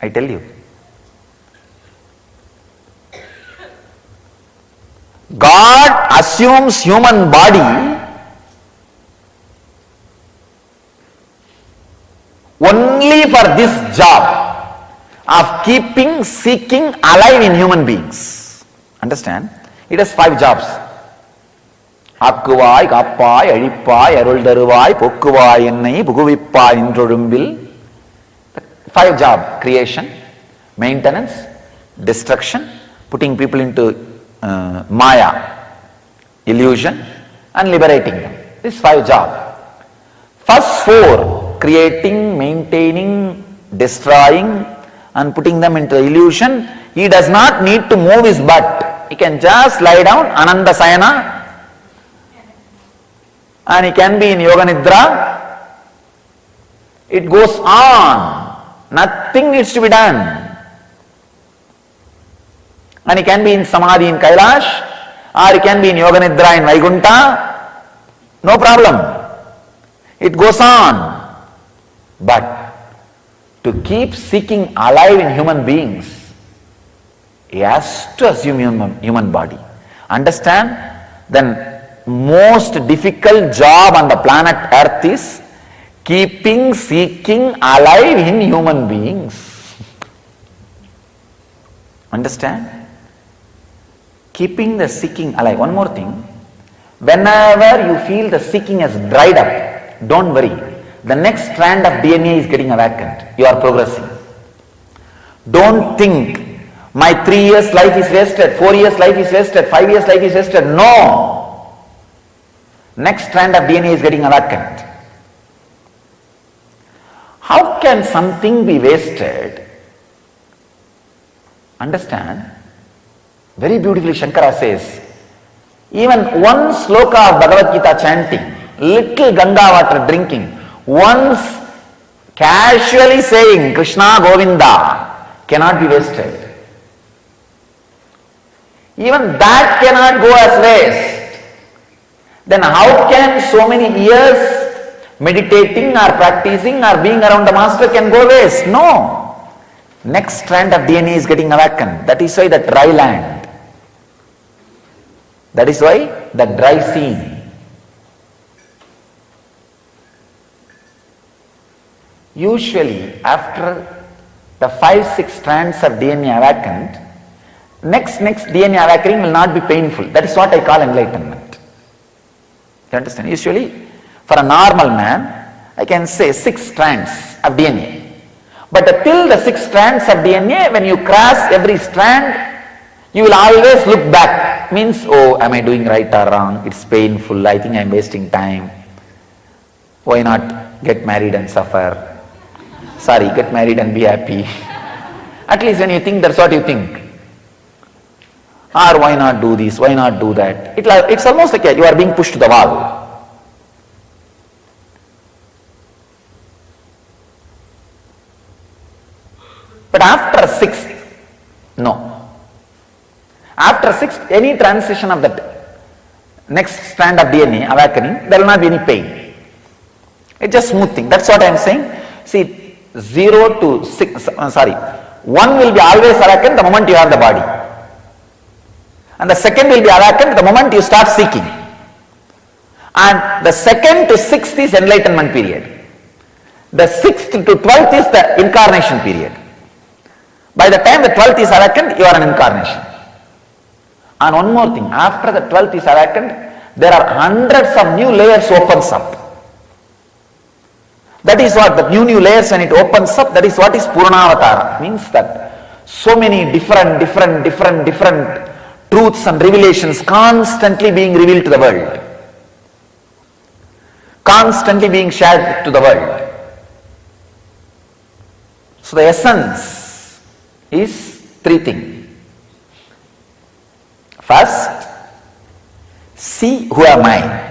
I tell you. God assumes human body only for this job of keeping seeking alive in human beings. Understand? It has 5 jobs. ஆக்குவாய் காப்பாய் அழிப்பாய் அருள் தருவாய் போக்குவாய் என்னை புகுவிப்பாய் இன்றொழும்பில். 5 job: creation, maintenance, destruction, putting people into maya, illusion, and liberating them. This 5 job. First 4, creating, maintaining, destroying, and putting them into illusion, he does not need to move his butt. He can just lie down, Ananda Sayana, and he can be in Yoga Nidra. It goes on. Nothing needs to be done. And he can be in Samadhi in Kailash, or he can be in Yoga Nidra in Vaikuntha. No problem. It goes on. But to keep seeking alive in human beings, he has to assume human body. Understand? Then most difficult job on the planet Earth is keeping seeking alive in human beings. Understand? Keeping the seeking alive. One more thing. Whenever you feel the seeking has dried up, don't worry. The next strand of DNA is getting awakened. You are progressing. Don't think my 3 years life is wasted, 4 years life is wasted, 5 years life is wasted. No. Next strand of DNA is getting awakened. How can something be wasted? Understand? Very beautifully Shankara says, even one sloka of Bhagavad Gita chanting, little Ganga water drinking, once casually saying Krishna Govinda cannot be wasted. Even that cannot go as waste. Then how can so many years meditating or practicing or being around the master can go waste? No. Next strand of DNA is getting awakened. That is why the dry land. That is why the dry scene. Usually after the 5-6 strands of DNA awakened, next DNA awakening will not be painful. That is what I call enlightenment. You understand? Usually for a normal man, I can say 6 strands of DNA. But till the 6 strands of DNA, when you cross every strand, you will always look back. Means, oh, am I doing right or wrong? It's painful. I think I'm wasting time. Why not get married and suffer? Sorry, get married and be happy. At least when you think, that's what you think. Or why not do this? Why not do that? It's almost like you are being pushed to the wall. But after 6th, no. After 6th, any transition of that next strand of DNA awakening, there will not be any pain. It's just smooth thing. That's what I am saying. See, 0 to 6, 1 will be always awakened the moment you have the body. And the second will be awakened the moment you start seeking. And the 2nd to 6th is enlightenment period. The 6th to 12th is the incarnation period. By the time the 12th is awakened, you are an incarnation. And one more thing, after the 12th is awakened, there are hundreds of new layers opens up. That is what the new layers, when it opens up, that is what is Puranavatara. Means that so many different truths and revelations constantly being revealed to the world. Constantly being shared to the world. So the essence is 3 things. First, see who am I.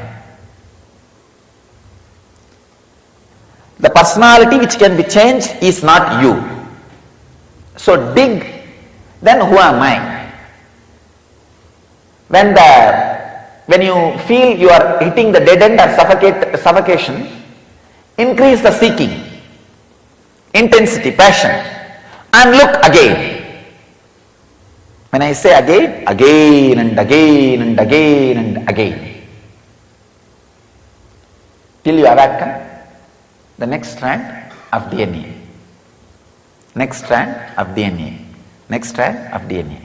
The personality which can be changed is not you. So dig, then who am I? When you feel you are hitting the dead end or suffocation, increase the seeking, intensity, passion, and look again. When I say again, again and again and again and again, till you awaken the next strand of DNA, next strand of DNA, next strand of DNA.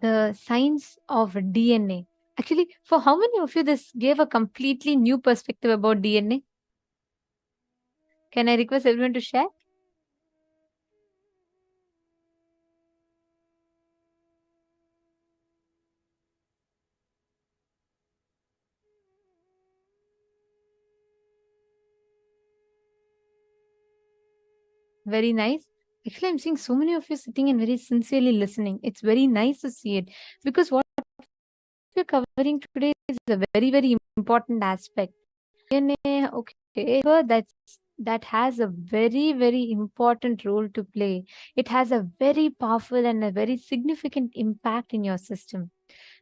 The science of DNA. Actually, for how many of you this gave a completely new perspective about DNA? Can I request everyone to share? Very nice. Actually, I'm seeing so many of you sitting and very sincerely listening. It's very nice to see it, because what we're covering today is a very important aspect. DNA, okay, so that has a very important role to play. It has a very powerful and a very significant impact in your system.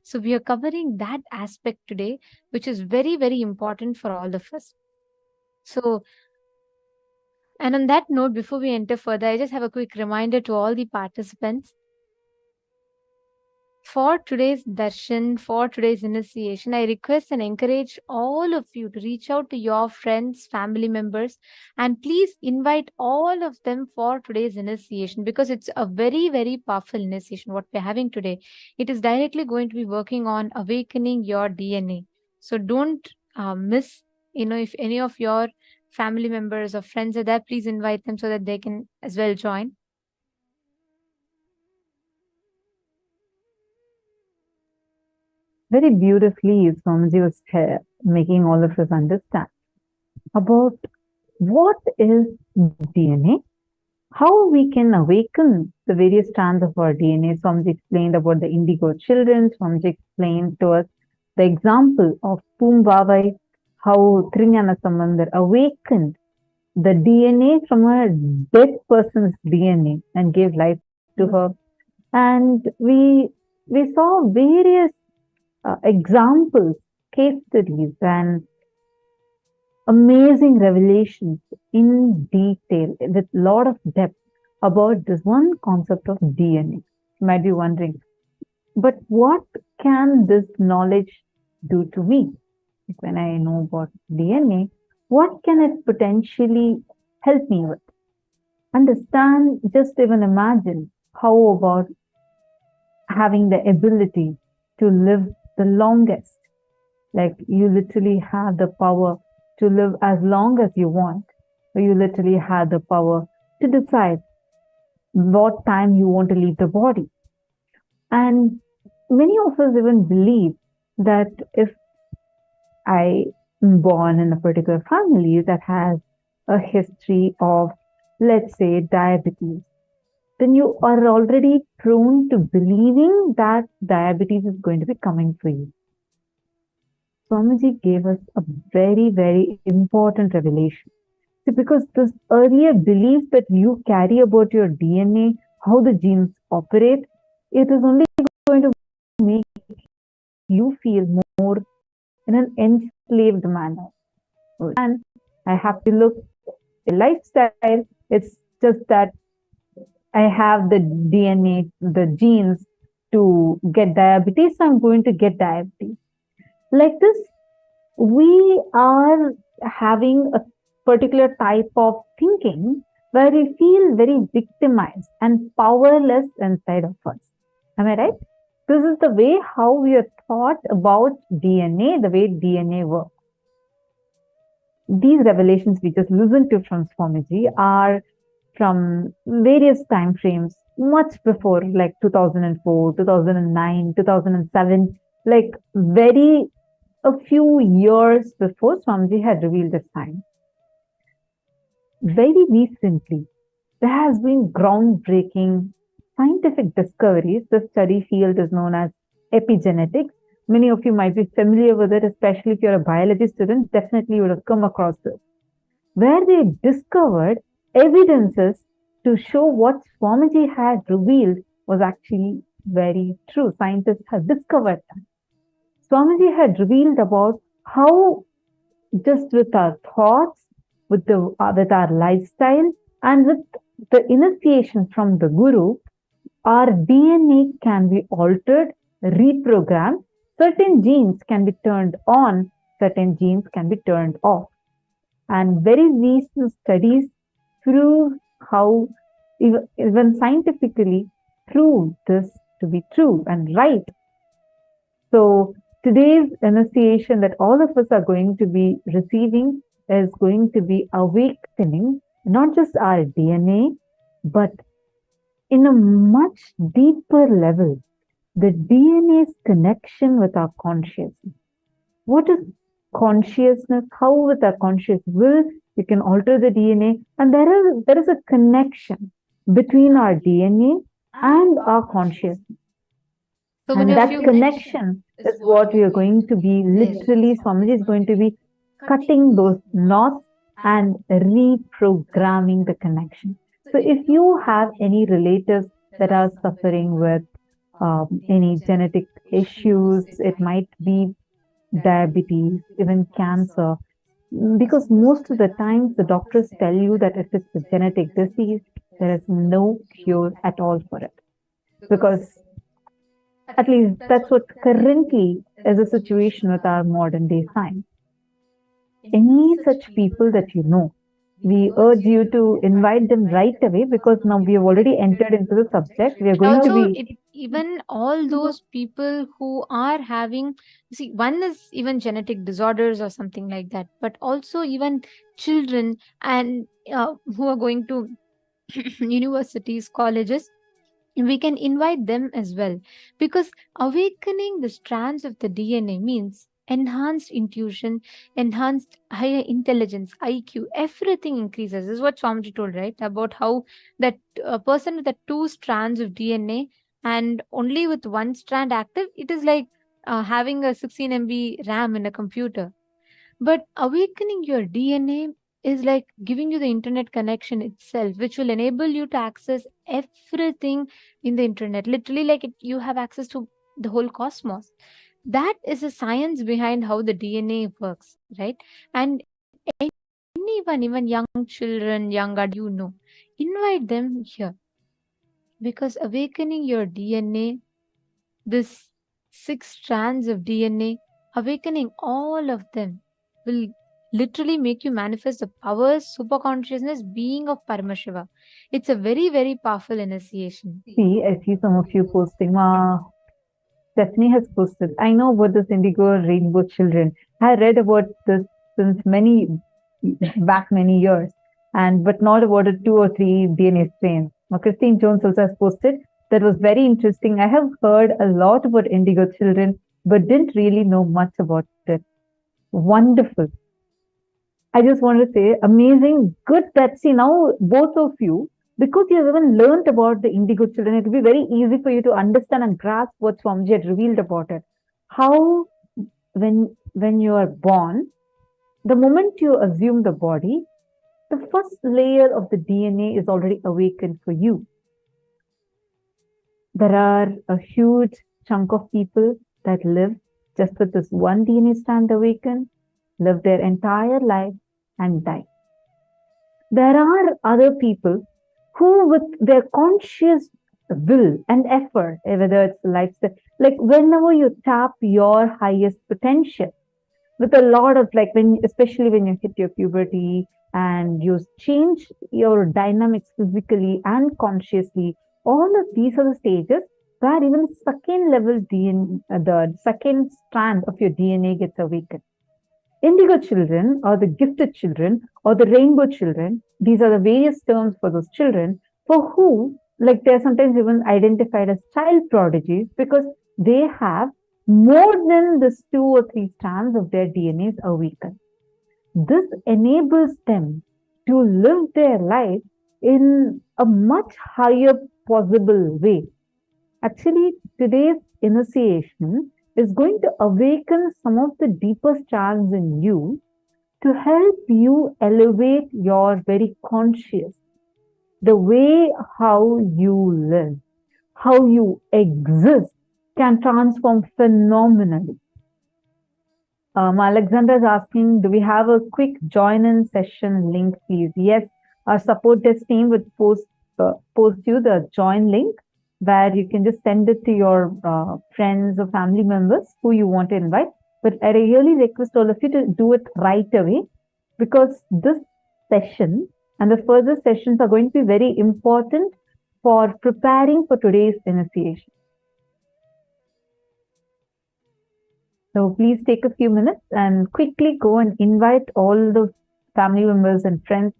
So we are covering that aspect today, which is very important for all of us. So, and on that note, before we enter further, I just have a quick reminder to all the participants. For today's darshan, for today's initiation, I request and encourage all of you to reach out to your friends, family members, and please invite all of them for today's initiation, because it's a very powerful initiation what we're having today. It is directly going to be working on awakening your DNA. So don't miss, if any of your family members or friends are there, please invite them so that they can as well join. Very beautifully, Swamiji was making all of us understand about what is DNA, how we can awaken the various strands of our DNA. Swamiji explained about the indigo children. Swamiji explained to us the example of Poomvavai, how Trinyana Samandar awakened the DNA from a dead person's DNA and gave life to her. And we saw various examples, case studies, and amazing revelations in detail with a lot of depth about this one concept of DNA. You might be wondering, but what can this knowledge do to me? Like when I know about DNA, what can it potentially help me with? Understand, just even imagine how about having the ability to live the longest. Like you literally have the power to live as long as you want, or you literally have the power to decide what time you want to leave the body. And many of us even believe that if I am born in a particular family that has a history of, let's say, diabetes, then you are already prone to believing that diabetes is going to be coming for you. Swamiji gave us a very, very important revelation. See, because this earlier belief that you carry about your DNA, how the genes operate, it is only going to make you feel more in an enslaved manner. And I have to look at lifestyle. It's just that I have the DNA, the genes to get diabetes, so I'm going to get diabetes. Like this, we are having a particular type of thinking where we feel very victimized and powerless inside of us. Am I right? This is the way how we are taught about DNA, the way DNA works. These revelations we just listened to from Swamiji are from various time frames, much before, like 2004, 2009, 2007, like very a few years before Swamiji had revealed this science. Very recently, there has been groundbreaking scientific discoveries. The study field is known as epigenetics. Many of you might be familiar with it, especially if you're a biology student, definitely you would have come across this, where they discovered evidences to show what Swamiji had revealed was actually very true. Scientists have discovered that. Swamiji had revealed about how just with our thoughts, with our lifestyle, and with the initiation from the Guru, our DNA can be altered, reprogrammed. Certain genes can be turned on, certain genes can be turned off. And very recent studies prove how, even scientifically, prove this to be true and right. So today's initiation that all of us are going to be receiving is going to be awakening not just our DNA, but in a much deeper level, the DNA's connection with our consciousness. What is consciousness? How with our conscious will we can alter the DNA, and there is a connection between our DNA and our consciousness. So And many of that you connection is what we are going to be literally, Swamiji is going to be cutting those knots and reprogramming the connection. So if you have any relatives that are suffering with any genetic issues, it might be diabetes, even cancer, because most of the times the doctors tell you that if it's a genetic disease, there is no cure at all for it. Because at least that's what currently is the situation with our modern day science. Any such people that you know, we urge you to invite them right away, because now we have already entered into the subject. We are going to also be even all those people who are having, see, one is even genetic disorders or something like that, but also even children and who are going to universities, colleges, we can invite them as well, because awakening the strands of the DNA means enhanced intuition, enhanced higher intelligence, IQ, everything increases. This is what Swamiji told, right? About how that person with the two strands of DNA and only with one strand active, it is like having a 16 MB RAM in a computer. But awakening your DNA is like giving you the internet connection itself, which will enable you to access everything in the internet. Literally, like you have access to the whole cosmos. That is the science behind how the DNA works, right? And anyone, even young children, young adults, invite them here, because awakening your DNA, this 6 strands of DNA, awakening all of them will literally make you manifest the powers, super consciousness, being of Paramashiva. It's a very, very powerful initiation. See, I see some of you posting. Stephanie has posted. I know about this indigo rainbow children. I read about this since many years, but not about 2 or 3 DNA strains. Christine Jones also has posted. That was very interesting. I have heard a lot about indigo children, but didn't really know much about it. Wonderful. I just want to say, amazing, good that, see, now both of you, because you have even learned about the indigo children, it will be very easy for you to understand and grasp what Swamiji had revealed about it. How, when you are born, the moment you assume the body, the first layer of the DNA is already awakened for you. There are a huge chunk of people that live just with this one DNA strand awakened, live their entire life and die. There are other people who, with their conscious will and effort, whether it's lifestyle, like whenever you tap your highest potential, with a lot of especially when you hit your puberty and you change your dynamics physically and consciously, all of these are the stages where even the second level DNA, the second strand of your DNA gets awakened. Indigo children, or the gifted children, or the rainbow children, these are the various terms for those children, for who, they're sometimes even identified as child prodigies, because they have more than this 2 or 3 strands of their DNAs awakened. This enables them to live their life in a much higher possible way. Actually, today's initiation is going to awaken some of the deeper strands in you to help you elevate your very conscious, the way how you live, how you exist can transform phenomenally. Alexandra is asking, do we have a quick join-in session link, please? Yes, our support desk team would post you the join link, where you can just send it to your friends or family members who you want to invite. But I really request all of you to do it right away, because this session and the further sessions are going to be very important for preparing for today's initiation. So please take a few minutes and quickly go and invite all the family members and friends,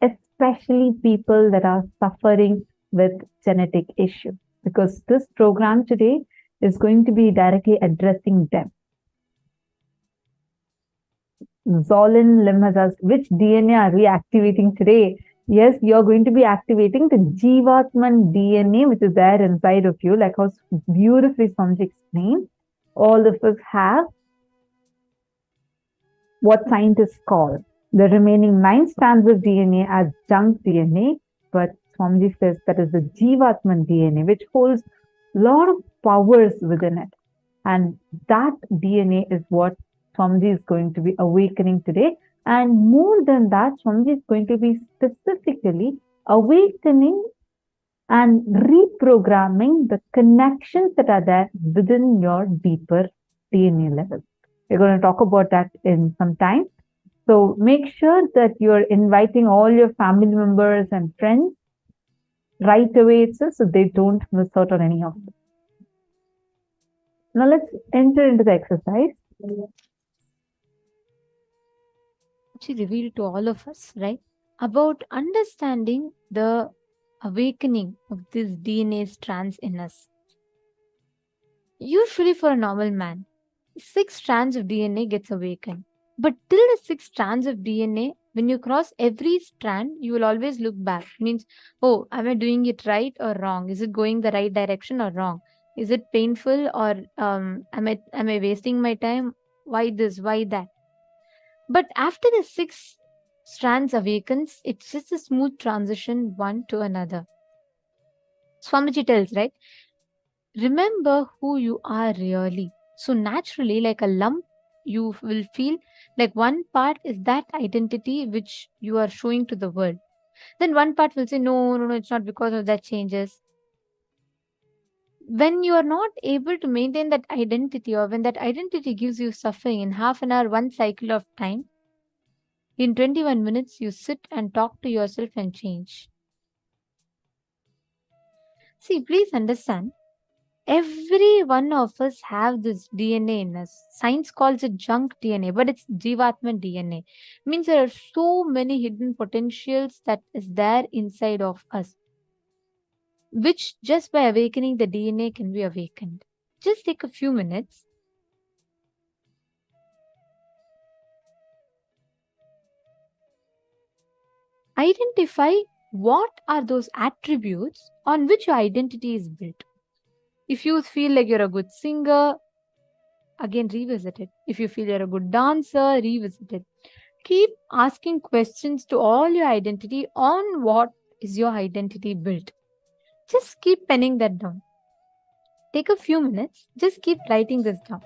especially people that are suffering with genetic issues, because this program today is going to be directly addressing them. Zolin Lim has asked, which DNA are we activating today? Yes, you're going to be activating the Jivatman DNA, which is there inside of you, like how beautifully Swamiji explained. All of us have what scientists call the remaining 9 strands of DNA as junk DNA, but Swamiji says that is the Jivatman DNA, which holds a lot of powers within it. And that DNA is what Swamiji is going to be awakening today. And more than that, Swamiji is going to be specifically awakening and reprogramming the connections that are there within your deeper DNA level. We're going to talk about that in some time. So make sure that you're inviting all your family members and friends right away itself, so they don't miss out on any of them. Now let's enter into the exercise. She revealed to all of us, right, about understanding the awakening of these DNA strands in us. Usually for a normal man, 6 strands of DNA gets awakened. But till the 6 strands of DNA, when you cross every strand, you will always look back. Means, oh, am I doing it right or wrong? Is it going the right direction or wrong? Is it painful or am I wasting my time? Why this? Why that? But after the 6 strands awakens, it's just a smooth transition one to another. Swamiji tells, right? Remember who you are really. So naturally, like a lump, you will feel like one part is that identity which you are showing to the world. Then one part will say, no, no, no, it's not because of that changes. When you are not able to maintain that identity, or when that identity gives you suffering in half an hour, one cycle of time, in 21 minutes, you sit and talk to yourself and change. See, please understand, every one of us have this DNA in us. Science calls it junk DNA, but it's Jivatman DNA. Means there are so many hidden potentials that is there inside of us, which just by awakening the DNA can be awakened. Just take a few minutes. Identify what are those attributes on which your identity is built. If you feel like you're a good singer, again revisit it. If you feel you're a good dancer, revisit it. Keep asking questions to all your identity on what is your identity built. Just keep penning that down. Take a few minutes, just keep writing this down.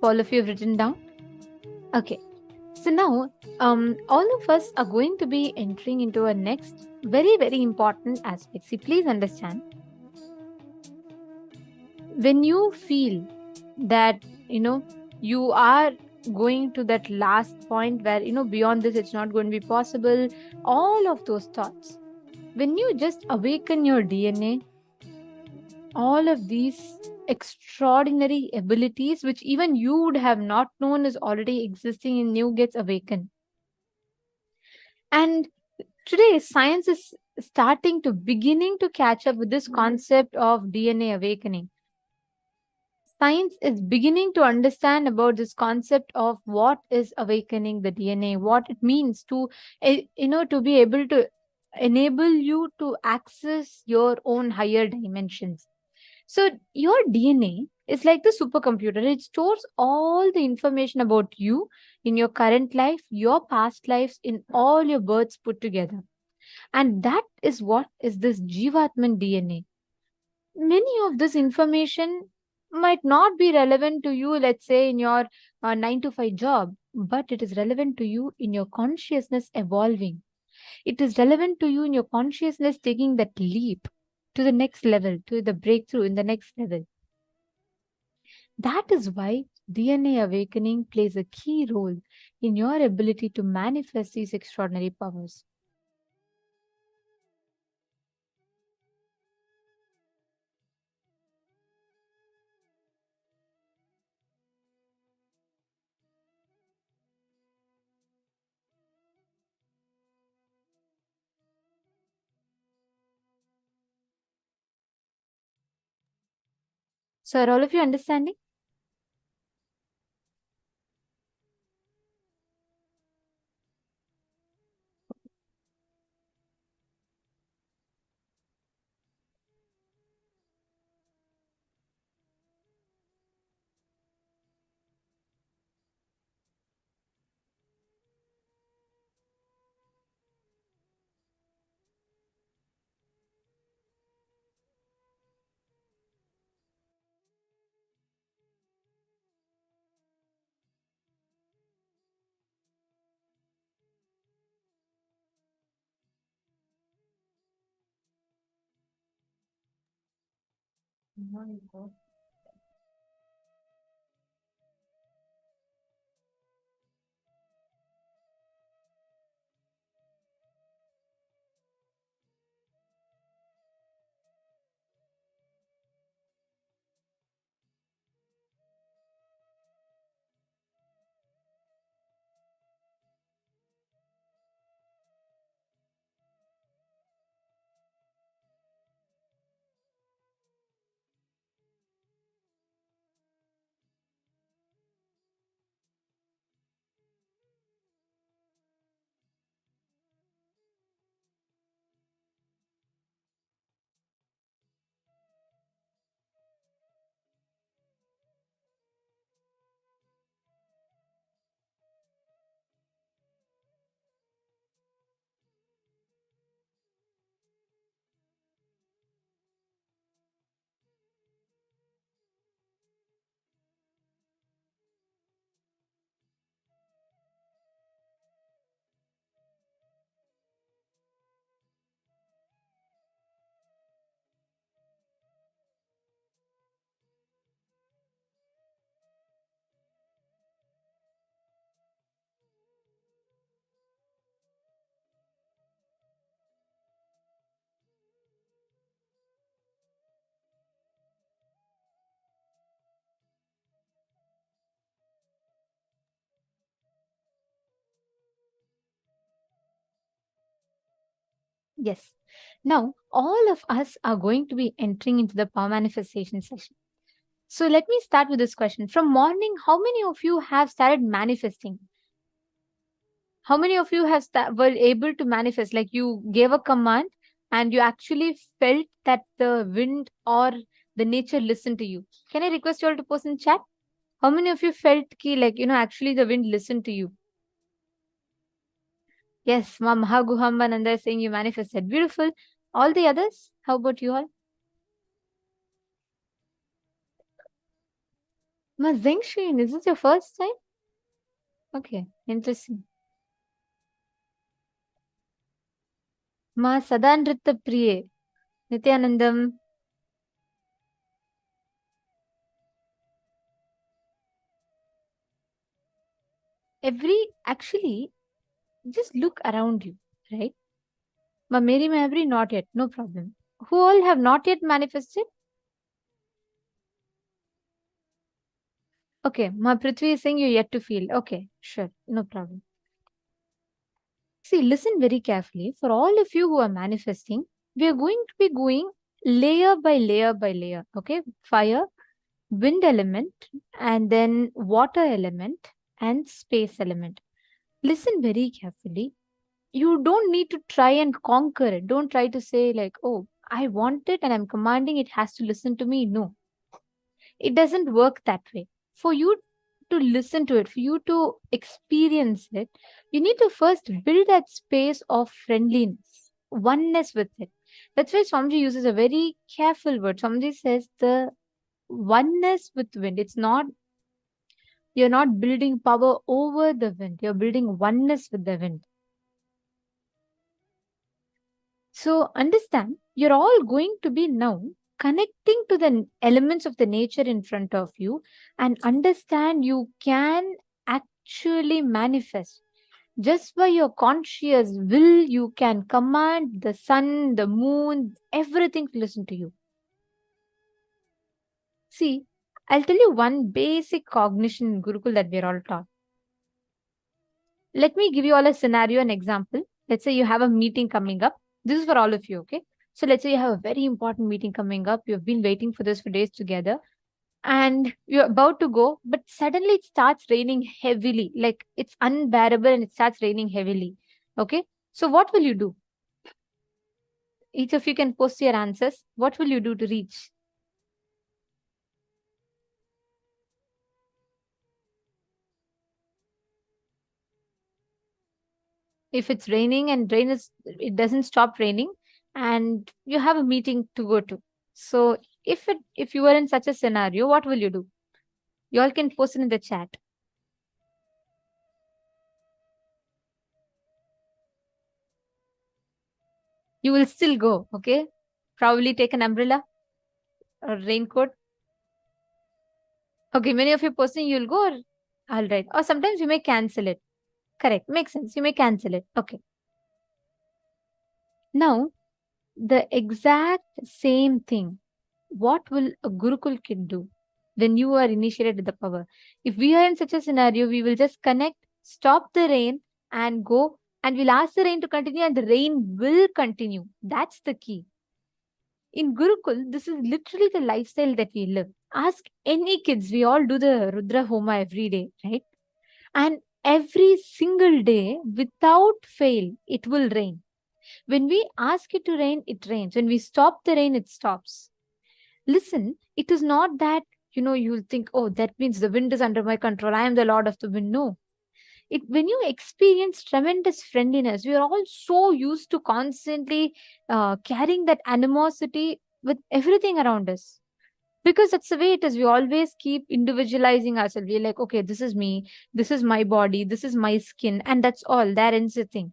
all of you have written down? Okay. So now, all of us are going to be entering into a next very, very important aspect. See, please understand. When you feel that, you are going to that last point where, beyond this, it's not going to be possible, all of those thoughts, when you just awaken your DNA, all of these extraordinary abilities, which even you would have not known is already existing in you, gets awakened. And today, science is beginning to catch up with this concept of DNA awakening. Science is beginning to understand about this concept of what is awakening the DNA, what it means to, to be able to enable you to access your own higher dimensions. So your DNA is like the supercomputer. It stores all the information about you in your current life, your past lives, in all your births put together. And that is what is this Jivatman DNA. Many of this information might not be relevant to you, let's say, in your 9 to 5 job, but it is relevant to you in your consciousness evolving. It is relevant to you in your consciousness taking that leap to the next level, to the breakthrough in the next level. That is why DNA awakening plays a key role in your ability to manifest these extraordinary powers. So, are all of you understanding? Yes. Now, all of us are going to be entering into the power manifestation session. So, let me start with this question. From morning, how many of you have started manifesting? How many of you were able to manifest? Like you gave a command and you actually felt that the wind or the nature listened to you. Can I request you all to post in chat? How many of you felt ki, like, actually the wind listened to you? Yes, Ma Mahaguhambananda is saying you manifested. Beautiful. All the others, how about you all? Ma Zengxin, is this your first time? Okay, interesting. Ma Sadanrita Priye, Nithyanandam. Actually, just look around you, right? Ma Mary Mahabri, not yet, no problem. Who all have not yet manifested? Okay, Ma Prithvi is saying you're yet to feel. Okay, sure, no problem. See, listen very carefully. For all of you who are manifesting, we are going to be going layer by layer by layer. Okay, fire, wind element, and then water element and space element. Listen very carefully. You don't need to try and conquer it. Don't try to say, like, oh, I want it and I'm commanding it has to listen to me. No, it doesn't work that way. For you to listen to it, for you to experience it, you need to first build that space of friendliness, oneness with it. That's why Swamiji uses a very careful word. Swamiji says the oneness with wind. It's not, you're not building power over the wind, you're building oneness with the wind. So understand, you're all going to be now connecting to the elements of the nature in front of you, and understand you can actually manifest. Just by your conscious will, you can command the sun, the moon, everything to listen to you. See, I'll tell you one basic cognition in Gurukul that we're all taught. Let me give you all a scenario, an example. Let's say you have a meeting coming up. This is for all of you, okay? So let's say you have a very important meeting coming up. You've been waiting for this for days together and you're about to go, but suddenly it starts raining heavily. Like it's unbearable and it starts raining heavily. Okay. So what will you do? Each of you can post your answers. What will you do to reach? If it's raining and it doesn't stop raining and you have a meeting to go to. So if you are in such a scenario, what will you do? You all can post it in the chat. You will still go, okay? Probably take an umbrella or raincoat. Okay, many of you posting, you'll go, or all right. Or sometimes you may cancel it. Correct, makes sense. You may cancel it. Okay. Now, the exact same thing. What will a Gurukul kid do when you are initiated with the power? If we are in such a scenario, we will just connect, stop the rain, and go, and we'll ask the rain to continue, and the rain will continue. That's the key. In Gurukul, this is literally the lifestyle that we live. Ask any kids, we all do the Rudra Homa every day, right? And every single day, without fail, it will rain. When we ask it to rain, it rains. When we stop the rain, it stops. Listen, it is not that, you'll think, oh, that means the wind is under my control. I am the Lord of the wind. No. When you experience tremendous friendliness, we are all so used to constantly carrying that animosity with everything around us. Because that's the way it is. We always keep individualizing ourselves. We're like, okay, this is me, this is my body, this is my skin, and that's all. There ends the thing.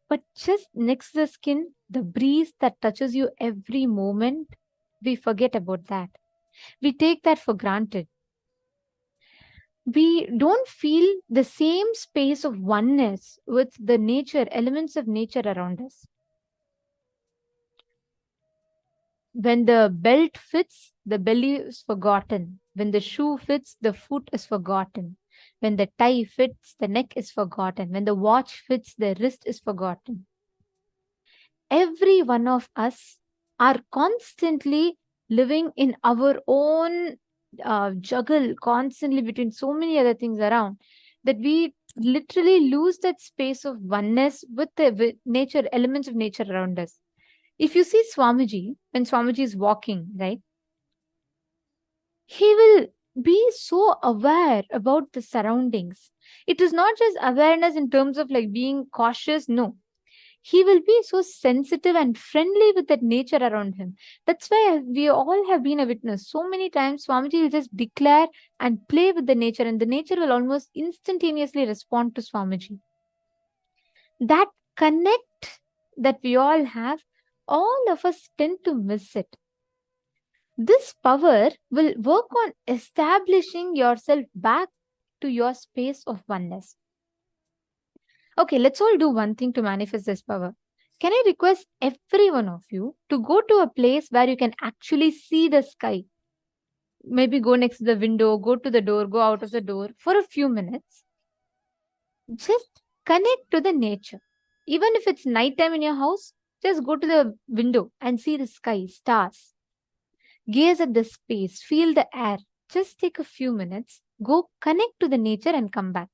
But just next to the skin, the breeze that touches you every moment, we forget about that. We take that for granted. We don't feel the same space of oneness with the nature, elements of nature around us. When the belt fits, the belly is forgotten. When the shoe fits, the foot is forgotten. When the tie fits, the neck is forgotten. When the watch fits, the wrist is forgotten. Every one of us are constantly living in our own juggle, constantly between so many other things around, that we literally lose that space of oneness with the nature, elements of nature around us. If you see Swamiji, when Swamiji is walking, right, he will be so aware about the surroundings. It is not just awareness in terms of like being cautious. No, he will be so sensitive and friendly with that nature around him. That's why we all have been a witness. So many times, Swamiji will just declare and play with the nature, and the nature will almost instantaneously respond to Swamiji. That connect that we all have, all of us tend to miss it. This power will work on establishing yourself back to your space of oneness. Okay, let's all do one thing to manifest this power. Can I request every one of you to go to a place where you can actually see the sky? Maybe go next to the window, go to the door, go out of the door for a few minutes. Just connect to the nature. Even if it's nighttime in your house, just go to the window and see the sky, stars. Gaze at the space, feel the air. Just take a few minutes, go connect to the nature and come back.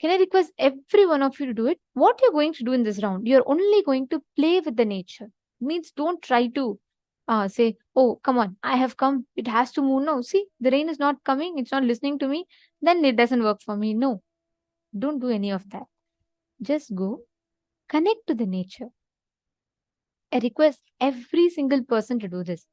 Can I request every one of you to do it? What you're going to do in this round, you're only going to play with the nature. Means don't try to say, oh, come on, I have come, it has to move. No, see, the rain is not coming, it's not listening to me, then it doesn't work for me. No, don't do any of that. Just go, connect to the nature. I request every single person to do this.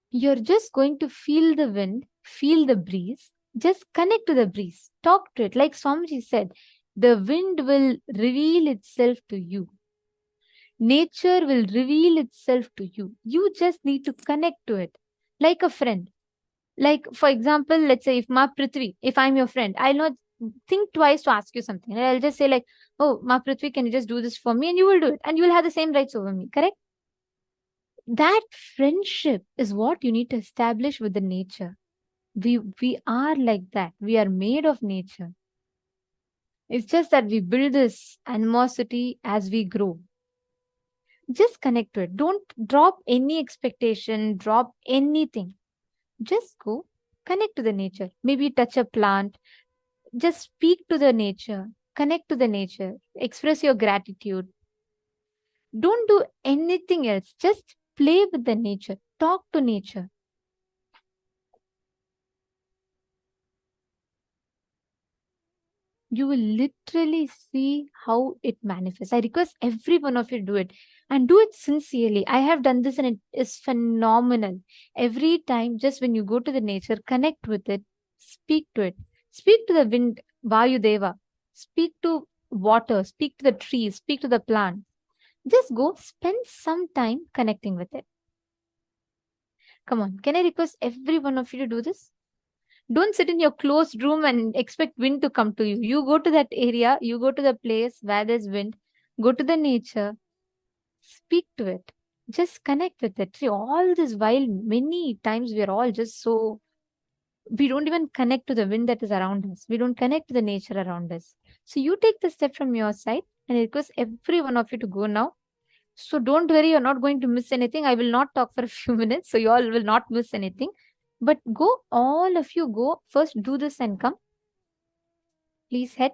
You're just going to feel the wind, feel the breeze, just connect to the breeze, talk to it. Like Swamiji said, the wind will reveal itself to you. Nature will reveal itself to you. You just need to connect to it like a friend. Like, for example, let's say if Ma Prithvi, if I'm your friend, I'll not think twice to ask you something. I'll just say like, oh, Ma Prithvi, can you just do this for me? And you will do it. And you will have the same rights over me, correct? That friendship is what you need to establish with the nature. We are like that. We are made of nature. It's just that we build this animosity as we grow. Just connect to it. Don't drop any expectation, drop anything. Just go connect to the nature. Maybe touch a plant. Just speak to the nature. Connect to the nature. Express your gratitude. Don't do anything else. Just play with the nature. Talk to nature. You will literally see how it manifests. I request every one of you to do it and do it sincerely. I have done this and it is phenomenal. Every time, just when you go to the nature, connect with it, speak to it. Speak to the wind, Vayu Deva. Speak to water, speak to the trees, speak to the plant. Just go spend some time connecting with it. Come on, can I request every one of you to do this? Don't sit in your closed room and expect wind to come to you. You go to that area, you go to the place where there's wind, go to the nature, speak to it, just connect with it. See, all this while, many times we are all just so, we don't even connect to the wind that is around us. We don't connect to the nature around us. So you take the step from your side and I request every one of you to go now. So don't worry, you're not going to miss anything. I will not talk for a few minutes, so you all will not miss anything. But go, all of you go. First do this and come. Please head.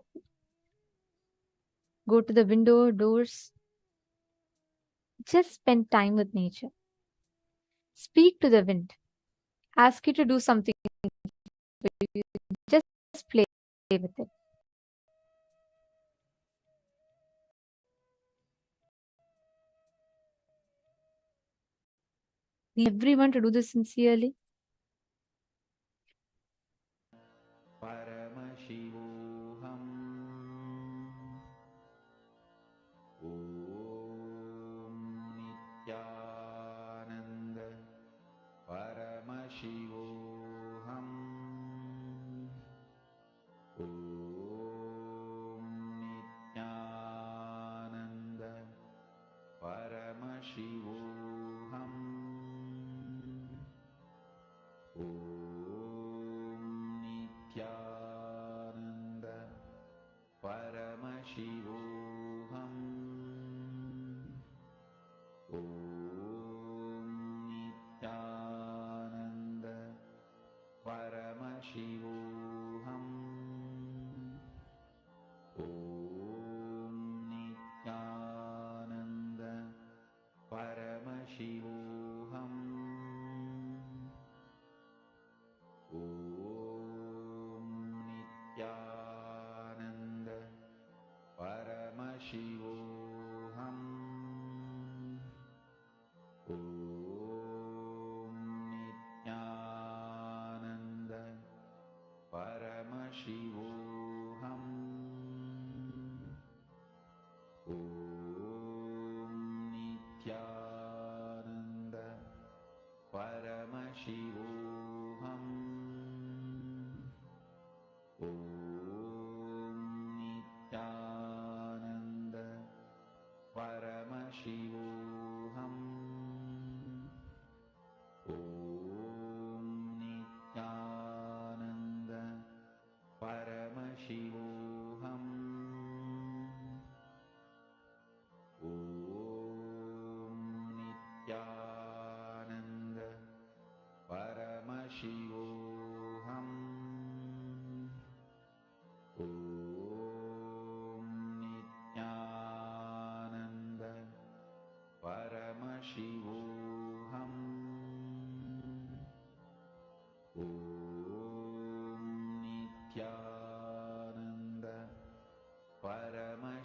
Go to the window, doors. Just spend time with nature. Speak to the wind. Ask it to do something. Just play with it. Need everyone to do this sincerely. Paramashivoham. Om Nithyananda Paramashivoham. Om Nithyananda Paramashivoham. Om Nithyananda Paramashivoham. Om Nithyananda Paramashivoham. Om Nithyananda Paramashivoham. Om Nithyananda Paramashivoham.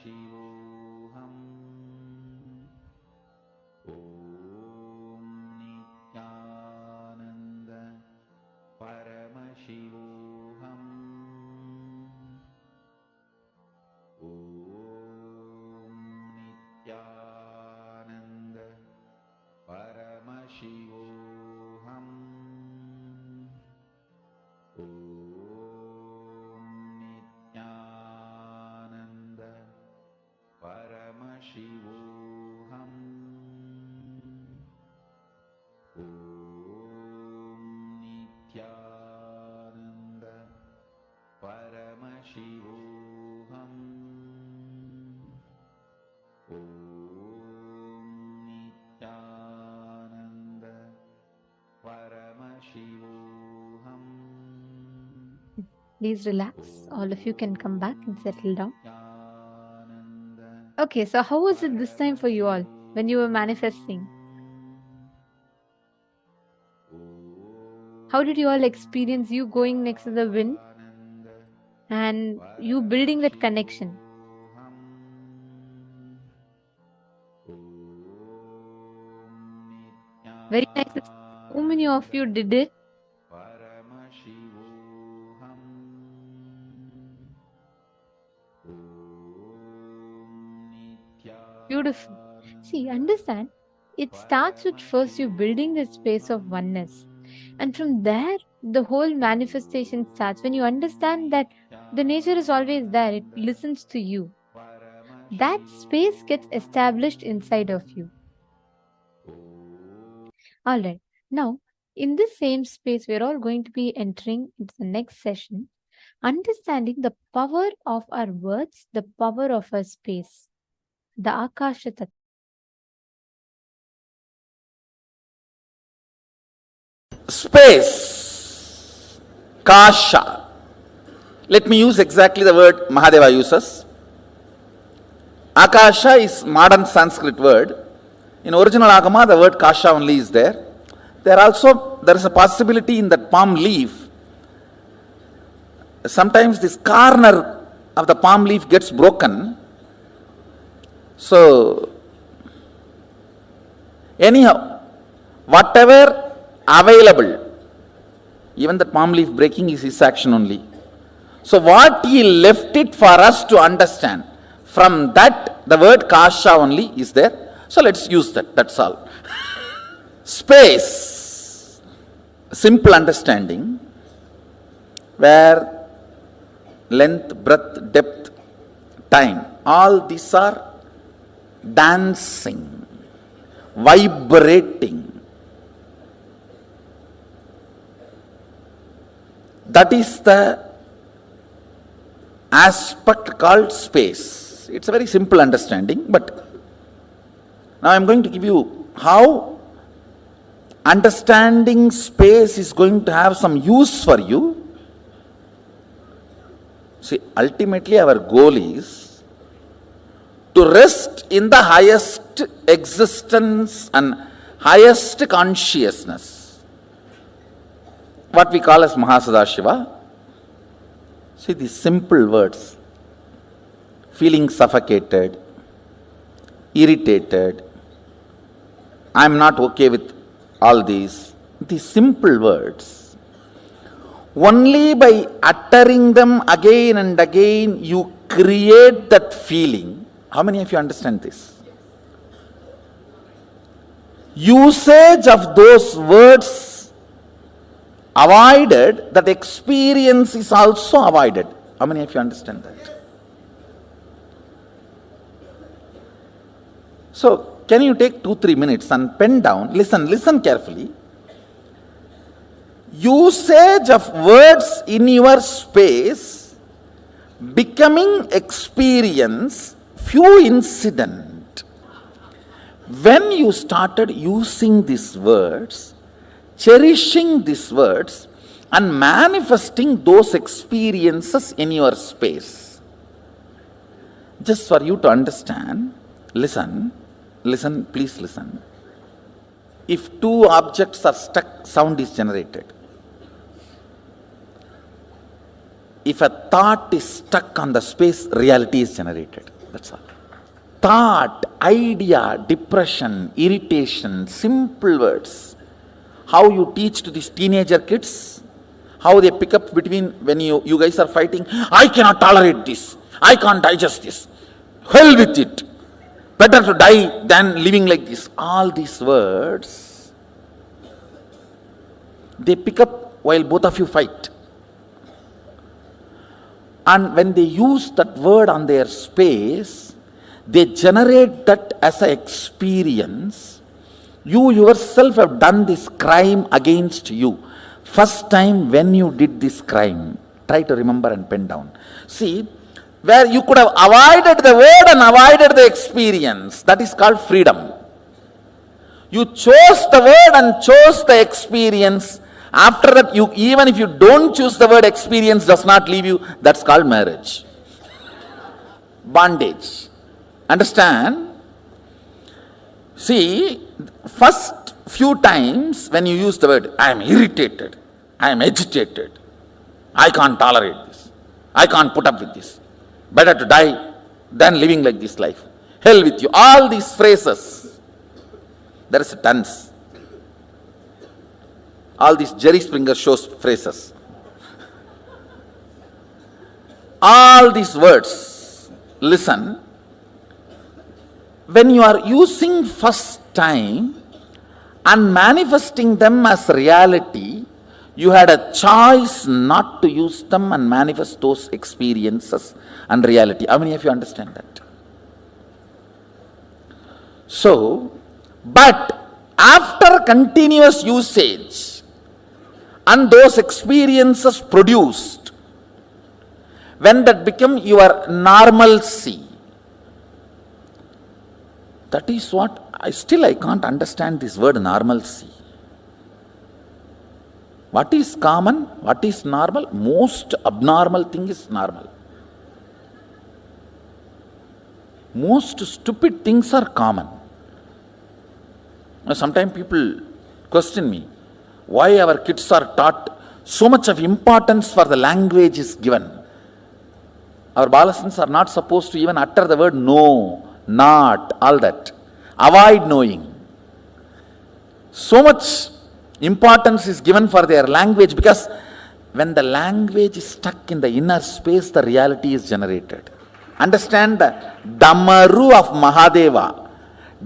Paramashivam. Om Nithyananda Paramashivam. Om Nithyananda Paramashivam. Om Nithyananda Paramashivam. Om Nithyananda Paramashivam. Om Nithyananda Paramashivam. Please relax. All of you can come back and settle down. Okay, so how was it this time for you all when you were manifesting? How did you all experience you going next to the wind and you building that connection? Very nice. So many of you did it. Beautiful. See, understand, it starts with first you building the space of oneness. And from there, the whole manifestation starts. When you understand that the nature is always there, it listens to you. That space gets established inside of you. All right. Now, in the same space, we're all going to be entering into the next session, understanding the power of our words, the power of our space, the Akasha Tattva. Space, kasha. Let me use exactly the word Mahadeva uses. Akasha is modern Sanskrit word. In original Agama, the word kasha only is there. There is a possibility in that palm leaf. Sometimes this corner of the palm leaf gets broken. So, anyhow, whatever available, even the palm leaf breaking is his action only. So what he left it for us to understand, from that the word kasha only is there. So let's use that, that's all. Space, simple understanding, where length, breadth, depth, time, all these are dancing, vibrating. That is the aspect called space. It's a very simple understanding, but now I am going to give you how understanding space is going to have some use for you. See, ultimately our goal is to rest in the highest existence and highest consciousness, what we call as Mahasadashiva. See these simple words: feeling suffocated, irritated, I am not okay with all these simple words. Only by uttering them again and again, you create that feeling. How many of you understand this? Usage of those words avoided, that experience is also avoided. How many of you understand that? So, can you take 2-3 minutes and pen down, listen carefully. Usage of words in your space, becoming experience, few incident. When you started using these words, cherishing these words, and manifesting those experiences in your space. Just for you to understand, listen, please listen. If two objects are stuck, sound is generated. If a thought is stuck on the space, reality is generated. That's all. Thought, idea, depression, irritation, simple words. How you teach to these teenager kids, how they pick up between when you guys are fighting, I cannot tolerate this, I can't digest this, hell with it, better to die than living like this. All these words, they pick up while both of you fight. And when they use that word on their space, they generate that as an experience. You yourself have done this crime against you. First time when you did this crime, try to remember and pen down. See, where you could have avoided the word and avoided the experience, that is called freedom. You chose the word and chose the experience. After that, even if you don't choose the word, experience does not leave you, that's called marriage. Bondage. Understand? See, first few times when you use the word, I am irritated, I am agitated, I can't tolerate this, I can't put up with this, better to die than living like this life, hell with you, all these phrases, there is tons. All these Jerry Springer shows phrases. All these words, listen, when you are using first time and manifesting them as reality, you had a choice not to use them and manifest those experiences and reality. How many of you understand that? So, but after continuous usage and those experiences produced, when that become your normalcy, that is what I can't understand this word normalcy. What is common? What is normal? Most abnormal thing is normal. Most stupid things are common. Sometimes people question me, why our kids are taught so much of importance for the language is given. Our balasans are not supposed to even utter the word no, not, all that. Avoid knowing. So much importance is given for their language, because when the language is stuck in the inner space, the reality is generated. Understand the Damaru of Mahadeva,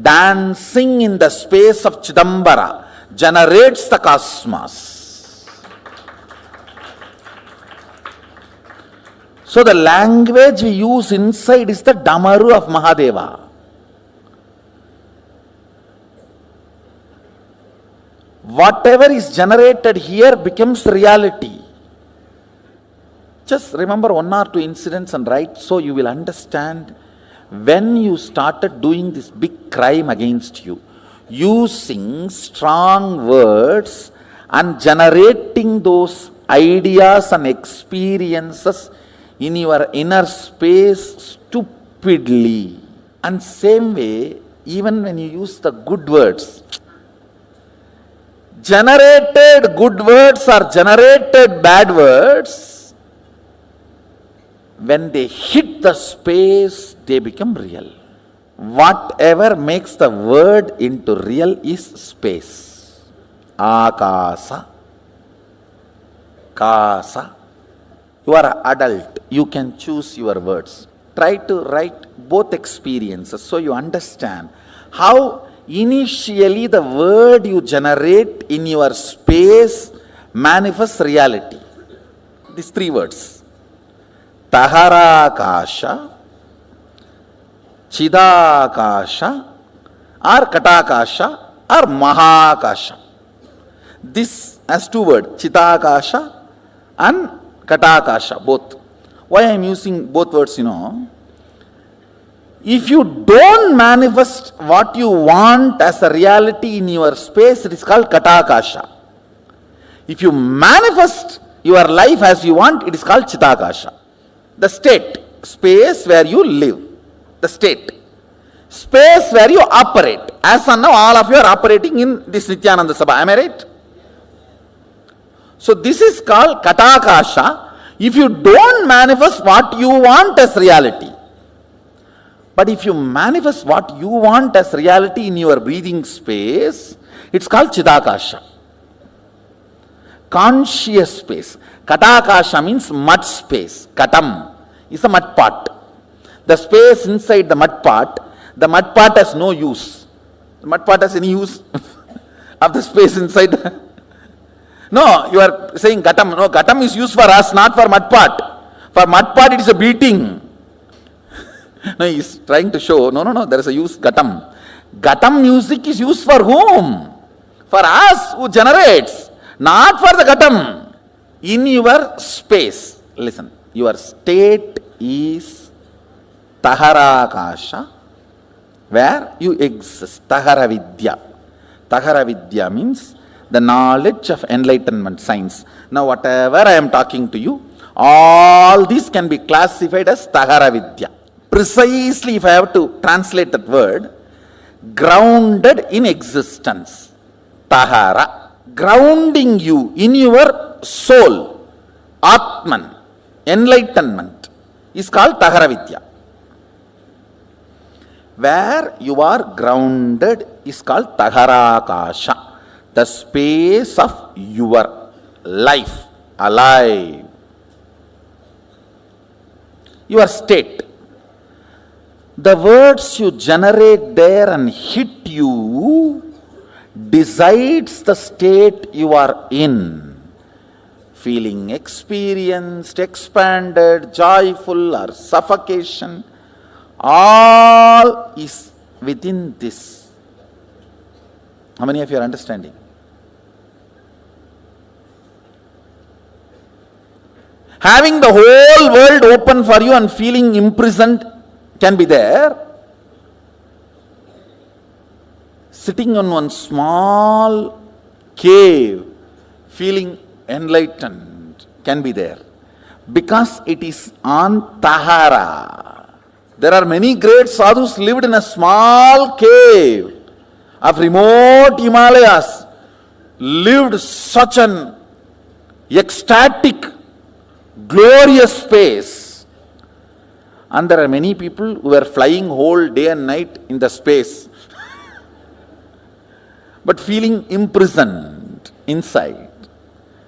dancing in the space of Chidambara, generates the cosmos. So the language we use inside is the Damaru of Mahadeva. Whatever is generated here becomes reality. Just remember one or two incidents and write, so you will understand when you started doing this big crime against you, using strong words and generating those ideas and experiences in your inner space stupidly. And same way, even when you use the good words, generated good words or generated bad words, when they hit the space, they become real. Whatever makes the word into real is space. Akasa, kasa. You are an adult, you can choose your words. Try to write both experiences so you understand how initially the word you generate in your space manifests reality. These three words. Taharakasha, Chidakasha, or Katakasha, or Mahakasha. This has two words, Chidakasha and Katakasha, both. Why I am using both words, if you don't manifest what you want as a reality in your space, it is called Katakasha. If you manifest your life as you want, it is called Chitakasha. The state, space where you live, the state, space where you operate. As of now, all of you are operating in this Nithyananda Sabha, am I right? So this is called Katakasha. If you don't manifest what you want as reality, But if you manifest what you want as reality in your breathing space, it's called Chidakasha. Conscious space. Katakasha means mud space. Katam is a mud pot. The space inside the mud pot has no use. The mud pot has any use of the space inside? No, you are saying Gatam. No, Gatam is used for us, not for mud pot. For mud pot, it is a beating. No, he is trying to show, no, there is a use, Gatam. Gatam music is used for whom? For us who generates, not for the Gatam. In your space, listen, your state is Taharakasha, where you exist, Tahara Vidya. Tahara Vidya means the knowledge of enlightenment science. Now whatever I am talking to you, all these can be classified as Tahara Vidya. Precisely, if I have to translate that word, grounded in existence. Tahara. Grounding you in your soul. Atman. Enlightenment is called Tahara Vidya. Where you are grounded is called Taharakasha. The space of your life. Alive. Your state. The words you generate there and hit you decides the state you are in. Feeling experienced, expanded, joyful or suffocation, all is within this. How many of you are understanding? Having the whole world open for you and feeling imprisoned can be there. Sitting on one small cave, feeling enlightened can be there. Because it is on Tahara. There are many great sadhus lived in a small cave of remote Himalayas, lived such an ecstatic, glorious space. And there are many people who are flying whole day and night in the space, but feeling imprisoned inside.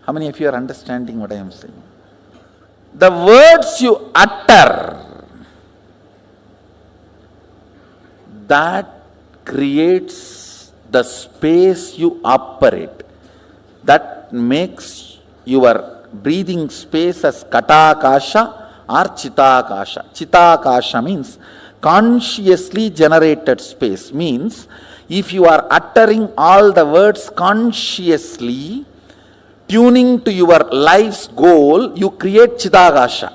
How many of you are understanding what I am saying? The words you utter, that creates the space you operate. That makes your breathing space as Katakasha or Chitakasha. Chitakasha means consciously generated space. Means if you are uttering all the words consciously, tuning to your life's goal, you create Chitakasha.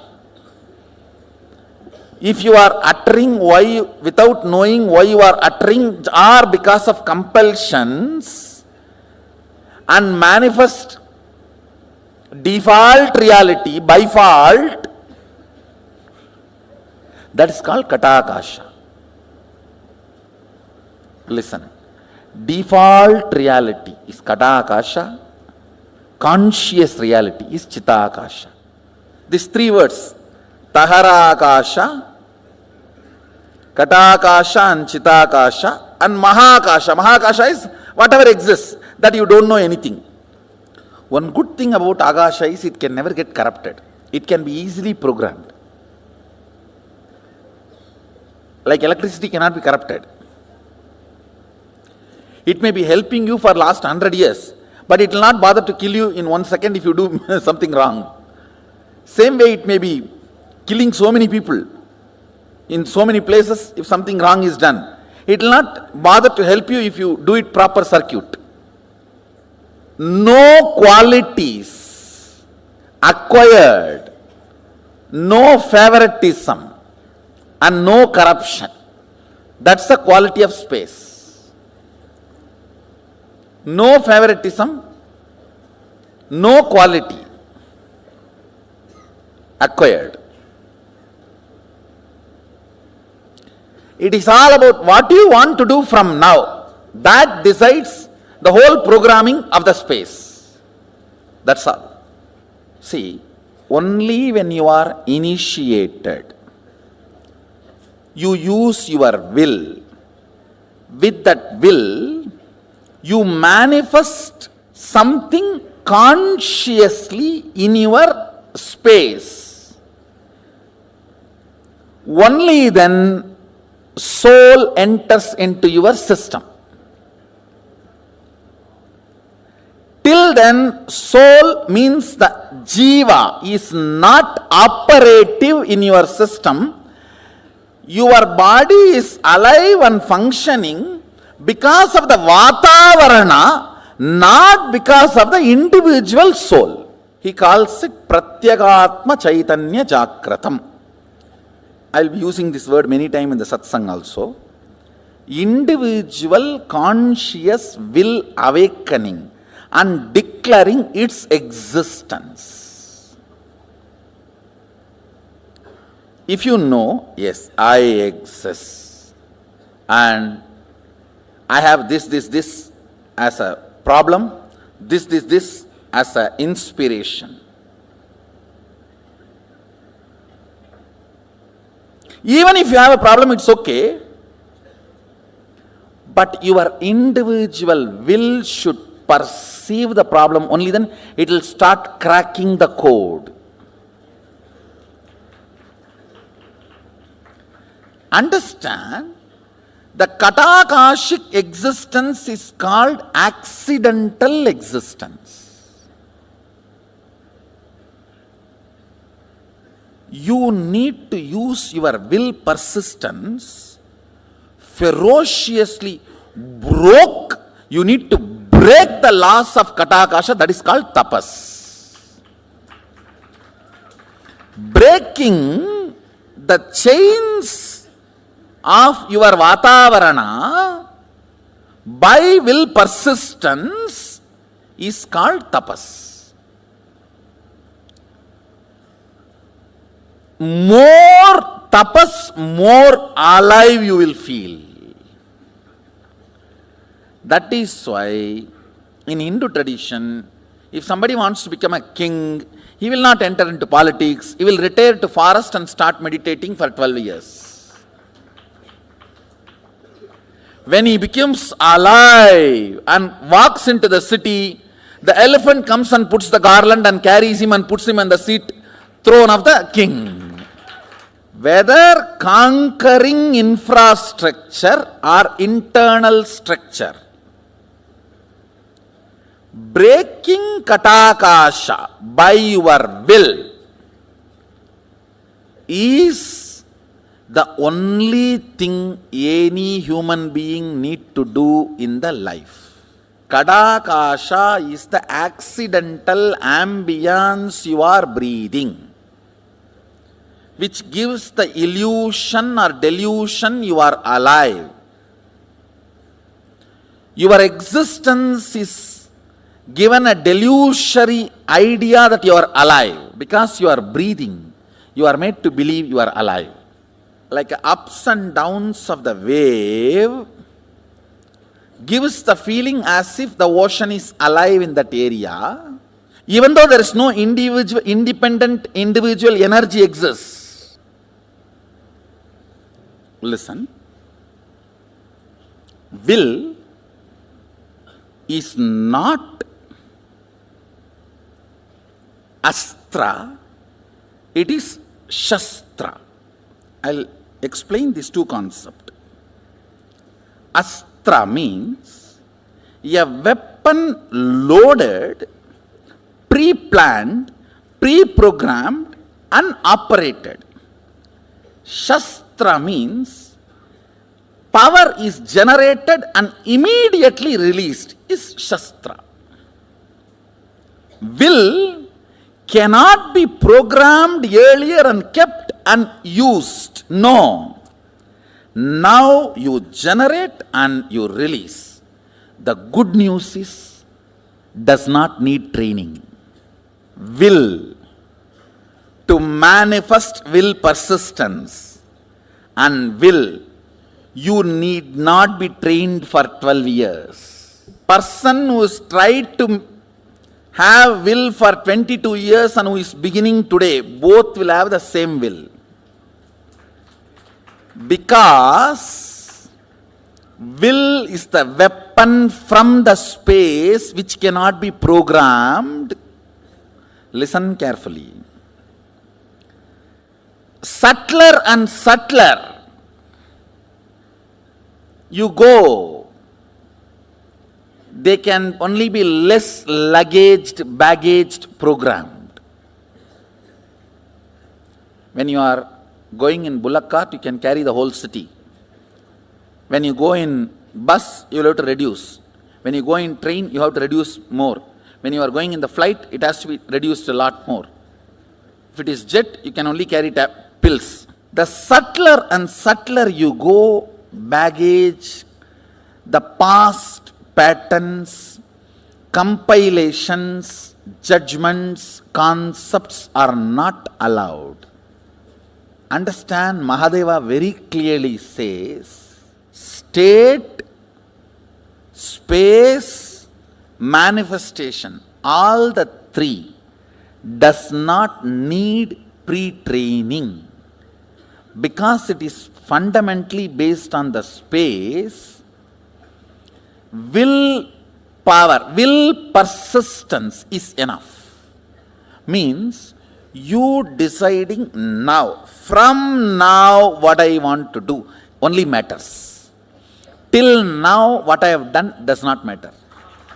If you are uttering why without knowing why you are uttering, or because of compulsions, and manifest default reality by fault, that is called Katakasha. Listen, default reality is Katakasha, conscious reality is Chitakasha. These three words, Taharakasha, Katakasha and Chitakasha, and Mahakasha. Mahakasha is whatever exists, that you don't know anything. One good thing about Akasha is it can never get corrupted. It can be easily programmed. Like electricity cannot be corrupted. It may be helping you for last 100 years, but it will not bother to kill you in 1 second if you do something wrong. Same way it may be killing so many people in so many places if something wrong is done. It will not bother to help you if you do it proper circuit. No qualities acquired, no favoritism, and no corruption. That's the quality of space. No favoritism, no quality acquired. It is all about what you want to do from now. That decides the whole programming of the space. That's all. See, only when you are initiated, you use your will. With that will, you manifest something consciously in your space. Only then soul enters into your system. Till then, soul means the jiva is not operative in your system. Your body is alive and functioning because of the vatavarana, not because of the individual soul. He calls it pratyagatma chaitanya jakratam. I will be using this word many times in the satsang also. Individual conscious will awakening and declaring its existence. If you know, yes, I exist and I have this as a problem, this as an inspiration. Even if you have a problem, it's okay. But your individual will should perceive the problem, only then it will start cracking the code. Understand, the katakashic existence is called accidental existence. You need to use your will persistence ferociously. You need to break the laws of katakasha, that is called tapas. Breaking the chains of your vatavarana by will persistence is called tapas. More tapas, more alive you will feel. That is why in Hindu tradition, if somebody wants to become a king, he will not enter into politics. He will retire to forest and start meditating for 12 years. When he becomes alive and walks into the city, the elephant comes and puts the garland and carries him and puts him on the throne of the king. Whether conquering infrastructure or internal structure, breaking katakasha by your will is the only thing any human being need to do in the life. Katakasha is the accidental ambience you are breathing, which gives the illusion or delusion you are alive. Your existence is given a delusory idea that you are alive. Because you are breathing, you are made to believe you are alive. Like ups and downs of the wave gives the feeling as if the ocean is alive in that area, even though there is no independent individual energy exists. Listen, will is not astra, it is shastra. I'll explain these two concepts. Astra means a weapon loaded, pre-planned, pre-programmed and operated. Shastra means power is generated and immediately released is Shastra. Will cannot be programmed earlier and kept and used. No. Now you generate and you release. The good news is, does not need training. Will, to manifest will persistence and will, you need not be trained for 12 years. Person who has tried to have will for 22 years and who is beginning today, both will have the same will. Because will is the weapon from the space which cannot be programmed. Listen carefully. Subtler and subtler you go, they can only be less baggaged, programmed. When you are going in bullock cart, you can carry the whole city. When you go in bus, you will have to reduce. When you go in train, you have to reduce more. When you are going in the flight, it has to be reduced a lot more. If it is jet, you can only carry pills. The subtler and subtler you go, baggage, the past patterns, compilations, judgments, concepts are not allowed. Understand, Mahadeva very clearly says, state, space, manifestation, all the three does not need pre-training, because it is fundamentally based on the space. Will power, will persistence is enough. Means you deciding now, from now what I want to do only matters. Till now what I have done does not matter.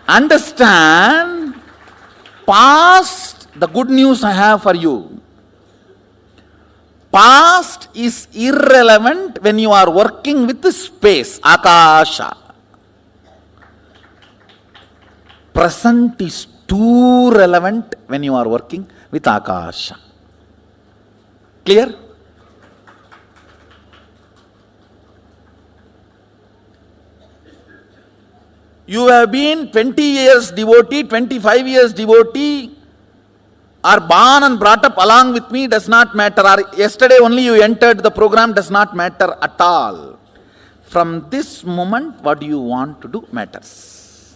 Understand, past, the good news I have for you, past is irrelevant when you are working with the space, akasha. Present is too relevant when you are working with akasha. Clear? You have been 20 years devotee, 25 years devotee, or born and brought up along with me, does not matter. Or yesterday only you entered the program, does not matter at all. From this moment, what do you want to do matters.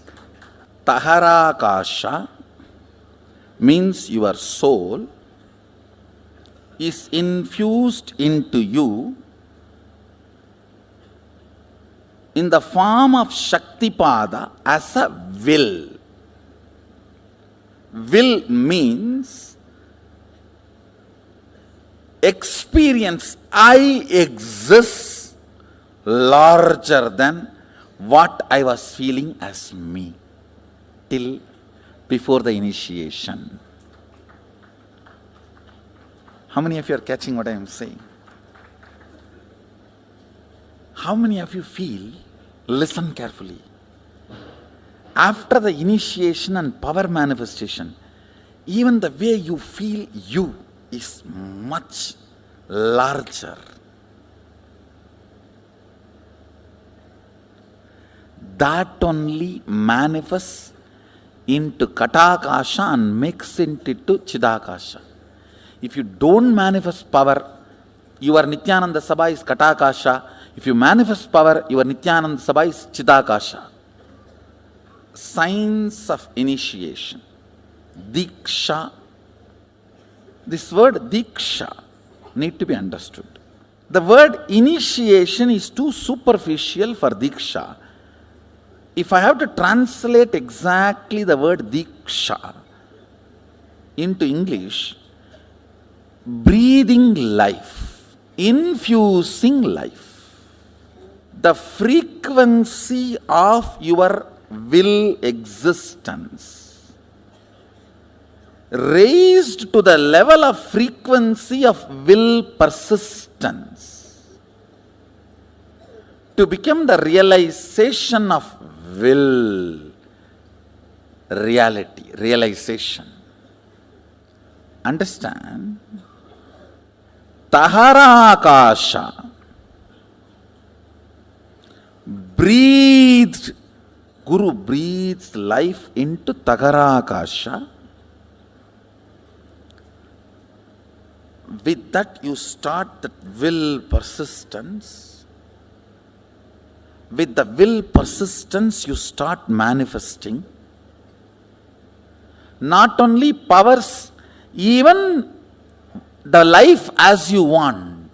Taharakasha means your soul is infused into you in the form of Shaktipada as a will. Will means experience, I exist larger than what I was feeling as me till before the initiation. How many of you are catching what I am saying? How many of you feel, listen carefully, after the initiation and power manifestation, even the way you feel you is much larger. That only manifests into Katakasha and makes it into Chidakasha. If you don't manifest power, your Nithyananda Sabha is Katakasha. If you manifest power, your Nithyananda Sabha is Chidakasha. Signs of initiation. Deeksha. This word deeksha need to be understood. The word initiation is too superficial for deeksha. If I have to translate exactly the word deeksha into English, breathing life, infusing life, the frequency of your will existence raised to the level of frequency of will persistence to become the realization of will, reality, realization. Understand? Taharakasha, breathed, Guru breathes life into Taharakasha. With that you start that will persistence. With the will persistence you start manifesting. Not only powers, even the life as you want.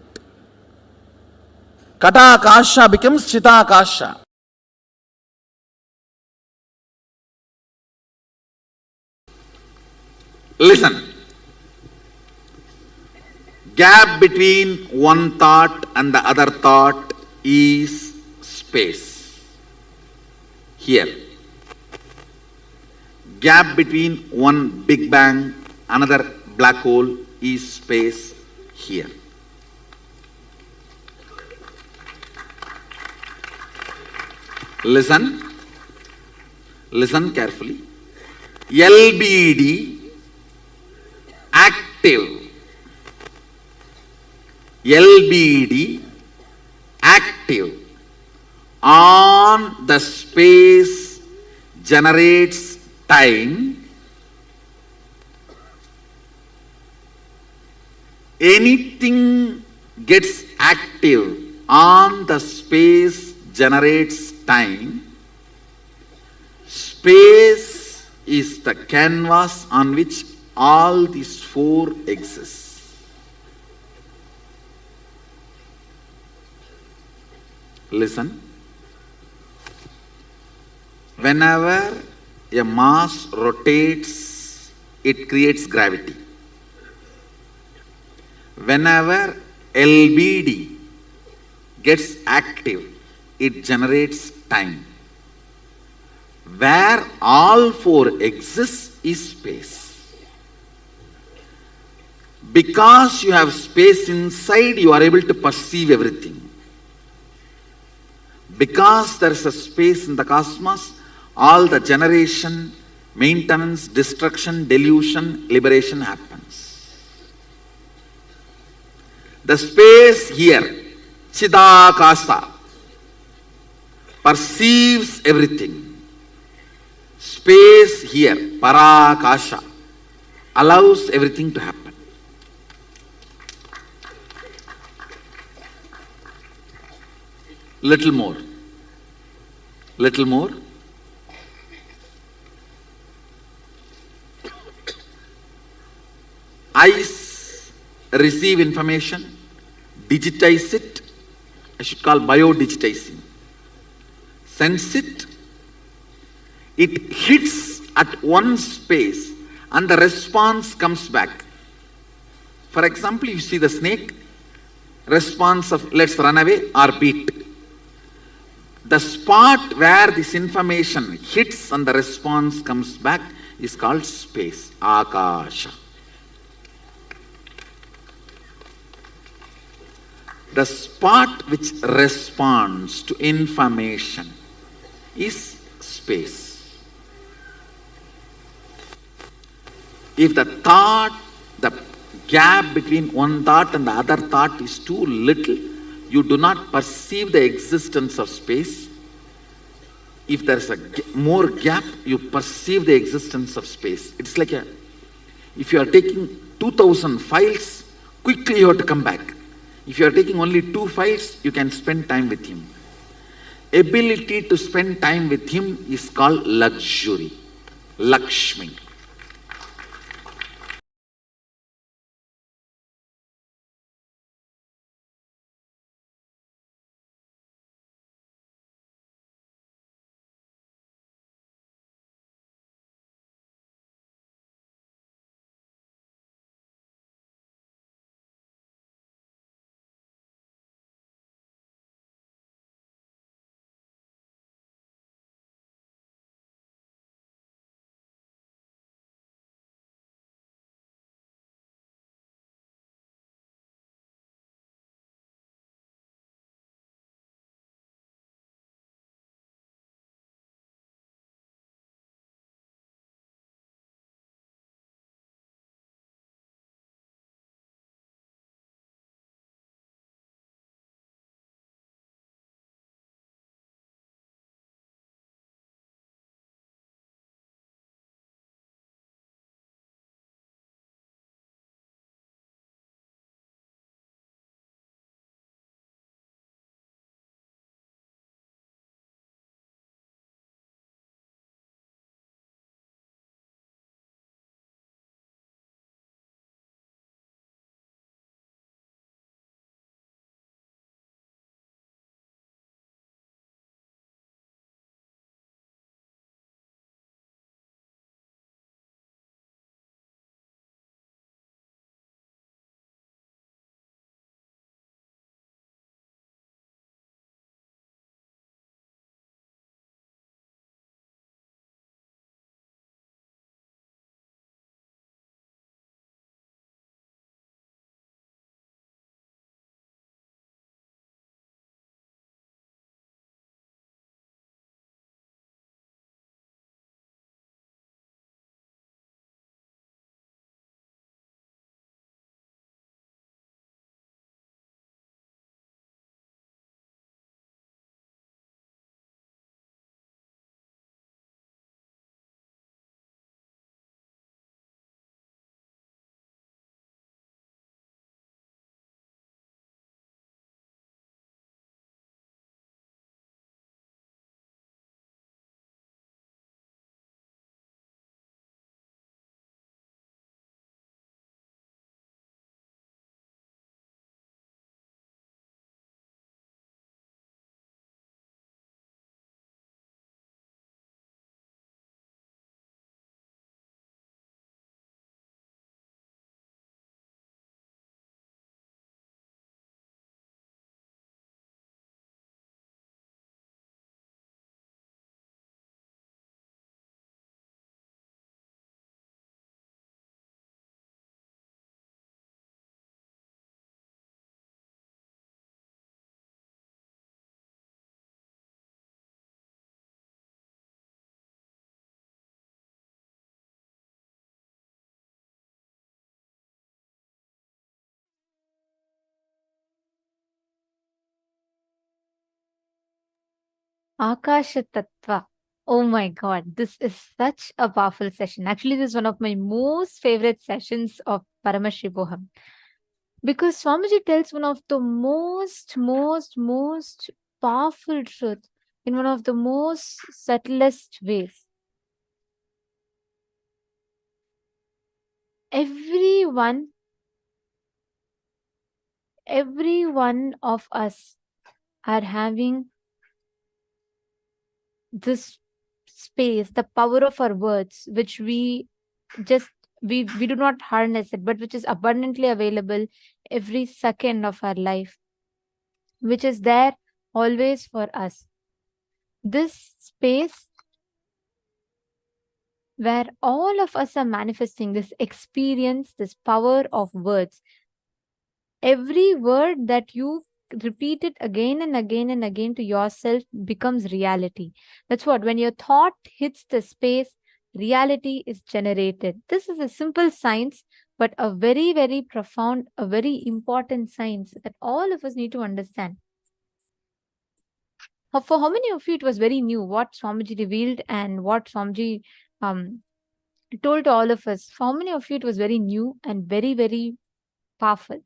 Katakasha becomes Chitakasha. Listen. Gap between one thought and the other thought is space. Here. Gap between one Big Bang, another black hole is space here. Listen. Listen carefully. LBD active. LBD active on the space generates time. Anything gets active on the space generates time. Space is the canvas on which all these four exist. Listen. Whenever a mass rotates, it creates gravity. Whenever LBD gets active, it generates time. Where all four exist is space. Because you have space inside, you are able to perceive everything. Because there is a space in the cosmos, all the generation, maintenance, destruction, delusion, liberation happens. The space here, Chidakasa, perceives everything. Space here, Parakasha, allows everything to happen. Little more. Little more. Eyes receive information, digitize it, I should call bio-digitizing. Sense it, it hits at one space and the response comes back. For example, you see the snake, response of let's run away or beat. The spot where this information hits and the response comes back is called space, Akasha. The spot which responds to information is space. If the thought, the gap between one thought and the other thought is too little, you do not perceive the existence of space. If there is a more gap, you perceive the existence of space. It's like if you are taking 2000 files, quickly you have to come back. If you are taking only 2 files, you can spend time with him. Ability to spend time with him is called luxury, Lakshmi. Akasha Tattva. Oh my God, this is such a powerful session. Actually, this is one of my most favorite sessions of Paramashivam. Because Swamiji tells one of the most powerful truth in one of the most subtlest ways. Every one of us are having this space, the power of our words, which just we do not harness it, but which is abundantly available every second of our life, which is there always for us. This space where all of us are manifesting this experience, this power of words. Every word that you repeat it again and again and again to yourself becomes reality. That's what, when your thought hits the space, reality is generated. This is a simple science, but a very, very profound, a very important science that all of us need to understand. For how many of you it was very new what Swamiji revealed and what Swamiji told to all of us? For how many of you it was very new and very, very powerful?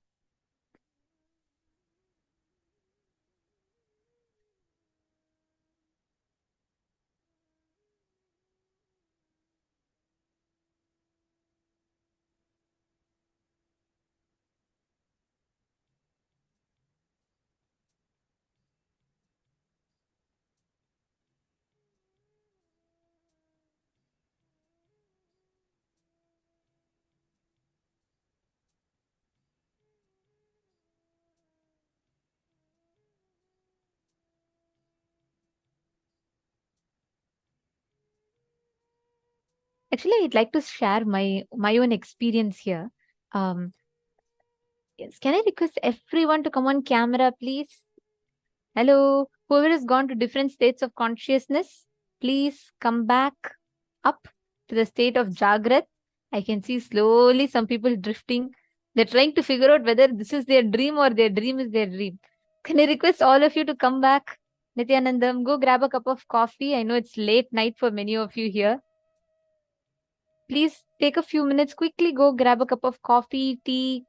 Actually, I'd like to share my own experience here. Um, yes, can I request everyone to come on camera, please? Hello, whoever has gone to different states of consciousness, please come back up to the state of Jagrat. I can see slowly some people drifting. They're trying to figure out whether this is their dream or their dream is their dream. Can I request all of you to come back? Nithyanandam, go grab a cup of coffee. I know it's late night for many of you here. Please take a few minutes, quickly go grab a cup of coffee, tea,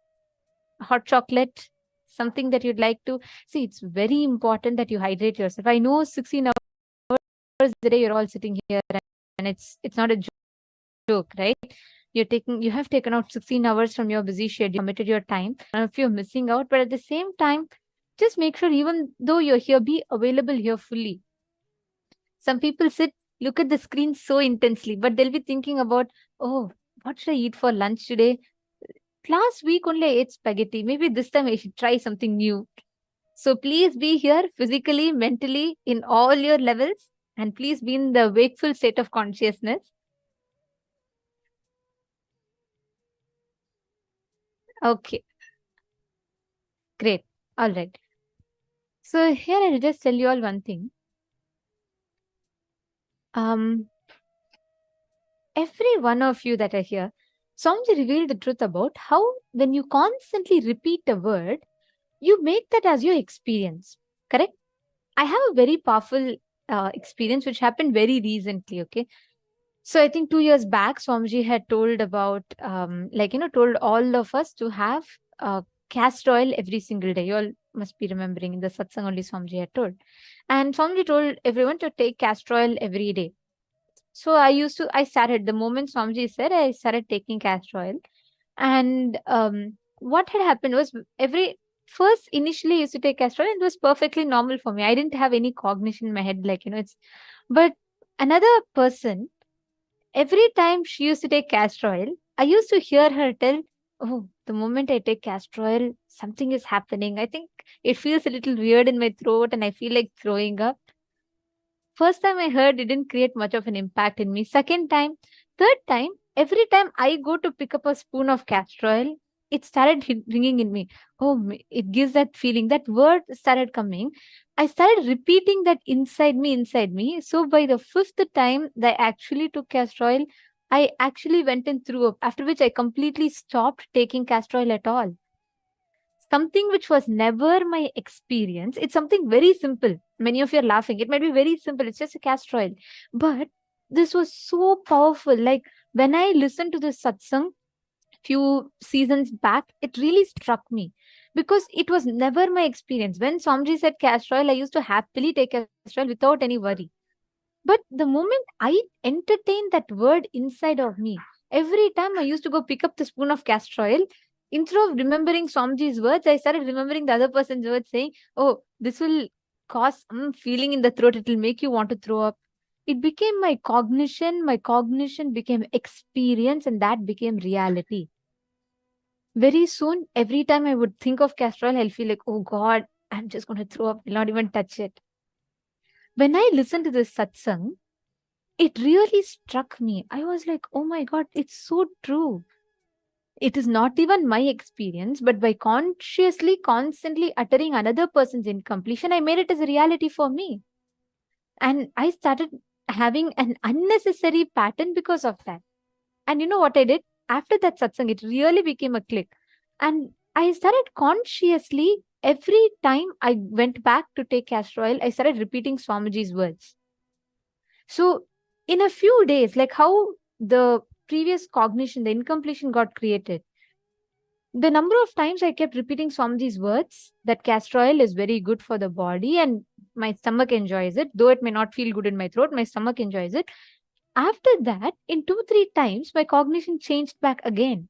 hot chocolate, something that you'd like to. See, it's very important that you hydrate yourself. I know 16 hours a day you're all sitting here and it's not a joke, right? You have taken out 16 hours from your busy schedule, committed your time. And if you're missing out, but at the same time, just make sure even though you're here, be available here fully. Some people sit, look at the screen so intensely, but they'll be thinking about, oh, what should I eat for lunch today? Last week only I ate spaghetti. Maybe this time I should try something new. So please be here physically, mentally, in all your levels, and please be in the wakeful state of consciousness. Okay. Great. All right. So here I'll just tell you all one thing. Every one of you that are here, Swamiji revealed the truth about how when you constantly repeat a word, you make that as your experience. Correct? I have a very powerful experience which happened very recently. Okay. So I think 2 years back, Swamiji had told about, told all of us to have castor oil every single day. You all must be remembering in the satsang only Swamiji had told. And Swamiji told everyone to take castor oil every day. So I started, the moment Swamiji said, I started taking castor oil. And what had happened was initially I used to take castor oil and it was perfectly normal for me. I didn't have any cognition in my head, but another person, every time she used to take castor oil, I used to hear her tell, oh, the moment I take castor oil, something is happening. I think it feels a little weird in my throat and I feel like throwing up. First time I heard, it didn't create much of an impact in me. Second time, third time, every time I go to pick up a spoon of castor oil, it started ringing in me. Oh, it gives that feeling. That word started coming. I started repeating that inside me. So by the fifth time that I actually took castor oil, I actually went and threw up, after which I completely stopped taking castor oil at all. Something which was never my experience. It's something very simple. Many of you are laughing. It might be very simple. It's just a castor oil. But this was so powerful. Like when I listened to this satsang few seasons back, it really struck me because it was never my experience. When Swamiji said castor oil, I used to happily take castor oil without any worry. But the moment I entertained that word inside of me, every time I used to go pick up the spoon of castor oil, instead of remembering Swamiji's words, I started remembering the other person's words saying, oh, this will cause some feeling in the throat. It will make you want to throw up. It became my cognition. My cognition became experience, and that became reality. Very soon, every time I would think of castor oil, I'll feel like, oh God, I'm just going to throw up. I'll not even touch it. When I listened to this satsang, it really struck me. I was like, oh my God, it's so true. It is not even my experience, but by consciously, constantly uttering another person's incompletion, I made it as a reality for me. And I started having an unnecessary pattern because of that. And you know what I did? After that satsang, it really became a click. And I started consciously, every time I went back to take castor oil, I started repeating Swamiji's words. So in a few days, like how the previous cognition, the incompletion got created, the number of times I kept repeating Swamiji's words that castor oil is very good for the body and my stomach enjoys it, though it may not feel good in my throat, my stomach enjoys it. After that, in 2-3 times, my cognition changed back again.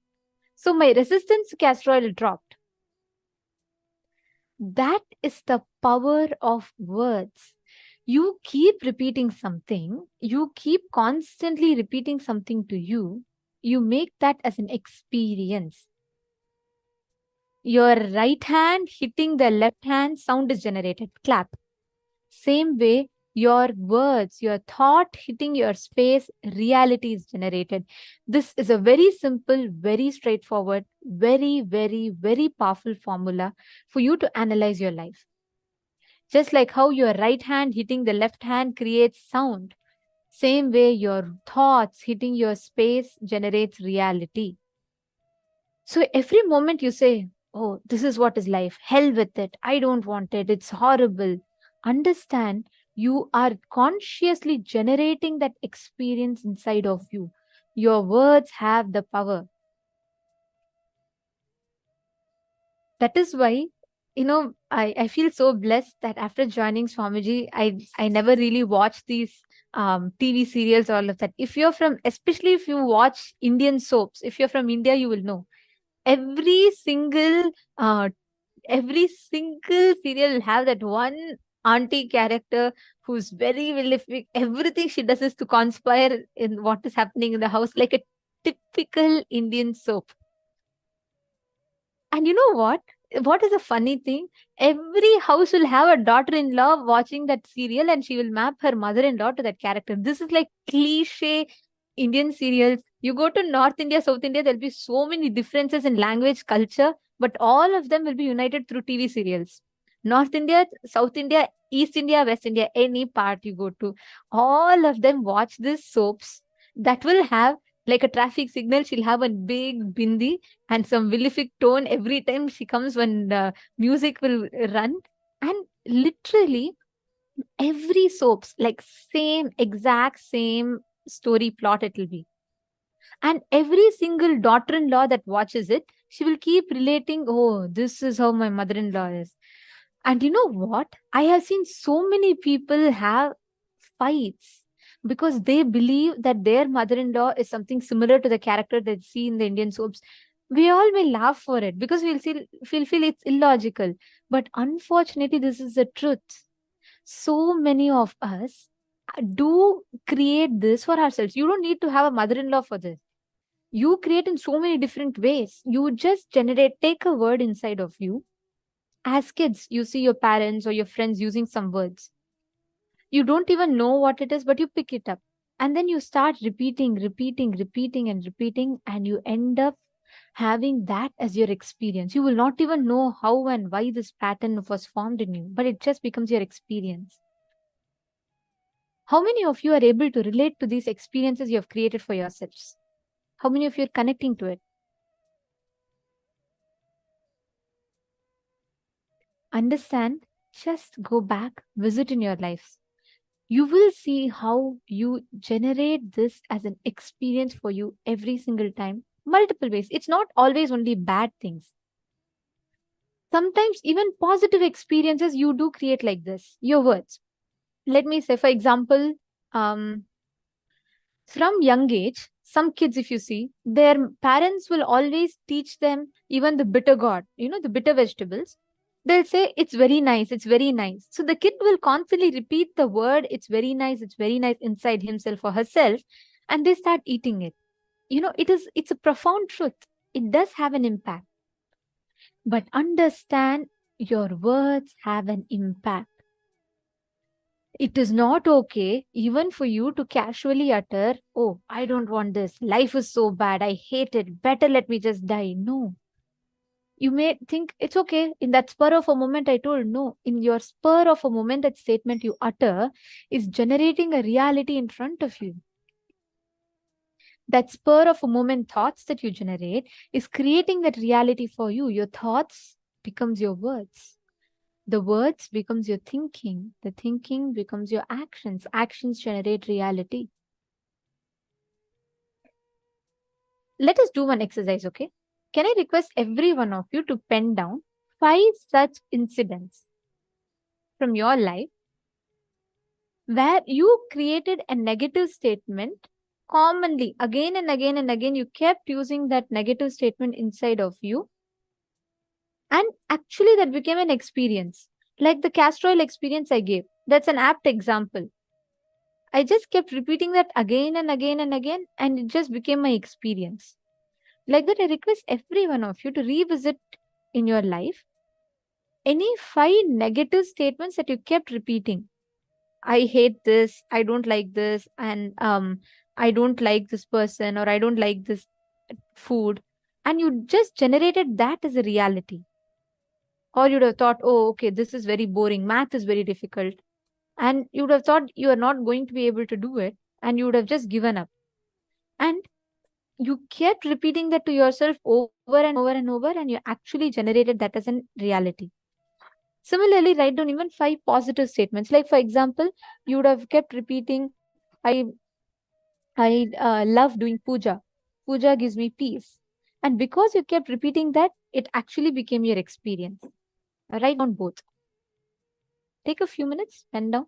So my resistance to castor oil dropped. That is the power of words. You keep repeating something, you keep constantly repeating something to you, you make that as an experience. Your right hand hitting the left hand, sound is generated. Clap. Same way, your words, your thought hitting your space, reality is generated. This is a very simple, very straightforward, very, very, very powerful formula for you to analyze your life. Just like how your right hand hitting the left hand creates sound, same way your thoughts hitting your space generates reality. So every moment you say, oh, this is what is life, hell with it, I don't want it, it's horrible. Understand, you are consciously generating that experience inside of you. Your words have the power. That is why, I feel so blessed that after joining Swamiji, I never really watched these TV serials, all of that. If you're from, especially if you watch Indian soaps, if you're from India, you will know every single uh, every single serial will have that one auntie character who's very prolific. Everything she does is to conspire in what is happening in the house, like a typical Indian soap. And you know what? What is a funny thing? Every house will have a daughter-in-law watching that serial and she will map her mother-in-law to that character. This is like cliche Indian serials. You go to North India, South India, there'll be so many differences in language, culture, but all of them will be united through TV serials. North India, South India, East India, West India, any part you go to, all of them watch these soaps that will have like a traffic signal. She'll have a big bindi and some vilific tone every time she comes when the music will run. And literally every soaps, like same, exact same story plot it will be. And every single daughter-in-law that watches it, she will keep relating, oh, this is how my mother-in-law is. And you know what? I have seen so many people have fights because they believe that their mother-in-law is something similar to the character they see in the Indian soaps. We all may laugh for it because feel it's illogical. But unfortunately, this is the truth. So many of us do create this for ourselves. You don't need to have a mother-in-law for this. You create in so many different ways. You just take a word inside of you. As kids, you see your parents or your friends using some words. You don't even know what it is, but you pick it up. And then you start repeating, and you end up having that as your experience. You will not even know how and why this pattern was formed in you, but it just becomes your experience. How many of you are able to relate to these experiences you have created for yourselves? How many of you are connecting to it? Understand, Just go back, visit in your lives. You will see how you generate this as an experience for you every single time, multiple ways. It's not always only bad things. Sometimes even positive experiences you do create like this, your words. Let me say, for example, um, from young age, some kids, if you see, their parents will always teach them even the bitter gourd, the bitter vegetables. They'll say, it's very nice, it's very nice. So the kid will constantly repeat the word, it's very nice inside himself or herself, and they start eating it. It's a profound truth. It does have an impact. But understand, your words have an impact. It is not okay even for you to casually utter, oh, I don't want this. Life is so bad. I hate it. Better let me just die. No. You may think it's okay. In that spur of a moment, I told no. In your spur of a moment, that statement you utter is generating a reality in front of you. That spur of a moment thoughts that you generate is creating that reality for you. Your thoughts becomes your words. The words becomes your thinking. The thinking becomes your actions. Actions generate reality. Let us do one exercise, okay? Can I request every one of you to pen down 5 such incidents from your life where you created a negative statement commonly, again and again and again, you kept using that negative statement inside of you, and actually that became an experience. Like the castor oil experience I gave, that's an apt example. I just kept repeating that again and again and again, and it just became my experience. Like that, I request every one of you to revisit in your life any 5 negative statements that you kept repeating. I hate this, I don't like this, and I don't like this person, or I don't like this food. And you just generated that as a reality. Or you'd have thought, oh, okay, this is very boring, math is very difficult. And you would have thought you are not going to be able to do it, and you would have just given up. And you kept repeating that to yourself over and over and over, and you actually generated that as a reality. Similarly, write down even 5 positive statements. Like, for example, you would have kept repeating, I love doing puja. Puja gives me peace. And because you kept repeating that, it actually became your experience. Write down both. Take a few minutes, pen down.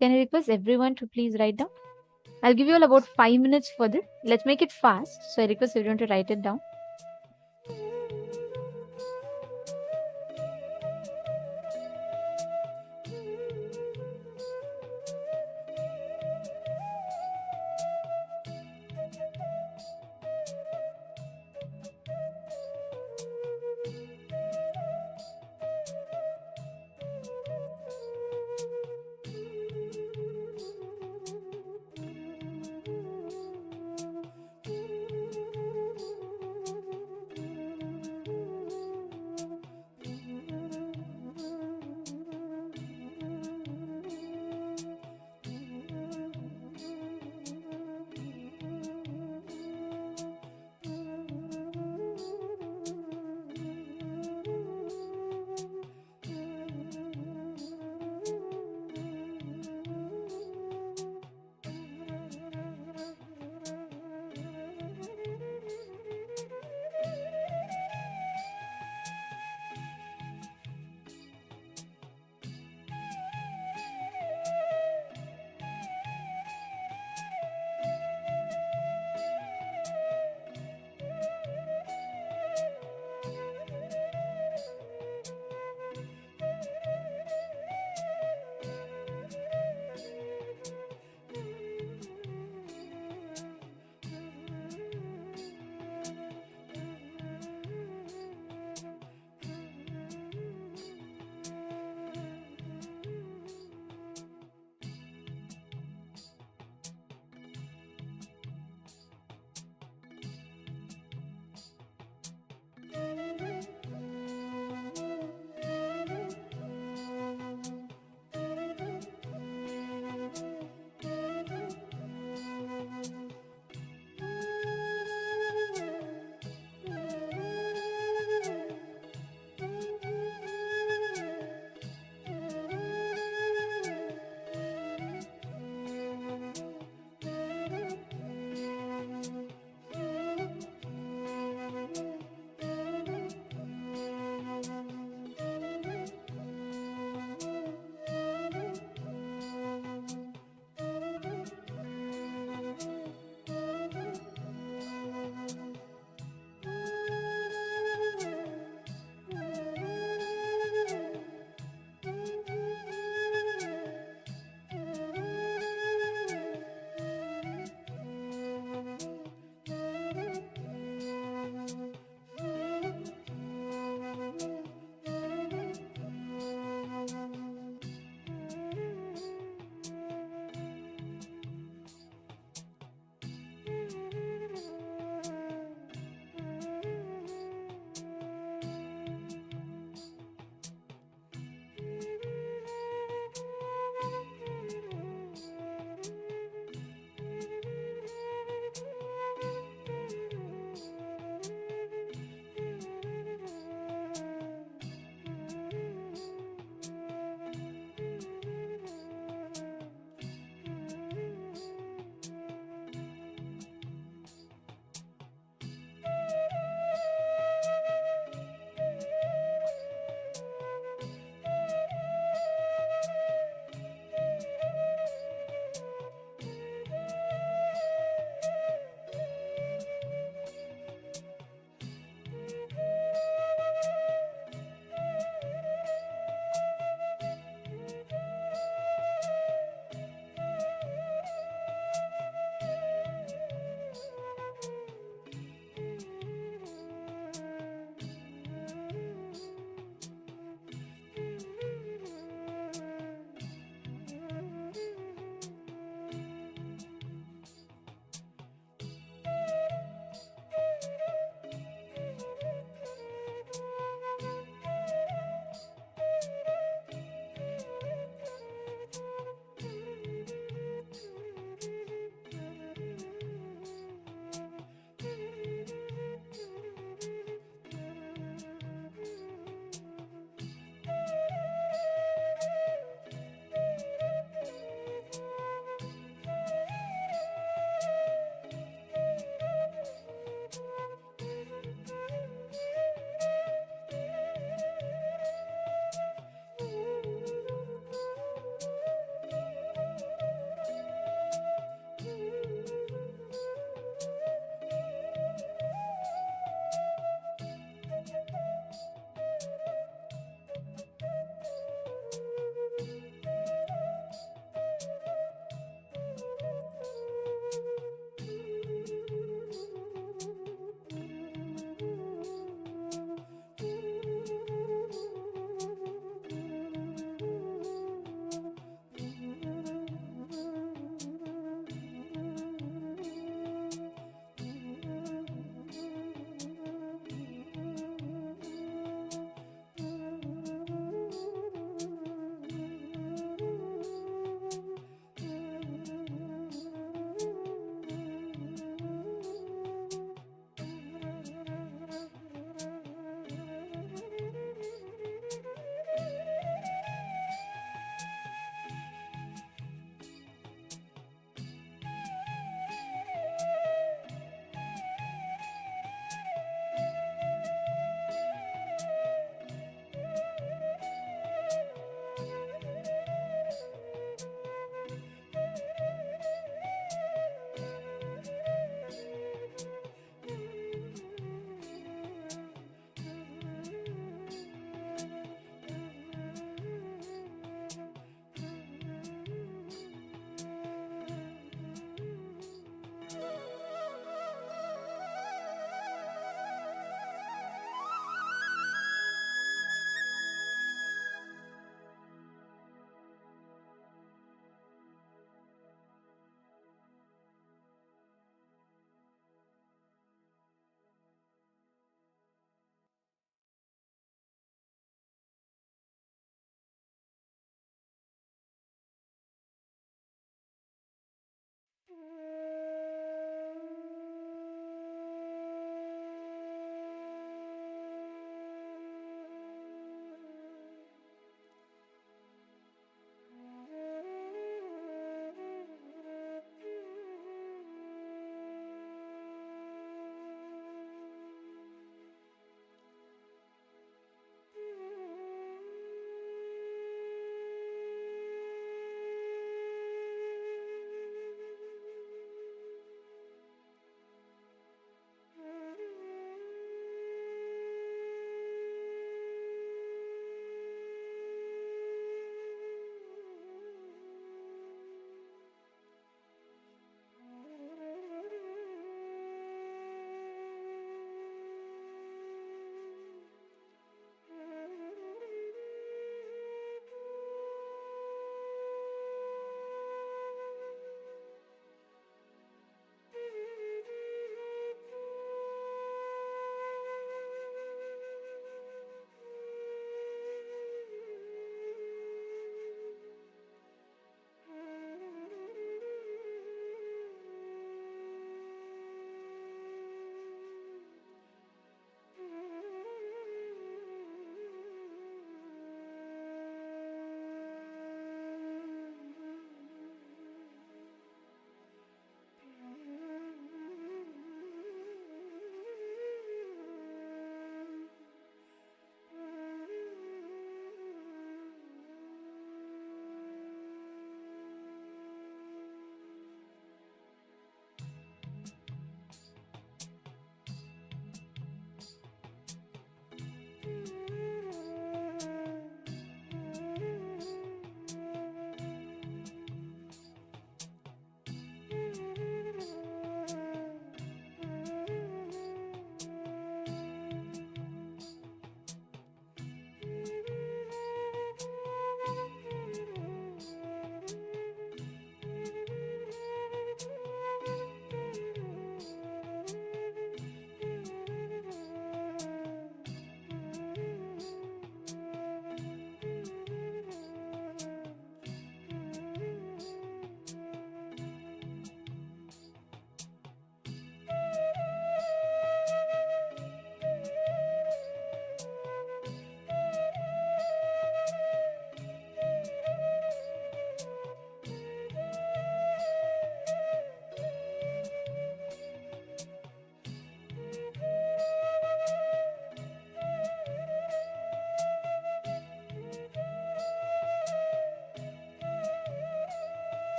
Can I request everyone to please write down? I'll give you all about 5 minutes for this. Let's make it fast. So I request everyone to write it down.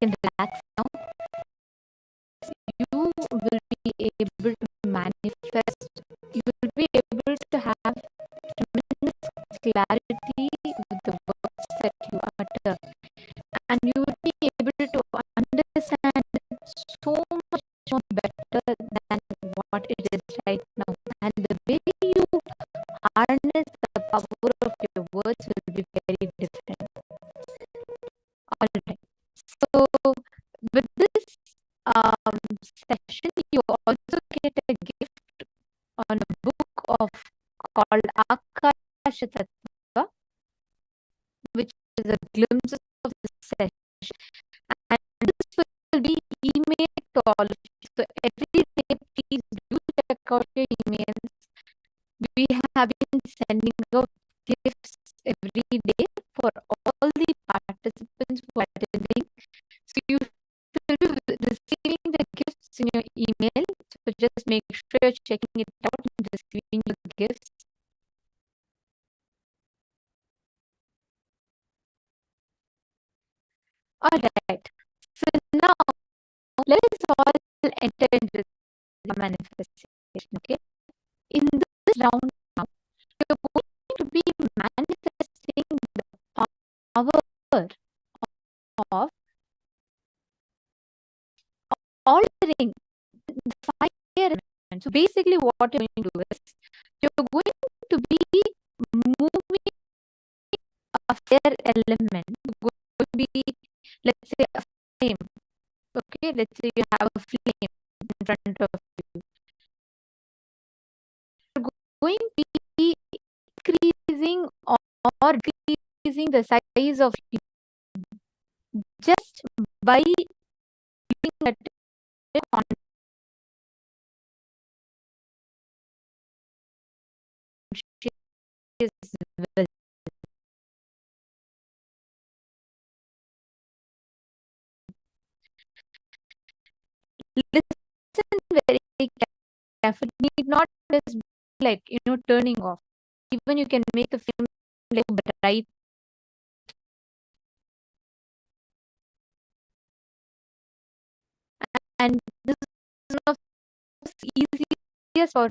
Can relax now. You will be able to manifest. You will be able to have tremendous clarity with the words that you utter, and you will be able to understand so much more better than what it is right now. And the way you harness the power of your words will be very different. All right. So with this session, you also get a gift on a book of called Akasha Tattva, which is a glimpse of the session. And this will be emailed to all of you. So every day, please do check out your emails. We have been sending out gifts every day for all the participants who are attending. So you should be receiving the gifts in your email. So just make sure you're checking it out and receiving your gifts. All right. So now let's all enter into the manifestation. Okay. In this round now, you're going to be manifesting the power of altering the fire element. So basically what you're going to do is you're going to be moving a fire element. You're going to be, let's say, a flame. Okay, let's say you have a flame in front of you. You're going to be increasing or decreasing the size of it just by looking at it on conscious will. Listen very carefully. Need not just like turning off. Even you can make the film like bright. And this is one of the easiest for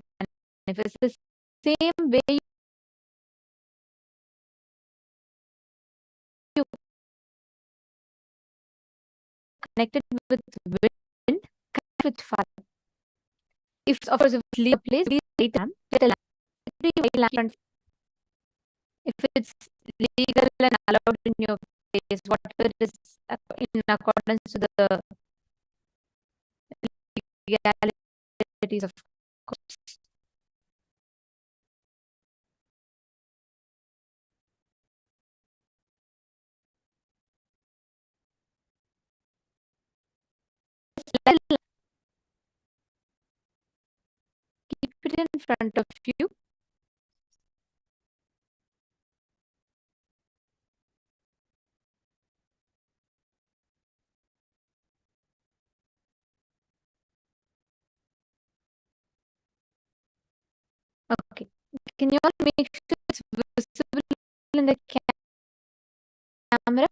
manifest. The same way connected with wind, connect with fire. If of course if leave a place, please wait lamp, get a lamp. If it's legal and allowed in your place, whatever is in accordance to the legalities, of course. Keep it in front of you. Okay. Can you all make sure it's visible in the camera?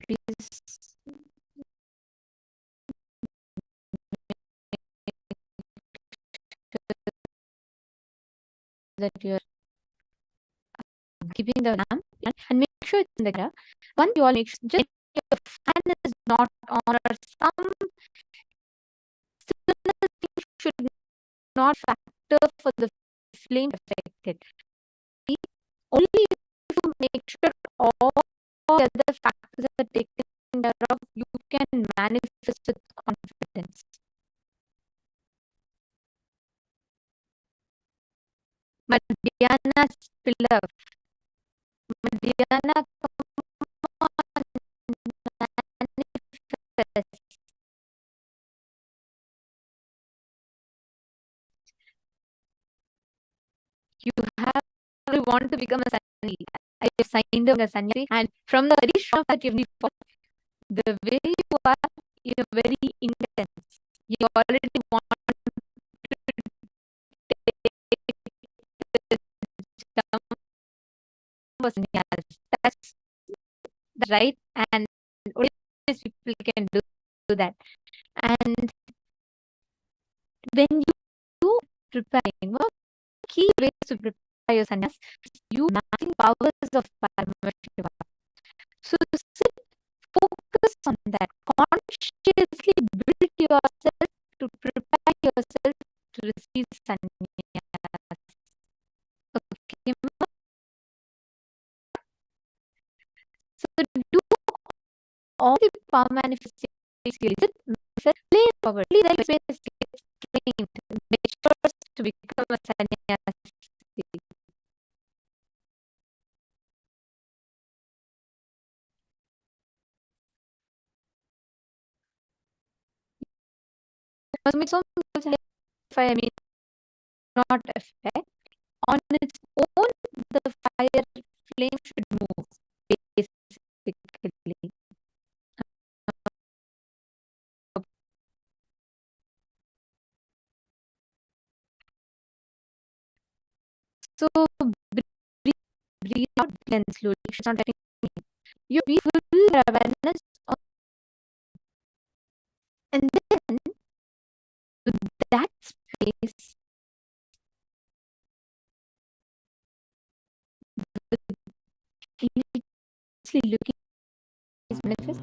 Please that you're keeping the lamp and make sure it's in the camera. Once you all make sure just your fan is not on or some similar thing should not factor for the flame affected. Only if you make sure all the other factors are taken care of, you can manifest with confidence. Madhyana's pillar. Madhyana, come on, manifest. You have you want to become a sannyasi. I have signed up as a sannyasi, and from the very short that you've the way you are, you're very intense. You already want to take the jump for sannyas. That's right, and only these people can do that. And when you preparing, one key ways to prepare your sannyas, you mapping powers of Paramashivam. So sit, focus on that. Consciously build yourself to prepare yourself to receive sannyas. Okay. So do all the power manifestation skills. Play forward. That is trained. Make sure to become a sannyasi. Cosmic sound also has, I mean, not effect. On its own, the fire flame should move, basically. So breathe out, then slowly. It's not letting me. You be full awareness on, and then with that space, continuously looking is manifest.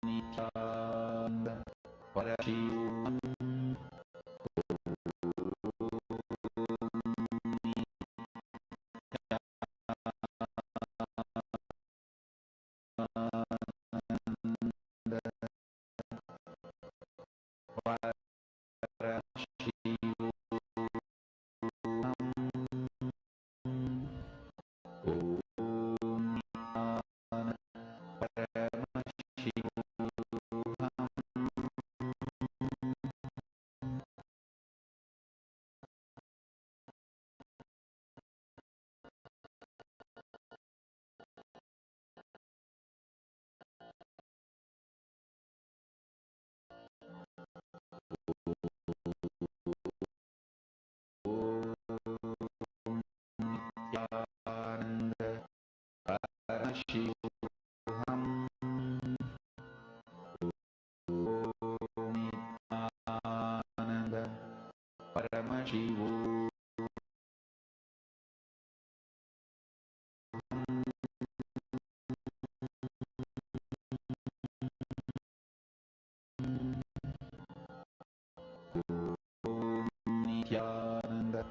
Nithyananda Paramashivam Paramashivam Nithyananda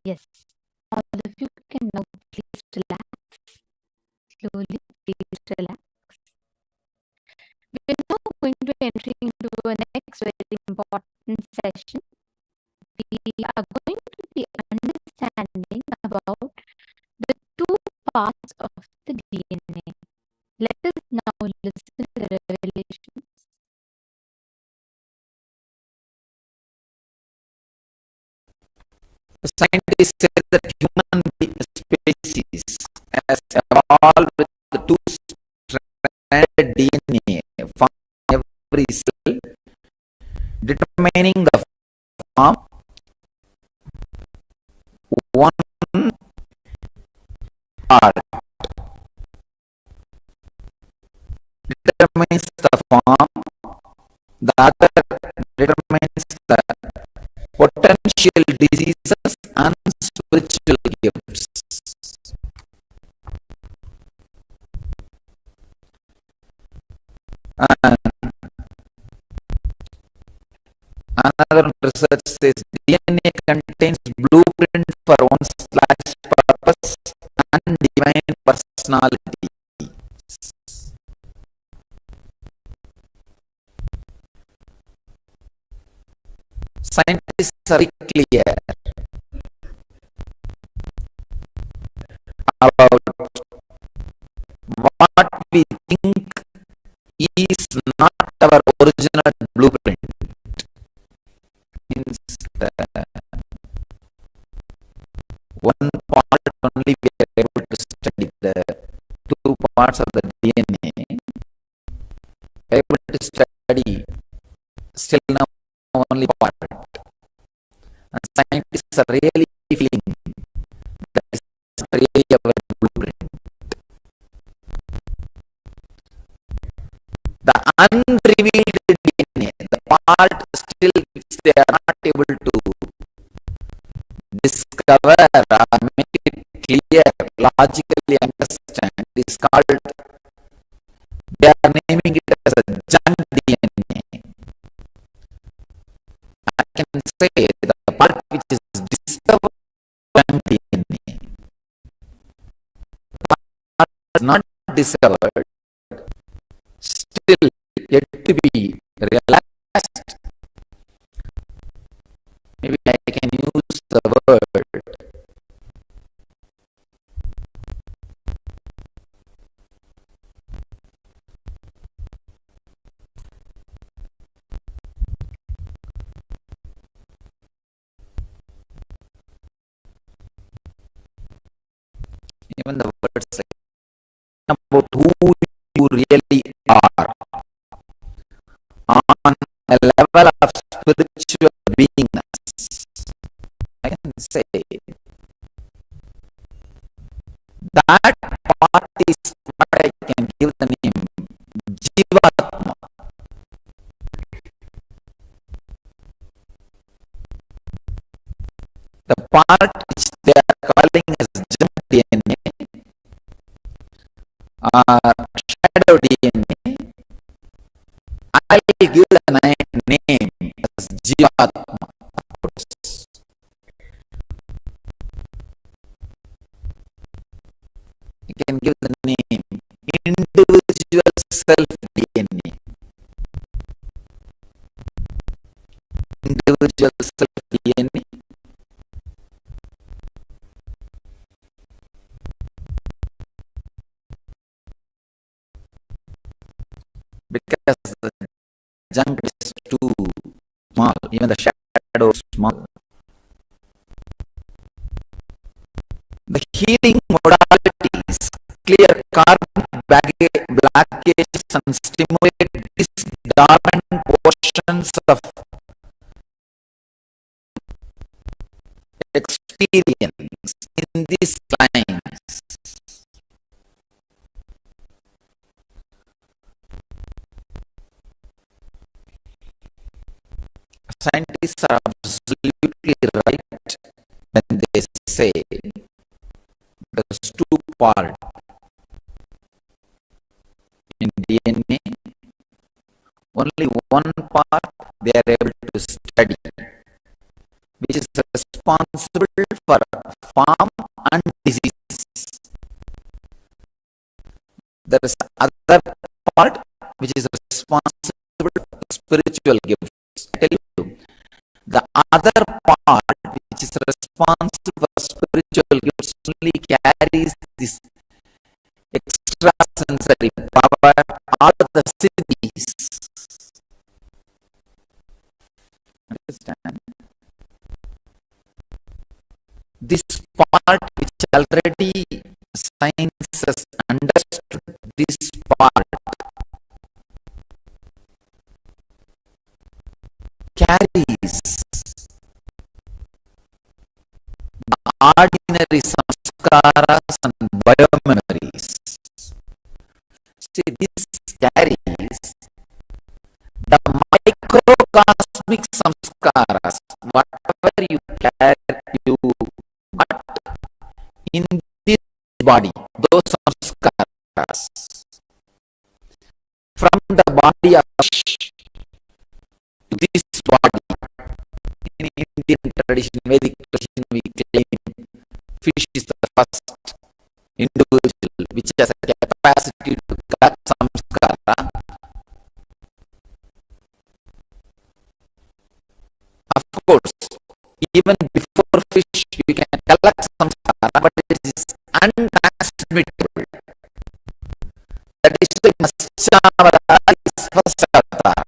Yes. All of you can now please relax. Slowly, please relax. We're now going to be entering into a next very important session. We are going to be understanding about the two parts of the DNA. Let us now listen to the revelations. Scientists say that human species has evolved with the two-stranded DNA from every cell, determining the form one part determines the form, the other determines the potential diseases and spiritual gifts. And another research says DNA contains blueprint for one's life's purpose and divine personality. Scientists are clear about what we think is not our original blueprint. Means one part only we are able to study, the two parts of the DNA. We are able to study still now only part. And scientists are really feeling that is really our blueprint. The unrevealed DNA, the part still which they are not able to discover or make it clear, logically understand, is called, they are naming it as a junk DNA. I can say the part which is discovered junk DNA, the part is not discovered, still yet to be realized. Maybe I can use the word even the word say about who you really are on a level of spiritual beingness. I can say that part is what I can give the name Jivatma. The part which they are calling as junk DNA or shadow DNA, I give the name as Jivatma. You can give the name individual self DNA. Individual self DNA. Because the junk is too small, even the shadow is small. The healing modalities clear carbon blockages and stimulate these dormant portions of experience in these lines. Scientists are absolutely right when they say there's two parts in DNA. Only one part they are able to study, which is responsible for There is other part which is responsible for spiritual gifts. I tell you, the other part which is responsible for spiritual gifts only carries this extrasensory power, all the siddhis. Understand? This part which already science has understood, this part carries the ordinary samskaras and biomemories. See, this carries the microcosmic samskaras, whatever you carry, you but in this body, those samskaras from the body of this body. In Indian tradition, Vedic tradition, we claim fish is the first individual which has a capacity to collect samskara. Of course, even before fish, you can collect samskara, but it is untransmittable. That is the Maschavara is first avatar.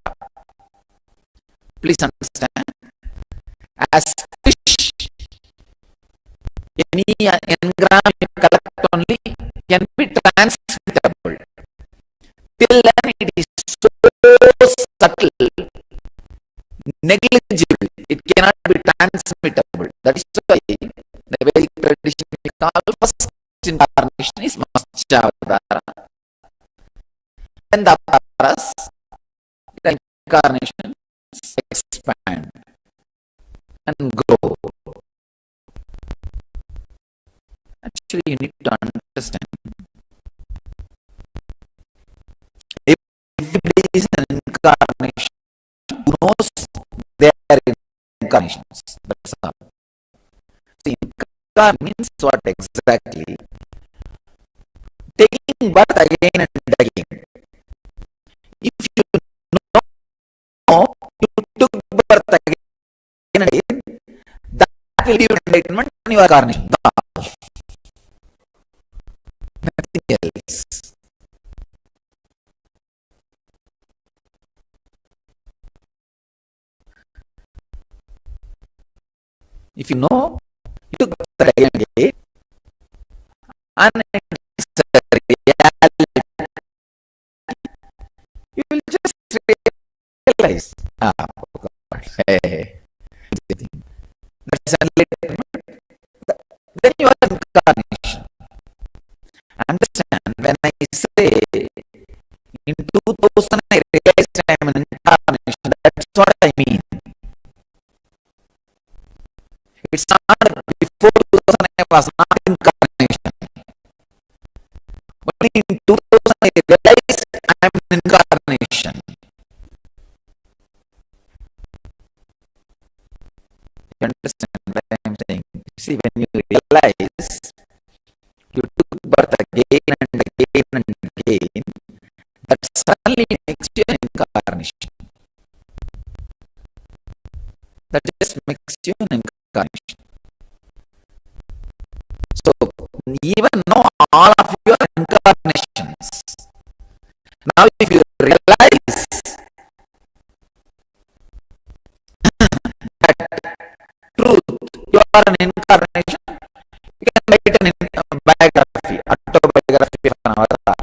Please understand. As fish, any engram you collect only can be transmittable. Till then it is so subtle, negligible, it cannot be transmittable. That is why the Vedic tradition we call first incarnation is Maschavara. Then the avatas, the incarnations expand and grow. Actually, you need to understand. Everybody is an incarnation. Who knows they are incarnations? That's all. See, incarnation means what exactly? Taking birth again and again. If you know you took birth again and again, that will give enlightenment and your incarnation. Nothing else. If you know you took birth again and again, and it's a reality, you will just realize, oh God, hey, that's enlightenment. Then you are incarnation. Understand, when I say in 2000 I realized I am an incarnation, that's what I mean. It's not before 2000 I was not incarnation. Only in 2000 I realized I am an incarnation. You understand what I am saying? You see, when you realize you took birth again and again and again, that suddenly makes you an incarnation. That just makes you an incarnation. So, even know all of your incarnations. Now, if you realize that truth, you are an incarnation, you can write a biography, autobiography of an avatar.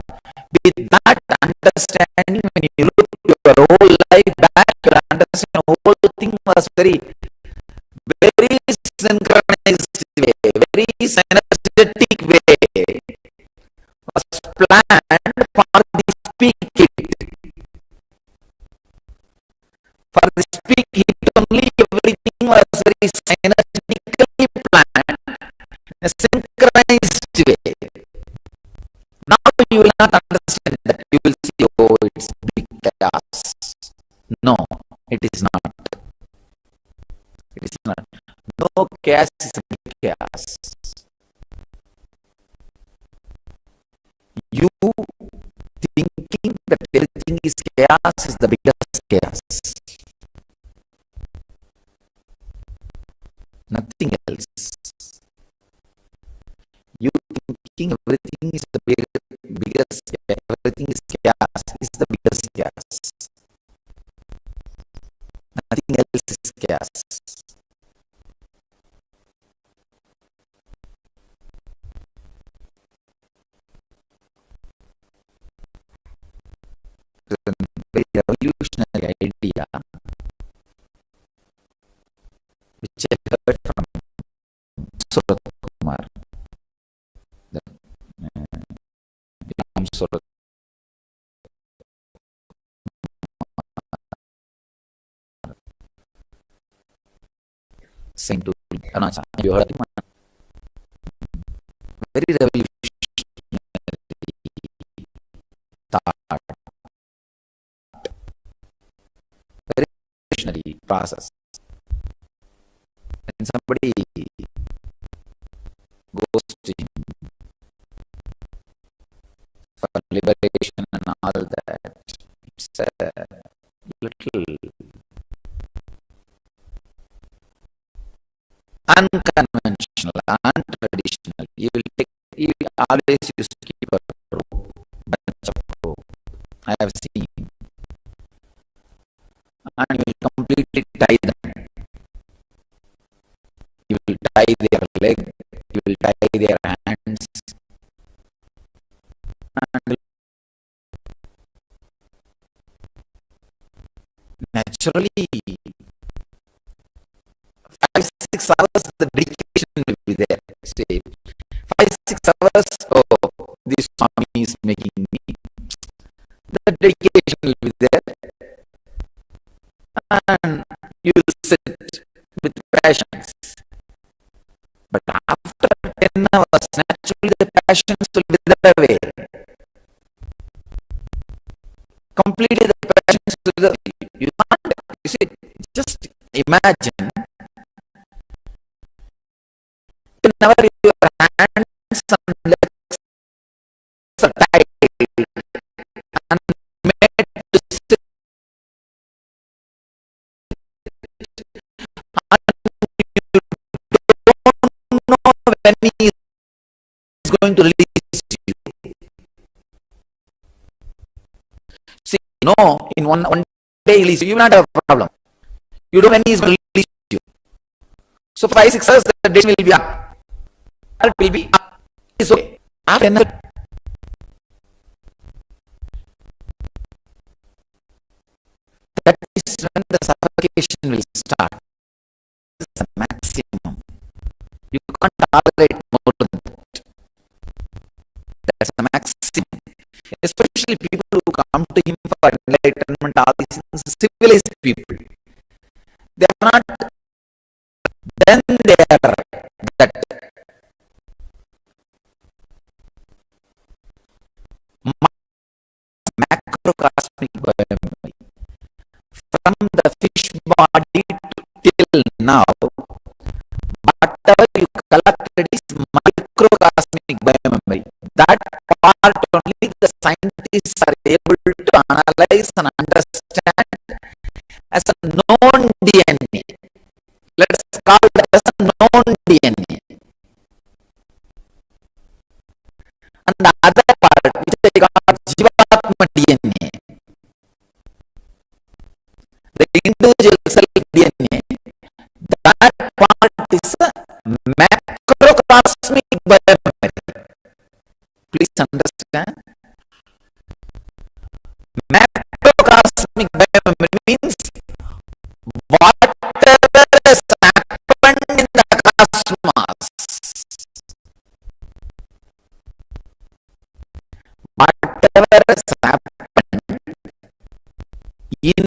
With that understanding, when you look your whole life back, you understand the whole thing was very synchronized way, very synergetic way, was planned for the speak it. For the speak it only, everything was very synergetically planned, in a synchronized way. Now you will not understand that. You will see, oh, it's big chaos. No, it is not. It is not. No chaos is a big chaos. You is chaos is the biggest chaos. Nothing else. You thinking everything is the biggest, everything is chaos, is the biggest chaos. Nothing else is chaos. It's a very revolutionary idea which I heard from Surat Kumar. Surat saying to Anasa, you heard him? Very revolutionary thought, very revolutionary process. When somebody goes to him for liberation and all that, it's a little unconventional, untraditional. You always used to keep a rope, bunch of rope. I have seen, and you will completely tie them. You will tie their leg, you will tie their hands, and naturally 5-6 hours the dedication will be there. Say 5-6 hours, oh, this Swami is making me. The dedication will be there, and you will sit with passions. But after 10 hours, naturally the passions will wither away. Completely the passions will wither away. You can't, you see, just imagine whenever your hands and legs are tied and made to sit, and you don't know when he is going to release you. See, in one day release you will not have a problem. You don't know when he is going to release you. So 5-6 hours the day will be up. It will be up. It's okay. After another, that is when the suffocation will start. It's the maximum. You can't tolerate more than that. That's the maximum. Especially people who come to him for enlightenment, all these civilized people. They are not, then they are that macrocosmic biomemory. From the fish body till now, whatever you collected is microcosmic biomemory. That part only the scientists are able to analyze and understand as a known DNA. Let's call it as a known DNA. And the other part, which I got Jivatma DNA, the individual self DNA, that part is a macrocosmic biomemory. Please understand. Macrocosmic biomemory means whatever has happened in the cosmos, whatever has happened in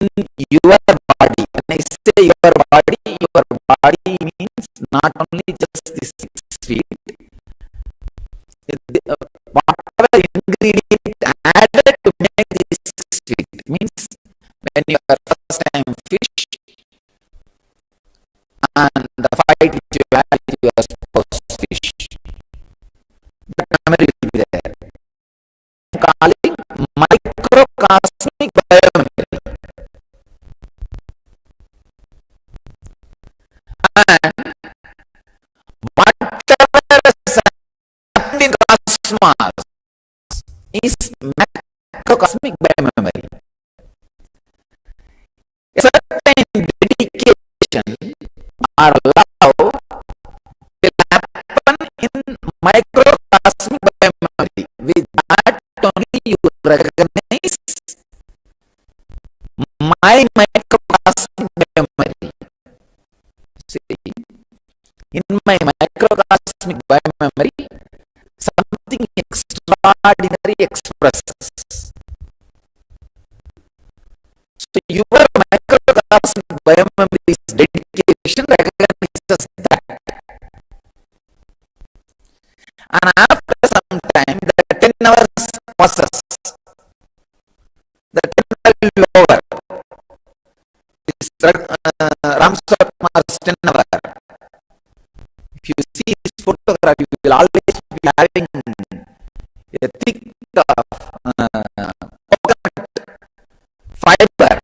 your body. When I say your body means not only just this 6 feet, whatever ingredient added to make this 6 feet means when you are first time fish and the fight which you had with your spouse fish, that memory will be there. Calling microcosmic biomemory. is macrocosmic biomemory. A certain dedication or love will happen in microcosmic biomemory. With that only you recognize my microcosmic biomemory. See, in my microcosmic biomemory, something extraordinary expresses. So your microcosmic biomemory's dedication recognizes that. And after some time, the 10 hours passes. The 10 hours will be over. This Ramsar Kumar's 10 hour. If you see his photograph, you will always be having a thick coconut fiber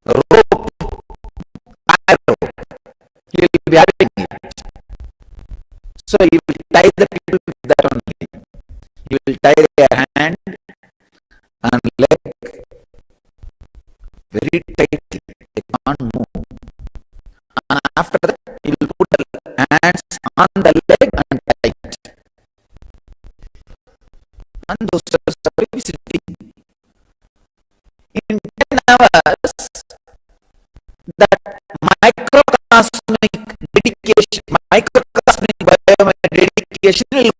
rope, rope. He will be having it. So he will tie the people with that only. He will tie their hand and leg very tightly. They can't move. And after that, he will put the hands on the leg and tight. And those are visiting. In 10 hours, that microcosmic dedication, microcosmic biomemory dedication will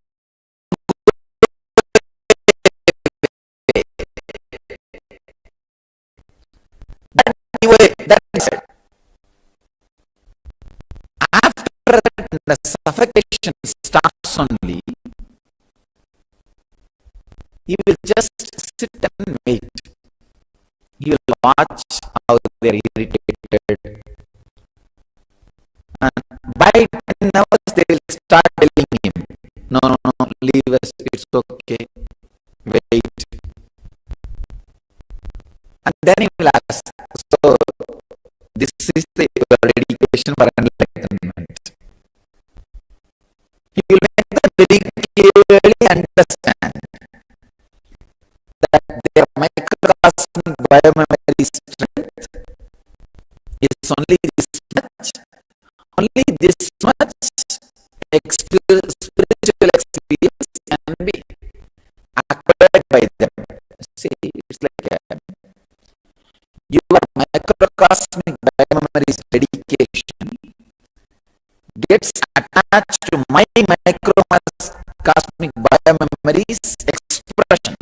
that is it. After that, the suffocation starts only. He will just sit and wait. He will watch how they are irritated. And by 10 hours, they will start telling him, no, leave us, it's okay, wait. And then he will ask, so this is your dedication for enlightenment. He will make them very clearly understand that their microcosmic biomemory strength is only this much. Only this much spiritual experience can be acquired by them. See, it's like your microcosmic biomemory's dedication gets attached to my microcosmic biomemory's expression.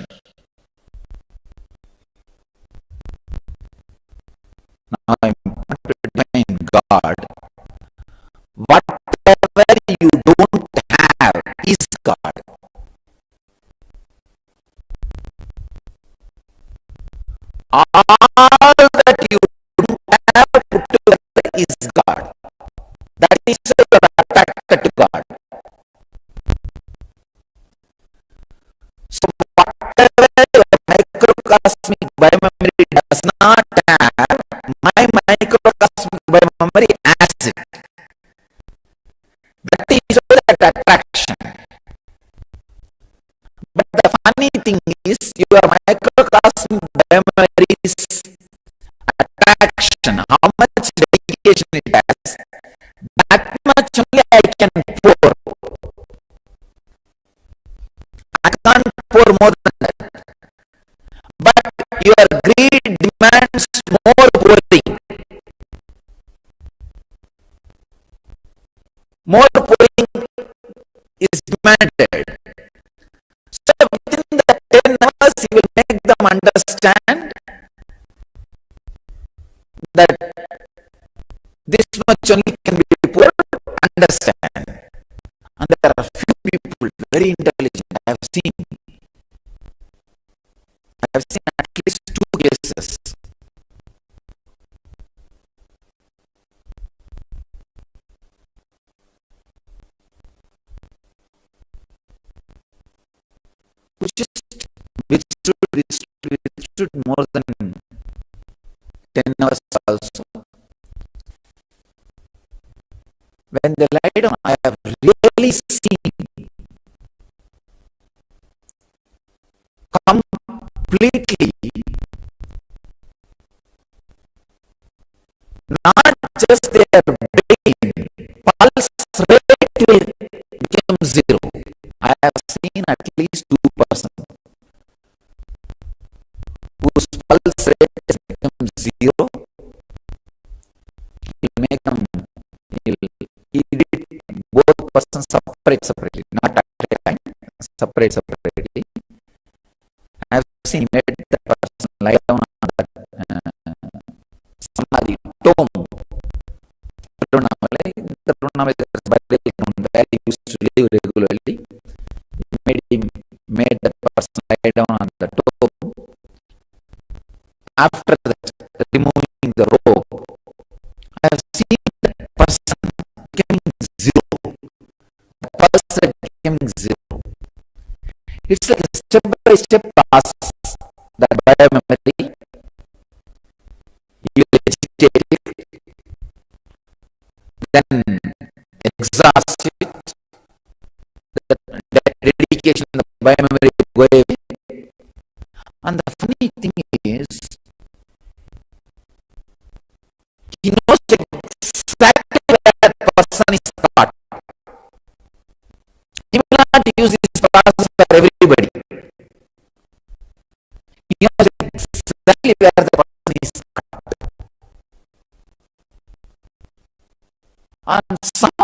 Now I'm to define God. Whatever you don't have is God. All that you don't have put together is God. That is your attachment to God. So whatever your microcosmic biomemory does not have, my microcosmic biomemory has it. That is that attraction. But the funny thing is, your microcosmic biomemory's attraction, how much dedication it has, that much only I can pour. I can't pour more than that. But your greed demands more pouring. More pouring is demanded. So within the 10 hours, you will make them understand that this much only can be poured, understand. And there are few people very intelligent. I have seen at least 2 cases. Which withstood more than 10 hours also. When they lie down, I have really seen completely, not just their brain, pulse rate will become zero. I have seen at least 2% whose pulse rate has become zero. He'll make them, he did both persons separately, not at a time, separately. I have seen made the person lie down on that samadhi tomb. Tiruvannamalai where he used to live regularly. He made that person lie down on the tomb. After that, removing the robe, I have seen that person becoming zero. The person becoming zero. It's like a step-by-step process. That biomemory, you will agitate it, then exhaust it, that dedication, the biomemory go away. And the funny thing is, he knows exactly where that person is caught. He will not use this process for everybody. He knows exactly where the person is caught. And some